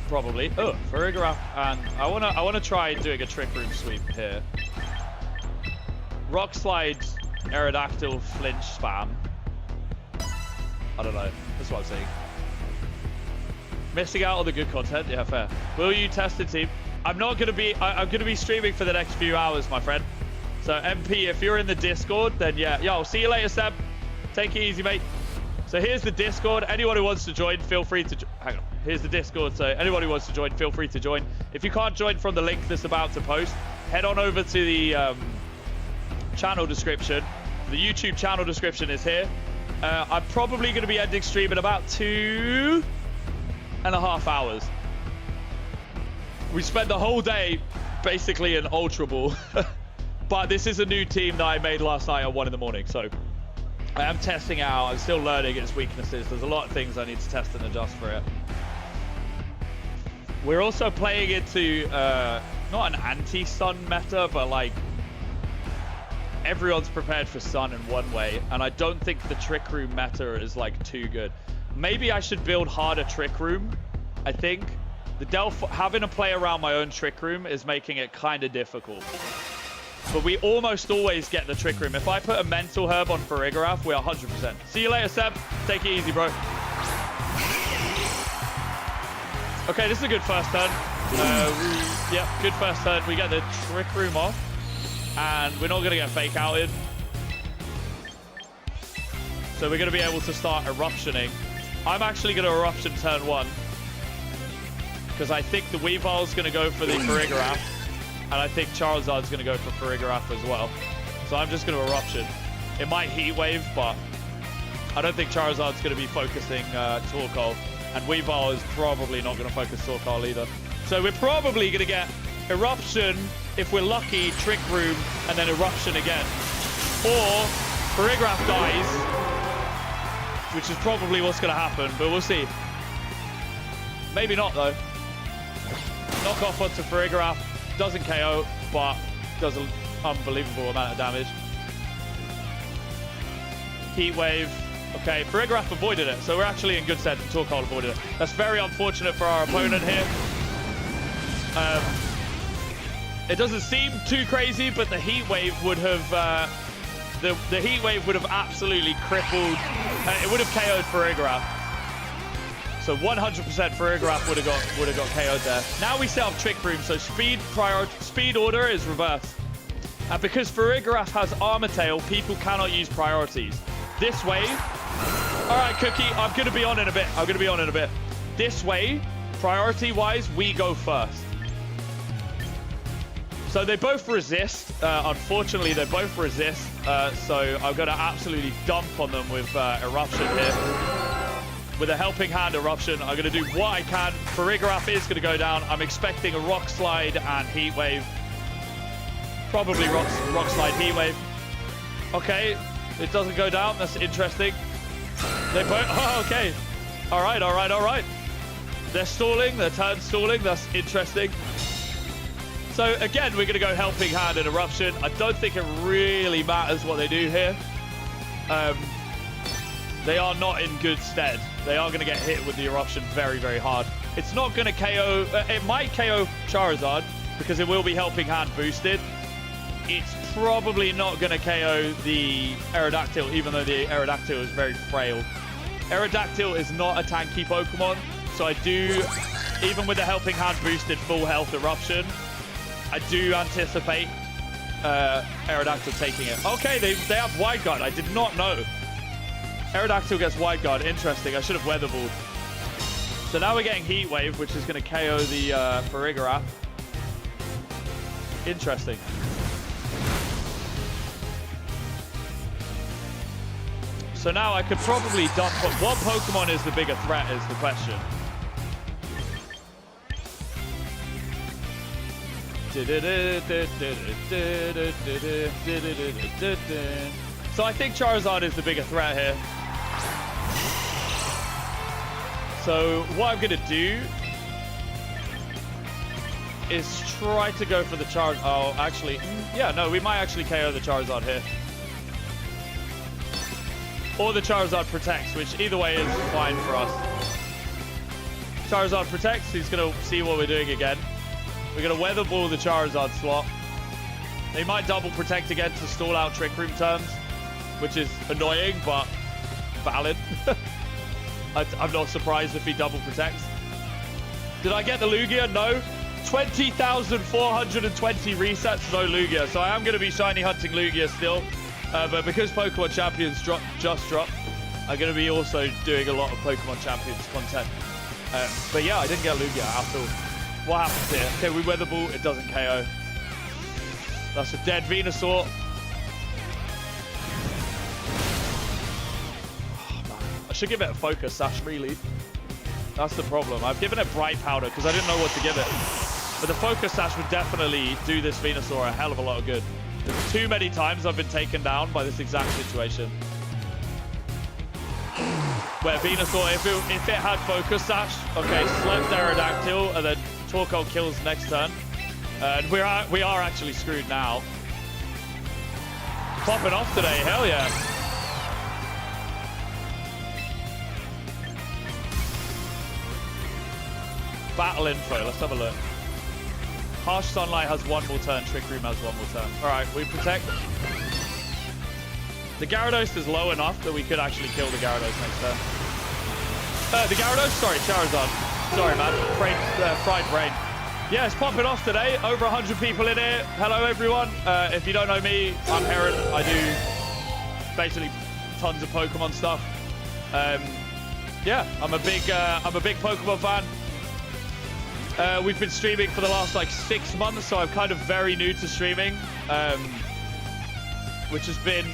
Probably. Oh, Farigiraf, and I wanna try doing a Trick Room sweep here. Rock Slide, Aerodactyl, Flinch spam. I don't know. That's what I'm saying. Missing out on the good content. Yeah, fair. Will you test the team? I'm not gonna be. I'm gonna be streaming for the next few hours, my friend. So MP, if you're in the Discord, then yeah. Yo, see you later, Seb. Take it easy, mate. So here's the Discord. Anyone who wants to join, feel free to... Hang on. Here's the Discord. So anyone who wants to join, feel free to join. If you can't join from the link that's about to post, head on over to the channel description. The YouTube channel description is here. I'm probably going to be ending stream in about 2.5 hours. We spent the whole day basically in Ultra Ball. But this is a new team that I made last night at 1 in the morning. So I am testing out. I'm still learning its weaknesses. There's a lot of things I need to test and adjust for it. We're also playing into not an anti-Sun meta, but like everyone's prepared for Sun in one way, and I don't think the Trick Room meta is like too good. Maybe I should build harder Trick Room. I think having to play around my own Trick Room is making it kind of difficult. But we almost always get the Trick Room. If I put a Mental Herb on Farigiraf, we're 100%. See you later, Seb. Take it easy, bro. Okay, this is a good first turn. Yeah, good first turn. We get the Trick Room off. And we're not going to get Fake Outed. So we're going to be able to start Eruptioning. I'm actually going to Eruption turn 1. Because I think the Weavile's going to go for the Farigiraf. And I think Charizard's going to go for Farigiraf as well. So I'm just going to Eruption. It might Heat Wave, but I don't think Charizard's going to be focusing Torkoal. And Weavile is probably not going to focus Torkoal either. So we're probably going to get Eruption, if we're lucky, Trick Room, and then Eruption again. Or Farigiraf dies, which is probably what's going to happen, but we'll see. Maybe not, though. Knock off onto Farigiraf. Doesn't KO, but does an unbelievable amount of damage. Heat Wave. Okay, Farigiraf avoided it, so we're actually in good stead. Torkoal avoided it. That's very unfortunate for our opponent here. It doesn't seem too crazy, but the Heat Wave would have the heat wave would have absolutely crippled. It would have KO'd Farigiraf. So 100% Farigiraf would have got KO'd there. Now we set up Trick Room, so speed order is reversed. And because Farigiraf has Armor Tail, people cannot use priorities. This way, all right, Cookie, I'm gonna be on in a bit. This way, priority-wise, we go first. So they both resist. Unfortunately, they both resist. So I'm going to absolutely dump on them with Eruption here. With a Helping Hand Eruption, I'm going to do what I can. Farigiraf is going to go down. I'm expecting a Rock Slide and Heat Wave. Probably Rock Slide, Heat Wave. Okay, it doesn't go down. That's interesting. They both... Oh, okay. All right. They're stalling. Their turn stalling. That's interesting. So again, we're going to go Helping Hand and Eruption. I don't think it really matters what they do here. They are not in good stead. They are going to get hit with the Eruption very, very hard. It's not going to KO... it might KO Charizard because it will be Helping Hand boosted. It's probably not going to KO the Aerodactyl, even though the Aerodactyl is very frail. Aerodactyl is not a tanky Pokemon, so I do... Even with the Helping Hand boosted full health Eruption, I do anticipate Aerodactyl taking it. Okay, they have Wide Guard. I did not know. Aerodactyl gets Wide Guard. Interesting. I should have Weather Balled. So now we're getting Heat Wave, which is going to KO the Farigiraf. Interesting. So now I could probably dump... What Pokemon is the bigger threat is the question. So I think Charizard is the bigger threat here. So what I'm going to do is try to go for the Charizard. Oh, actually, yeah, no, we might actually KO the Charizard here. Or the Charizard protects, which either way is fine for us. Charizard protects, he's going to see what we're doing again. We're going to Weather Ball the Charizard slot. They might double protect again to stall out Trick Room turns, which is annoying, but valid. I'm not surprised if he double protects. Did I get the Lugia? No. 20,420 resets, no Lugia. So I am going to be shiny hunting Lugia still. But because Pokemon Champions just dropped, I'm going to be also doing a lot of Pokemon Champions content. But yeah, I didn't get Lugia at all. What happens here? Okay, we Weather Ball. It doesn't KO. That's a dead Venusaur. Oh, man. I should give it a Focus Sash, really. That's the problem. I've given it Bright Powder because I didn't know what to give it. But the Focus Sash would definitely do this Venusaur a hell of a lot of good. There's too many times I've been taken down by this exact situation. Where Venusaur, if it had Focus Sash, okay, slept Aerodactyl, and then Torkoal kills next turn. And we are actually screwed now. Popping off today, hell yeah. Battle info, let's have a look. Harsh Sunlight has one more turn, Trick Room has one more turn. Alright, we protect. The Gyarados is low enough that we could actually kill the Gyarados next turn. The Gyarados? Sorry, Charizard. Sorry, man. Fried brain. Yeah, it's popping off today. Over 100 people in here. Hello, everyone. If you don't know me, I'm Heron. I do basically tons of Pokemon stuff. Yeah, I'm a big Pokemon fan. We've been streaming for the last like 6 months, so I'm kind of very new to streaming, which has been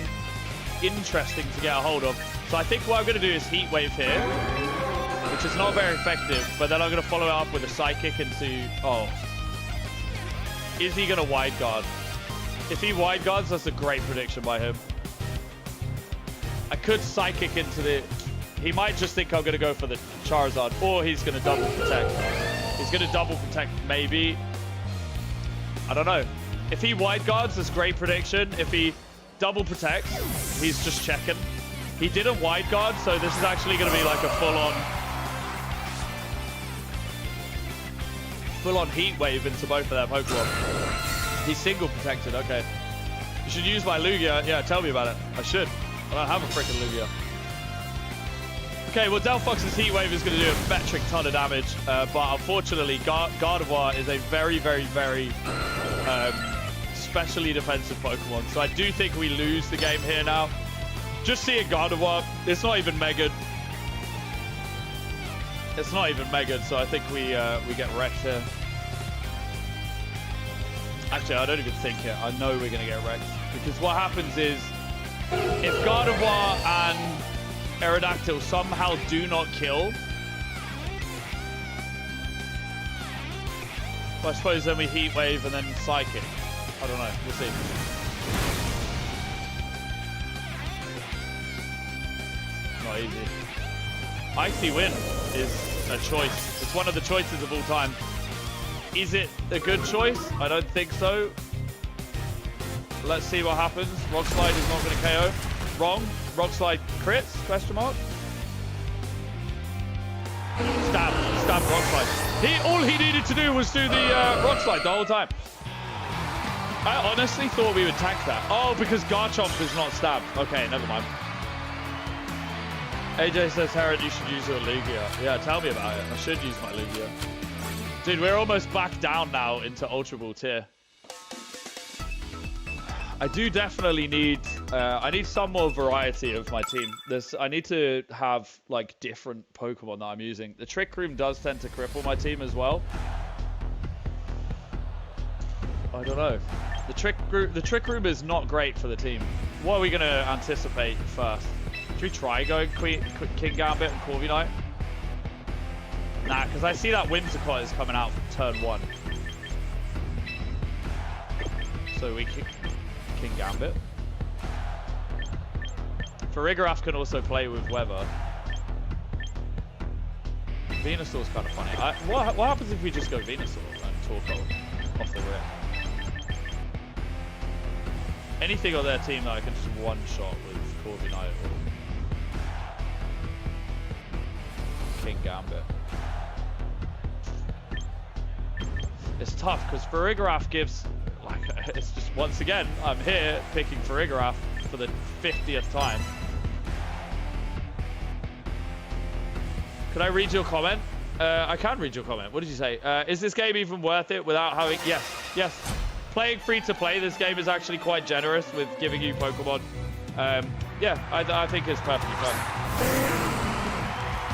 interesting to get a hold of. So I think what I'm going to do is Heat Wave here, which is not very effective, but then I'm going to follow it up with a Psychic into... Oh. Is he going to Wide Guard? If he Wide Guards, that's a great prediction by him. I could Psychic into the... He might just think I'm going to go for the Charizard, or he's going to double protect. He's going to double protect, maybe. I don't know. If he Wide Guards, that's great prediction. If he double protects, he's just checking. He didn't Wide Guard, so this is actually going to be like a full-on Heat Wave into both of their Pokemon. He's single protected, okay. You should use my Lugia. Yeah, tell me about it. I should. I don't have a freaking Lugia. Okay, well, Delphox's Heat Wave is going to do a metric ton of damage, but unfortunately, Gardevoir is a very, very, very specially defensive Pokemon. So I do think we lose the game here now. Just seeing Gardevoir, it's not even Megaed. It's not even Megaed, so I think we get wrecked here. Actually, I don't even think it. I know we're going to get wrecked. Because what happens is, if Gardevoir and Aerodactyl somehow do not kill, well, I suppose then we Heat Wave and then Psychic. I don't know. We'll see. Not easy. Icy Wind is a choice. It's one of the choices of all time. Is it a good choice? I don't think so. Let's see what happens. Rock Slide is not going to KO. Wrong. Rock Slide crits? Question mark. Stab Rock Slide. All he needed to do was do the Rock Slide the whole time. I honestly thought we would tank that. Oh, because Garchomp is not stabbed. Okay, never mind. AJ says, Herod, you should use your Lugia. Yeah, tell me about it. I should use my Lugia. Dude, we're almost back down now into Ultra Ball tier. I do definitely need, I need some more variety of my team. I need to have like different Pokemon that I'm using. The Trick Room does tend to cripple my team as well. I don't know. The Trick Room is not great for the team. What are we going to anticipate first? Should we try going King Gambit and Corviknight? Nah, because I see that Whimsicott is coming out from turn 1. So we King Gambit. Farigiraf can also play with Weather. Venusaur's kind of funny. What happens if we just go Venusaur and Torkoal off the rip? Anything on their team that I can just one-shot with Corviknight or King Gambit. It's tough because Farigiraf gives, like, it's just, once again, I'm here picking Farigiraf for the 50th time. Could I read your comment? I can read your comment. What did you say? Is this game even worth it without having... Yes. Playing free-to-play, this game is actually quite generous with giving you Pokemon. Yeah, I think it's perfectly fun.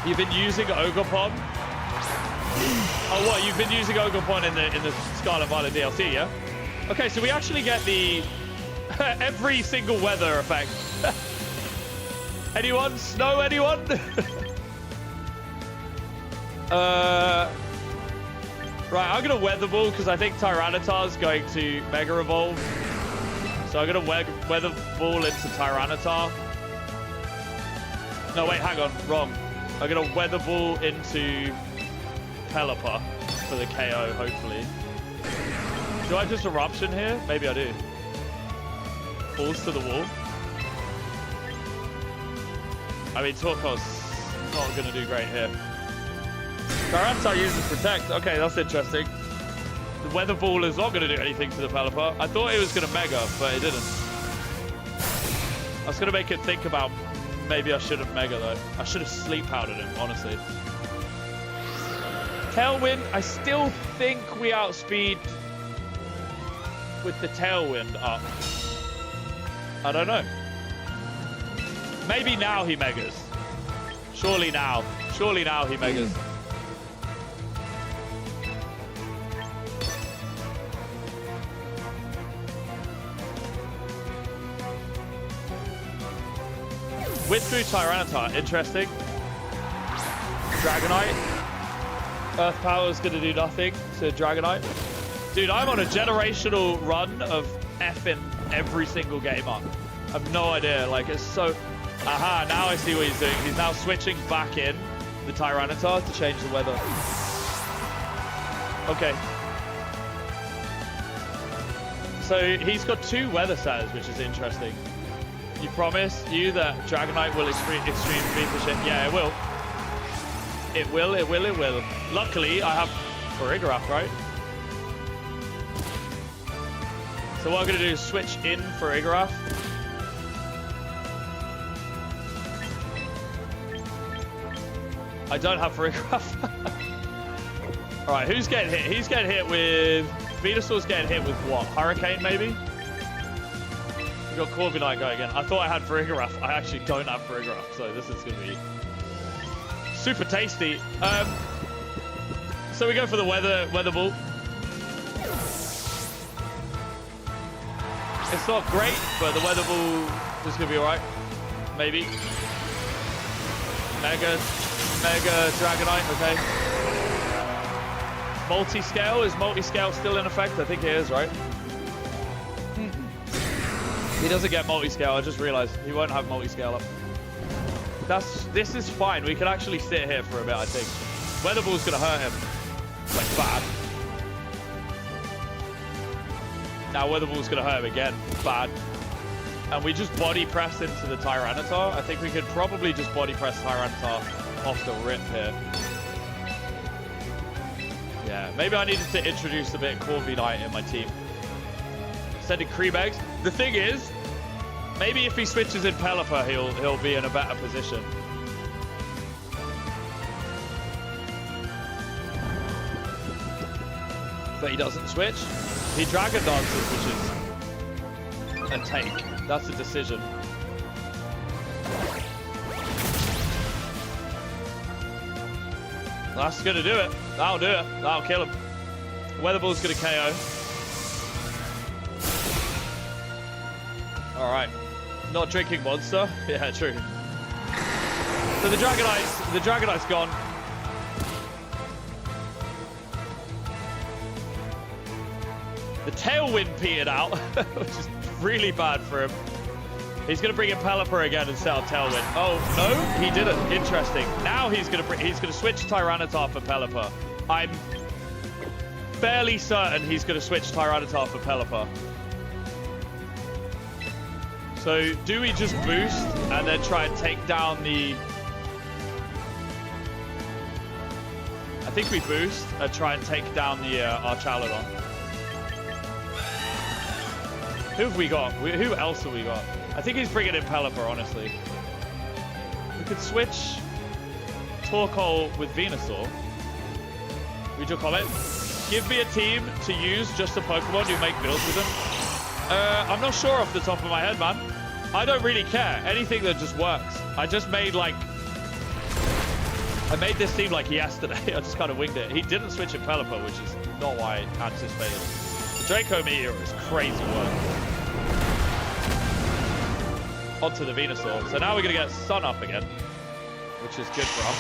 You've been using Ogerpon? Oh, what? You've been using Ogerpon in the Scarlet Violet DLC, yeah? Okay, so we actually get the every single weather effect. Anyone? Snow, anyone? Right, I'm going to Weather Ball because I think Tyranitar's going to Mega Evolve. So I'm going to Weather Ball into Tyranitar. No, wait, hang on. Wrong. I'm going to Weather Ball into Pelipper for the KO, hopefully. Do I just Eruption here? Maybe I do. Balls to the wall. I mean, Torkoal's not going to do great here. Tyranitar uses Protect. Okay, that's interesting. The Weather Ball is not going to do anything to the Pelipper. I thought it was going to Mega, but it didn't. I was going to make it think about maybe I should have Mega, though. I should have Sleep Powdered him, honestly. Tailwind, I still think we outspeed with the Tailwind up. I don't know. Maybe now he Megas. Surely now. Surely now he Megas. Withdrew Tyranitar, interesting. Dragonite. Earth Power is going to do nothing to Dragonite. Dude, I'm on a generational run of effing every single game up. I have no idea. Like, it's so... Aha, now I see what he's doing. He's now switching back in the Tyranitar to change the weather. Okay. So he's got 2 weather status, which is interesting. You promise you that Dragonite will extreme beat the shit? Yeah, it will. It will, it will, it will. Luckily, I have Farigiraf, right? So what I'm going to do is switch in for Igarath. I don't have for Igarath. All right, who's getting hit? He's getting hit with... Venusaur's getting hit with what? Hurricane, maybe? We got Corviknight going again. I thought I had for Igarath. I actually don't have for Igarath, so this is going to be super tasty. So we go for the weather ball. It's not great, but the weather ball is going to be all right. Maybe. Mega Dragonite, okay. Multi-scale, is multi-scale still in effect? I think it is, right? He doesn't get multi-scale, I just realized. He won't have multi-scale up. This is fine. We can actually sit here for a bit, I think. Weather ball's going to hurt him. Like, bad. Now weather ball's going to hurt him again. Bad. And we just body press into the Tyranitar. I think we could probably just body press Tyranitar off the rip here. Yeah, maybe I needed to introduce a bit of Corviknight in my team. Sending cream eggs. The thing is, maybe if he switches in Pelipper, he'll be in a better position. But he doesn't switch. He Dragon Dances, which is a take. That's a decision. That's gonna do it. That'll do it. That'll kill him. Weather Ball's gonna KO. Alright. Not drinking monster. Yeah, true. So the Dragonite's gone. The Tailwind petered out, which is really bad for him. He's going to bring in Pelipper again and set up Tailwind. Oh, no, he didn't. Interesting. Now he's going to switch Tyranitar for Pelipper. I'm fairly certain he's going to switch Tyranitar for Pelipper. So do we just boost and then try and take down the... I think we boost and try and take down the Archaludon. Who have we got? Who else have we got? I think he's bringing in Pelipper, honestly. We could switch Torkoal with Venusaur. Read your comment. Give me a team to use just a Pokemon you make builds with them. I'm not sure off the top of my head, man. I don't really care. Anything that just works. I just made like... I made this team like yesterday. I just kind of winged it. He didn't switch in Pelipper, which is not why I anticipated. The Draco Meteor is crazy work. Onto the Venusaur. So now we're going to get Sun up again, which is good for us.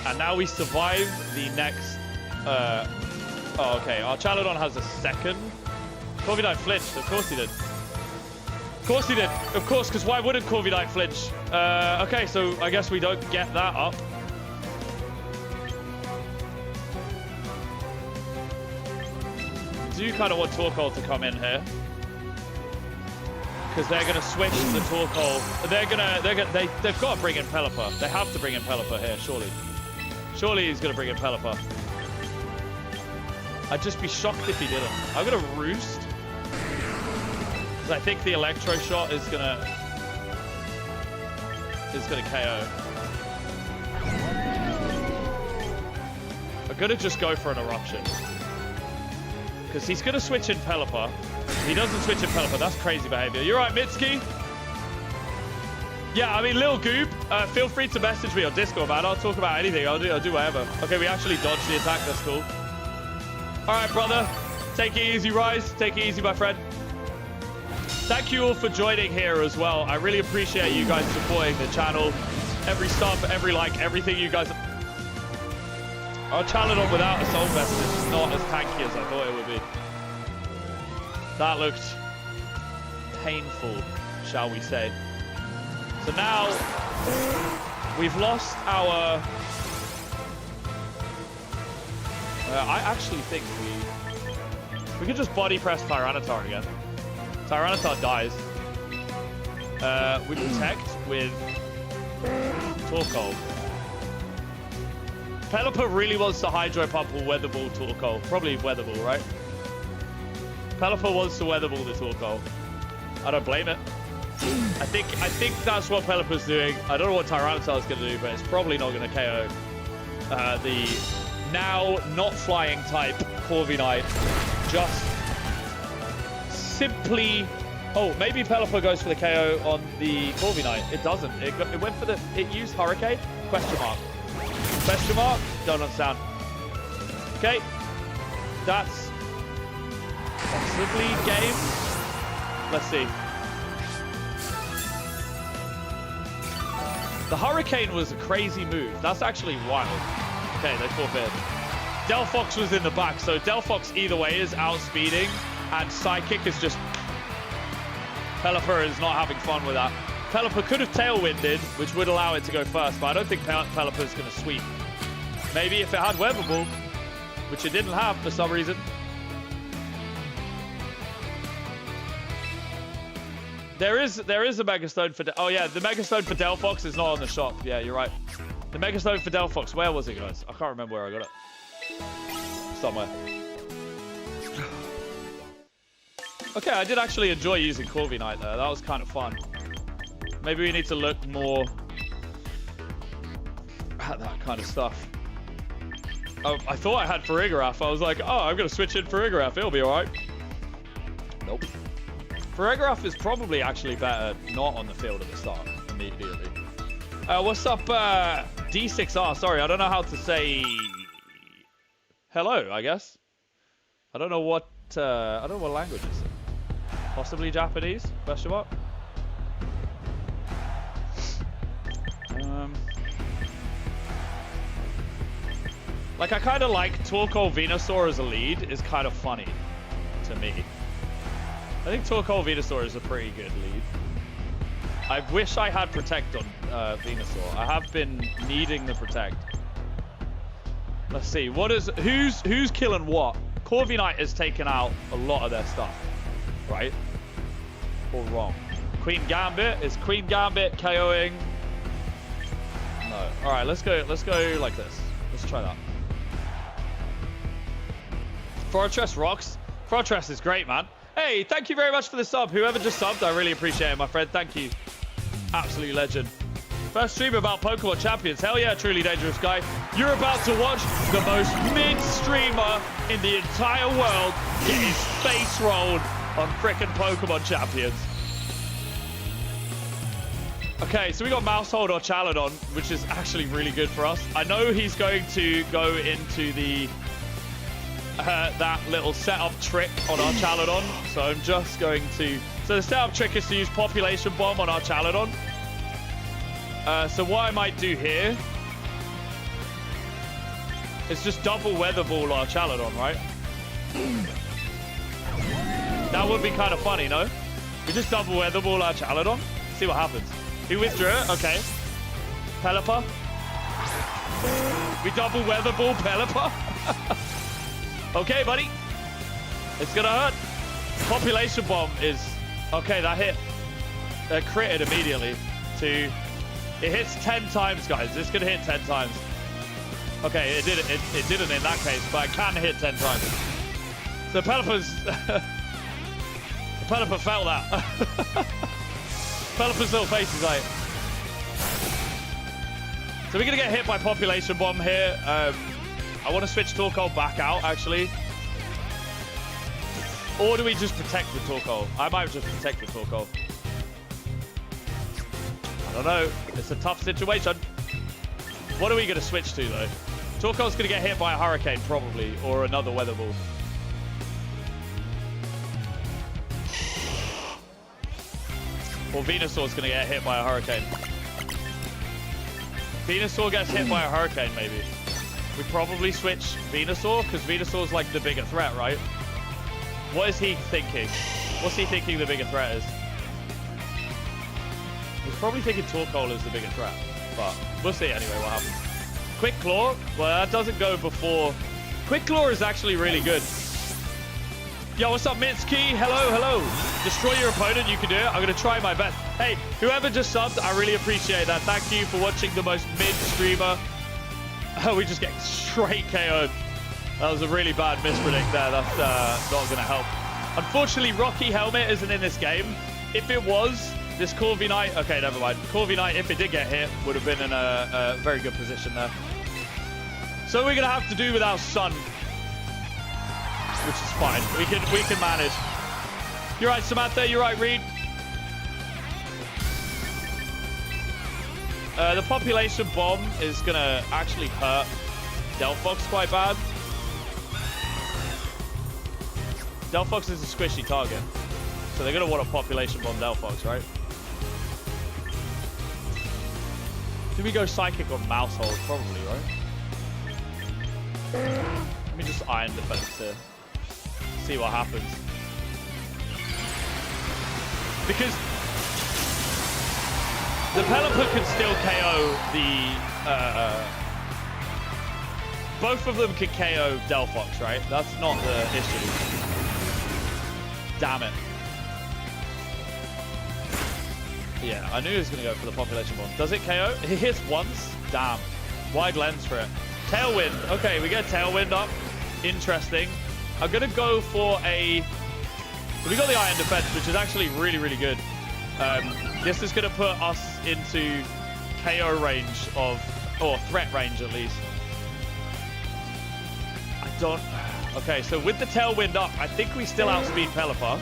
And now we survive the next... oh, okay. Our Archaludon has a second. Corviknight flinched. Of course he did. Of course he did. Of course, because why wouldn't Corviknight flinch? Okay, so I guess we don't get that up. Do you kind of want Torkoal to come in here? Because they're going to switch the Torkoal. They've got to bring in Pelipper. They have to bring in Pelipper here, surely. Surely he's going to bring in Pelipper. I'd just be shocked if he didn't. I'm going to Roost. Because I think the Electro Shot is going to KO. I'm going to just go for an Eruption. Because he's going to switch in Pelipper. He doesn't switch in Pelipper. That's crazy behavior. You're right, Mitsuki. Yeah, I mean, Lil Goop, feel free to message me on Discord, man. I'll talk about anything. I'll do whatever. Okay, we actually dodged the attack. That's cool. All right, brother. Take it easy, Rise. Take it easy, my friend. Thank you all for joining here as well. I really appreciate you guys supporting the channel. Every sub, every like, everything you guys... Our Archaludon without a Soul Vest is not as tanky as I thought it would be. That looked painful, shall we say. So now, we've lost our... I actually think we could just body press Tyranitar again. Tyranitar dies. We protect with Torkoal. Pelipper really wants to Hydro Pump or Weather Ball Torkoal. Probably Weather Ball, right? Pelipper wants to weatherball the Torkoal. I don't blame it. I think that's what Pelipper's doing. I don't know what Tyranitar's going to do, but it's probably not going to KO the now not flying type Corviknight. Just simply... Oh, maybe Pelipper goes for the KO on the Corviknight. It doesn't. It went for the... It used Hurricane? Question mark. Question mark? Don't understand. Okay. That's possibly game. Let's see. The Hurricane was a crazy move. That's actually wild. Okay, they forfeit. Delphox was in the back, so Delphox either way is outspeeding, and Psychic is just... Pelipper is not having fun with that. Pelipper could have tailwinded, which would allow it to go first, but I don't think Pelipper's going to sweep. Maybe if it had Weatherball, which it didn't have for some reason. There is a Mega Stone for... Oh, yeah, the Mega Stone for Delphox is not on the shop. Yeah, you're right. The Mega Stone for Delphox, where was it, guys? I can't remember where I got it. Somewhere. Okay, I did actually enjoy using Corviknight there. That was kind of fun. Maybe we need to look more at that kind of stuff. Oh, I thought I had Farigiraf. I was like, oh, I'm going to switch in Farigiraf. It'll be all right. Nope. Farigiraf is probably actually better not on the field at the start immediately. What's up, D6R? Sorry, I don't know how to say hello, I guess. I don't know what language is it. Possibly Japanese? Question mark? Like, I kind of like Torkoal Venusaur as a lead is kind of funny to me. I think Torkoal Venusaur is a pretty good lead. I wish I had Protect on Venusaur. I have been needing the Protect. Let's see. Who's killing what? Corviknight has taken out a lot of their stuff, right? Or wrong? Queen Gambit? Is Queen Gambit KOing? No. All right, let's go like this. Let's try that. Fortress rocks. Fortress is great, man. Hey, thank you very much for the sub. Whoever just subbed, I really appreciate it, my friend. Thank you. Absolute legend. First stream about Pokemon Champions. Hell yeah, truly dangerous guy. You're about to watch the most mid streamer in the entire world get his face rolled on frickin' Pokemon Champions. Okay, so we got Mousehold or Chaladon, which is actually really good for us. I know he's going to go into the that little setup trick on our Chaladon, so I'm just going to... So the setup trick is to use Population Bomb on our Chaladon. So what I might do here is just double Weather Ball our Chaladon, right? That would be kind of funny, no? We just double Weather Ball our Chaladon, see what happens. He withdrew it, okay. Pelipper. We double Weather Ball Pelipper. Okay, buddy. It's gonna hurt. Population Bomb is... Okay, that hit. Critted immediately to... It hits 10 times, guys. It's gonna hit 10 times. Okay, it didn't in that case, but it can hit 10 times. So Pelipper's... Pelipper felt that. Pelipper's little face is like... So we're gonna get hit by Population Bomb here. I want to switch Torkoal back out, actually. Or do we just protect the Torkoal? I might just protect the Torkoal. I don't know. It's a tough situation. What are we going to switch to, though? Torkoal's going to get hit by a Hurricane, probably, or another Weather Ball. Or Venusaur's going to get hit by a Hurricane. Venusaur gets hit by a Hurricane, maybe. We probably switch Venusaur, because Venusaur's like the bigger threat, right? What is he thinking? What's he thinking the bigger threat is? He's probably thinking Torkoal is the bigger threat, but we'll see anyway what happens. Quick Claw? Well, that doesn't go before... Quick Claw is actually really good. Yo, what's up, Mitsuki? Hello, hello. Destroy your opponent, you can do it. I'm going to try my best. Hey, whoever just subbed, I really appreciate that. Thank you for watching the most mid-streamer. We just get straight KO'd. That was a really bad mispredict there. That's not going to help. Unfortunately, Rocky Helmet isn't in this game. If it was, this Corvi Knight... Okay, never mind. Corvi Knight, if it did get hit, would have been in a very good position there. So we're going to have to do without Sun. Which is fine. We can manage. You're right, Samantha. You're right, Reed. The population bomb is going to actually hurt Delphox quite bad. Delphox is a squishy target. So they're going to want a population bomb Delphox, right? Do we go Psychic or Mouse Hold? Probably, right? Let me just Iron Defense here. See what happens. Because the Pelipper can still KO the... both of them can KO Delphox, right? That's not the issue. Damn it. Yeah, I knew he was going to go for the population bomb. Does it KO? It hits once? Damn. Wide lens for it. Tailwind. Okay, we get Tailwind up. Interesting. I'm going to go for a... We got the Iron Defense, which is actually really, really good. This is going to put us into KO range of... Or threat range, at least. I don't... Okay, so with the Tailwind up, I think we still outspeed Pelipper.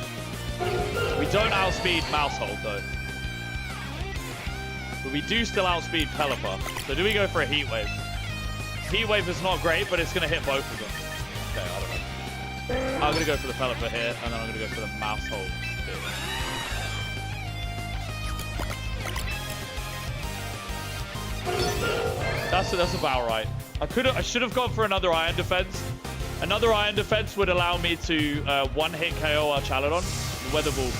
We don't outspeed Mousehold, though. But we do still outspeed Pelipper. So do we go for a Heat Wave? Heat Wave is not great, but it's going to hit both of them. Okay, I don't know. I'm going to go for the Pelipper here, and then I'm going to go for the Mousehold here. That's about right. I should have gone for another Iron Defense. Another Iron Defense would allow me to one-hit KO our Chaladon, the Weather Ball.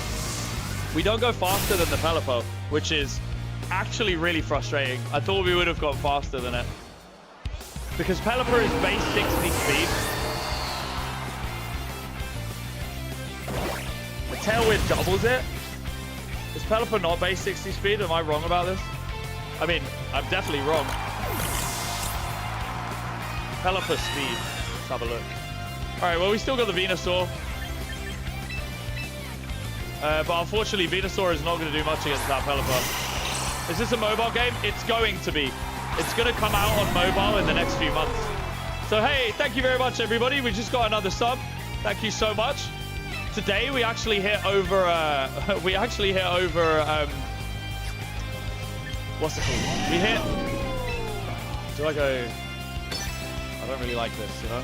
We don't go faster than the Pelipper, which is actually really frustrating. I thought we would have gone faster than it. Because Pelipper is base 60 speed. The Tailwind doubles it. Is Pelipper not base 60 speed? Am I wrong about this? I mean, I'm definitely wrong. Pelipper speed. Let's have a look. Alright, well, we still got the Venusaur. But unfortunately, Venusaur is not going to do much against that Pelipper. Is this a mobile game? It's going to be. It's going to come out on mobile in the next few months. So, hey, thank you very much, everybody. We just got another sub. Thank you so much. Today, we actually hit over... what's it called? We hit... Do I go... I don't really like this, you know?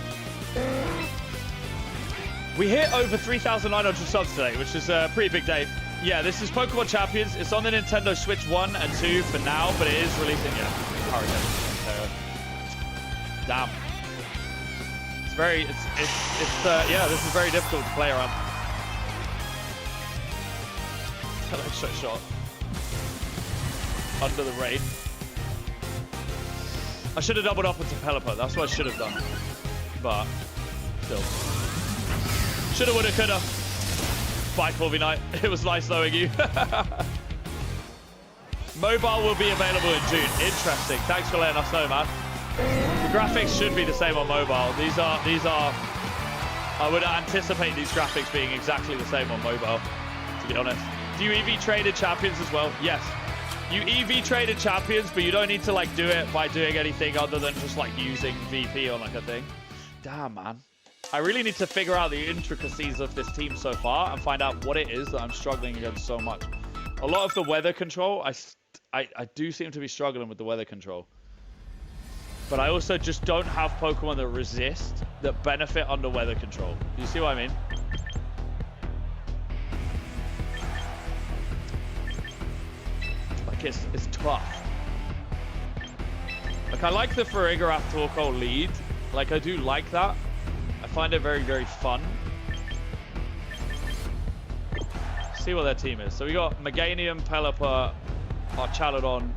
We hit over 3,900 subs today, which is a pretty big day. Yeah, this is Pokemon Champions. It's on the Nintendo Switch 1 and 2 for now, but it is releasing, yeah. Damn. It's very, yeah, this is very difficult to play around. Electro shot. Under the rain. I should have doubled up into Pelipper. That's what I should have done. But, still. Shoulda, woulda, coulda. Bye, Corvi Knight. It was nice knowing you. Mobile will be available in June. Interesting. Thanks for letting us know, man. The graphics should be the same on mobile. These are. I would anticipate these graphics being exactly the same on mobile, to be honest. Do you EV traded champions as well? Yes. You EV traded champions, but you don't need to like do it by doing anything other than just like using VP on like a thing. Damn, man. I really need to figure out the intricacies of this team so far and find out what it is that I'm struggling against so much. A lot of the weather control, I do seem to be struggling with the weather control. But I also just don't have Pokemon that resist, that benefit under weather control. You see what I mean? Like, it's tough. Like, I like the Farigiraf Torkoal lead. Like, I do like that. I find it very, very fun. See what their team is. So we got Meganium, Pelipper, our Chaladon.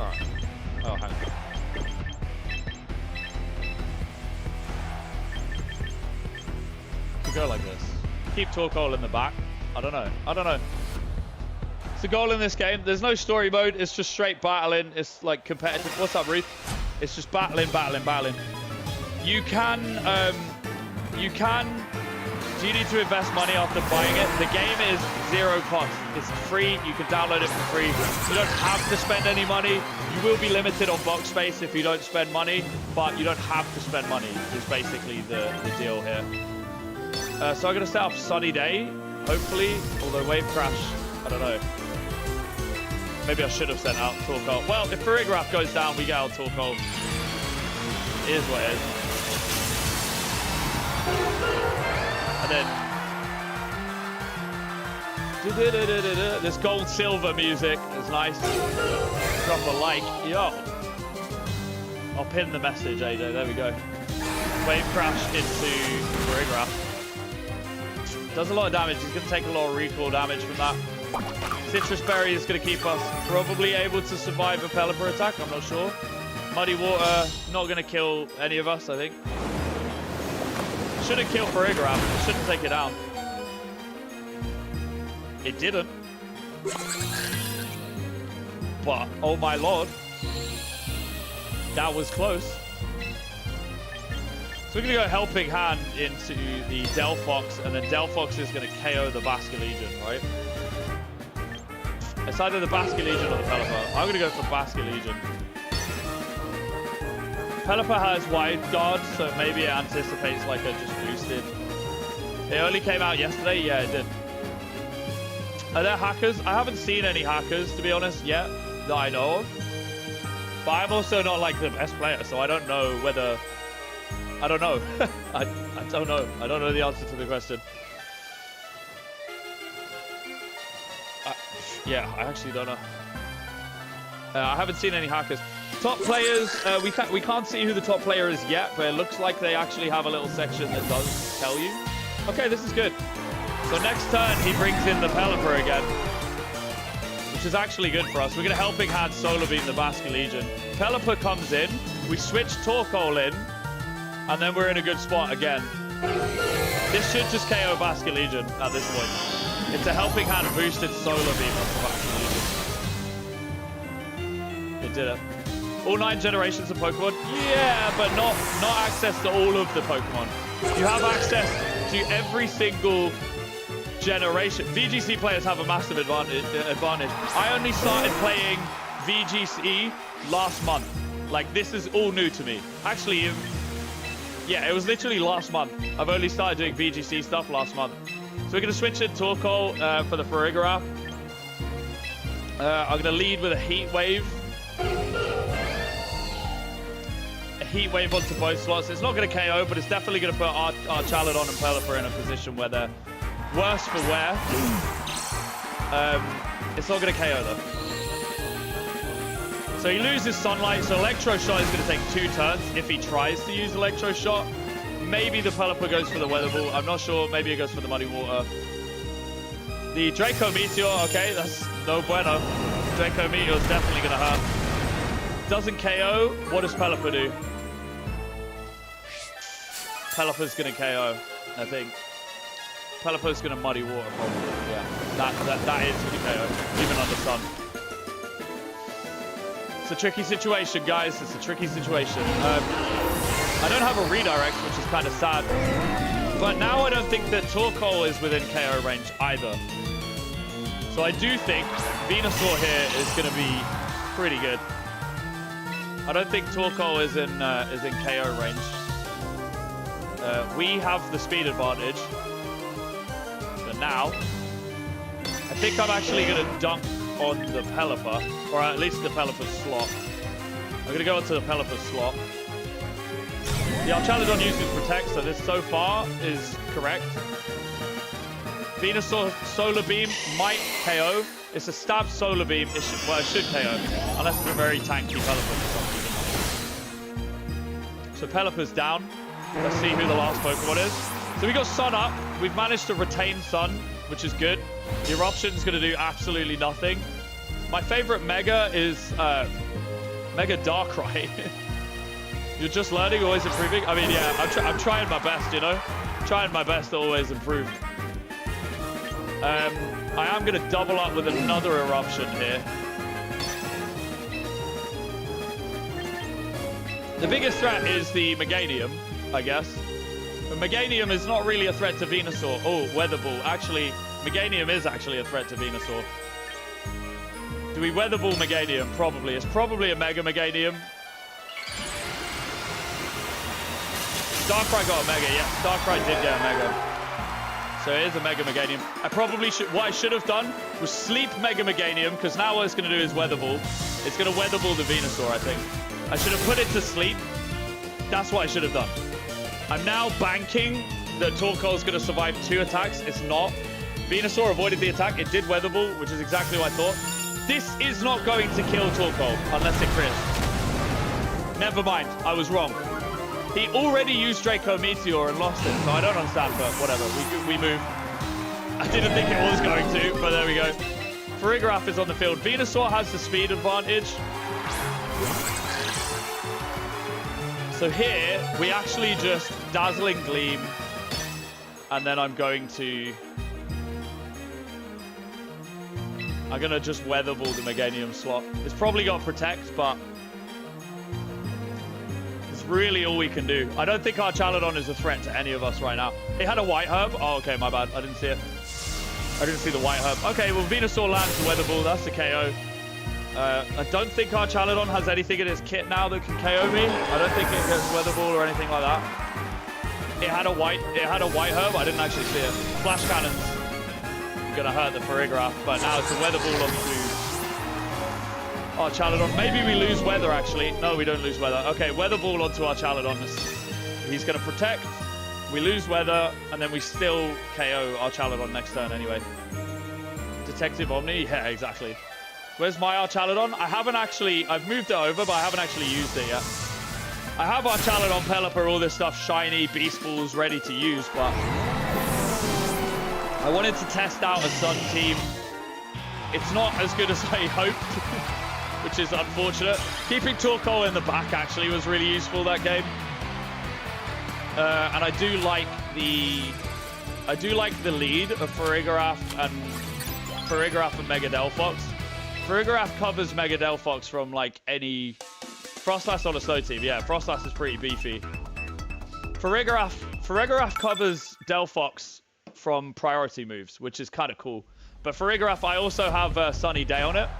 Alright. Oh, hang on. Could go like this. Keep Torkoal in the back. I don't know. I don't know. It's a goal in this game. There's no story mode. It's just straight battling. It's like competitive. What's up, Ruth? It's just battling, battling, battling. You can, do you need to invest money after buying it? The game is 0 cost. It's free. You can download it for free. You don't have to spend any money. You will be limited on box space if you don't spend money, but you don't have to spend money is basically the deal here. So I'm going to set up Sunny Day, hopefully, although Wave Crash, I don't know. Maybe I should have sent out Torkoal. Well, if Farigiraf goes down, we get out Torkoal. It is what it is. And then this gold silver music is nice. Drop a like. Yo. I'll pin the message, AJ. There we go. Wave Crash into Farigiraf. Does a lot of damage. He's going to take a lot of recoil damage from that. Citrus Berry is going to keep us probably able to survive a Pelipper attack. I'm not sure. Muddy Water, not going to kill any of us, I think. Shouldn't kill Farigiraf. Shouldn't take it down. It didn't. But, oh my lord. That was close. So we're going to go Helping Hand into the Delphox, and then Delphox is going to KO the Basculegion, right? It's either the Basculegion or the Pelipper. I'm going to go for Basculegion. Pelipper has Wide Guard, so maybe it anticipates like a just boosted. It only came out yesterday? Yeah, it did. Are there hackers? I haven't seen any hackers, to be honest, yet, that I know of. But I'm also not like the best player, so I don't know whether... I don't know. I don't know. I don't know the answer to the question. Yeah, I actually don't know. I haven't seen any hackers. Top players, we can't see who the top player is yet, but it looks like they actually have a little section that does tell you. Okay, this is good. So next turn, he brings in the Pelipper again, which is actually good for us. We're going to Helping Hand Solar Beam the Basculegion. Pelipper comes in, we switch Torkoal in, and then we're in a good spot again. This should just KO Basculegion at this point. It's a Helping Hand boosted Solar Beam on the Basculegion. It did it. All 9 generations of Pokemon? Yeah, but not access to all of the Pokemon. You have access to every single generation. VGC players have a massive advantage. I only started playing VGC last month. Like, this is all new to me. Actually, yeah, it was literally last month. I've only started doing VGC stuff last month. So we're going to switch in Torkoal for the Farigiraf. I'm going to lead with a Heat Wave. A Heat Wave onto both slots. It's not going to KO, but it's definitely going to put our Chaladon and Pelipper in a position where they're worse for wear. It's not going to KO, though. So he loses Sunlight, so Electro Shot is going to take 2 turns if he tries to use Electro Shot. Maybe the Pelipper goes for the Weather Ball. I'm not sure. Maybe it goes for the Muddy Water. The Draco Meteor, okay, that's no bueno. Draco Meteor is definitely going to hurt. Doesn't KO. What does Pelipper do? Pelipper's going to KO, I think. Pelipper's going to Muddy Water, probably. Yeah, that is going to KO, even under Sun. It's a tricky situation, guys. It's a tricky situation. I don't have a redirect, which is kind of sad. But now I don't think that Torkoal is within KO range either. So I do think Venusaur here is going to be pretty good. I don't think Torkoal is in KO range. We have the speed advantage. But now, I think I'm actually going to dunk on the Pelipper, or at least the Pelipper slot. I'm going to go into the Pelipper slot. Yeah, Chaladon uses Protect, so this so far is correct. Venusaur Solar Beam might KO. It's a stab Solar Beam. It should KO, unless it's a very tanky Pelipper for some reason. So Pelipper's down. Let's see who the last Pokemon is. So we got Sun up. We've managed to retain Sun, which is good. The Eruption's going to do absolutely nothing. My favorite Mega is Mega Darkrai. You're just learning, always improving. I mean, yeah, I'm trying my best, you know? Trying my best to always improve. I am going to double up with another Eruption here. The biggest threat is the Meganium. I guess. But Meganium is not really a threat to Venusaur. Oh, Weather Ball. Actually, Meganium is actually a threat to Venusaur. Do we Weather Ball Meganium? Probably. It's probably a Mega Meganium. Darkrai got a Mega, yes. Darkrai did get a Mega. So it is a Mega Meganium. I probably should... What I should have done was sleep Mega Meganium, because now what it's going to do is Weather Ball. It's going to Weather Ball the Venusaur, I think. I should have put it to sleep. That's what I should have done. I'm now banking that Torkoal is going to survive 2 attacks. It's not. Venusaur avoided the attack. It did Weather Ball, which is exactly what I thought. This is not going to kill Torkoal unless it crits. Never mind. I was wrong. He already used Draco Meteor and lost it, so I don't understand, but whatever. We move. I didn't think it was going to, but there we go. Farigiraf is on the field. Venusaur has the speed advantage. So here, we actually just Dazzling Gleam. And then I'm going to just Weather Ball the Meganium slot. It's probably got Protect, but really all we can do. I don't think our Chaladon is a threat to any of us right now. It had a White Herb. Oh, okay, my bad. I didn't see it. I didn't see the White Herb. Okay, well, Venusaur lands the Weather Ball. That's the KO. I don't think our Chaladon has anything in its kit now that can KO me. I don't think it gets Weather Ball or anything like that. It had a White Herb. I didn't actually see it. Flash Cannon's gonna hurt the Farigiraf, but now it's a Weather Ball onto our Chaladon. Maybe we lose Weather, actually. No, we don't lose Weather. Okay, Weather Ball onto our Chaladon. He's going to Protect. We lose Weather, and then we still KO our Chaladon next turn anyway. Detective Omni? Yeah, exactly. Where's my Archaladon? I've moved it over, but I haven't actually used it yet. I have our Chaladon, Pelipper, all this stuff, shiny, Beast Balls ready to use, but I wanted to test out a Sun team. It's not as good as I hoped. Which is unfortunate. Keeping Torkoal in the back actually was really useful that game. And I do like the lead of Farigiraf and Mega Delphox. Farigiraf covers Mega Delphox from like any Frostlass on a snow team. Yeah, Frostlass is pretty beefy. Farigiraf covers Delphox from priority moves, which is kind of cool. But Farigiraf, I also have Sunny Day on it.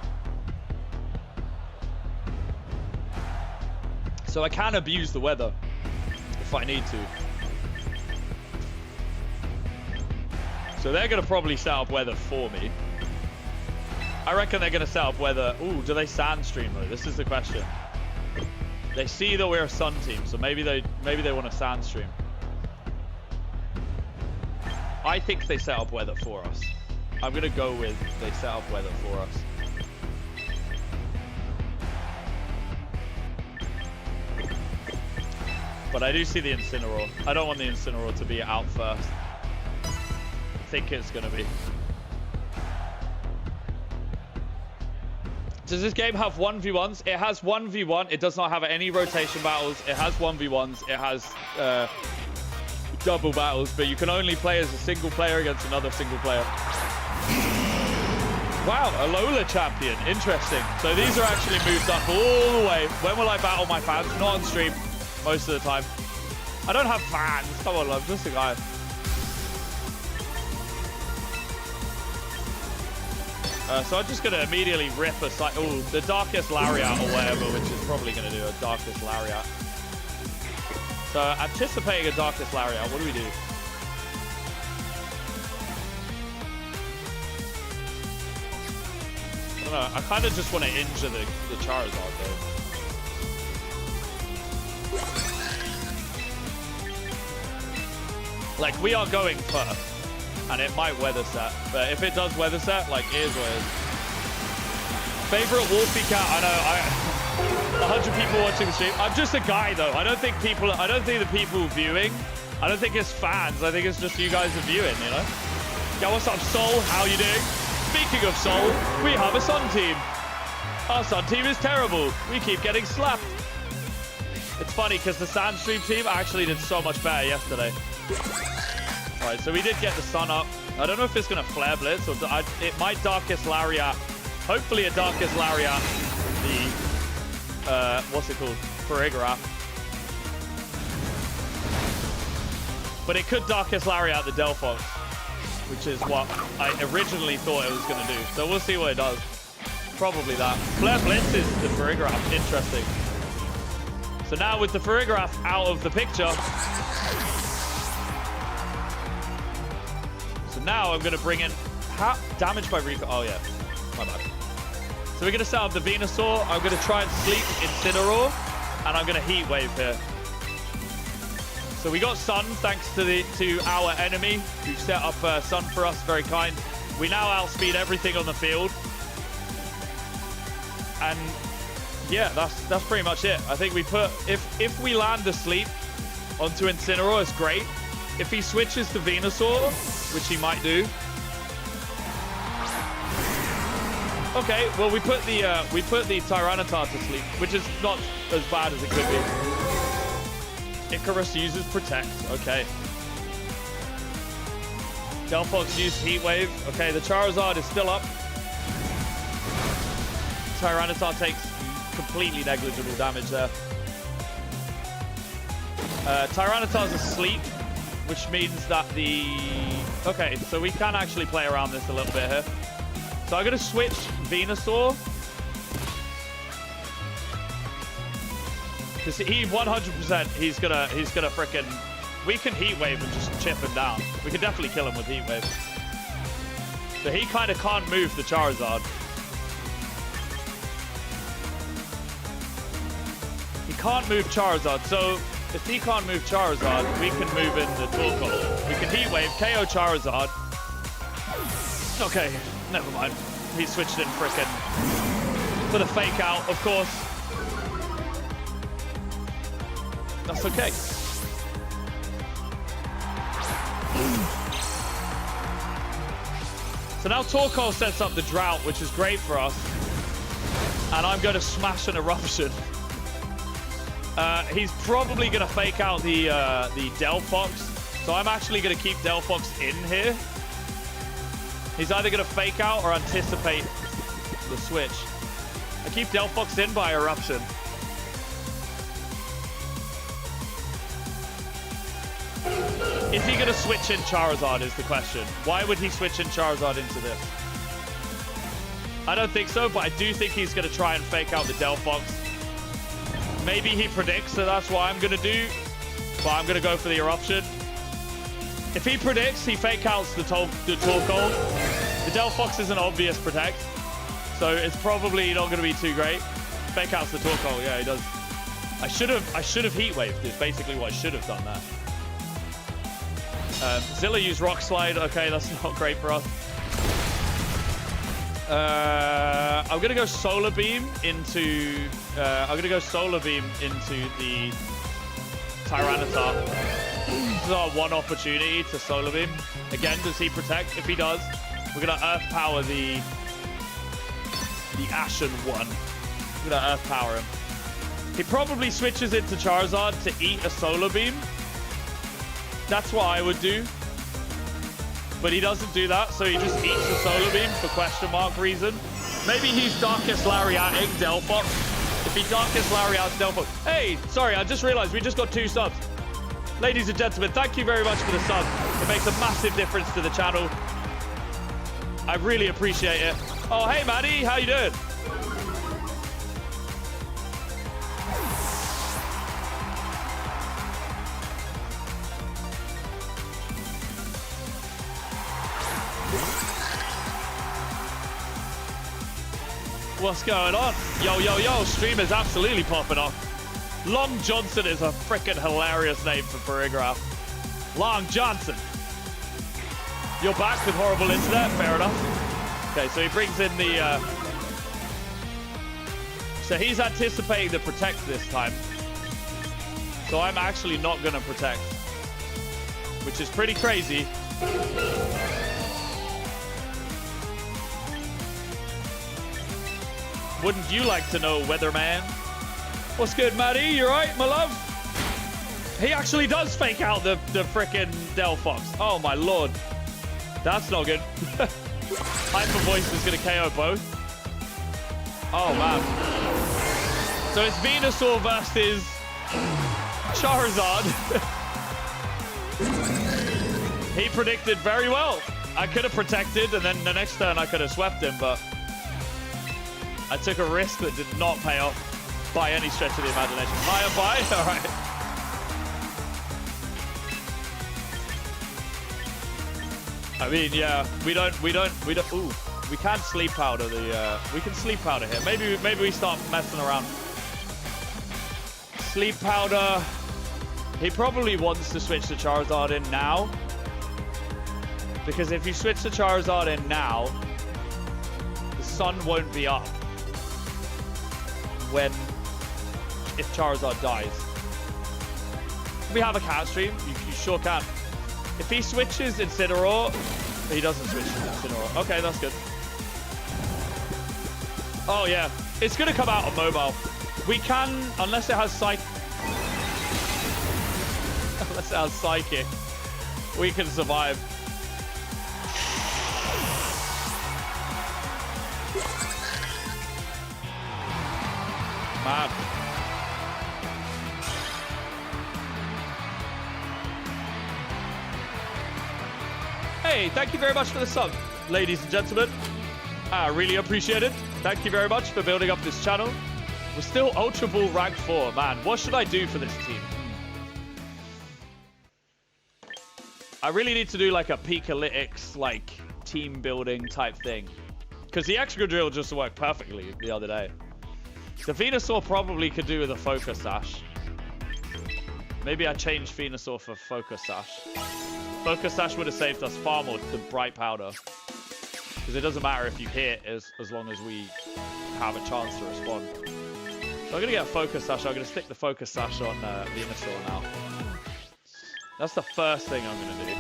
So I can abuse the weather if I need to. So they're going to probably set up weather for me. I reckon they're going to set up weather. Ooh, do they sand stream though? This is the question. They see that we're a sun team, so maybe they want to sand stream. I think they set up weather for us. I'm going to go with they set up weather for us. But I do see the Incineroar. I don't want the Incineroar to be out first. I think it's going to be. Does this game have 1v1s? It has 1v1. It does not have any rotation battles. It has 1v1s. It has double battles, but you can only play as a single player against another single player. Wow, a Lola champion. Interesting. So these are actually moved up all the way. When will I battle my fans? Not on stream. Most of the time. I don't have fans. Come on, I'm just a guy. So I'm just going to immediately rip a side. Oh, the Darkest Lariat or whatever, which is probably going to do a Darkest Lariat. So anticipating a Darkest Lariat, what do we do? I don't know. I kind of just want to injure the Charizard though. Like, we are going first, and it might weather set, but if it does weather set, like, it is what it is. Favorite Wolfie cat? I know, 100 people watching the stream. I'm just a guy, though. I don't think the people viewing, I don't think it's fans. I think it's just you guys are viewing, you know? Yeah, what's up, Sol? How you doing? Speaking of Sol, we have a Sun team. Our Sun team is terrible. We keep getting slapped. It's funny, because the Sandstream team actually did so much better yesterday. Alright, so we did get the Sun up. I don't know if it's going to Flare Blitz, or it might Darkest Lariat. Hopefully a Darkest Lariat. The, what's it called? Farigiraf. But it could Darkest Lariat the Delphox, which is what I originally thought it was going to do. So we'll see what it does. Probably that. Flare blitzes the Farigiraf. Interesting. So now with the Farigiraf out of the picture. So now I'm going to bring in damage by Rico. Oh, yeah. My bad. So we're going to set up the Venusaur. I'm going to try and sleep Incineroar. And I'm going to Heat Wave here. So we got Sun thanks to our enemy who set up Sun for us. Very kind. We now outspeed everything on the field. And yeah, that's pretty much it. I think we put if we land the sleep onto Incineroar, it's great. If he switches to Venusaur, which he might do. Okay, well we put the Tyranitar to sleep, which is not as bad as it could be. Icarus uses Protect. Okay. Delphox used Heat Wave. Okay, the Charizard is still up. Tyranitar takes completely negligible damage there. Tyranitar's asleep, which means that the... Okay, so we can actually play around this a little bit here. So I'm going to switch Venusaur. Because he 100%, he's gonna frickin'... We can Heat Wave and just chip him down. We can definitely kill him with Heat Wave. So he kind of can't move the Charizard. He can't move Charizard. So if he can't move Charizard, we can move in the Torkoal. We can Heat Wave, KO Charizard. Okay, never mind. He switched in frickin' for the fake out, of course. That's okay. So now Torkoal sets up the Drought, which is great for us. And I'm going to smash an Eruption. He's probably going to fake out the Delphox. So I'm actually going to keep Delphox in here. He's either going to fake out or anticipate the switch. I keep Delphox in by Eruption. Is he going to switch in Charizard is the question. Why would he switch in Charizard into this? I don't think so, but I do think he's going to try and fake out the Delphox. Maybe he predicts, so that's what I'm going to do. But I'm going to go for the Eruption. If he predicts, he fake outs the Torkoal. The Delphox is an obvious protect, so it's probably not going to be too great. Fake outs the Torkoal, yeah, he does. I should have Heat Waved. Is basically what I should have done there. Zilla used Rock Slide. Okay, that's not great for us. I'm gonna go Solar Beam into. I'm gonna go Solar Beam into the Tyranitar. This is our one opportunity to Solar Beam. Again, does he protect? If he does, we're gonna Earth Power the Ashen one. We're gonna Earth Power him. He probably switches into Charizard to eat a Solar Beam. That's what I would do. But he doesn't do that, so he just eats the Solar Beam for question mark reason. Maybe he's Darkest Lariating Delphox. If he Darkest Lariats Delphox. Hey, sorry, I just realized we just got 2 subs. Ladies and gentlemen, thank you very much for the sub. It makes a massive difference to the channel. I really appreciate it. Oh, hey, Maddie, how you doing? What's going on? Yo, yo, yo, stream is absolutely popping off. Long Johnson is a freaking hilarious name for Farigiraf. Long Johnson. You're back with horrible internet? Fair enough. Okay, so he brings in the... So he's anticipating the Protect this time. So I'm actually not going to Protect. Which is pretty crazy. Wouldn't you like to know, Weatherman? What's good, Maddie? You right, my love? He actually does fake out the frickin' Delphox. Oh, my lord. That's not good. Hyper Voice is going to KO both. Oh, man. So it's Venusaur versus Charizard. He predicted very well. I could have protected, and then the next turn I could have swept him, but I took a risk that did not pay off by any stretch of the imagination. High and by? All right. I mean, yeah, we don't, ooh, we can sleep powder the, we can sleep powder here. Maybe we start messing around. Sleep powder. He probably wants to switch the Charizard in now. Because if you switch the Charizard in now, the sun won't be up if Charizard dies. We have a cat stream, you sure can. If he switches Incineroar, he doesn't switch Incineroar. Okay, that's good. Oh yeah, it's gonna come out on mobile. We can, unless it has Psychic, we can survive. Man. Hey, thank you very much for the sub, ladies and gentlemen. I really appreciate it. Thank you very much for building up this channel. We're still Ultra Ball rank 4, man. What should I do for this team? I really need to do like a Pikalytics, like team building type thing. Because the Extra Drill just worked perfectly the other day. The Venusaur probably could do with a Focus Sash. Maybe I change Venusaur for Focus Sash. Focus Sash would have saved us far more than Bright Powder. Because it doesn't matter if you hit as long as we have a chance to respond. So I'm going to get a Focus Sash. I'm going to stick the Focus Sash on Venusaur now. That's the first thing I'm going to do.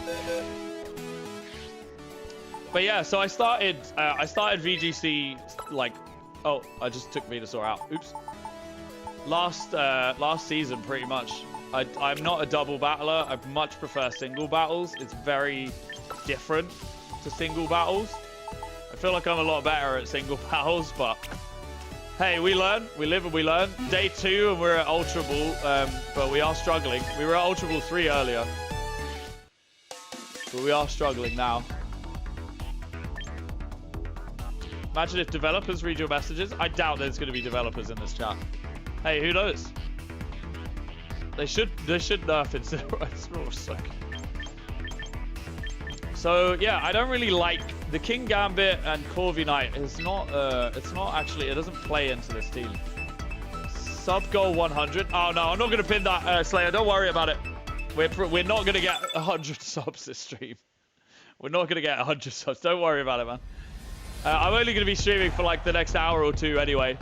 But yeah, so I started VGC like... Oh, I just took Venusaur out. Oops. Last season, pretty much. I'm not a double battler. I much prefer single battles. It's very different to single battles. I feel like I'm a lot better at single battles, but hey, we learn. We live and we learn. Day 2 and we're at Ultra Ball, but we are struggling. We were at Ultra Ball 3 earlier, but we are struggling now. Imagine if developers read your messages. I doubt there's going to be developers in this chat. Hey, who knows? They should nerf Incineroar. So yeah, I don't really like the King Gambit and Corviknight. It's not actually. It doesn't play into this team. Sub goal 100. Oh no, I'm not going to pin that Slayer. Don't worry about it. We're not going to get 100 subs this stream. We're not going to get 100 subs. Don't worry about it, man. I'm only going to be streaming for like the next hour or two anyway.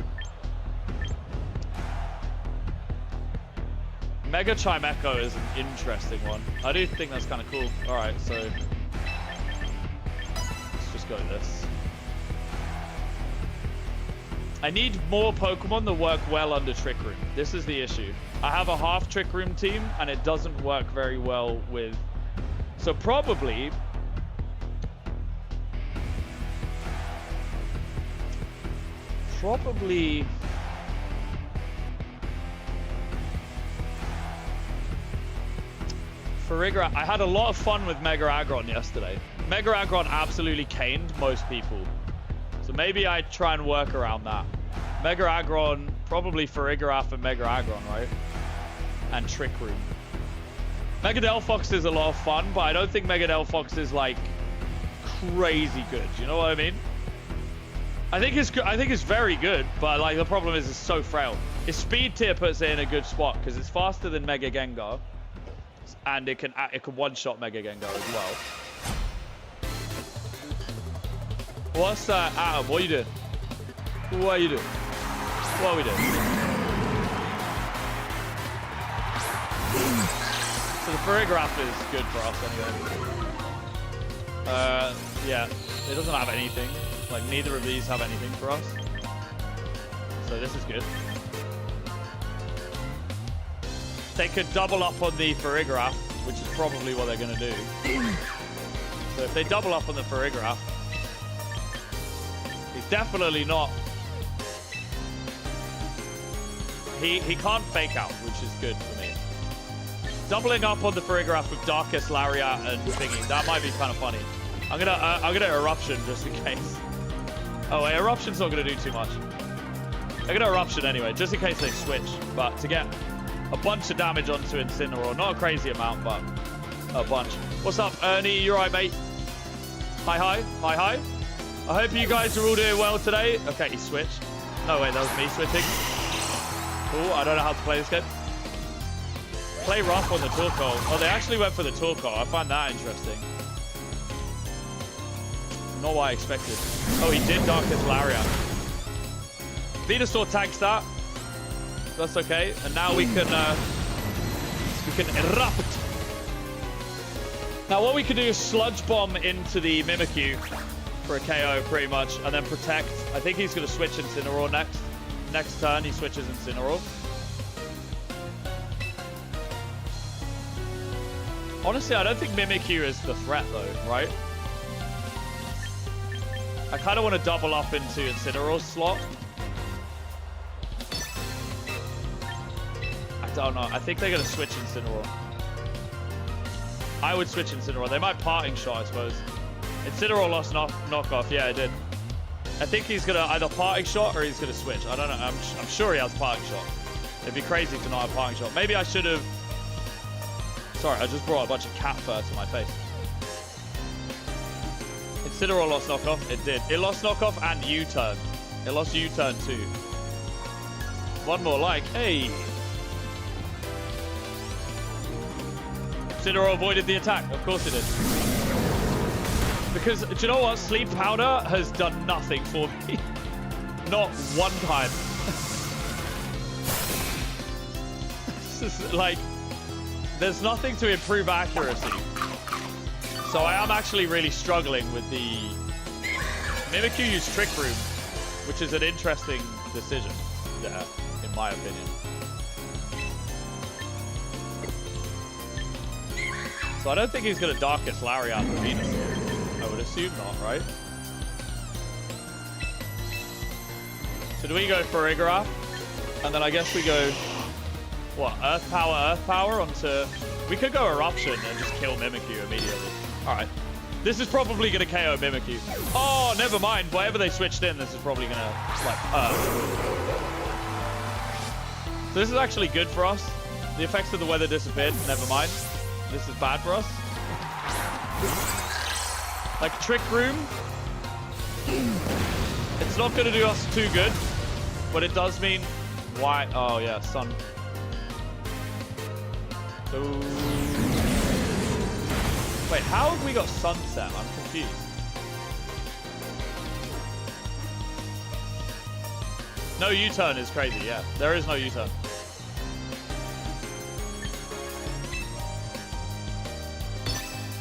Mega Chimecho is an interesting one. I do think that's kind of cool. Alright, so let's just go with this. I need more Pokemon that work well under Trick Room. This is the issue. I have a half Trick Room team and it doesn't work very well with... So probably... Farigiraf. I had a lot of fun with Mega Aggron yesterday. Mega Aggron absolutely caned most people. So maybe I try and work around that. Mega Aggron, probably Farigiraf and Mega Aggron, right? And Trick Room. Mega Delphox is a lot of fun, but I don't think Mega Delphox is like crazy good. You know what I mean? I think it's very good, but like the problem is it's so frail. Its speed tier puts it in a good spot because it's faster than Mega Gengar, and it can one-shot Mega Gengar as well. What's that, Adam? What are you doing? What are you doing? What are we doing? So the Farigiraf is good for us anyway. Yeah, it doesn't have anything. Like, neither of these have anything for us. So this is good. They could double up on the Farigiraf, which is probably what they're going to do. So if they double up on the Farigiraf, he's definitely not... He can't fake out, which is good for me. Doubling up on the Farigiraf with Darkest, Lariat, and Thingy. That might be kind of funny. I'm gonna Eruption just in case. Oh wait, Eruption's not gonna do too much. I'm gonna Eruption anyway, just in case they switch. But to get a bunch of damage onto Incineroar, not a crazy amount, but a bunch. What's up, Ernie? You alright, mate? Hi, hi, hi, hi. I hope you guys are all doing well today. Okay, he switched. No, wait, that was me switching. Cool, I don't know how to play this game. Play rough on the Torkoal. Oh, they actually went for the Torkoal. I find that interesting. Not what I expected. Oh, he did Darkest Lariat. Venusaur tags that. That's okay. And now we can erupt. Now what we can do is Sludge Bomb into the Mimikyu for a KO pretty much, and then protect. I think he's going to switch Incineroar next. Next turn he switches Incineroar. Honestly, I don't think Mimikyu is the threat though, right? I kind of want to double up into Incineroar's slot. I don't know. I think they're going to switch Incineroar. I would switch Incineroar. They might Parting Shot, I suppose. Incineroar lost knockoff. Yeah, it did. I think he's going to either Parting Shot or he's going to switch. I don't know. I'm sure he has Parting Shot. It'd be crazy to not have Parting Shot. Maybe I should have... Sorry, I just brought a bunch of cat fur to my face. Incineroar lost knockoff. It did. It lost knockoff and U-turn. It lost U-turn too. One more like. Hey. Incineroar avoided the attack. Of course it did. Because, do you know what? Sleep Powder has done nothing for me. Not one time. This is like... There's nothing to improve accuracy. So I am actually really struggling with the... Mimikyu used Trick Room, which is an interesting decision there, in my opinion. So I don't think he's going to Darkest Lariat the Venusaur. I would assume not, right? So do we go for Farigiraf? And then I guess we go... What? Earth Power onto... We could go Eruption and just kill Mimikyu immediately. Alright. This is probably going to KO Mimikyu. Oh, never mind. Whatever they switched in, this is probably going to, like, So this is actually good for us. The effects of the weather disappeared. Never mind. This is bad for us. Like, Trick Room. It's not going to do us too good. But it does mean... Why? Oh, yeah. Sun. Ooh. Wait, how have we got Sunset? I'm confused. No U-turn is crazy, yeah. There is no U-turn.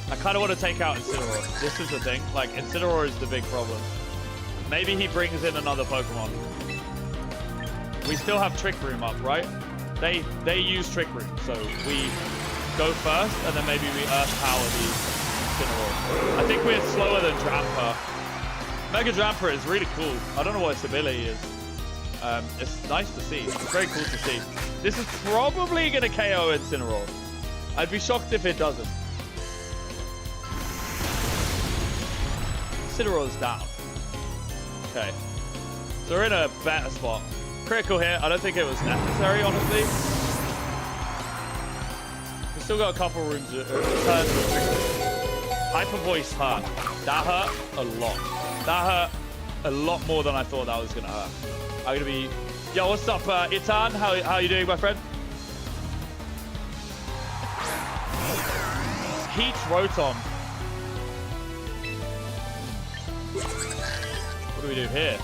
I kind of want to take out Incineroar. This is the thing. Like, Incineroar is the big problem. Maybe he brings in another Pokemon. We still have Trick Room up, right? They use Trick Room, so we go first, and then maybe we Earth Power the Incineroar. I think we're slower than Dramper. Mega Dramper is really cool. I don't know what its ability is. It's nice to see. It's very cool to see. This is probably going to KO Incineroar. I'd be shocked if it doesn't. Incineroar's down. Okay. So we're in a better spot. Critical hit. I don't think it was necessary, honestly. We still got a couple rooms. Hyper Voice hurt. That hurt a lot. That hurt a lot more than I thought that was going to hurt. I'm going to be... Yo, what's up, Itan? How you doing, my friend? Heat Rotom. What do we do here?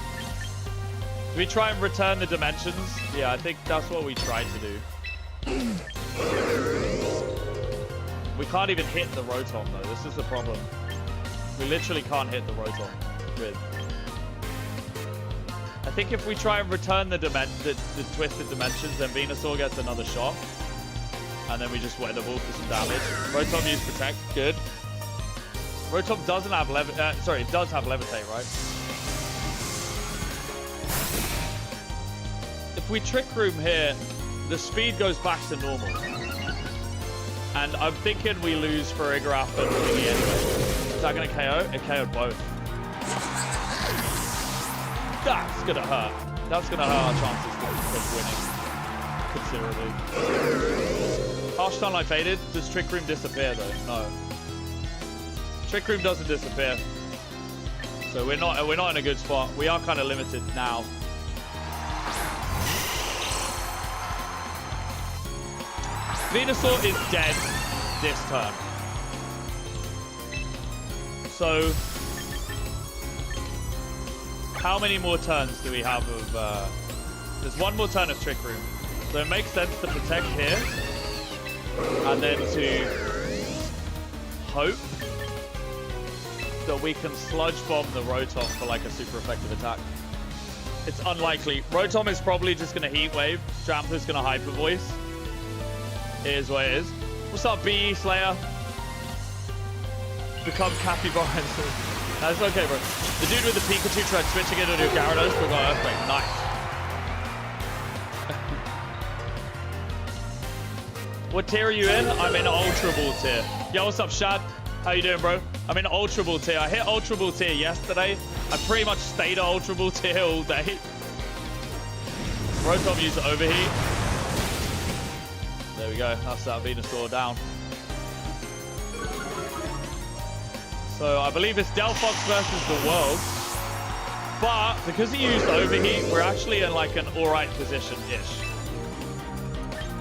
Do we try and return the dimensions? Yeah, I think that's what we tried to do. We can't even hit the Rotom, though. This is the problem. We literally can't hit the Rotom with. I think if we try and return the twisted dimensions, then Venusaur gets another shot. And then we just weather ball for some damage. Rotom used Protect. Good. Rotom doesn't have it does have Levitate, right? If we Trick Room here, the speed goes back to normal. And I'm thinking we lose for Igaraf and Thingy anyway. Is that going to KO? It KO'd both. That's going to hurt. That's going to hurt our chances of winning considerably. Harsh Sunlight faded. Does Trick Room disappear though? No. Trick Room doesn't disappear. So we're not in a good spot. We are kind of limited now. Venusaur is dead this turn. So, how many more turns do we have of... there's one more turn of Trick Room. So it makes sense to protect here. And then to hope that we can Sludge Bomb the Rotom for like a super effective attack. It's unlikely. Rotom is probably just going to Heat Wave. Tramper's going to Hyper Voice. It is what it is. What's up, BE Slayer? Become Capybara. That's okay, bro. The dude with the Pikachu tried switching it into a Gyarados, but got Earthquake. Nice. What tier are you in? I'm in Ultra Ball tier. Yo, what's up, Shad? How you doing, bro? I'm in Ultra Ball tier. I hit Ultra Ball tier yesterday. I pretty much stayed at Ultra Ball tier all day. Rotom used Overheat. There we go. That's that Venusaur down. So I believe it's Delphox versus the world. But because he used Overheat, we're actually in like an alright position-ish.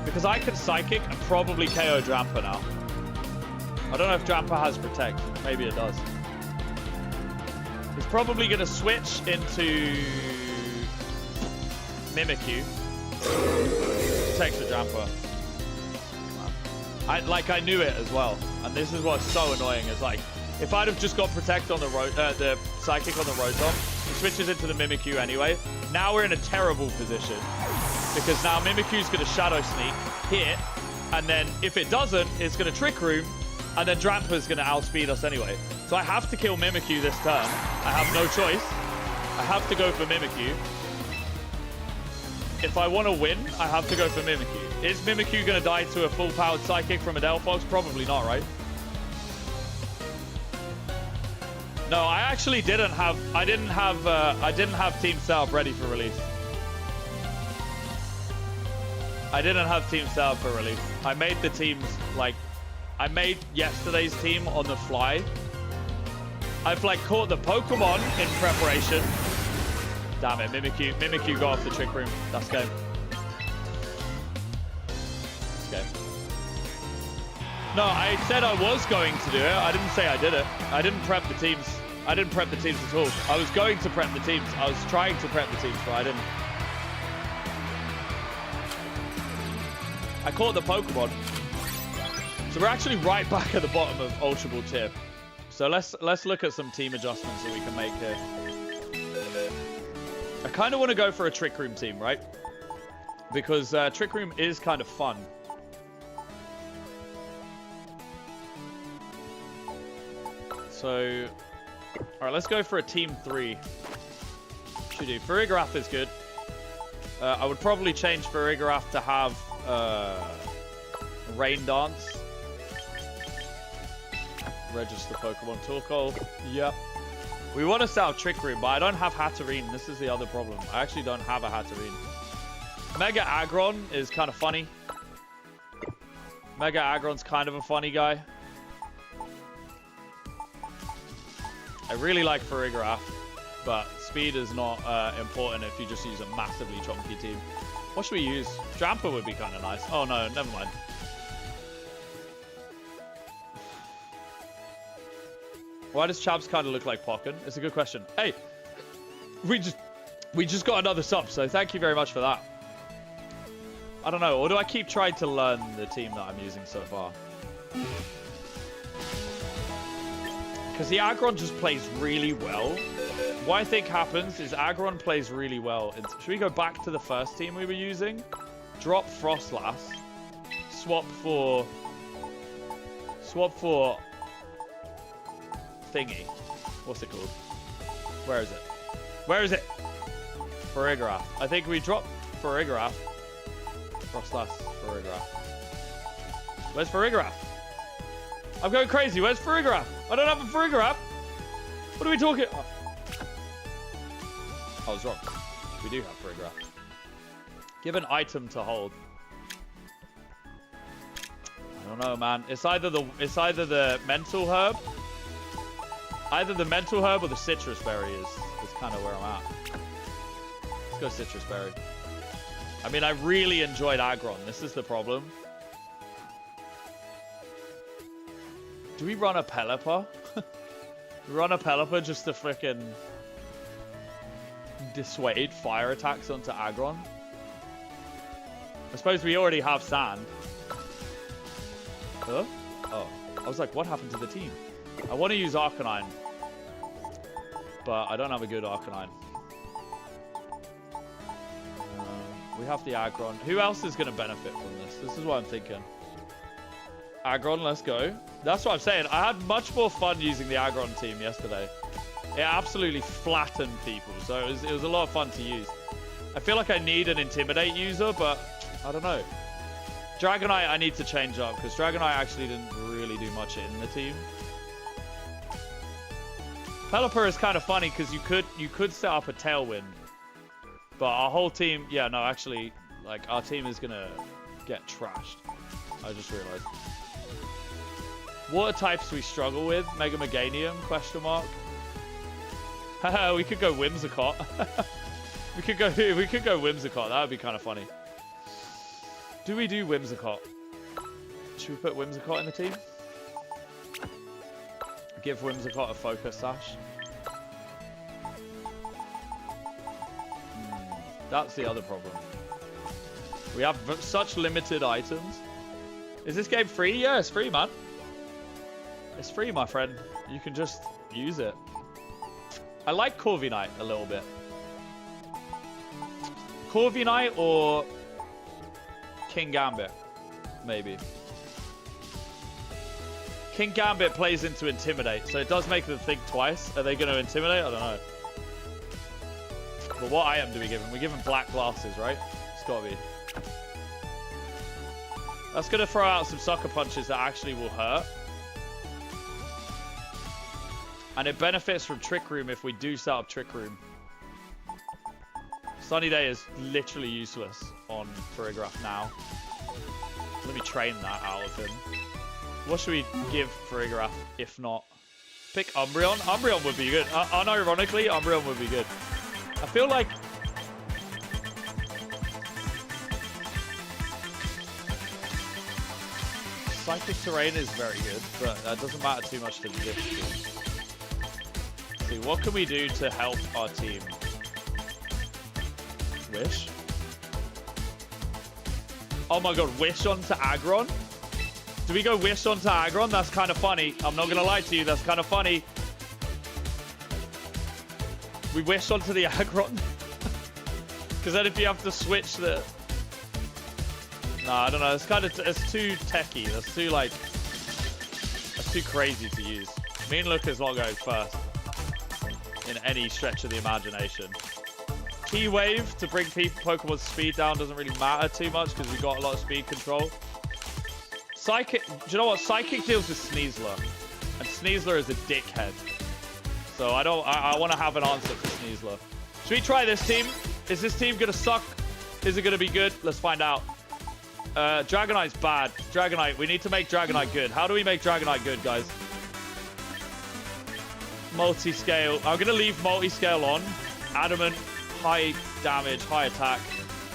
Because I can Psychic and probably KO Drampa now. I don't know if Drampa has Protect. Maybe it does. He's probably going to switch into Mimikyu. Protect the Drampa. I knew it as well, and this is what's so annoying. Is like, if I'd have just got Protect on the Psychic on the Rotom, he switches into the Mimikyu anyway. Now we're in a terrible position because now Mimikyu's going to Shadow Sneak, hit, and then if it doesn't, it's going to Trick Room, and then Drampa's going to outspeed us anyway. So I have to kill Mimikyu this turn. I have no choice. I have to go for Mimikyu. If I want to win, I have to go for Mimikyu. Is Mimikyu going to die to a full-powered Psychic from a Delphox? Probably not, right? No, I actually didn't have. I didn't have Team Setup ready for release. I didn't have Team Setup for release. I made the teams like. I made yesterday's team on the fly. I've like caught the Pokemon in preparation. Damn it, Mimikyu. Mimikyu got off the Trick Room. That's game. That's game. No, I said I was going to do it. I didn't say I did it. I didn't prep the teams. I didn't prep the teams at all. I was going to prep the teams. I was trying to prep the teams, but I didn't. I caught the Pokemon. So we're actually right back at the bottom of Ultra Ball tier. So let's look at some team adjustments that we can make here. I kind of want to go for a Trick Room team, right? Because Trick Room is kind of fun. So, all right, let's go for a team 3. Should do. Farigiraf is good. I would probably change Farigiraf to have Rain Dance. Register Pokemon Torkoal. Yep. We want to set up Trick Room, but I don't have Hatterene. This is the other problem. I actually don't have a Hatterene. Mega Aggron is kind of funny. Mega Aggron's kind of a funny guy. I really like Farigiraf, but speed is not important if you just use a massively chunky team. What should we use? Drampa would be kind of nice. Oh no, never mind. Why does Chabs kind of look like Pokken? It's a good question. Hey, we just got another sub, so thank you very much for that. I don't know, or do I keep trying to learn the team that I'm using so far? Because the Aggron just plays really well. What I think happens is Aggron plays really well. Should we go back to the first team we were using? Drop Frostlass. Swap for thingy. What's it called? Where is it? Where is it? Farigiraf. I think we drop Farigiraf. Frostlass, Farigiraf. Where's Farigiraf? I'm going crazy. Where's Farigiraf? I don't have a Farigiraf. What are we talking? Oh. I was wrong. We do have Farigiraf. Give an item to hold. I don't know, man. It's either the mental herb. Either the mental herb or the citrus berry is kind of where I'm at. Let's go citrus berry. I mean, I really enjoyed Aggron. This is the problem. Do we run a Pelipper? We run a Pelipper just to frickin' dissuade fire attacks onto Aggron? I suppose we already have sand. Huh? Oh. I was like, what happened to the team? I want to use Arcanine. But I don't have a good Arcanine. We have the Aggron. Who else is going to benefit from this? This is what I'm thinking. Aggron, let's go. That's what I'm saying. I had much more fun using the Aggron team yesterday. It absolutely flattened people. So it was a lot of fun to use. I feel like I need an Intimidate user, but I don't know. Dragonite I need to change up, because Dragonite actually didn't really do much in the team. Pelipper is kind of funny, because you could set up a Tailwind. But our whole team, yeah, no, actually, like, our team is going to get trashed. I just realized. Water types we struggle with. Mega Meganium, question mark. Haha, we could go Whimsicott. we could go Whimsicott. That would be kind of funny. Do we do Whimsicott? Should we put Whimsicott in the team? Give Whimsicott a focus sash. That's the other problem. We have such limited items. Is this game free? Yeah, it's free, man. It's free, my friend. You can just use it. I like Corviknight a little bit. Corviknight or King Gambit, maybe. King Gambit plays into Intimidate, so it does make them think twice. Are they going to Intimidate? I don't know. But what item do we give him? We give him black glasses, right? It's got to be. That's going to throw out some sucker punches that actually will hurt. And it benefits from Trick Room if we do set up Trick Room. Sunny Day is literally useless on Farigiraf now. Let me train that out of him. What should we give Farigiraf if not? Pick Umbreon. Umbreon would be good. Unironically, Umbreon would be good. I feel like... Psychic Terrain is very good, but that doesn't matter too much to this team. Let's see, what can we do to help our team? Wish? Oh my god, Wish onto Aggron? Do we go Wish onto Aggron? That's kind of funny. I'm not going to lie to you, that's kind of funny. We Wish onto the Aggron? Because then if you have to switch the... Nah, I don't know. It's kind of... It's too techie. That's too, like... That's too crazy to use. Me and Lucas not going first. In any stretch of the imagination. Key Wave to bring Pokemon's speed down doesn't really matter too much because we've got a lot of speed control. Psychic... Do you know what? Psychic deals with Sneasler. And Sneasler is a dickhead. So I don't... I want to have an answer for Sneasler. Should we try this team? Is this team going to suck? Is it going to be good? Let's find out. Dragonite's bad. Dragonite. We need to make Dragonite good. How do we make Dragonite good, guys? Multi-scale. I'm going to leave multi-scale on. Adamant. High damage. High attack.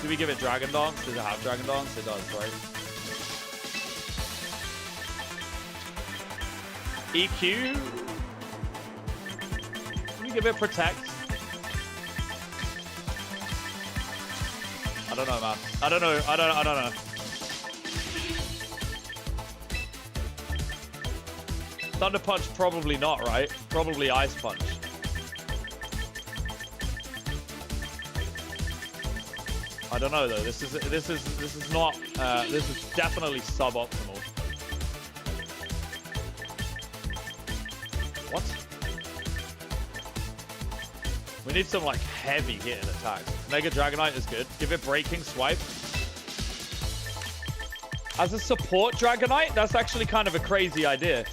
Do we give it Dragon Dance? Does it have Dragon Dance? It does, right? EQ. Can we give it Protect? I don't know, man. I don't know. I don't know. Thunder Punch, probably not, right? Probably Ice Punch. I don't know though. This is not. This is definitely suboptimal. What? We need some like heavy hitting attacks. Mega Dragonite is good. Give it Breaking Swipe. As a support Dragonite, that's actually kind of a crazy idea.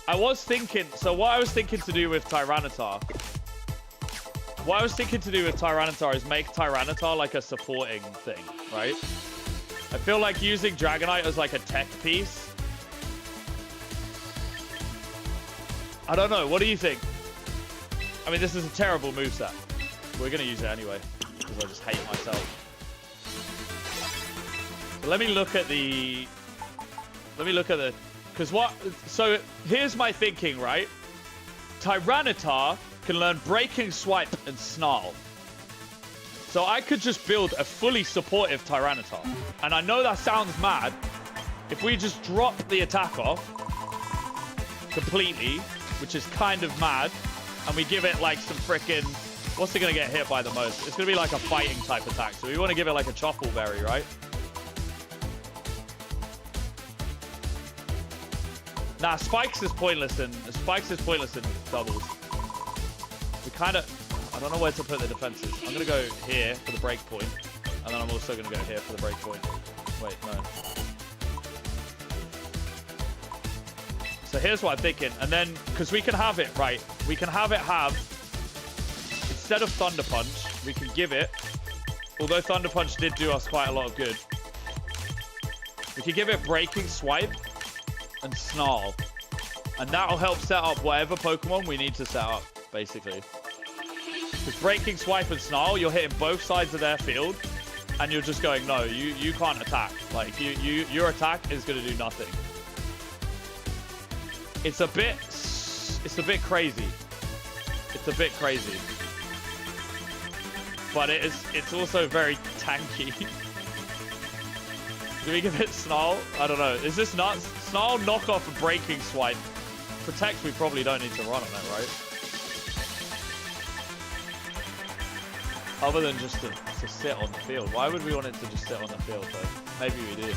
I was thinking, so what I was thinking to do with Tyranitar, is make Tyranitar like a supporting thing, right? I feel like using Dragonite as like a tech piece. I don't know. What do you think? I mean, this is a terrible moveset. We're going to use it anyway because I just hate myself. So let me look at the... Because what... So here's my thinking, right? Tyranitar can learn Breaking Swipe and Snarl. So I could just build a fully supportive Tyranitar. And I know that sounds mad. If we just drop the attack off completely, which is kind of mad, and we give it like some freaking... What's it going to get hit by the most? It's going to be like a fighting type attack. So we want to give it like a Chople Berry, right? Nah, Spikes is pointless in doubles. We kind of... I don't know where to put the defenses. I'm going to go here for the break point. And then I'm also going to go here for the break point. Wait, no. So here's what I'm thinking. And then, because we can have it, right? We can have it have... Instead of Thunder Punch, we can give it... Although Thunder Punch did do us quite a lot of good. We can give it Breaking Swipe and Snarl. And that'll help set up whatever Pokemon we need to set up, basically. Because Breaking Swipe and Snarl, you're hitting both sides of their field, and you're just going, no, you can't attack. Like, your attack is going to do nothing. It's a bit crazy. It's a bit crazy. But it's also very tanky. Do we give it Snarl? I don't know. Is this nuts? Snarl knock off a Breaking Swipe. Protect, we probably don't need to run on it, right? Other than just to sit on the field. Why would we want it to just sit on the field, though? Maybe we do.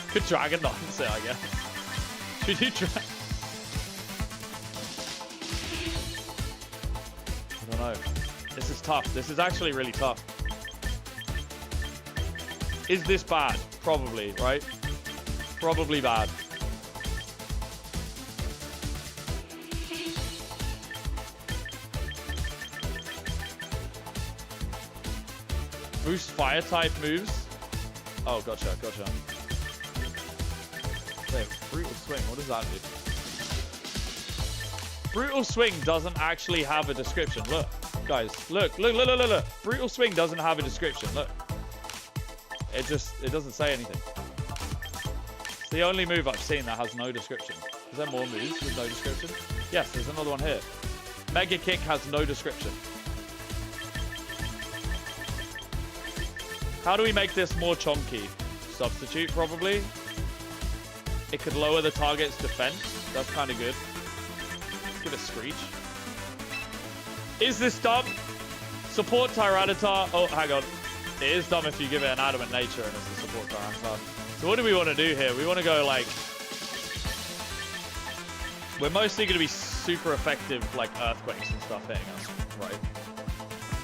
Could Dragon Dance it, I guess. Should you try? I don't know. This is tough. This is actually really tough. Is this bad? Probably, right? Probably bad. Boost fire type moves. Oh, gotcha. Wait, Brutal Swing. What does that do? Brutal Swing doesn't actually have a description. Look, guys. Look. Brutal Swing doesn't have a description. Look. It doesn't say anything. It's the only move I've seen that has no description. Is there more moves with no description? Yes, there's another one here. Mega Kick has no description. How do we make this more chonky? Substitute, probably. It could lower the target's defense. That's kind of good. Let's give it Screech. Is this dumb? Support Tyranitar. Oh, hang on. It is dumb if you give it an Adamant Nature and it's a support Tyranitar. So what do we want to do here? We want to go like... We're mostly going to be super effective like Earthquakes and stuff hitting us, right?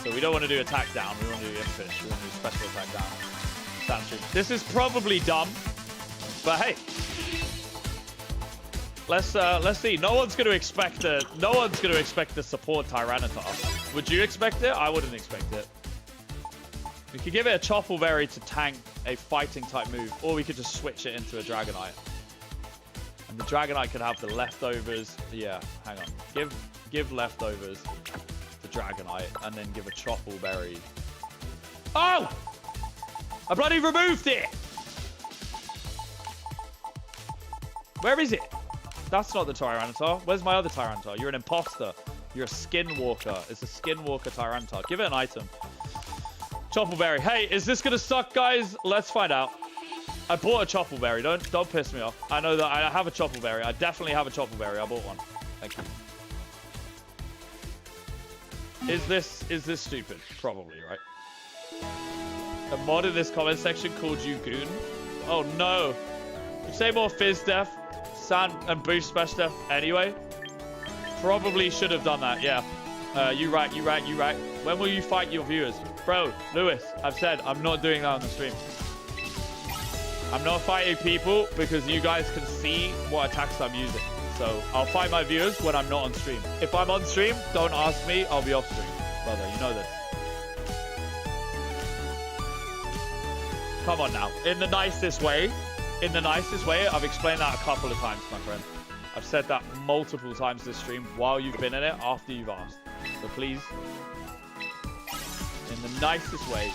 So we don't want to do attack down. We want to do Impish. We want to do special attack down. That's true. This is probably dumb, but hey, let's see. No one's going to expect the support Tyranitar. Would you expect it? I wouldn't expect it. We could give it a Chople Berry to tank a fighting type move, or we could just switch it into a Dragonite. And the Dragonite could have the leftovers. Yeah, hang on. Give leftovers. Dragonite and then give a Chople Berry. Oh! I bloody removed it! Where is it? That's not the Tyranitar. Where's my other Tyranitar? You're an imposter. You're a Skinwalker. It's a Skinwalker Tyranitar. Give it an item. Chople Berry. Hey, is this gonna suck, guys? Let's find out. I bought a Chople Berry. Don't piss me off. I know that I have a Chople Berry. I definitely have a Chople Berry. I bought one. Thank you. Is this stupid? Probably, right? A mod in this comment section called you goon. Oh no. You say more Fizz Def, Sand, and Boost Special Def anyway. Probably should have done that, yeah. You right. When will you fight your viewers? Bro, Lewis, I've said I'm not doing that on the stream. I'm not fighting people because you guys can see what attacks I'm using. So I'll fight my viewers when I'm not on stream. If I'm on stream, don't ask me. I'll be off stream. Brother, you know this. Come on now. In the nicest way. In the nicest way. I've explained that a couple of times, my friend. I've said that multiple times this stream while you've been in it, after you've asked. So please, in the nicest way,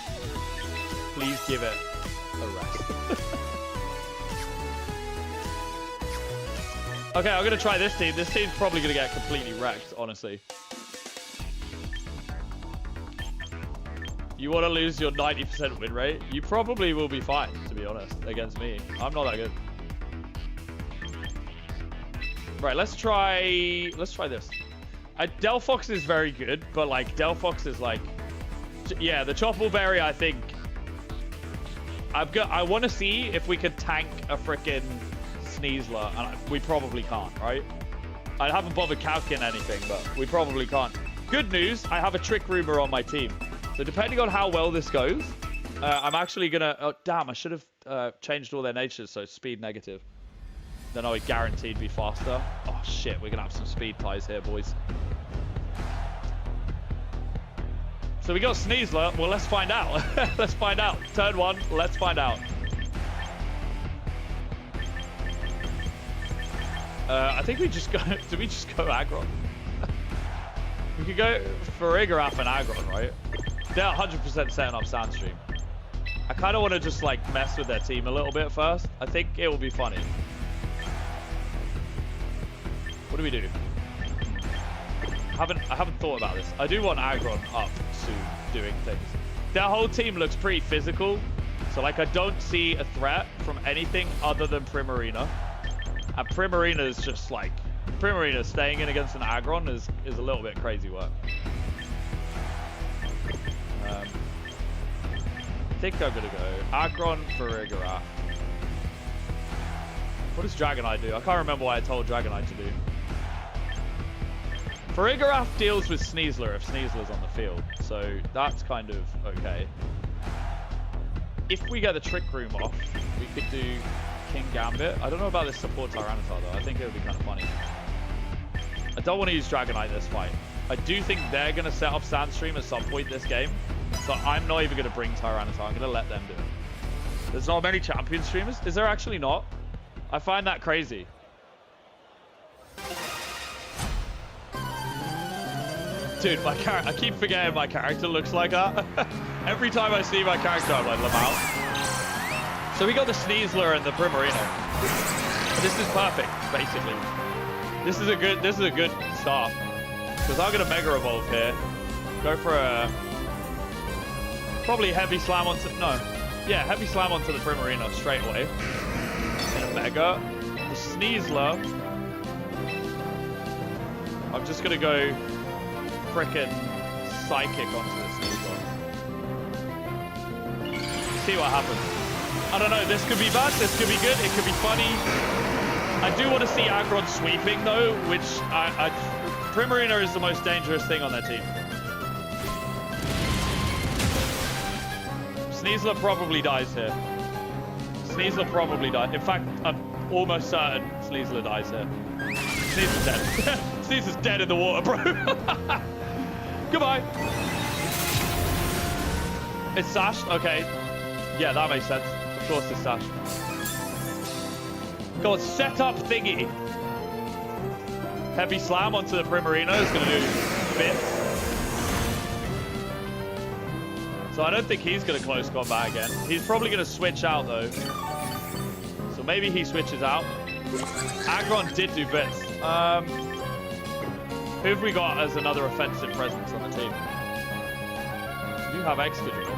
please give it a rest. Okay, I'm going to try this team. This team's probably going to get completely wrecked, honestly. You want to lose your 90% win rate? You probably will be fine, to be honest, against me. I'm not that good. Right, let's try this. Delphox is very good, but like Delphox is like, yeah, the Choppable Berry. I think I want to see if we could tank a freaking Sneasler, and we probably can't, right? I haven't bothered calculating anything, but we probably can't. Good news, I have a Trick Roomer on my team. So depending on how well this goes, I'm actually gonna... Oh, damn, I should have changed all their natures, so speed negative. Then I would guaranteed be faster. Oh, shit, we're gonna have some speed ties here, boys. So we got Sneasler. Well, let's find out. Let's find out. Turn one, let's find out. I think we just go... Do we just go Aggron? We could go Farigiraf and Aggron, right? They're 100% setting up Sandstream. I kind of want to just like mess with their team a little bit first. I think it will be funny. What do we do? I haven't thought about this. I do want Aggron up to doing things. Their whole team looks pretty physical. So like I don't see a threat from anything other than Primarina. And Primarina is just like... Primarina staying in against an Aggron is a little bit crazy work. I think I'm gonna go Aggron for Farigiraf. What does Dragonite do? I can't remember what I told Dragonite to do. Farigiraf deals with Sneasler if Sneasler's on the field, so that's kind of okay. If we get the Trick Room off, we could do King Gambit. I don't know about this support Tyranitar though. I think it would be kind of funny. I don't want to use Dragonite this fight. I do think they're going to set up Sandstream at some point this game. So I'm not even going to bring Tyranitar. I'm going to let them do it. There's not many champion streamers. Is there actually not? I find that crazy. Dude, I keep forgetting my character looks like that. Every time I see my character, I'm like, Lamau. So we got the Sneasler and the Primarina. This is perfect, basically. This is a good start. Because I'm gonna Mega Evolve here. Go for a probably Heavy Slam onto Heavy Slam onto the Primarina straight away. In a Mega. The Sneasler. I'm just gonna go frickin' Psychic onto the Sneasler. See what happens. I don't know, this could be bad, this could be good, it could be funny. I do want to see Aggron sweeping though, which Primarina is the most dangerous thing on their team. Sneasler probably dies here. Sneasler probably dies. In fact, I'm almost certain Sneasler dies here. Sneasler's dead. Sneasler's dead in the water, bro. Goodbye. It's Sash? Okay. Yeah, that makes sense. Of course it's Sash. Go on, set up thingy. Heavy Slam onto the Primarina is going to do bits. So I don't think he's going to close combat again. He's probably going to switch out though. So maybe he switches out. Aggron did do bits. Who have we got as another offensive presence on the team? You have Excadrill.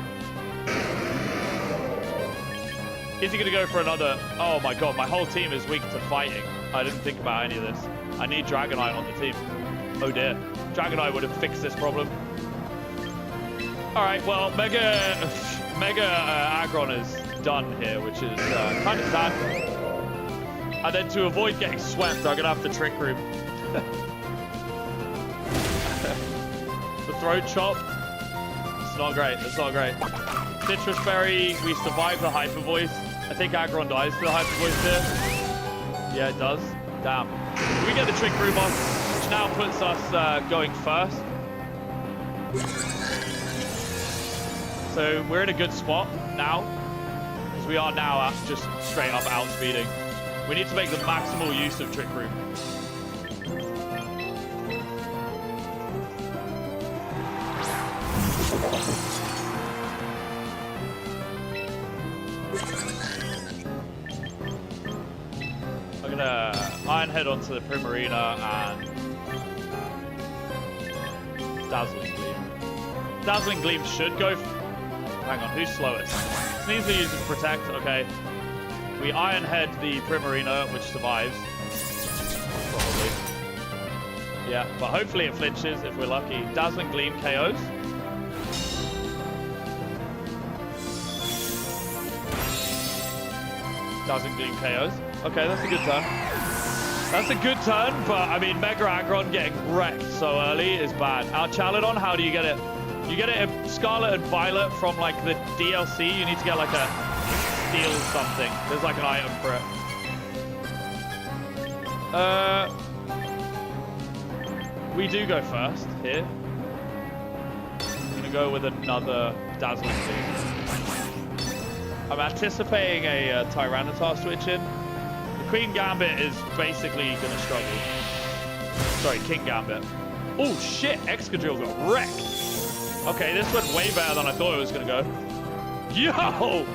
Is he going to go for another... Oh my god, my whole team is weak to fighting. I didn't think about any of this. I need Dragonite on the team. Oh dear. Dragonite would have fixed this problem. Alright, well, Mega Aggron is done here, which is kind of sad. And then to avoid getting swept, I'm going to have to Trick Room. The Throat Chop. It's not great. It's not great. Citrus Berry. We survived the Hyper Voice. I think Agron dies to the hyper voice here. Yeah, it does. Damn. We get the trick room off, which now puts us going first. So we're in a good spot now, because we are now at just straight up outspeeding. We need to make the maximal use of trick room. I'm gonna Iron Head onto the Primarina and Dazzling Gleam. Dazzling Gleam should go. Hang on, who's slowest? Sneasel uses Protect. Okay. We Iron Head the Primarina, which survives. Probably. Yeah, but hopefully it flinches if we're lucky. Dazzling Gleam KOs. Dazzling Gleam KOs. Okay, that's a good turn. That's a good turn, but I mean, Mega Aggron getting wrecked so early is bad. Our Chaladon, how do you get it? You get it in Scarlet and Violet from like the DLC. You need to get like a steal something. There's like an item for it. We do go first here. I'm gonna go with another Dazzling Gleam. I'm anticipating a Tyranitar switch in. The Queen Gambit is basically going to struggle. Sorry, King Gambit. Oh shit, Excadrill got wrecked. Okay, this went way better than I thought it was going to go. Yo!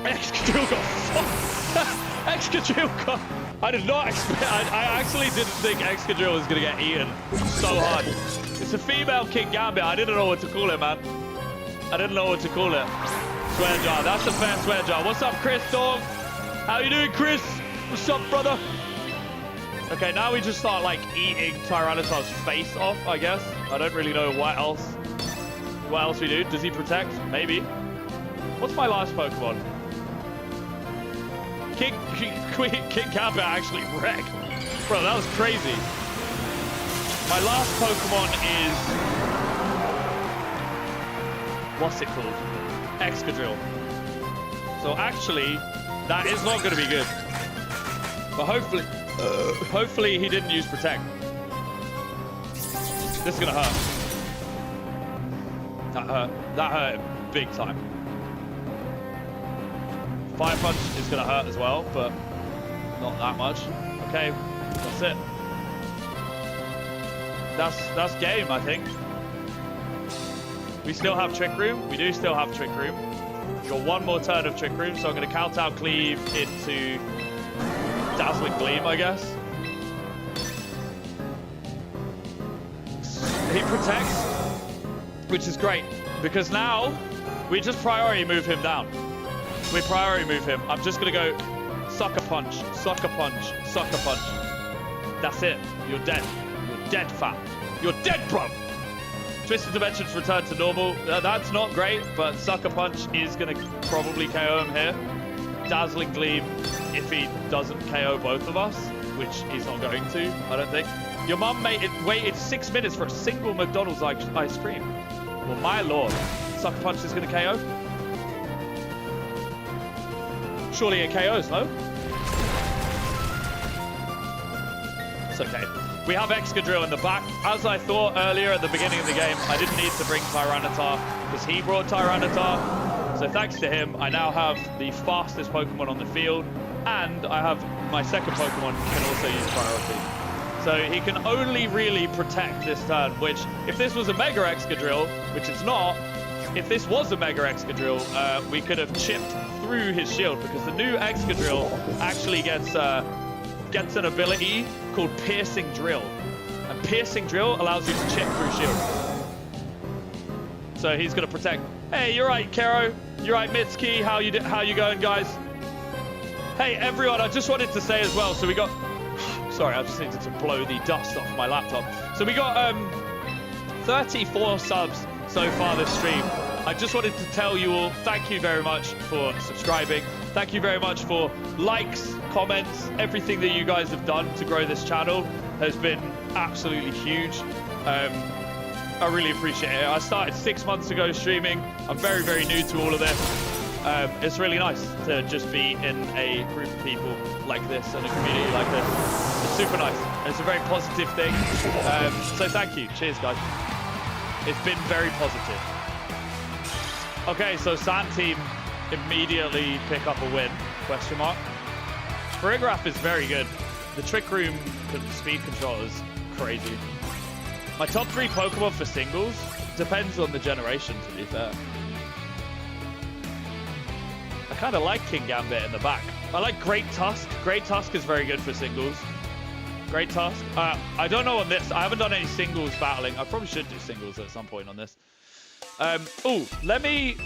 Excadrill got fucked. Excadrill got... I did not expect... I actually didn't think Excadrill was going to get eaten so hard. It's a female King Gambit. I didn't know what to call it, man. I didn't know what to call it. Swear jar. That's a fair swear jar. What's up, Chris, dog? How you doing, Chris? What's up, brother? Okay, now we just start, like, eating Tyranitar's face off, I guess. I don't really know what else. What else we do? Does he protect? Maybe. What's my last Pokemon? King Gambit actually wrecked. Bro, that was crazy. My last Pokemon is... What's it called? Excadrill. So actually, that is not going to be good. But hopefully he didn't use Protect. This is going to hurt. That hurt. That hurt him big time. Fire Punch is going to hurt as well, but not that much. Okay, that's it. That's game, I think. We still have Trick Room. We do still have Trick Room. We've got one more turn of Trick Room, so I'm going to count out Cleave into Dazzling Gleam, I guess. He protects, which is great, because now we just priority move him down. We priority move him. I'm just going to go Sucker Punch, Sucker Punch, Sucker Punch. That's it. You're dead. You're dead, fam. You're dead, bro. Twisted Dimensions return to normal. That's not great, but Sucker Punch is going to probably KO him here. Dazzling Gleam, if he doesn't KO both of us, which he's not going to, I don't think. Your mum waited 6 minutes for a single McDonald's ice cream. Well, my lord. Sucker Punch is going to KO. Surely it KOs, no? It's okay. We have Excadrill in the back. As I thought earlier at the beginning of the game, I didn't need to bring Tyranitar because he brought Tyranitar. So thanks to him, I now have the fastest Pokemon on the field, and I have my second Pokemon can also use priority. So he can only really protect this turn, which if this was a Mega Excadrill, which it's not, if this was a Mega Excadrill, we could have chipped through his shield, because the new Excadrill actually gets an ability called Piercing Drill. And Piercing Drill allows you to chip through shield. So he's going to protect. Hey, you're right, Kero. You're right, Mitsuki. How you going, guys? Hey, everyone, I just wanted to say as well, so we got... Sorry, I just needed to blow the dust off my laptop. So we got 34 subs so far this stream. I just wanted to tell you all, thank you very much for subscribing. Thank you very much for likes, comments, everything that you guys have done to grow this channel has been absolutely huge. I really appreciate it. I started 6 months ago streaming. I'm very, very new to all of this. It's really nice to just be in a group of people like this and a community like this. It's super nice. It's a very positive thing. So thank you. Cheers, guys. It's been very positive. Okay, so Sand Team immediately pick up a win, question mark. Choreograph is very good. The Trick Room speed control is crazy. My top 3 Pokemon for singles depends on the generation, to be fair. I kind of like King Gambit in the back. I like Great Tusk. Great Tusk is very good for singles. Great Tusk. I don't know on this. I haven't done any singles battling. I probably should do singles at some point on this. Oh, let me...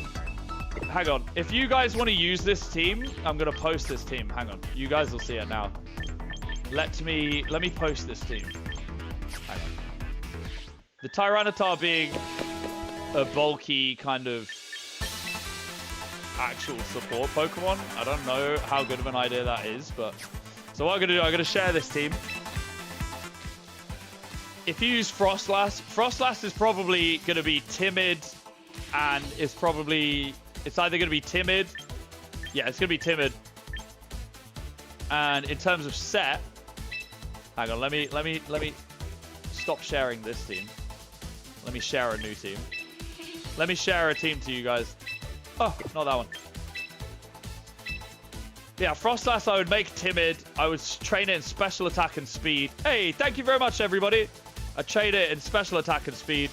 Hang on. If you guys want to use this team, I'm going to post this team. Hang on. You guys will see it now. Let me post this team. Hang on. The Tyranitar being a bulky kind of actual support Pokemon. I don't know how good of an idea that is, but... So what I'm going to do, I'm going to share this team. If you use Frostlass, Frostlass is probably going to be timid and it's probably... It's either going to be timid. Yeah, it's going to be timid. And in terms of set... Hang on, let me stop sharing this team. Let me share a new team. Let me share a team to you guys. Oh, not that one. Yeah, Frostlass I would make timid. I would train it in special attack and speed. Hey, thank you very much, everybody. I train it in special attack and speed.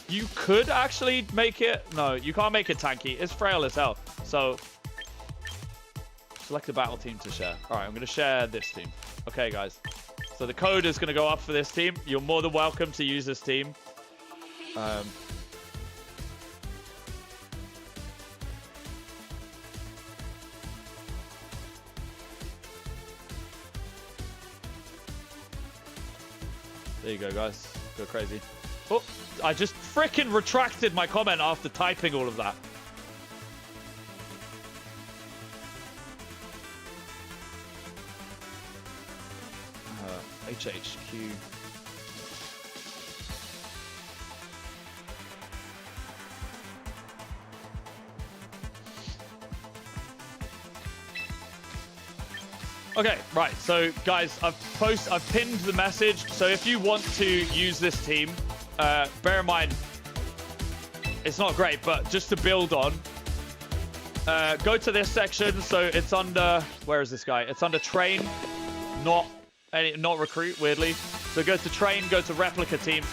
You could actually make it... No, you can't make it tanky. It's frail as hell. So, select a battle team to share. All right, I'm going to share this team. Okay, guys. So the code is going to go up for this team. You're more than welcome to use this team. There you go, guys. Go crazy. Oh, I just frickin' retracted my comment after typing all of that. HHQ. Okay, right. So, guys, I've pinned the message. So, if you want to use this team, bear in mind, it's not great, but just to build on, go to this section. So, it's under, where is this guy? It's under train, not recruit, weirdly. So, go to train, go to replica teams,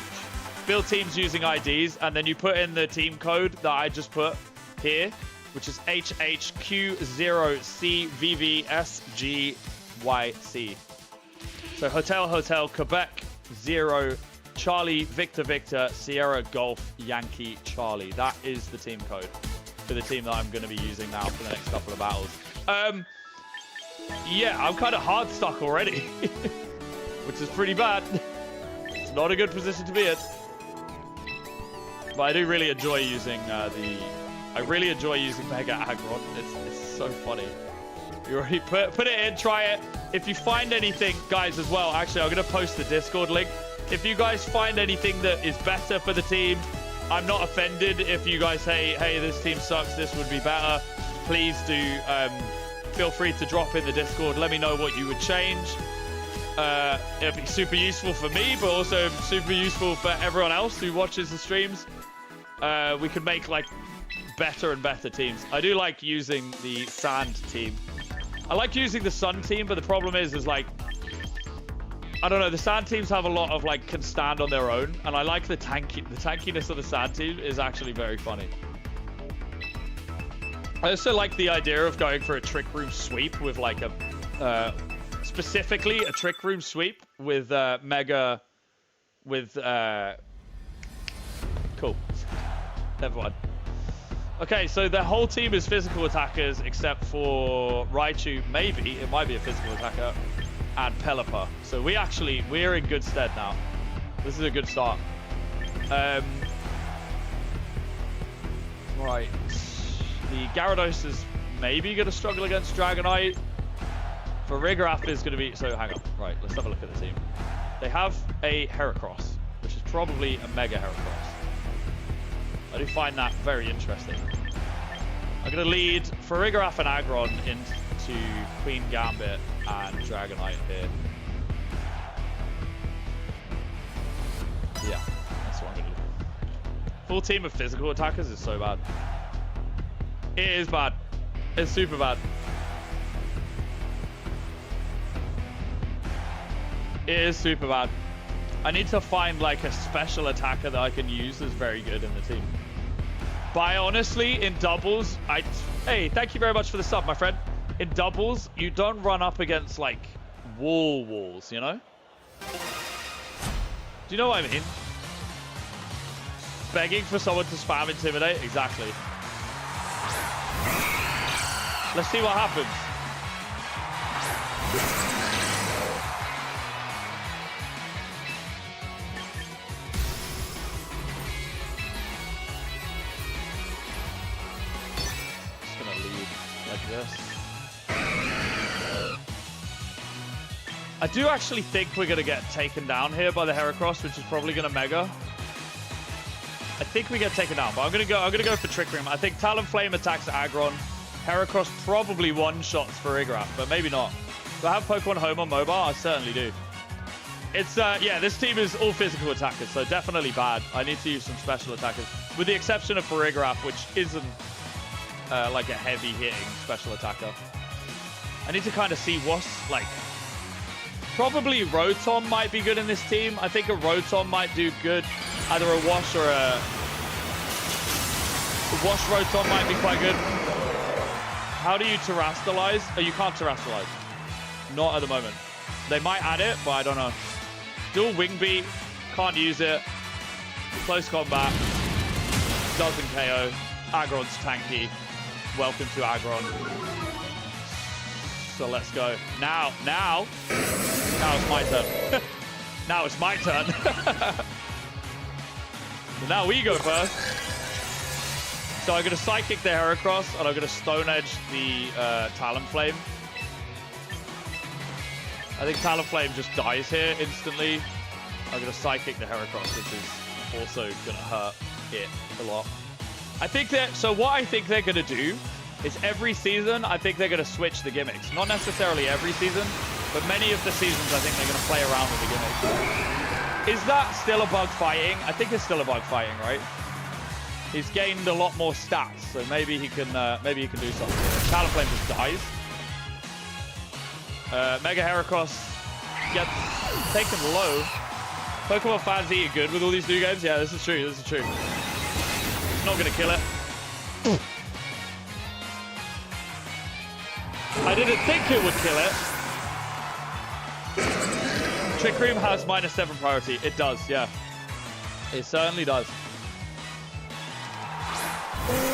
build teams using IDs, and then you put in the team code that I just put here, which is HHQ0CVVSGYC. So Hotel, Hotel, Quebec, 0, Charlie, Victor, Victor, Sierra, Golf, Yankee, Charlie. That is the team code for the team that I'm going to be using now for the next couple of battles. Yeah, I'm kind of hard stuck already, which is pretty bad. It's not a good position to be in. But I do really enjoy using I really enjoy using Mega Aggron. It's so funny. You already put it in, try it. If you find anything, guys, as well, actually, I'm going to post the Discord link. If you guys find anything that is better for the team, I'm not offended if you guys say, hey, this team sucks, this would be better. Please do feel free to drop in the Discord. Let me know what you would change. It'll be super useful for me, but also super useful for everyone else who watches the streams. We can make, like, better and better teams. I do like using the Sand team. I like using the Sun team, but the problem is like, I don't know, the Sand teams have a lot of, like, can stand on their own, and I like the tankiness of the Sand team is actually very funny. I also like the idea of going for a Trick Room sweep with, like, a, specifically a Trick Room sweep with, Mega, with, cool. Never mind. Okay, so the whole team is physical attackers except for Raichu, maybe. It might be a physical attacker. And Pelipper. So we're in good stead now. This is a good start. Right. The Gyarados is maybe going to struggle against Dragonite. For Rigraff is going to be... So, hang on. Right, let's have a look at the team. They have a Heracross, which is probably a Mega Heracross. I do find that very interesting. I'm going to lead Farigiraf and Aggron into Queen Gambit and Dragonite here. Yeah, that's what I'm going to do. Full team of physical attackers is so bad. It is bad. It's super bad. It is super bad. I need to find like a special attacker that I can use that's very good in the team. But honestly, in doubles, hey, thank you very much for the sub, my friend. In doubles, you don't run up against like walls, you know? Do you know what I mean? Begging for someone to spam Intimidate? Exactly. Let's see what happens. Just gonna lead like this. I do actually think we're gonna get taken down here by the Heracross, which is probably gonna Mega. I think we get taken down, but I'm gonna go for Trick Room. I think Talonflame attacks Aggron. Heracross probably one-shots Farigiraf, but maybe not. Do I have Pokemon Home on mobile? I certainly do. It's, yeah, this team is all physical attackers, so definitely bad. I need to use some special attackers, with the exception of Farigiraf, which isn't like a heavy-hitting special attacker. I need to kind of see what's, like... Probably Rotom might be good in this team. I think a Rotom might do good. Either a Wash or a... Wash Rotom might be quite good. How do you Terrastalize? Oh, you can't Terrastalize. Not at the moment. They might add it, but I don't know. Dual Wing Beat. Can't use it. Close combat. Doesn't KO. Aggron's tanky. Welcome to Aggron. So let's go. Now it's my turn. Now it's my turn. So now we go first. So I'm going to Psychic the Heracross, and I'm going to Stone Edge the Talonflame. I think Talonflame just dies here instantly. I'm going to Psychic the Heracross, which is also going to hurt it a lot. I think that, so what I think they're going to do is every season, I think they're going to switch the gimmicks. Not necessarily every season, but many of the seasons, I think they're going to play around with the gimmicks. Is that still a bug fighting? I think it's still a bug fighting, right? He's gained a lot more stats, so maybe he can do something. Talonflame just dies. Mega Heracross gets taken low. Pokemon fans eating good with all these new games. Yeah, this is true. This is true. It's not gonna kill it. I didn't think it would kill it. Trick Room has -7 priority. It does, yeah. It certainly does.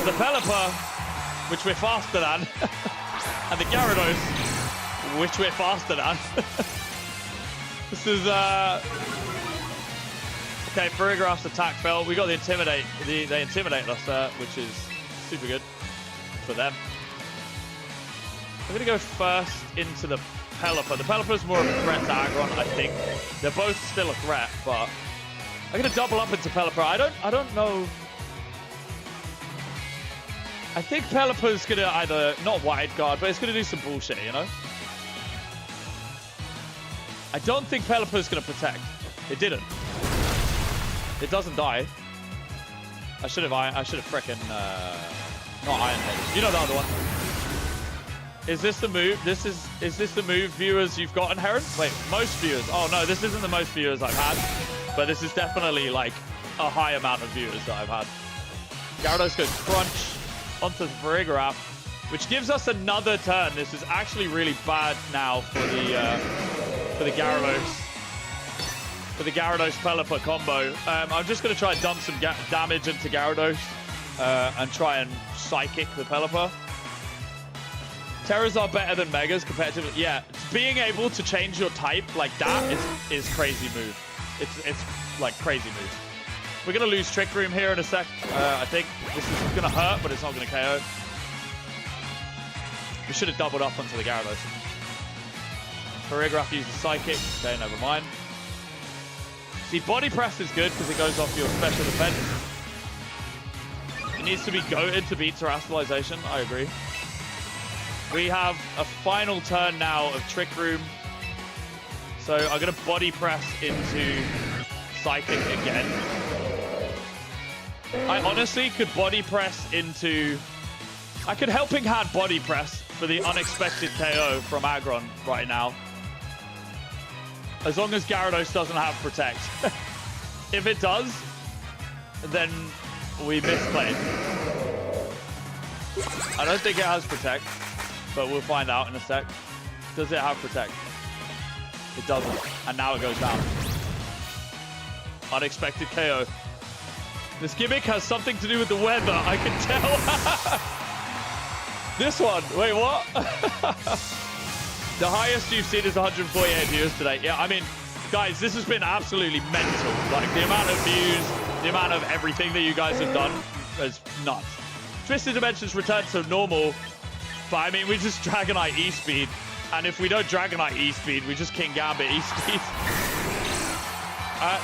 The Pelipper, which we're faster than, and the Gyarados, which we're faster than. This is, okay, Farigiraf's attack fell. We got the Intimidate. They intimidate us there, which is super good for them. I'm going to go first into the Pelipper. The Pelipper's more of a threat to Aggron, I think. They're both still a threat, but I'm going to double up into Pelipper. I don't know. I think Pelipper's going to either, not wide guard, but it's going to do some bullshit, you know? I don't think Pelipper's going to protect. It didn't. It doesn't die. I should have frickin', not Iron Head. You know the other one. Is this the move? Is this the move, viewers, you've got inherent? Wait, most viewers. Oh no, this isn't the most viewers I've had, but this is definitely like a high amount of viewers that I've had. Gyarados goes crunch onto the Farigiraf, which gives us another turn. This is actually really bad now for the Gyarados. For the Gyarados-Pelipper combo. I'm just going to try and dump some damage into Gyarados and try and Psychic the Pelipper. Terras are better than Megas competitively. Yeah, being able to change your type like that is crazy move. It's like crazy move. We're going to lose Trick Room here in a sec. I think this is going to hurt, but it's not going to KO. We should have doubled up onto the Gyarados. Farigiraf uses Psychic. Okay, never mind. See, Body Press is good because it goes off your special defense. And needs to be goated to beat Terrestrialization. I agree. We have a final turn now of Trick Room. So I'm going to body press into Psychic again. I honestly could body press into... I could Helping Hand body press for the unexpected KO from Aggron right now. As long as Gyarados doesn't have Protect. If it does, then we misplayed. I don't think it has Protect, but we'll find out in a sec. Does it have Protect? It doesn't, and now it goes down. Unexpected KO. This gimmick has something to do with the weather, I can tell. This one, wait, what? The highest you've seen is 148 views today. Yeah, I mean, guys, this has been absolutely mental. Like, the amount of views, the amount of everything that you guys have done is nuts. Twisted Dimensions returned to normal, but I mean, we just Dragonite E-Speed. And if we don't Dragonite E-Speed, we just King Gambit E-Speed.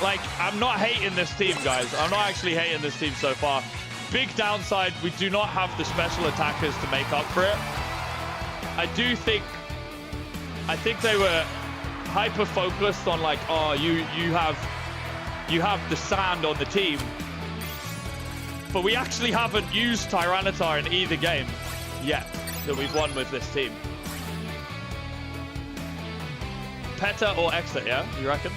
Like, I'm not hating this team, guys. I'm not actually hating this team so far. Big downside, we do not have the special attackers to make up for it. I think they were hyper-focused on like, oh, you have the sand on the team. But we actually haven't used Tyranitar in either game yet that we've won with this team. Peta or Exit, yeah? You reckon?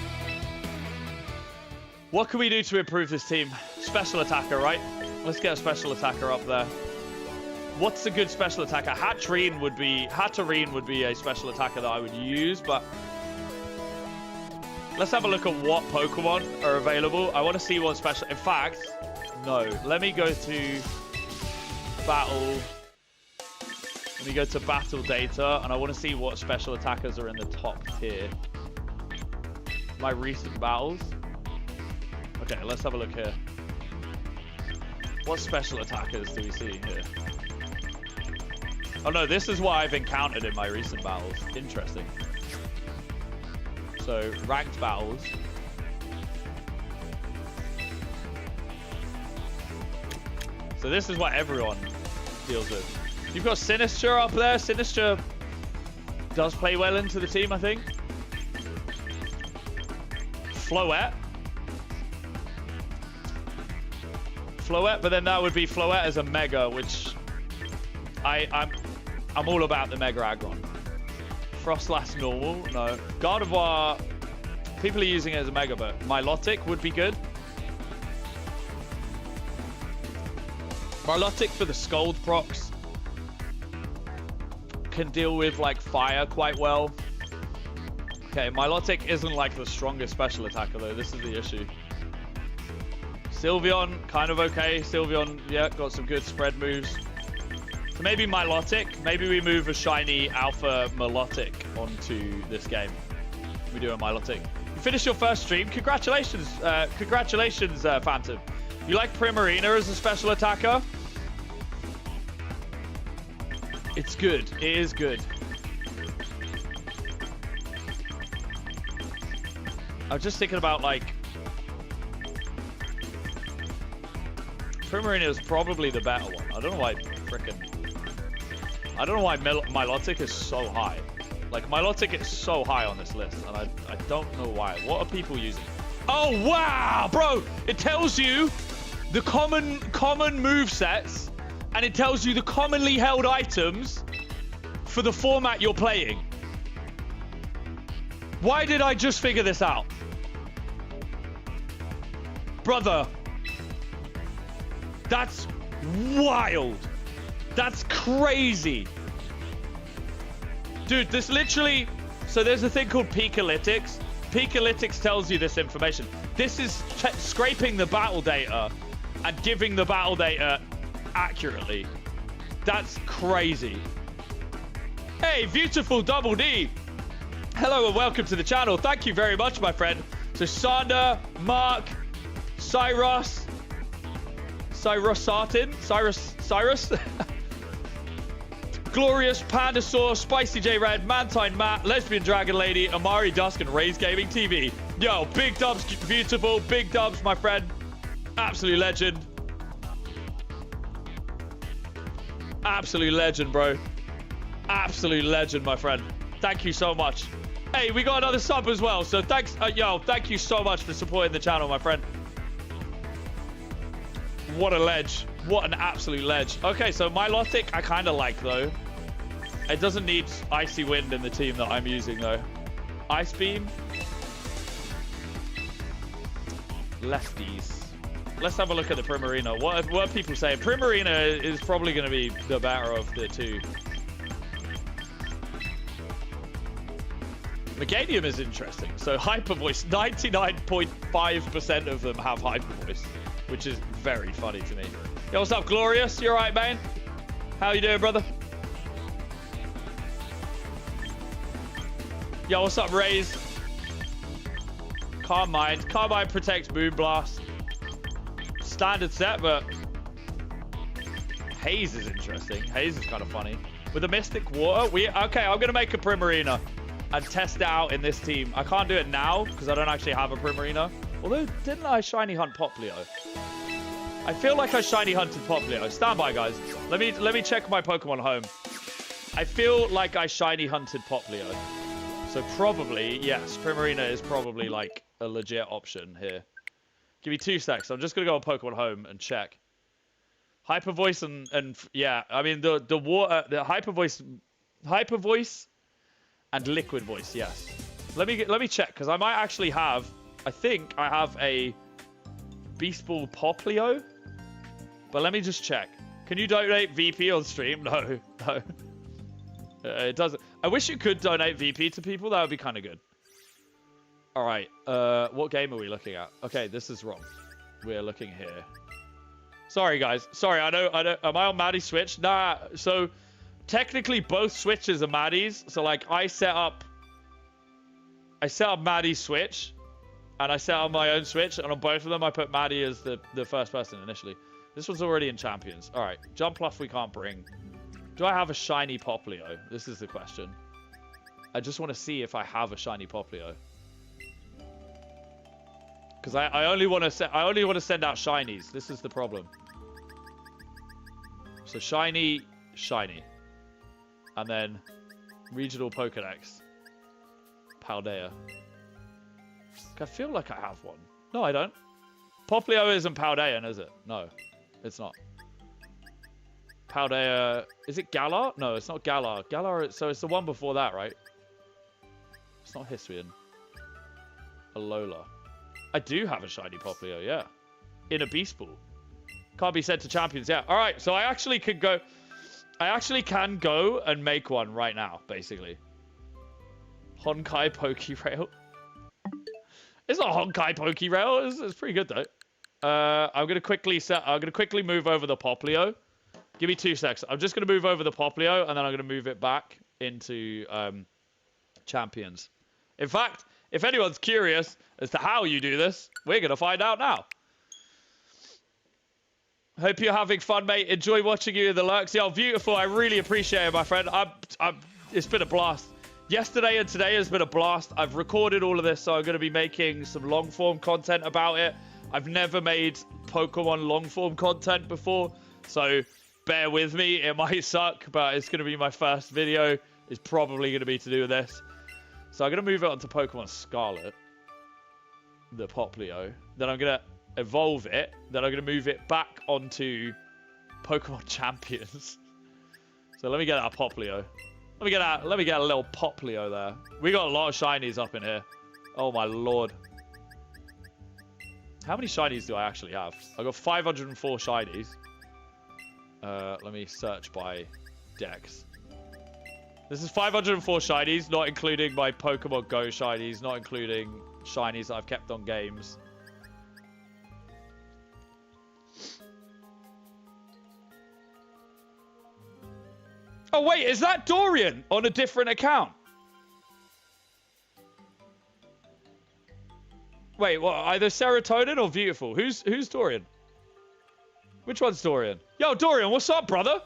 What can we do to improve this team? Special attacker, right? Let's get a special attacker up there. What's a good special attacker? Hatterene would be a special attacker that I would use, but let's have a look at what Pokemon are available. I want to see what special... In fact, no. Let me go to battle... Let me go to battle data, and I want to see what special attackers are in the top tier. My recent battles. Okay, let's have a look here. What special attackers do we see here? Oh no, this is what I've encountered in my recent battles. Interesting. So, ranked battles. So this is what everyone deals with. You've got Sinister up there. Sinister does play well into the team, I think. Floette. Floette, but then that would be Floette as a Mega, which I'm all about the Mega Aggron. Frostlass normal, no. Gardevoir, people are using it as a Mega, but Milotic would be good. Milotic for the Scald procs. Can deal with like fire quite well. Okay, Milotic isn't like the strongest special attacker though. This is the issue. Sylveon, kind of okay. Sylveon, yeah, got some good spread moves. So maybe Milotic. Maybe we move a shiny Alpha Milotic onto this game. We do a Milotic. You finished your first stream. Congratulations, Phantom. You like Primarina as a special attacker? It's good. It is good. I was just thinking about like Primarina is probably the better one. I don't know why Milotic is so high. Like Milotic is so high on this list, and I don't know why. What are people using? Oh wow, bro! It tells you the common move sets, and it tells you the commonly held items for the format you're playing. Why did I just figure this out? Brother, that's wild. That's crazy. Dude, this literally... So there's a thing called Peakalytics. Peakalytics tells you this information. This is scraping the battle data and giving the battle data accurately. That's crazy. Hey, beautiful Double D. Hello and welcome to the channel. Thank you very much, my friend. So Sander, Mark, Cyrus, Glorious, Pandasaur, Spicy J Red, Mantine Matt, Lesbian Dragon Lady, Amari Dusk, and Raze Gaming TV. Yo, big dubs, beautiful, big dubs, my friend. Absolute legend. Absolute legend, bro. Absolute legend, my friend. Thank you so much. Hey, we got another sub as well. So thanks, yo, thank you so much for supporting the channel, my friend. What a ledge. What an absolute ledge. Okay, so Milotic I kind of like, though. It doesn't need Icy Wind in the team that I'm using, though. Ice Beam. Lefties. Let's have a look at the Primarina. What are people saying? Primarina is probably going to be the better of the two. Meganium is interesting. So Hyper Voice, 99.5% of them have Hyper Voice, which is very funny to me. Yo, what's up, Glorious? You alright, man? How you doing, brother? Yo, what's up, Raze? Calm Mind. Calm Mind protects Moonblast. Standard set, but Haze is interesting. Haze is kind of funny. With the Mystic Water, okay, I'm going to make a Primarina and test it out in this team. I can't do it now because I don't actually have a Primarina. Although, didn't I Shiny Hunt Poplio? I feel like I Shiny Hunted Poplio. Stand by, guys. Let me check my Pokemon home. I feel like I Shiny Hunted Poplio. So probably, yes, Primarina is probably like a legit option here. Give me 2 seconds. I'm just going to go on Pokemon Home and check. Hyper Voice and yeah, I mean the Hyper Voice and Liquid Voice, yes. Let me check because I might actually have, I think I have a Beast Ball Poplio. But let me just check. Can you donate VP on stream? No, no. It doesn't. I wish you could donate VP to people. That would be kind of good. All right. What game are we looking at? Okay, this is wrong. We're looking here. Sorry, guys. Sorry, I know. Am I on Maddie's Switch? Nah. So technically, both Switches are Maddie's. So like, I set up Maddie's Switch, and I set up my own Switch, and on both of them, I put Maddie as the first person initially. This one's already in Champions. All right. Jumpluff we can't bring. Do I have a shiny Poplio? This is the question. I just want to see if I have a shiny Poplio. Because I only want to send out shinies. This is the problem. So shiny, shiny, and then regional Pokedex. Paldea. I feel like I have one. No, I don't. Poplio isn't Paldean, is it? No, it's not. Paldea. Is it Galar? No, it's not Galar. Galar, so it's the one before that, right? It's not Hisuian. Alola. I do have a shiny Poplio, yeah. In a Beast Ball. Can't be sent to Champions, yeah. Alright, so I actually can go and make one right now, basically. Honkai Pokerail. It's not Honkai Pokerail. It's pretty good, though. I'm gonna quickly move over the Poplio. Give me 2 seconds. I'm just going to move over the Poplio, and then I'm going to move it back into Champions. In fact, if anyone's curious as to how you do this, we're going to find out now. Hope you're having fun, mate. Enjoy watching you in the lurks. Yo, beautiful. I really appreciate it, my friend. It's been a blast. Yesterday and today has been a blast. I've recorded all of this, so I'm going to be making some long-form content about it. I've never made Pokemon long-form content before, so bear with me. It might suck, but it's going to be my first video. It's probably going to be to do with this. So I'm going to move it onto Pokemon Scarlet, the Poplio. Then I'm going to evolve it. Then I'm going to move it back onto Pokemon Champions. So let me get that Poplio. Let me get a little Poplio there. We got a lot of shinies up in here. Oh my lord. How many shinies do I actually have? I've got 504 shinies. Let me search by Dex. This is 504 shinies, not including my Pokemon Go shinies, not including shinies that I've kept on games. Oh wait, is that Dorian on a different account? Wait, what? Either Serotonin or Beautiful? Who's Dorian? Which one's Dorian? Yo, Dorian, what's up, brother?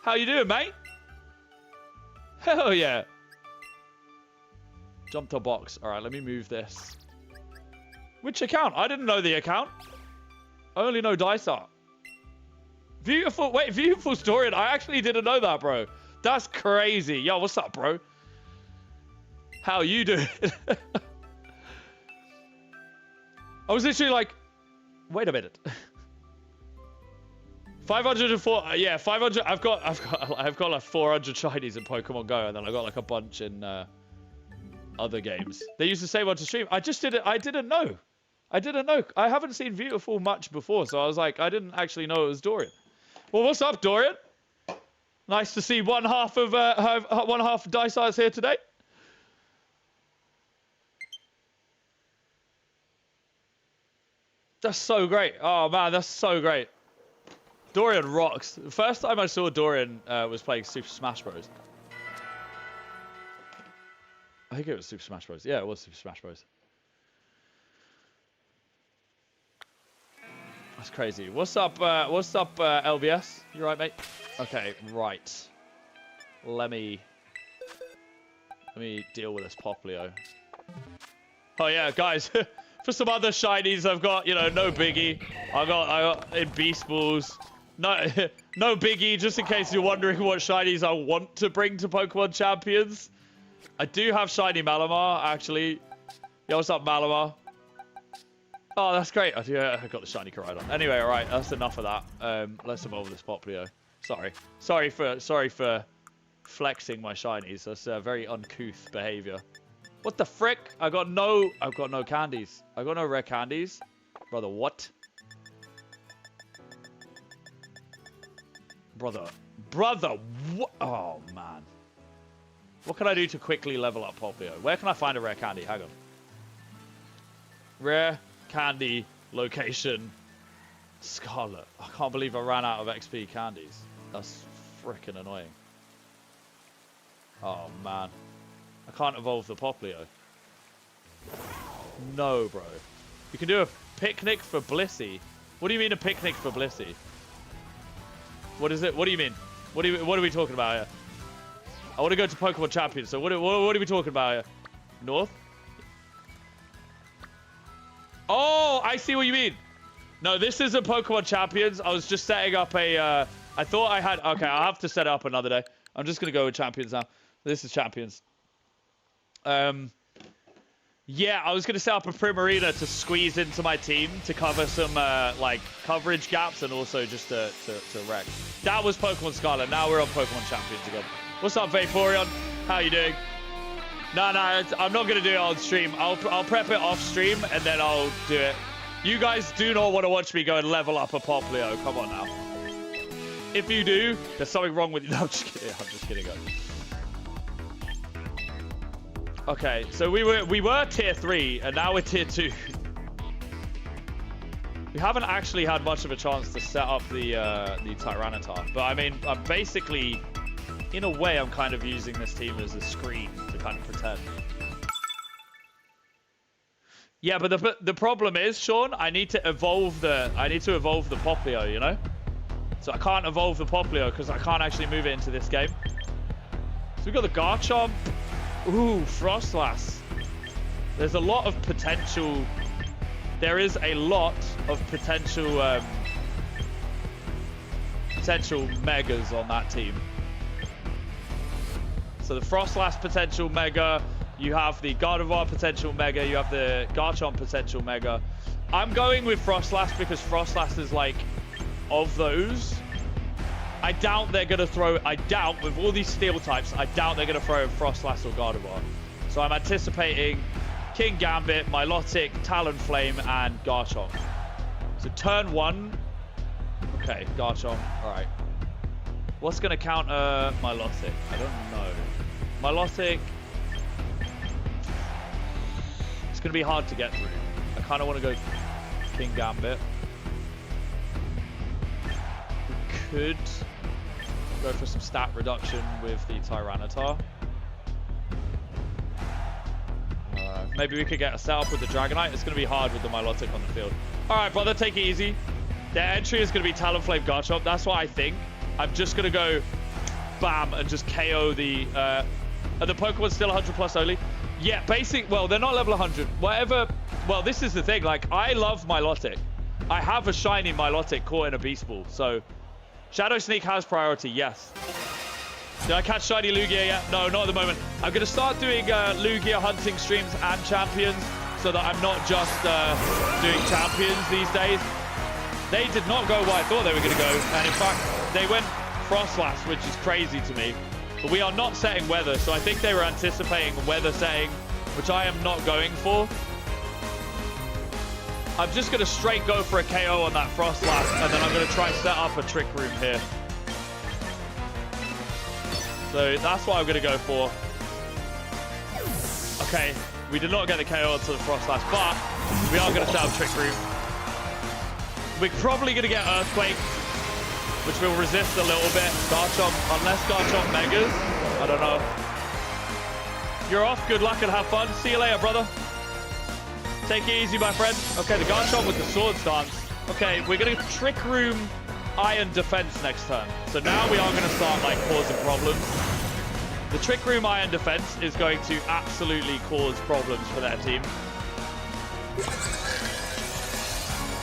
How you doing, mate? Hell yeah. Jump to box. All right, let me move this. Which account? I didn't know the account. I only know Dice Art. Beautiful. Wait, Beautiful's Dorian. I actually didn't know that, bro. That's crazy. Yo, what's up, bro? How you doing? I was literally like, wait a minute. 504. Yeah, 500. I've got like 400 shinies in Pokemon Go, and then I got like a bunch in other games. They used to say one to stream. I didn't know. I haven't seen Beautiful much before, so I was like, I didn't actually know it was Dorian. Well, what's up, Dorian? Nice to see one half of Dice Arts here today. That's so great. Oh man, that's so great. Dorian rocks. The first time I saw Dorian was playing Super Smash Bros. I think it was Super Smash Bros. Yeah, it was Super Smash Bros. That's crazy. What's up, LBS? You right, mate? Okay, right. Let me deal with this Poplio. Oh yeah, guys. For some other shinies, I've got, you know, no biggie. I got in Beast Balls. No, no biggie. Just in case you're wondering what shinies I want to bring to Pokemon Champions, I do have shiny Malamar actually. Yo, what's up, Malamar? Oh, that's great. I got the shiny Koraidon. Anyway, all right, that's enough of that. Let's evolve this Poplio. Sorry for flexing my shinies. That's very uncouth behavior. What the frick? I've got no candies. I got no rare candies. Brother, what? Brother, what? Oh, man. What can I do to quickly level up Poplio? Where can I find a rare candy? Hang on. Rare candy location. Scarlet. I can't believe I ran out of XP candies. That's freaking annoying. Oh, man. I can't evolve the Poplio. No, bro. You can do a picnic for Blissey. What do you mean a picnic for Blissey? What is it? What do you mean? What are we talking about here? I want to go to Pokemon Champions. So what are we talking about here? North? Oh, I see what you mean. No, this isn't Pokemon Champions. I was just setting up a... I thought I had... Okay, I'll have to set it up another day. I'm just going to go with Champions now. This is Champions. Yeah, I was going to set up a Primarina to squeeze into my team to cover some, like, coverage gaps and also just to wreck. That was Pokemon Scarlet. Now we're on Pokemon Champions again. What's up, Vaporeon? How you doing? No, I'm not going to do it on stream. I'll prep it off stream and then I'll do it. You guys do not want to watch me go and level up a Poplio. Come on now. If you do, there's something wrong with you. No, I'm just kidding. I'm just kidding, guys. Okay, so we were tier 3 and now we're tier 2. We haven't actually had much of a chance to set up the Tyranitar, but I mean, I'm basically, in a way, I'm kind of using this team as a screen to kind of pretend. Yeah, but the problem is, Sean, I need to evolve the Poplio, you know? So I can't evolve the Poplio because I can't actually move it into this game. So we got the Garchomp. Ooh, Frostlass. There's a lot of potential. There is a lot of potential megas on that team. So the Frostlass potential mega, you have the Gardevoir potential mega, you have the Garchomp potential mega. I'm going with Frostlass because Frostlass is like, of those, I doubt they're going to throw... I doubt, with all these steel types, I doubt they're going to throw Frostlass or Gardevoir. So I'm anticipating King Gambit, Milotic, Talonflame, and Garchomp. So turn 1... Okay, Garchomp. Alright. What's going to counter Milotic? I don't know. Milotic... It's going to be hard to get through. I kind of want to go King Gambit. We could... go for some stat reduction with the Tyranitar. Maybe we could get a setup with the Dragonite. It's going to be hard with the Milotic on the field. Alright, brother, take it easy. Their entry is going to be Talonflame Garchomp. That's what I think. I'm just going to go bam and just KO the... are the Pokemon still 100 plus only? Yeah, basic... Well, they're not level 100. Whatever... Well, this is the thing. Like, I love Milotic. I have a shiny Milotic caught in a Beast Ball. So... Shadow Sneak has priority, yes. Did I catch shiny Lugia yet? No, not at the moment. I'm going to start doing Lugia hunting streams and champions so that I'm not just doing champions these days. They did not go where I thought they were going to go. And in fact, they went Frostlass, which is crazy to me. But we are not setting weather, so I think they were anticipating weather setting, which I am not going for. I'm just going to straight go for a KO on that Frostlass, and then I'm going to try set up a Trick Room here. So that's what I'm going to go for. Okay, we did not get the KO onto the Frostlass, but we are going to set up Trick Room. We're probably going to get Earthquake, which will resist a little bit. Garchomp, unless Garchomp Megas. I don't know. You're off. Good luck and have fun. See you later, brother. Take it easy, my friend. Okay, the Garchomp with the Sword Stance. Okay, we're going to Trick Room Iron Defense next turn. So now we are going to start, like, causing problems. The Trick Room Iron Defense is going to absolutely cause problems for their team.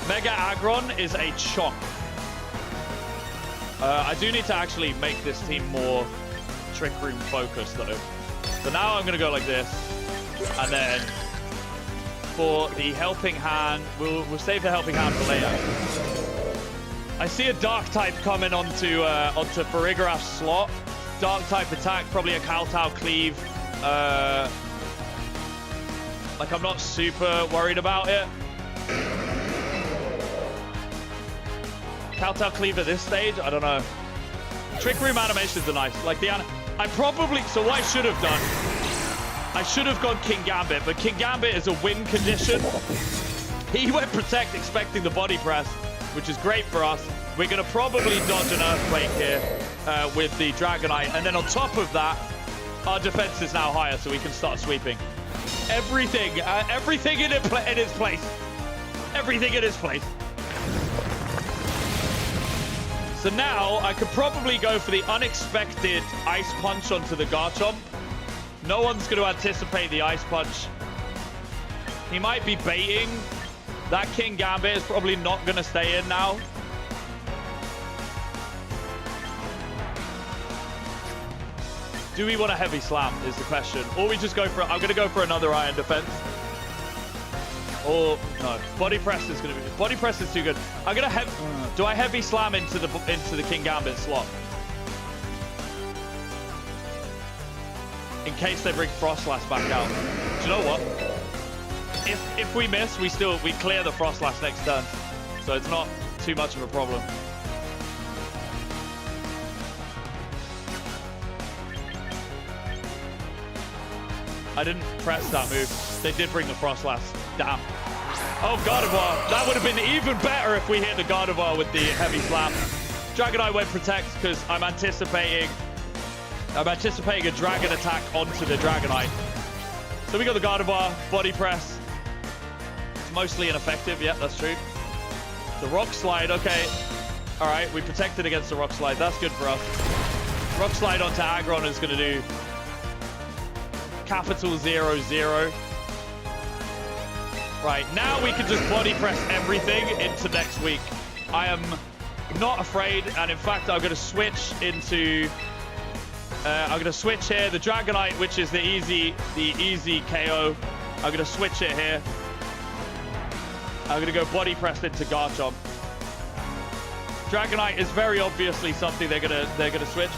Mega Aggron is a chonk. I do need to actually make this team more Trick Room focused, though. So now I'm going to go like this. And then for the Helping Hand, we'll save the Helping Hand for later. I see a Dark type coming onto Farigiraf's slot. Dark type attack, probably a Kowtow Cleave. Like, I'm not super worried about it. Kowtow Cleave at this stage? I don't know. Trick Room animations are nice. Like, so what I should have done, I should have gone King Gambit, but King Gambit is a win condition. He went Protect expecting the body press, which is great for us. We're going to probably dodge an Earthquake here with the Dragonite. And then on top of that, our defense is now higher, so we can start sweeping. Everything in its place. Everything in its place. So now I could probably go for the unexpected Ice Punch onto the Garchomp. No one's going to anticipate the Ice Punch. He might be baiting. That King Gambit is probably not going to stay in now. Do we want a Heavy Slam is the question. Or we just go for, I'm going to go for another Iron Defense. Or, no, Body Press is going to be, Body Press is too good. I'm going to do I Heavy Slam into the King Gambit slot? In case they bring Frostlass back out. Do you know what? If we miss, we clear the Frostlass next turn. So it's not too much of a problem. I didn't press that move. They did bring the Frostlass. Damn. Oh, Gardevoir. That would have been even better if we hit the Gardevoir with the Heavy Slam. Dragonite went Protect because I'm anticipating a Dragon attack onto the Dragonite. So we got the Gardevoir, Body Press. It's mostly ineffective. Yeah, that's true. The Rock Slide. Okay. All right. We protected against the Rock Slide. That's good for us. Rock Slide onto Aggron is going to do capital 0-0. Right, now we can just body press everything into next week. I am not afraid, and in fact, I'm going to switch into... I'm going to switch here. The Dragonite, which is the easy KO. I'm going to switch it here. I'm going to go body press into Garchomp. Dragonite is very obviously something they're gonna switch.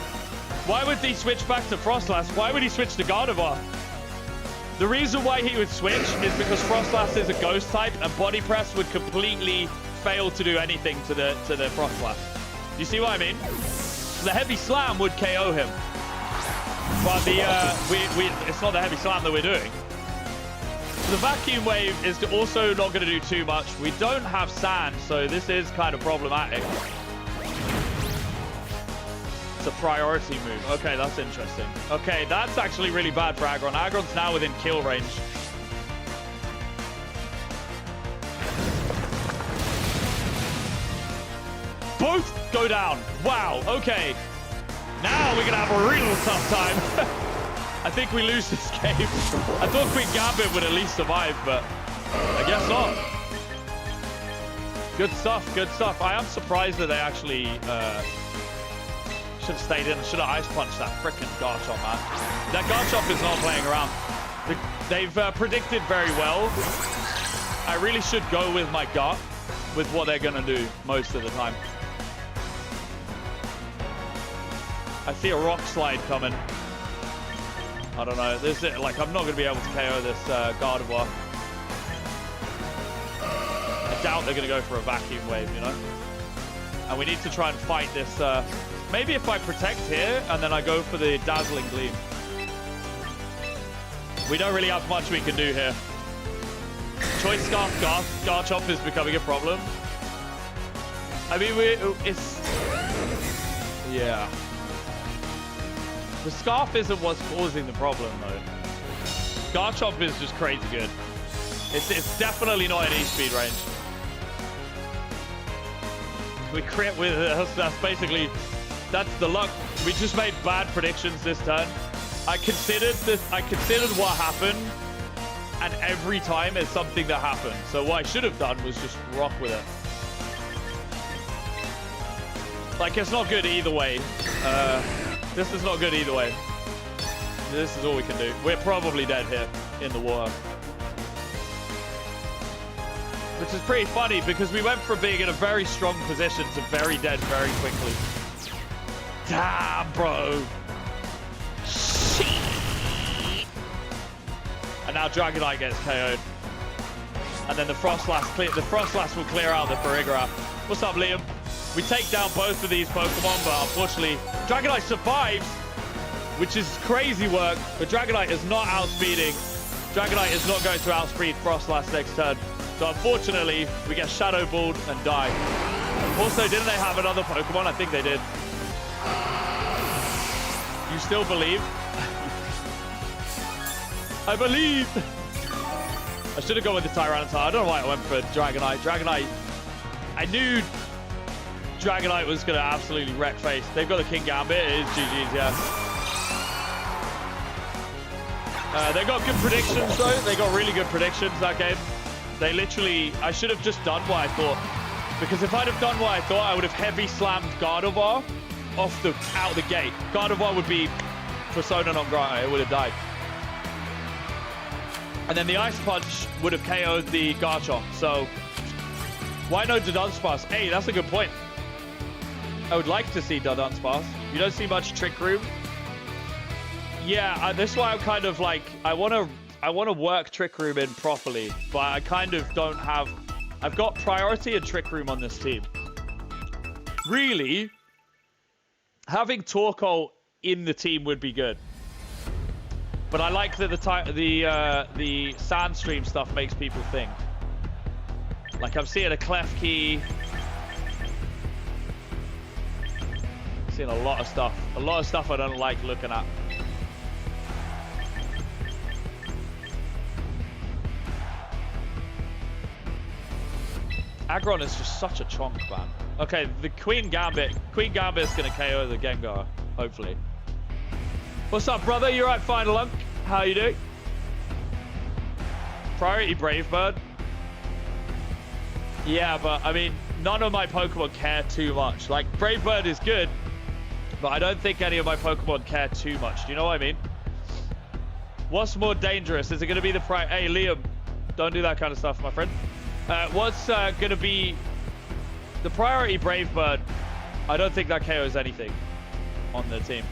Why would he switch back to Frostlass? Why would he switch to Gardevoir? The reason why he would switch is because Frostlass is a ghost type and Body Press would completely fail to do anything to the Frostlass. Do you see what I mean? The Heavy Slam would KO him. But it's not the Heavy Slam that we're doing. The Vacuum Wave is also not going to do too much. We don't have Sand, so this is kind of problematic. It's a priority move. Okay, that's interesting. Okay, that's actually really bad for Aggron. Aggron's now within kill range. Both go down. Wow, okay. Now we're going to have a real tough time. I think we lose this game. I thought Queen Gambit would at least survive, but I guess not. Good stuff, good stuff. I am surprised that they actually should have stayed in. Should have ice punched that frickin' Garchomp, man. That Garchomp is not playing around. They've predicted very well. I really should go with my gut with what they're going to do most of the time. I see a rock slide coming. I don't know. This is, like, I'm not going to be able to KO this Gardevoir. I doubt they're going to go for a vacuum wave, you know? And we need to try and fight this. Maybe if I protect here and then I go for the Dazzling Gleam. We don't really have much we can do here. Choice Scarf Garchomp is becoming a problem. I mean, it's... Yeah. The Scarf isn't what's causing the problem, though. Garchomp is just crazy good. It's definitely not in E-speed range. We crit with that's basically... That's the luck. We just made bad predictions this turn. I considered what happened, and every time it's something that happened. So what I should have done was just rock with it. Like, it's not good either way. This is not good either way. This is all we can do. We're probably dead here in the water. Which is pretty funny because we went from being in a very strong position to very dead very quickly. Damn, bro. And now Dragonite gets KO'd. And then the Frostlass will clear out the Farigiraf. What's up, Liam? We take down both of these Pokemon, but unfortunately, Dragonite survives, which is crazy work. But Dragonite is not outspeeding. Dragonite is not going to outspeed Frostlass next turn. So unfortunately, we get Shadow Balled and die. Also, didn't they have another Pokemon? I think they did. You still believe? I believe! I should have gone with the Tyranitar. I don't know why I went for Dragonite. Dragonite, I knew Dragonite was going to absolutely wreck face. They've got the King Gambit. It is GG's, yeah. They got good predictions, though. They got really good predictions that game. They literally... I should have just done what I thought. Because if I'd have done what I thought, I would have heavy slammed Gardevoir out the gate. Gardevoir would be persona non grata. It would have died. And then the Ice Punch would have KO'd the Garchomp. So, why no Dudunsparce? Hey, that's a good point. I would like to see Dudunsparce. You don't see much Trick Room. Yeah, this is why I'm kind of like, I want to work Trick Room in properly, but I kind of don't have... I've got Priority and Trick Room on this team. Really, having Torkoal in the team would be good. But I like that the Sandstream stuff makes people think. Like, I'm seeing a Klefki. Seeing a lot of stuff. A lot of stuff I don't like looking at. Aggron is just such a chonk, man. Okay, the Queen Gambit. Queen Gambit is going to KO the Gengar, hopefully. What's up, brother? You right, Final Lunk? How you doing? Priority Brave Bird. Yeah, but I mean, none of my Pokemon care too much. Like, Brave Bird is good, but I don't think any of my Pokemon care too much. Do you know what I mean? What's more dangerous? Is it going to be the Hey, Liam, don't do that kind of stuff, my friend. What's going to be the Priority Brave Bird? I don't think that KOs anything on the team.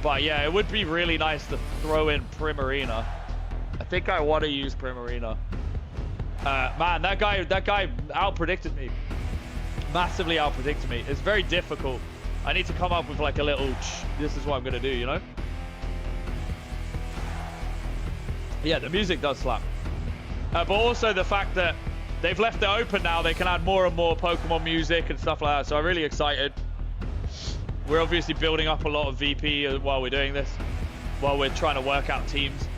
But yeah, it would be really nice to throw in Primarina. I think I want to use Primarina. Man, that guy out-predicted me. Massively out-predicted me. It's very difficult. I need to come up with like a little, this is what I'm going to do, you know? Yeah, the music does slap. But also the fact that they've left it open now, they can add more and more Pokemon music and stuff like that. So I'm really excited. We're obviously building up a lot of VP while we're doing this, while we're trying to work out teams.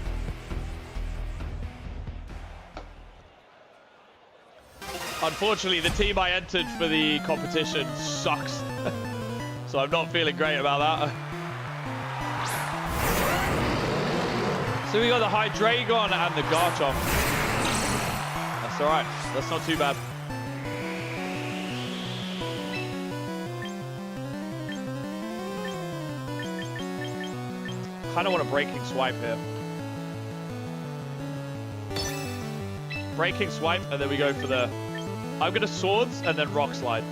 Unfortunately, the team I entered for the competition sucks. So I'm not feeling great about that. So we got the Hydreigon and the Garchomp. That's all right. That's not too bad. Kind of want a breaking swipe here. Breaking swipe, and then we go for the... I'm going to swords and then rock slide.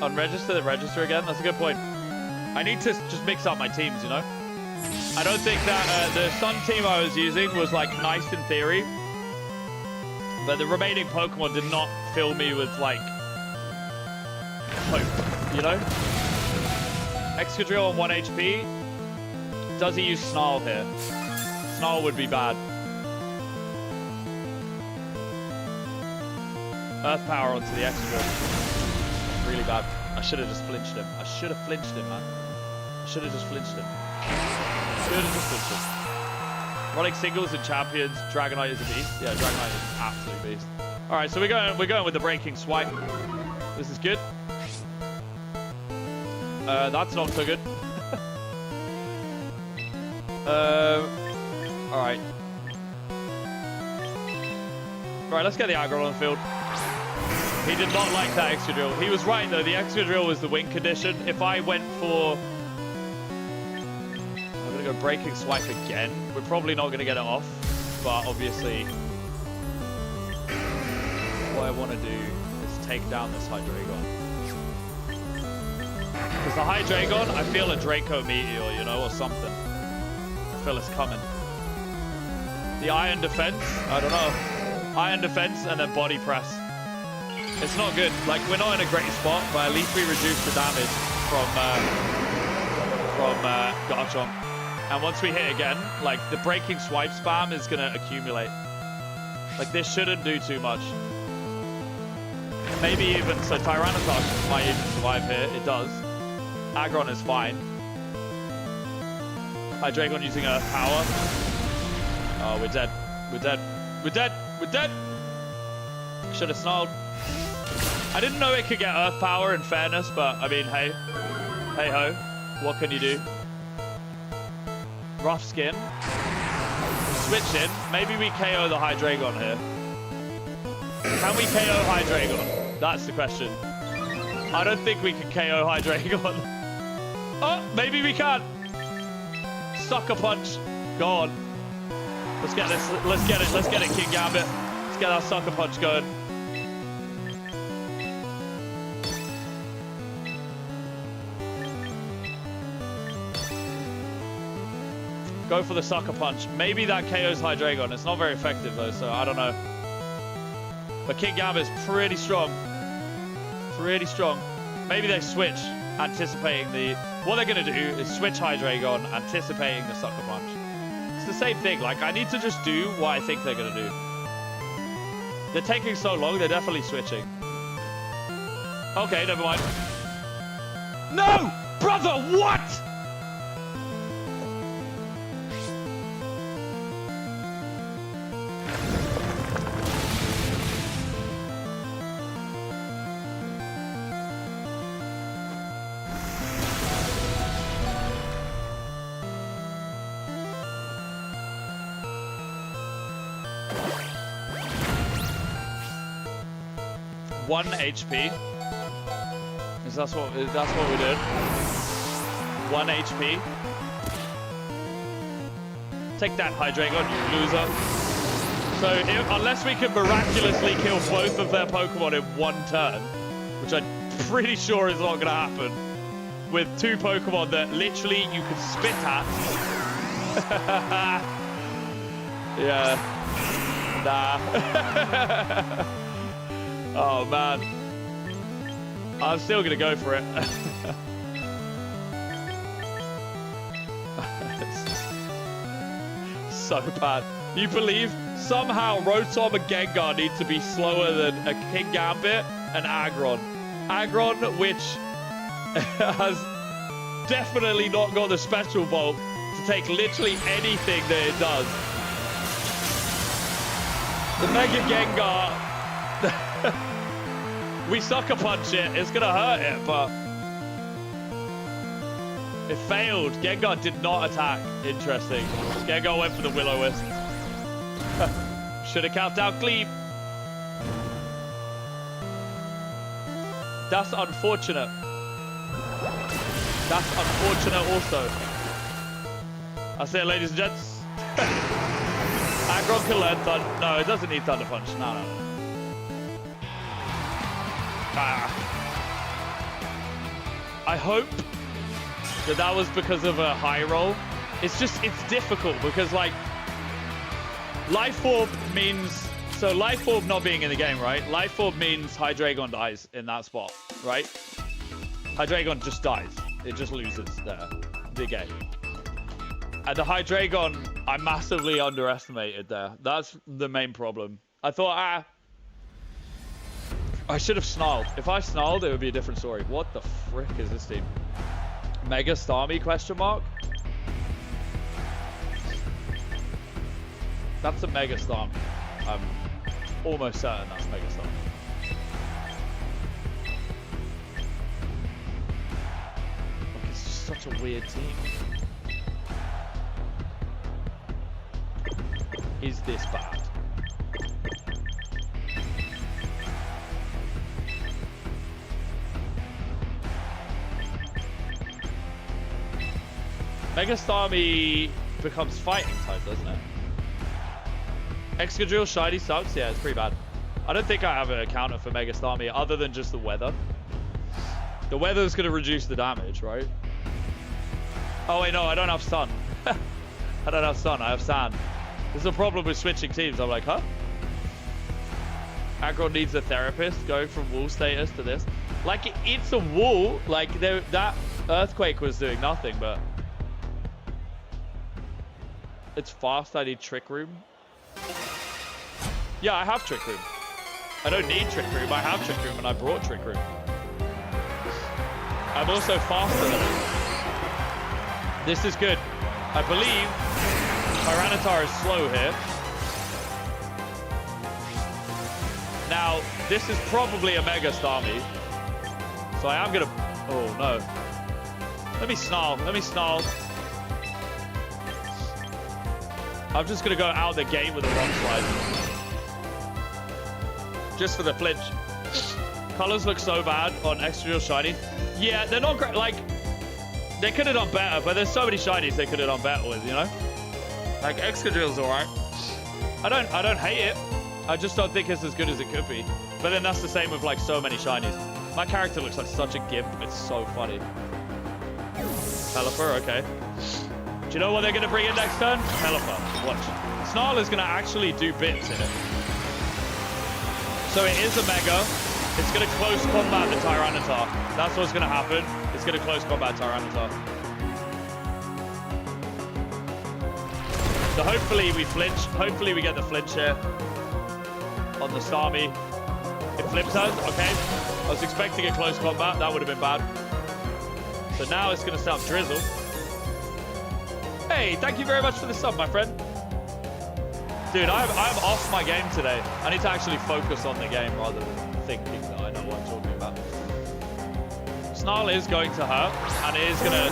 Unregister, then register again. That's a good point. I need to just mix up my teams, you know? I don't think that the Sun team I was using was, like, nice in theory. But the remaining Pokemon did not fill me with, like, hope, you know? Excadrill on 1 HP. Does he use Snarl here? Snarl would be bad. Earth Power onto the Excadrill. Really bad. I should have just flinched him. I should have flinched him, man. I should have just flinched him. Should have just flinched him. Running singles and champions. Dragonite is a beast. Yeah, Dragonite is an absolute beast. All right, so we're going with the breaking swipe. This is good. That's not so good. All right. Right, let's get the aggro on the field. He did not like that Excadrill. He was right, though. The Excadrill was the win condition. If I went for... I'm going to go breaking swipe again. We're probably not going to get it off. But obviously, what I want to do is take down this Hydreigon. Because the Hydreigon, I feel a Draco Meteor, you know, or something. I feel it's coming. The Iron Defense, I don't know. Iron Defense and then Body Press. It's not good. Like, we're not in a great spot, but at least we reduce the damage from Garchomp. And once we hit again, like, the breaking swipe spam is going to accumulate. Like, this shouldn't do too much. Maybe even, so Tyranitar might even survive here. It does. Aggron is fine. Hydreigon using Earth Power. Oh, we're dead. We're dead. We're dead. We're dead. Should have snarled. I didn't know it could get Earth Power in fairness, but I mean, hey. Hey ho. What can you do? Rough skin. Switch in. Maybe we KO the Hydreigon here. Can we KO Hydreigon? That's the question. I don't think we can KO Hydreigon. Oh, maybe we can. Sucker Punch. Go on. Let's get this. Let's get it. Let's get it, King Gambit. Let's get our Sucker Punch going. Go for the Sucker Punch. Maybe that KO's Hydreigon. It's not very effective, though, so I don't know. But King Gambit's pretty strong. Pretty strong. Maybe they switch, anticipating the... What they're going to do is switch Hydreigon, anticipating the Sucker Punch. It's the same thing. Like, I need to just do what I think they're going to do. They're taking so long, they're definitely switching. Okay, never mind. No! Brother, what?! One HP. That's what we did. 1 HP. Take that, Hydreigon, you loser. So unless we can miraculously kill both of their Pokemon in one turn, which I'm pretty sure is not going to happen, with two Pokemon that literally you can spit at. Yeah. Nah. Oh, man. I'm still going to go for it. So bad. You believe somehow Rotom and Gengar need to be slower than a King Gambit and Aggron. Aggron, which has definitely not got the special bulk to take literally anything that it does. The Mega Gengar... We Sucker Punch it, it's gonna hurt it, but it failed. Gengar did not attack. Interesting. Gengar went for the Will-O-Wisp. Should have count out Gleam. That's unfortunate. That's unfortunate also. That's it, ladies and gents. Aggron can learn Thunder. No, it doesn't need Thunder Punch. No, no. I hope that was because of a high roll. It's difficult because, like, Life Orb means... So Life Orb not being in the game, right? Life Orb means Hydreigon dies in that spot, right? Hydreigon just dies. It just loses there. The game. And the Hydreigon, I massively underestimated there. That's the main problem. I thought, I should have snarled. If I snarled, it would be a different story. What the frick is this team? Mega Starmie, question mark? That's a Mega Starmie. I'm almost certain that's Mega Starmie. Look, it's just such a weird team. Is this bad? Mega Starmie becomes fighting type, doesn't it? Excadrill shiny sucks. Yeah, it's pretty bad. I don't think I have a counter for Mega Starmie other than just the weather. The weather's going to reduce the damage, right? Oh wait, no, I don't have sun. I don't have sun, I have sand. There's a problem with switching teams. I'm like, huh? Aggron needs a therapist going from wool status to this. Like, it's a wool. Like, that earthquake was doing nothing, but... It's fast. I need Trick Room. Yeah, I have Trick Room. I don't need Trick Room. I have Trick Room, and I brought Trick Room. I'm also faster than it. This is good. I believe Tyranitar is slow here. Now, this is probably a Mega Starmie. So I am going to... Oh, no. Let me snarl. Let me snarl. I'm just going to go out the gate with a Rock Slide. Just for the flinch. Colors look so bad on Excadrill Shiny. Yeah, they're not great. Like, they could have done better, but there's so many Shinies they could have done better with, you know? Like, Excadrill's alright. I don't hate it. I just don't think it's as good as it could be. But then that's the same with, like, so many Shinies. My character looks like such a gimp. It's so funny. Pelipper, okay. Do you know what they're going to bring in next turn? Pelipper. Watch. Snarl is going to actually do bits in it. So it is a Mega. It's going to close combat the Tyranitar. That's what's going to happen. It's going to close combat Tyranitar. So hopefully we flinch. Hopefully we get the flinch here on the Starmie. It flips us. Okay. I was expecting a close combat. That would have been bad. So now it's going to set up Drizzle. Hey, thank you very much for the sub, my friend. Dude, I'm off my game today. I need to actually focus on the game rather than thinking that I know what I'm talking about. Snarl is going to hurt, and it is going to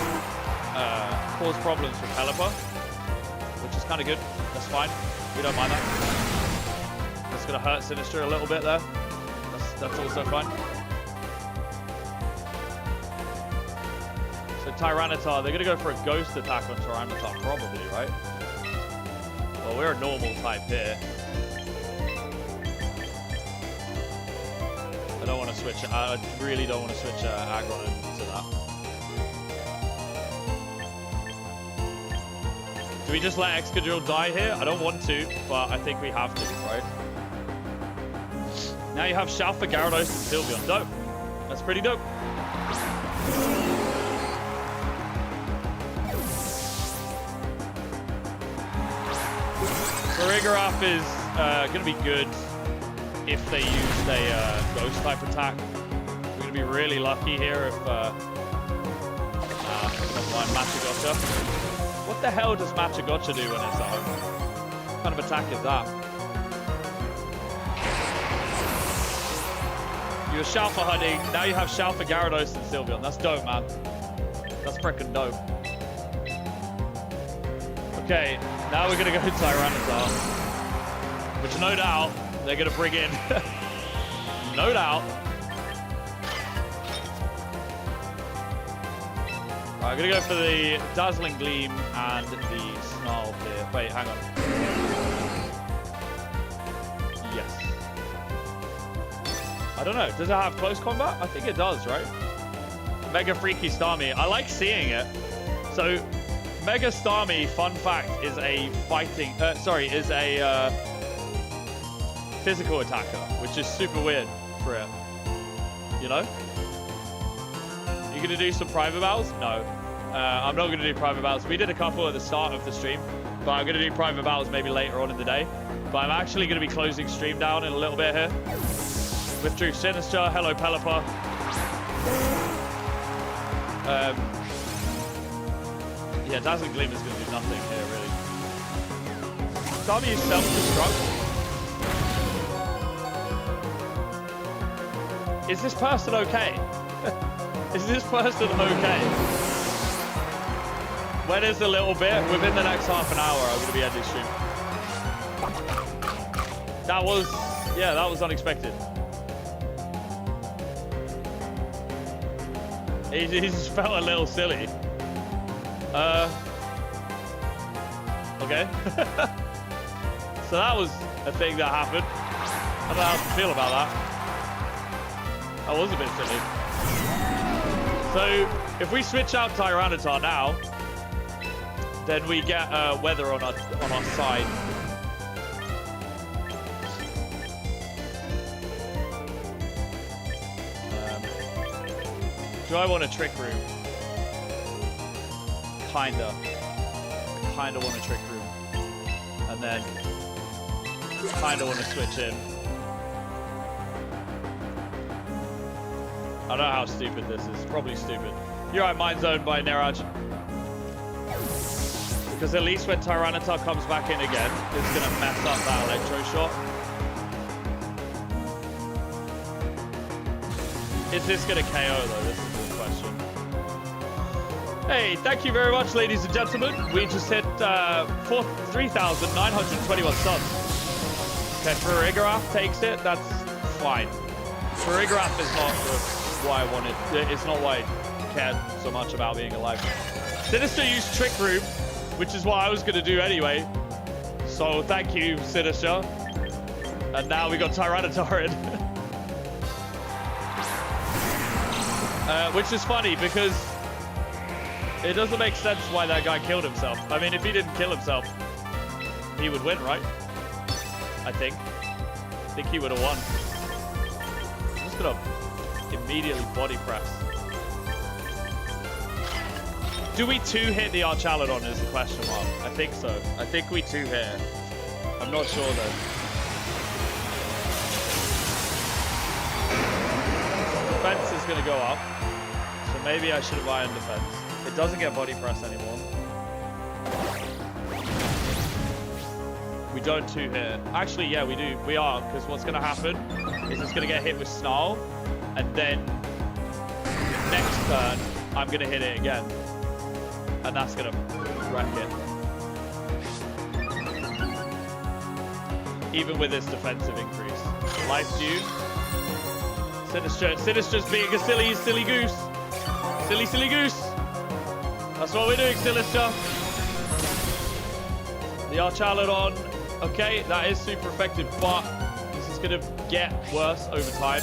cause problems for Pelipper, which is kind of good. That's fine. We don't mind that. That's going to hurt Sinister a little bit there. That's also fine. So Tyranitar, they're going to go for a ghost attack on Tyranitar, probably, right? Well, we're a normal type here. I don't want to switch. I really don't want to switch Aggron into that. Do we just let Excadrill die here? I don't want to, but I think we have to, right? Now you have Shalfa, Gyarados, and Sylveon. Dope. That's pretty dope. Farigiraf is going to be good if they use a ghost type attack. We're going to be really lucky here if never mind, Machagotcha. What the hell does Machagotcha do when it's at home? What kind of attack is that? You were Shalfa hunting, now you have Shalfa, Gyarados, and Sylveon. That's dope, man. That's freaking dope. Okay, now we're going to go Tyranitar. Which, no doubt, they're going to bring in... no doubt. I'm gonna go for the Dazzling Gleam and the Snarl here. Wait, hang on. Yes. I don't know. Does it have close combat? I think it does, right? Mega Freaky Starmie. I like seeing it. So, Mega Starmie, fun fact, is a fighting... is a physical attacker, which is super weird for it. You know? You gonna do some private battles? No. I'm not gonna do private battles. We did a couple at the start of the stream, but I'm gonna do private battles maybe later on in the day. But I'm actually gonna be closing stream down in a little bit here. Withdrew Sinister. Hello, Pelipper. Yeah, Dazzling Gleam is going to do nothing here, really. Starmie is self-destruct. Is this person okay? Is this person okay? When is a little bit? Within the next half an hour, I'm going to be ending stream. That was, yeah, that was unexpected. He just felt a little silly. Okay. So that was a thing that happened. I don't know how to feel about that. That was a bit silly. So if we switch out Tyranitar now, then we get weather on our side. Do I want a Trick Room? Kinda. I kinda want a Trick Room. And then kinda want to switch in. I don't know how stupid this is. Probably stupid. You're right, Mind Zone by Neraj. Because at least when Tyranitar comes back in again, it's gonna mess up that Electro Shot. Is this gonna KO though? This is the question. Hey, thank you very much, ladies and gentlemen. We just hit 3,921 subs. Okay, Farigarath takes it. That's fine. Farigarath is not why I wanted. It's not why I cared so much about being alive. Sinister used Trick Room, which is what I was gonna do anyway. So thank you, Sinister. And now we got Tyranitar in. Which is funny because it doesn't make sense why that guy killed himself. I mean, if he didn't kill himself, he would win, right? I think he would have won. I'm just gonna immediately body press. Do we two-hit the Archaludon is the question mark. I think so. I think we two-hit. I'm not sure though. Defense is gonna go up. So maybe I should have Iron Defense. It doesn't get body press anymore. We don't two-hit. Actually, yeah, we do. We are, because what's going to happen is it's going to get hit with Snarl, and then next turn, I'm going to hit it again. And that's going to wreck it. Even with this defensive increase. Life due. Sinister's being a silly goose. Silly goose. That's what we're doing, Sinister. The Archaludon. Okay, that is super effective, but this is going to get worse over time.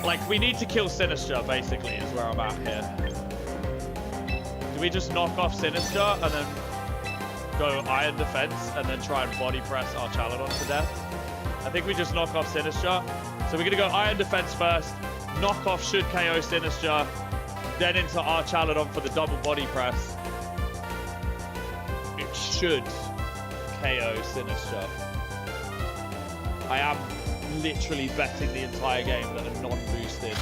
Like, we need to kill Sinister, basically, is where I'm at here. Do we just knock off Sinister and then go Iron Defense and then try and body press Archaludon to death? I think we just knock off Sinister. So we're going to go Iron Defense first. Knock off should KO Sinister. Then into Archaludon for the double body press. It should KO Sinister. I am literally betting the entire game that a non-boosted.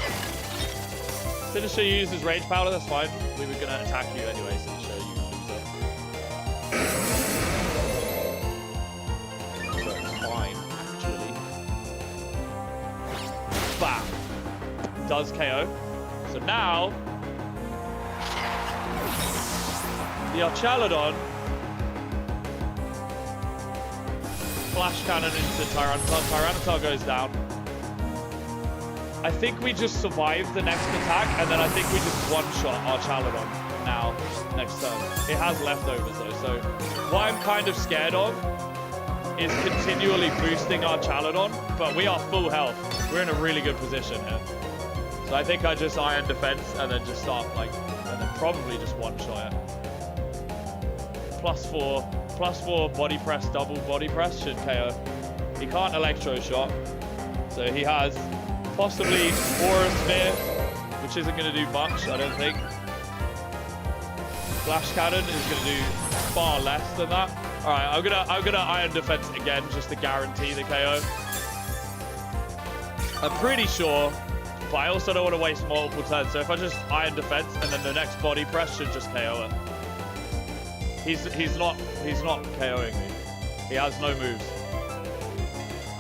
Sinister uses Rage Powder, that's fine. We were going to attack you anyway, Sinister, you loser. So it's fine, actually. Bam. Does KO. So now, the Archaludon Flash Cannon into Tyranitar. Tyranitar goes down. I think we just survive the next attack, and then I think we just one-shot our Chaladon now, next turn. It has leftovers, though, so what I'm kind of scared of is continually boosting our Chaladon, but we are full health. We're in a really good position here. So I think I just Iron Defense, and then just start, like, and then probably just one-shot it. +4 body press, double body press should KO. He can't Electro Shot, so he has possibly Aura Sphere, which isn't going to do much, I don't think. Flash Cannon is going to do far less than that. All right, I'm gonna Iron Defense again just to guarantee the KO. I'm pretty sure, but I also don't want to waste multiple turns. So if I just Iron Defense and then the next body press should just KO it. He's not KOing me. He has no moves.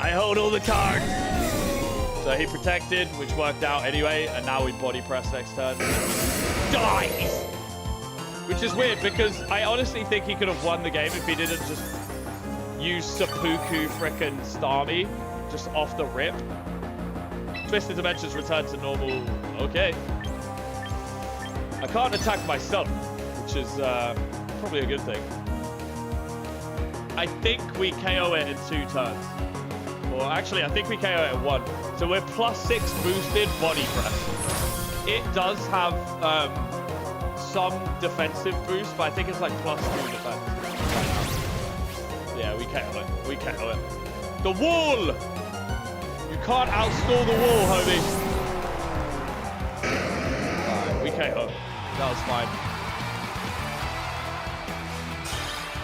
I hold all the cards. So he protected, which worked out anyway, and now we body press next turn. Dies! Which is weird, because I honestly think he could have won the game if he didn't just use Seppuku frickin' Starmie just off the rip. Twisted Dimensions return to normal. Okay. I can't attack myself, which is probably a good thing. I think we KO it in 2 turns. Or actually, I think we KO it in 1. So we're +6 boosted body press. It does have some defensive boost, but I think it's like +2 defense right now. Yeah, we KO it. We KO it. The wall! You can't outstall the wall, homie. Alright, we KO. That was fine.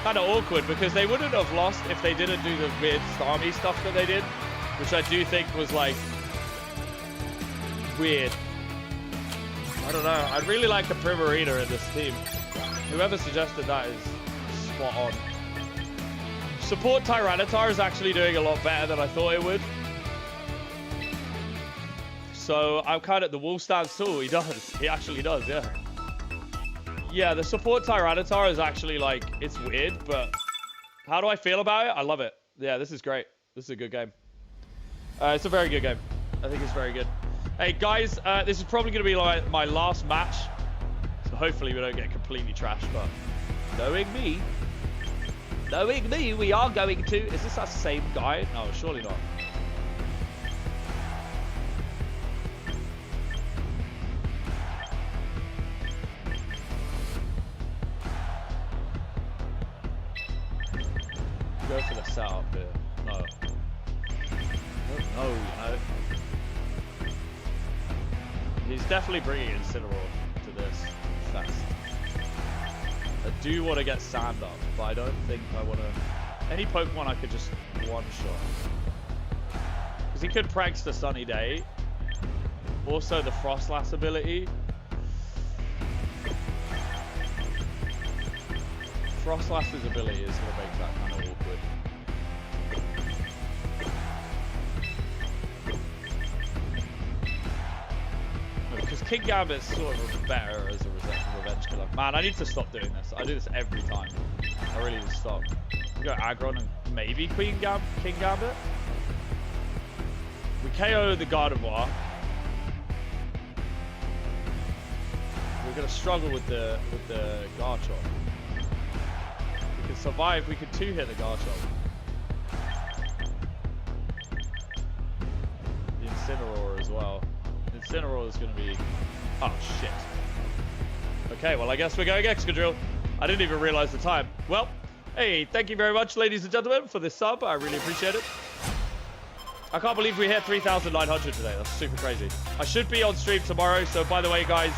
Kind of awkward because they wouldn't have lost if they didn't do the weird Starmie stuff that they did, which I do think was like weird. I don't know. I'd really like a Primarina in this team. Whoever suggested that is spot on. Support Tyranitar is actually doing a lot better than I thought it would. So I'm kind of the wall stance too. He does. He actually does. Yeah. Yeah, the support Tyranitar is actually like, it's weird, but how do I feel about it? I love it. Yeah, this is great. This is a good game. It's a very good game. I think it's very good. Hey, guys, this is probably going to be like my last match. So hopefully we don't get completely trashed, but knowing me, we are going to... Is this that same guy? No, surely not. Go for the setup here. No. No, you know. He's definitely bringing Incineroar to this fest. I do want to get Sand up, but I don't think I want to... Any Pokemon I could just one-shot. Because he could Prankster Sunny Day. Also the Frostlass ability. Frostlass's ability is going to make that kind of awkward. Because King Gambit's sort of better as a revenge killer. Man, I need to stop doing this. I do this every time. I really need to stop. Go Aggron and maybe King Gambit. We KO the Gardevoir. We're going to struggle with the Garchomp. We can survive. We could 2-hit the Garchomp. The Incineroar as well. Incineroar is going to be... Oh, shit. Okay, well, I guess we're going Excadrill. I didn't even realize the time. Well, hey, thank you very much, ladies and gentlemen, for this sub. I really appreciate it. I can't believe we hit 3,900 today. That's super crazy. I should be on stream tomorrow. So, by the way, guys,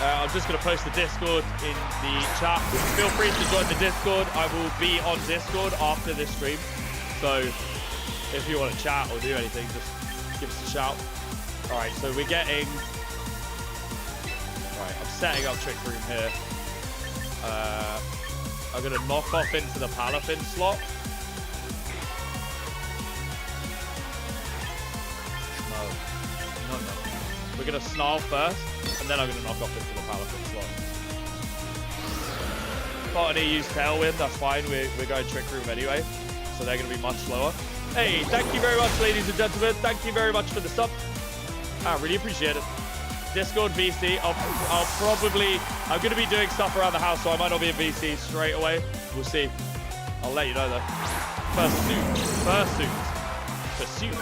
I'm just going to post the Discord in the chat. Feel free to join the Discord. I will be on Discord after this stream. So, if you want to chat or do anything, just give us a shout. Alright, so we're getting... Alright, I'm setting up Trick Room here. I'm going to knock off into the Palafin slot. No. We're going to Snarl first, and then I'm going to knock off into the Palafin slot. Botany use Tailwind, that's fine. We're going Trick Room anyway, so they're going to be much slower. Hey, thank you very much, ladies and gentlemen. Thank you very much for the sub. I really appreciate it. Discord VC. I'm going to be doing stuff around the house, so I might not be in VC straight away. We'll see. I'll let you know, though. Fursuit.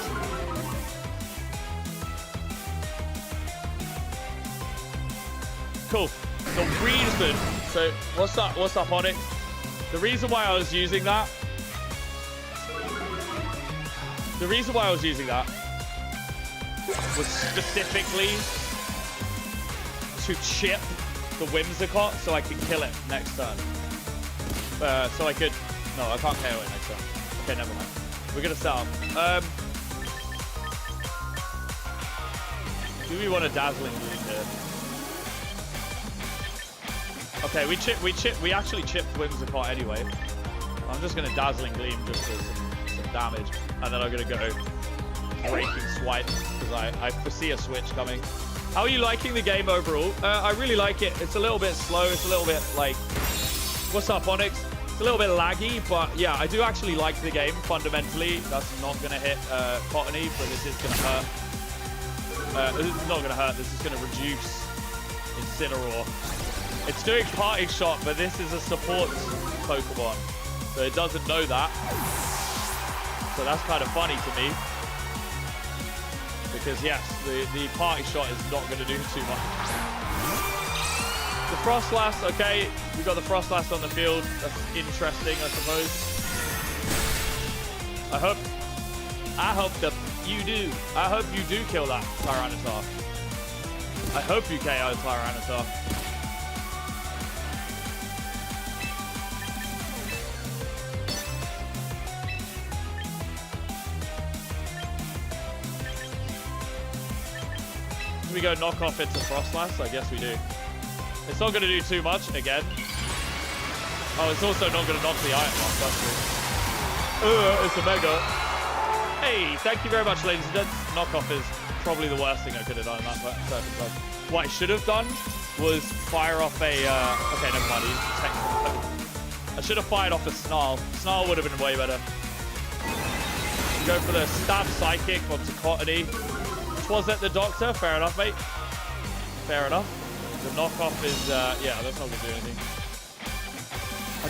Cool. The reason... So, what's up, Onyx? The reason why I was using that... was specifically to chip the Whimsicott so I could kill it next turn. So I could... No, I can't KO it next turn. Okay, never mind. We're going to set up. Do we want a Dazzling Gleam here? Okay, we actually chipped Whimsicott anyway. I'm just going to Dazzling Gleam just for some damage. And then I'm going to go Breaking Swipe because I foresee a switch coming. How are you liking the game overall? I really like it. It's a little bit slow. It's a little bit like... What's up, Onyx? It's a little bit laggy, but yeah, I do actually like the game fundamentally. That's not going to hit Cottony, but this is going to hurt. This is not going to hurt. This is going to reduce Incineroar. It's doing Parting Shot, but this is a support Pokemon, so it doesn't know that. So that's kind of funny to me. Because yes, the Parting Shot is not going to do too much. The Frostlass, okay, we got the Frostlass on the field. That's interesting, I suppose. I hope that you do. I hope you do kill that Tyranitar. I hope you KO Tyranitar. We go knock off into Frostlass? I guess we do. It's not going to do too much again. Oh, it's also not going to knock the item off. That's true. It's a Mega. Hey, thank you very much, ladies and gents. Knockoff is probably the worst thing I could have done in that circumstance. What I should have done was fire off a... okay, never mind. He's technical. I should have fired off a Snarl. Snarl would have been way better. Go for the Stab Psychic onto Cottony. Was it the Doctor? Fair enough, mate. Fair enough. The knockoff is, yeah, that's not going to do anything.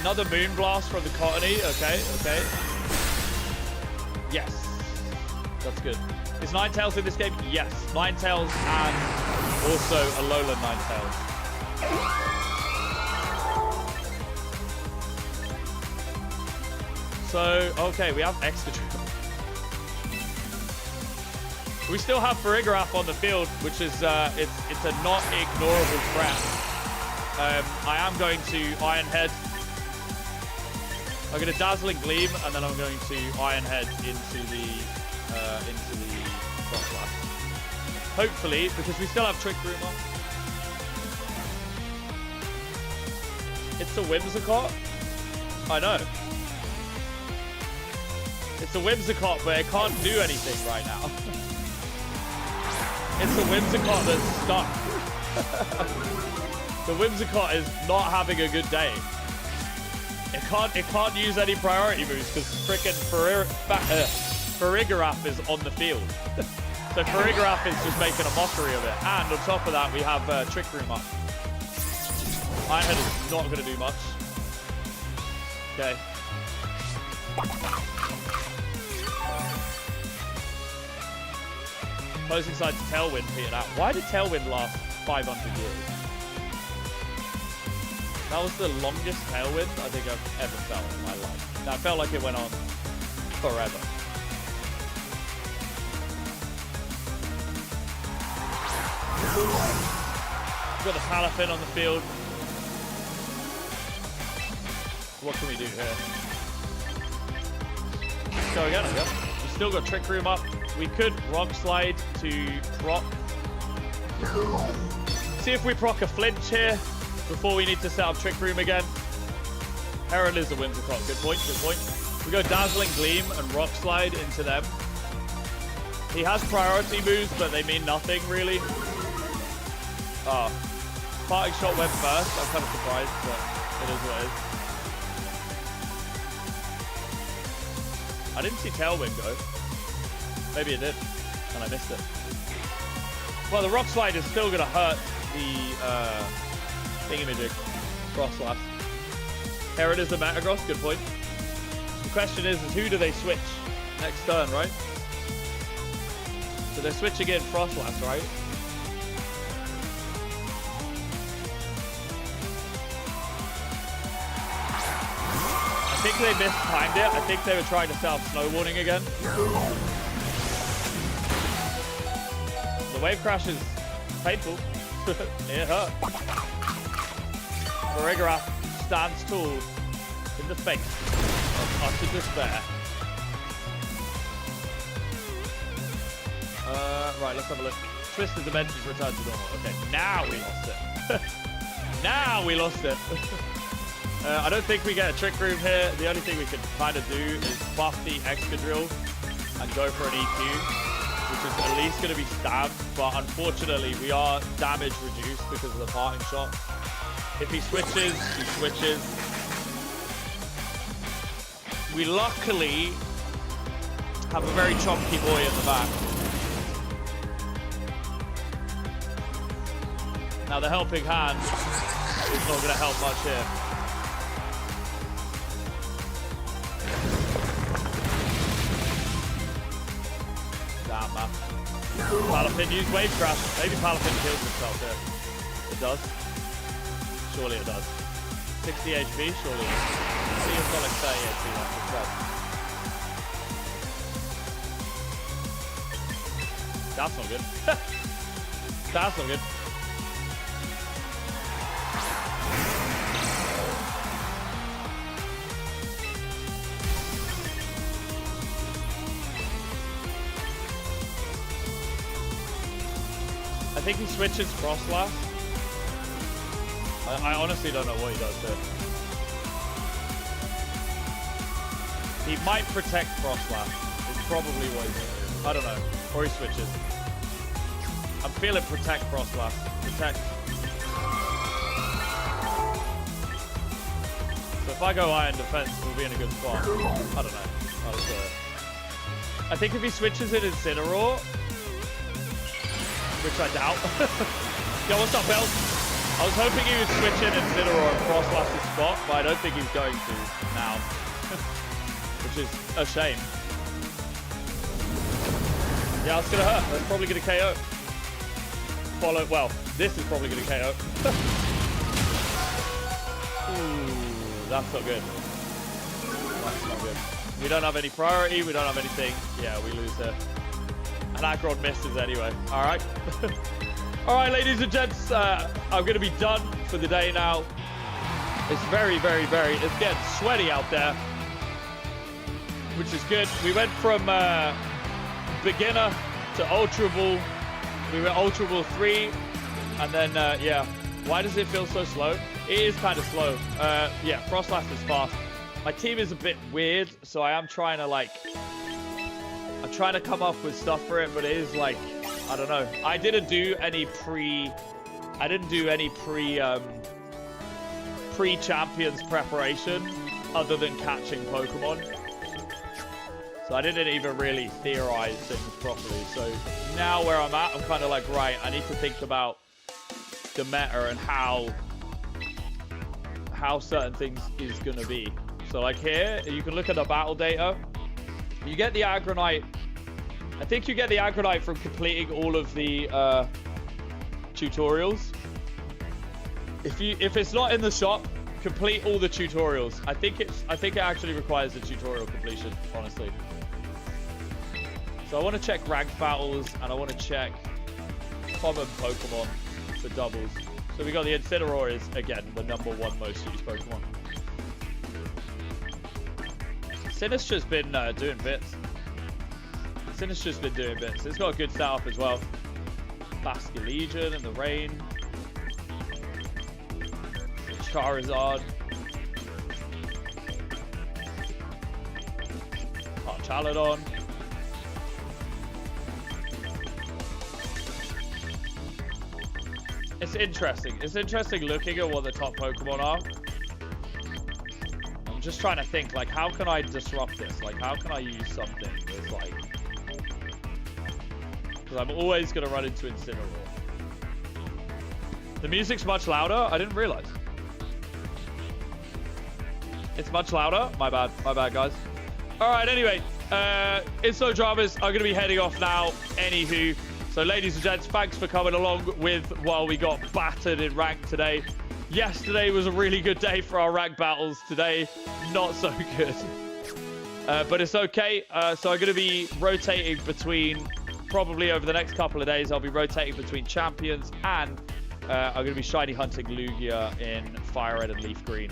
Another Moonblast from the Cottony. Okay, okay. Yes. That's good. Is Ninetales in this game? Yes. Ninetales and also Alolan Ninetales. So, okay, we have Excadrill. We still have Farigiraf on the field, which is, it's a not ignorable threat. I am going to Iron Head. I'm going to Dazzling Gleam, and then I'm going to Iron Head into the Frostlass. Hopefully, because we still have Trick Room on. It's a Whimsicott? I know. It's a Whimsicott, but it can't do anything right now. It's a Whimsicott that's stuck. The Whimsicott is not having a good day. It can't use any priority moves because frickin' Farigiraf is on the field. So Farigiraf is just making a mockery of it. And on top of that, we have Trick Room up. Iron Head is not going to do much. Okay. Opposing side's Tailwind petered out. Why did Tailwind last 500 years? That was the longest Tailwind I think I've ever felt in my life. That felt like it went on forever. We've got the Palafin on the field. What can we do here? Let's go again, I guess. We've still got Trick Room up. We could Rock Slide to proc. See if we proc a flinch here before we need to set up Trick Room again. Herald is a Whimsicott. Good point, good point. We go Dazzling Gleam and Rock Slide into them. He has priority moves, but they mean nothing, really. Oh. Parting Shot went first. I'm kind of surprised, but it is what it is. I didn't see Tailwind go. Maybe it did, and I missed it. Well, the Rock Slide is still going to hurt the thingamajig. Frostlass. Here it is, the Metagross. Good point. The question is who do they switch next turn, right? So they're switching in Frostlass, right? I think they mistimed it. I think they were trying to set up Snow Warning again. The Wave Crash is painful. It hurt. Farigiraf stands tall in the face of utter despair. Right, let's have a look. Twisted Dimensions return to normal. Okay, now we lost it. Now we lost it. I don't think we get a Trick Room here. The only thing we can kind of do is buff the Excadrill and go for an EQ, which is at least going to be stabbed. But unfortunately, we are damage reduced because of the parting shot. If he switches, he switches. We luckily have a very chunky boy in the back. Now the Helping Hand is not going to help much here. Damn, man. Palafin used Wave Crash. Maybe Palafin kills himself here. It does. Surely it does. 60 HP, surely it does. See, it's got like 30 HP left. It's dead. That's not good. That's not good. I think he switches Frostlass. I honestly don't know what he does there. He might protect Frostlass. It's probably what he's doing. I don't know. Or he switches. I'm feeling protect Frostlass. Protect. So if I go Iron Defense, we'll be in a good spot. I don't know. I'll just do it. I think if he switches it Incineroar, which I doubt. Yo, what's up, Bill? I was hoping he would switch in Incineroar and Frostlass's spot, but I don't think he's going to now. Which is a shame. Yeah, it's going to hurt. That's probably going to KO. Well, this is probably going to KO. Ooh, that's not good. That's not good. We don't have any priority. We don't have anything. Yeah, we lose here. And Aggron misses anyway. All right. All right, ladies and gents, I'm going to be done for the day now. It's very, it's getting sweaty out there, which is good. We went from beginner to Ultra Ball. We were Ultra Ball 3, and then, yeah. Why does it feel so slow? It is kind of slow. Yeah, Frostlass is fast. My team is a bit weird, so I am trying to, like, I'm trying to come up with stuff for it, but it is like, I don't know. I didn't do any pre-champions preparation other than catching Pokemon. So I didn't even really theorize things properly. So now where I'm at, I'm kind of like, right, I need to think about the meta and how certain things is going to be. So like here, you can look at the battle data. You get the Aggronite. I think you get the Aggronite from completing all of the tutorials. If it's not in the shop, complete all the tutorials. I think it actually requires the tutorial completion, honestly. So I want to check ranked battles and I want to check common Pokemon for doubles. So we got the Incineroar is again the #1 most used Pokemon. Sinister's been doing bits. Sinister's been doing bits. It's got a good setup as well. Basculegion in the rain. Charizard. Chaladon. It's interesting. It's interesting looking at what the top Pokemon are. I'm just trying to think, like, how can I disrupt this? Like, how can I use something that's like... Because I'm always going to run into Incineroar. The music's much louder. I didn't realize. It's much louder. My bad, guys. All right, anyway. Insto Dramas are going to be heading off now. Anywho. So, ladies and gents, thanks for coming along with while we got battered in rank today. Yesterday was a really good day for our rank battles. Today, not so good. But it's okay. So I'm going to be rotating between, probably over the next couple of days, I'll be rotating between champions and I'm going to be shiny hunting Lugia in Fire Red and Leaf Green.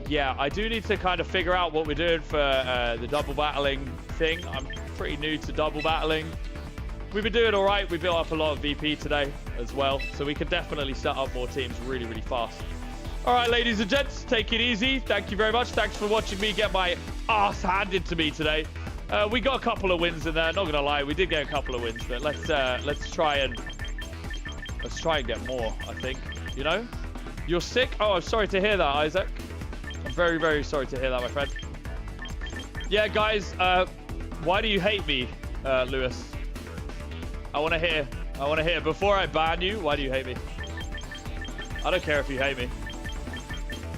Yeah, I do need to kind of figure out what we're doing for the double battling thing. I'm pretty new to double battling. We've been doing all right. We built up a lot of VP today as well, so we can definitely set up more teams really, really fast. All right, ladies and gents, take it easy. Thank you very much. Thanks for watching me get my ass handed to me today. We got a couple of wins in there. Not gonna lie, we did get a couple of wins, but let's try and get more. I think, you know, you're sick. Oh, I'm sorry to hear that, Isaac. I'm very, very sorry to hear that, my friend. Yeah, guys, why do you hate me, Lewis? I want to hear. Before I ban you, why do you hate me? I don't care if you hate me.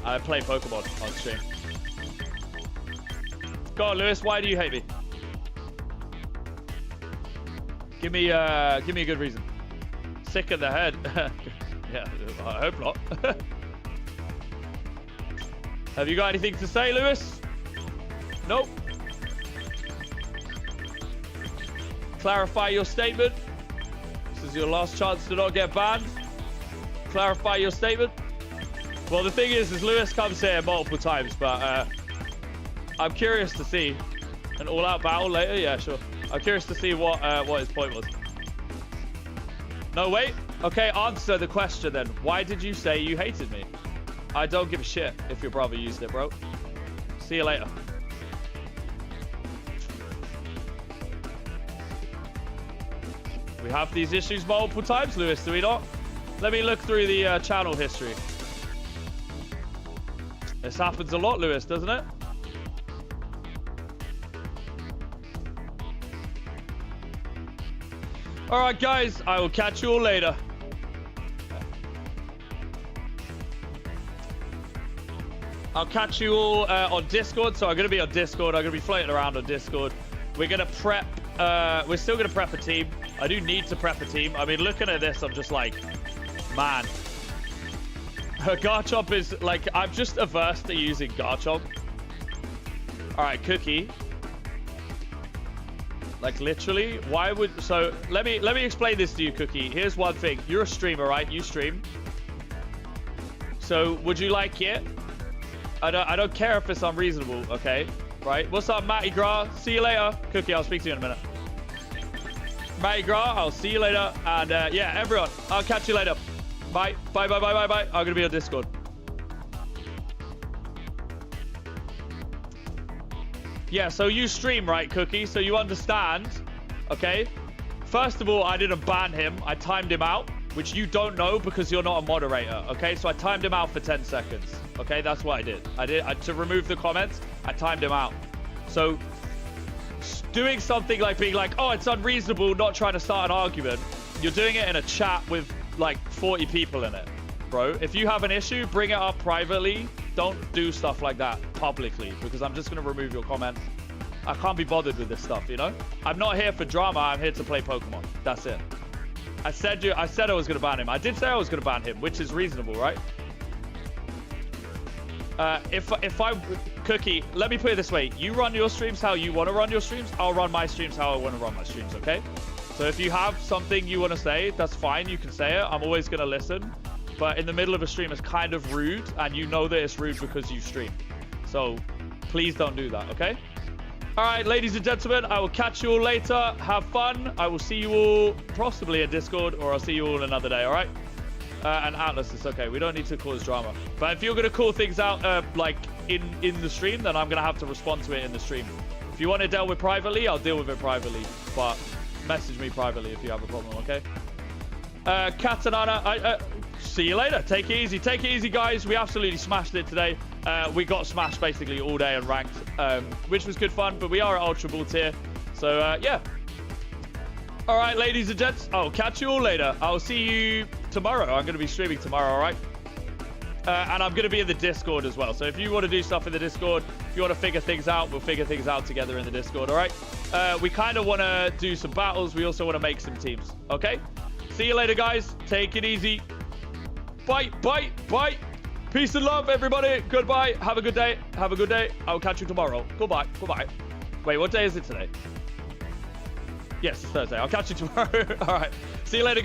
I play Pokemon on stream. Go on, Lewis. Why do you hate me? Give me a good reason. Sick in the head. Yeah, I hope not. Have you got anything to say, Lewis? Nope. Clarify your statement. This is your last chance to not get banned. Clarify your statement. Well, the thing is Lewis comes here multiple times, but I'm curious to see an all-out battle later. Yeah, sure. I'm curious to see what his point was. No, wait. Okay, answer the question then. Why did you say you hated me? I don't give a shit if your brother used it, bro. See you later. We have these issues multiple times, Lewis, do we not? Let me look through the channel history. This happens a lot, Lewis, doesn't it? All right, guys, I will catch you all later. I'll catch you all on Discord. So I'm going to be on Discord. I'm going to be floating around on Discord. We're going to prep. We're still going to prep a team. I do need to prep a team. I mean, looking at this, I'm just like, man. Garchomp is like, I'm just averse to using Garchomp. All right, Cookie. Like literally, why would, so let me explain this to you, Cookie. Here's one thing. You're a streamer, right? You stream. So would you like it? I don't care if it's unreasonable, okay? Right? What's up, Matty Gra? See you later. Cookie, I'll speak to you in a minute. Matty Gra, I'll see you later. And yeah, everyone, I'll catch you later. Bye. Bye, bye, bye, bye, bye. I'm gonna be on Discord. Yeah, so you stream, right, Cookie? So you understand, okay? First of all, I didn't ban him. I timed him out, which you don't know because you're not a moderator, okay? So I timed him out for 10 seconds, okay? That's what I did. To remove the comments, I timed him out. So doing something like being like, oh, it's unreasonable, not trying to start an argument. You're doing it in a chat with like 40 people in it, bro. If you have an issue, bring it up privately. Don't do stuff like that publicly because I'm just going to remove your comments. I can't be bothered with this stuff, you know? I'm not here for drama. I'm here to play Pokemon. That's it. I said I was going to ban him. I did say I was going to ban him, which is reasonable, right? Cookie, let me put it this way. You run your streams how you want to run your streams. I'll run my streams how I want to run my streams, okay? So if you have something you want to say, that's fine. You can say it. I'm always going to listen. But in the middle of a stream is kind of rude, and you know that it's rude because you stream. So please don't do that, okay? All right, ladies and gentlemen, I will catch you all later. Have fun. I will see you all possibly in Discord, or I'll see you all another day, all right? And Atlas, it's okay. We don't need to cause drama. But if you're going to call things out like in the stream, then I'm going to have to respond to it in the stream. If you want it dealt with privately, I'll deal with it privately. But message me privately if you have a problem, okay? Katanana, see you later. Take it easy. Take it easy, guys. We absolutely smashed it today. We got smashed basically all day and ranked, which was good fun, but we are at Ultra Ball tier. So, yeah. All right, ladies and gents. I'll catch you all later. I'll see you tomorrow. I'm going to be streaming tomorrow, all right? And I'm going to be in the Discord as well. So if you want to do stuff in the Discord, if you want to figure things out, we'll figure things out together in the Discord, all right? We kind of want to do some battles. We also want to make some teams, okay? See you later, guys. Take it easy. Bye, bye, bye. Peace and love, everybody. Goodbye. Have a good day. Have a good day. I'll catch you tomorrow. Goodbye. Goodbye. Wait, what day is it today? Yes, it's Thursday. I'll catch you tomorrow. All right. See you later, guys.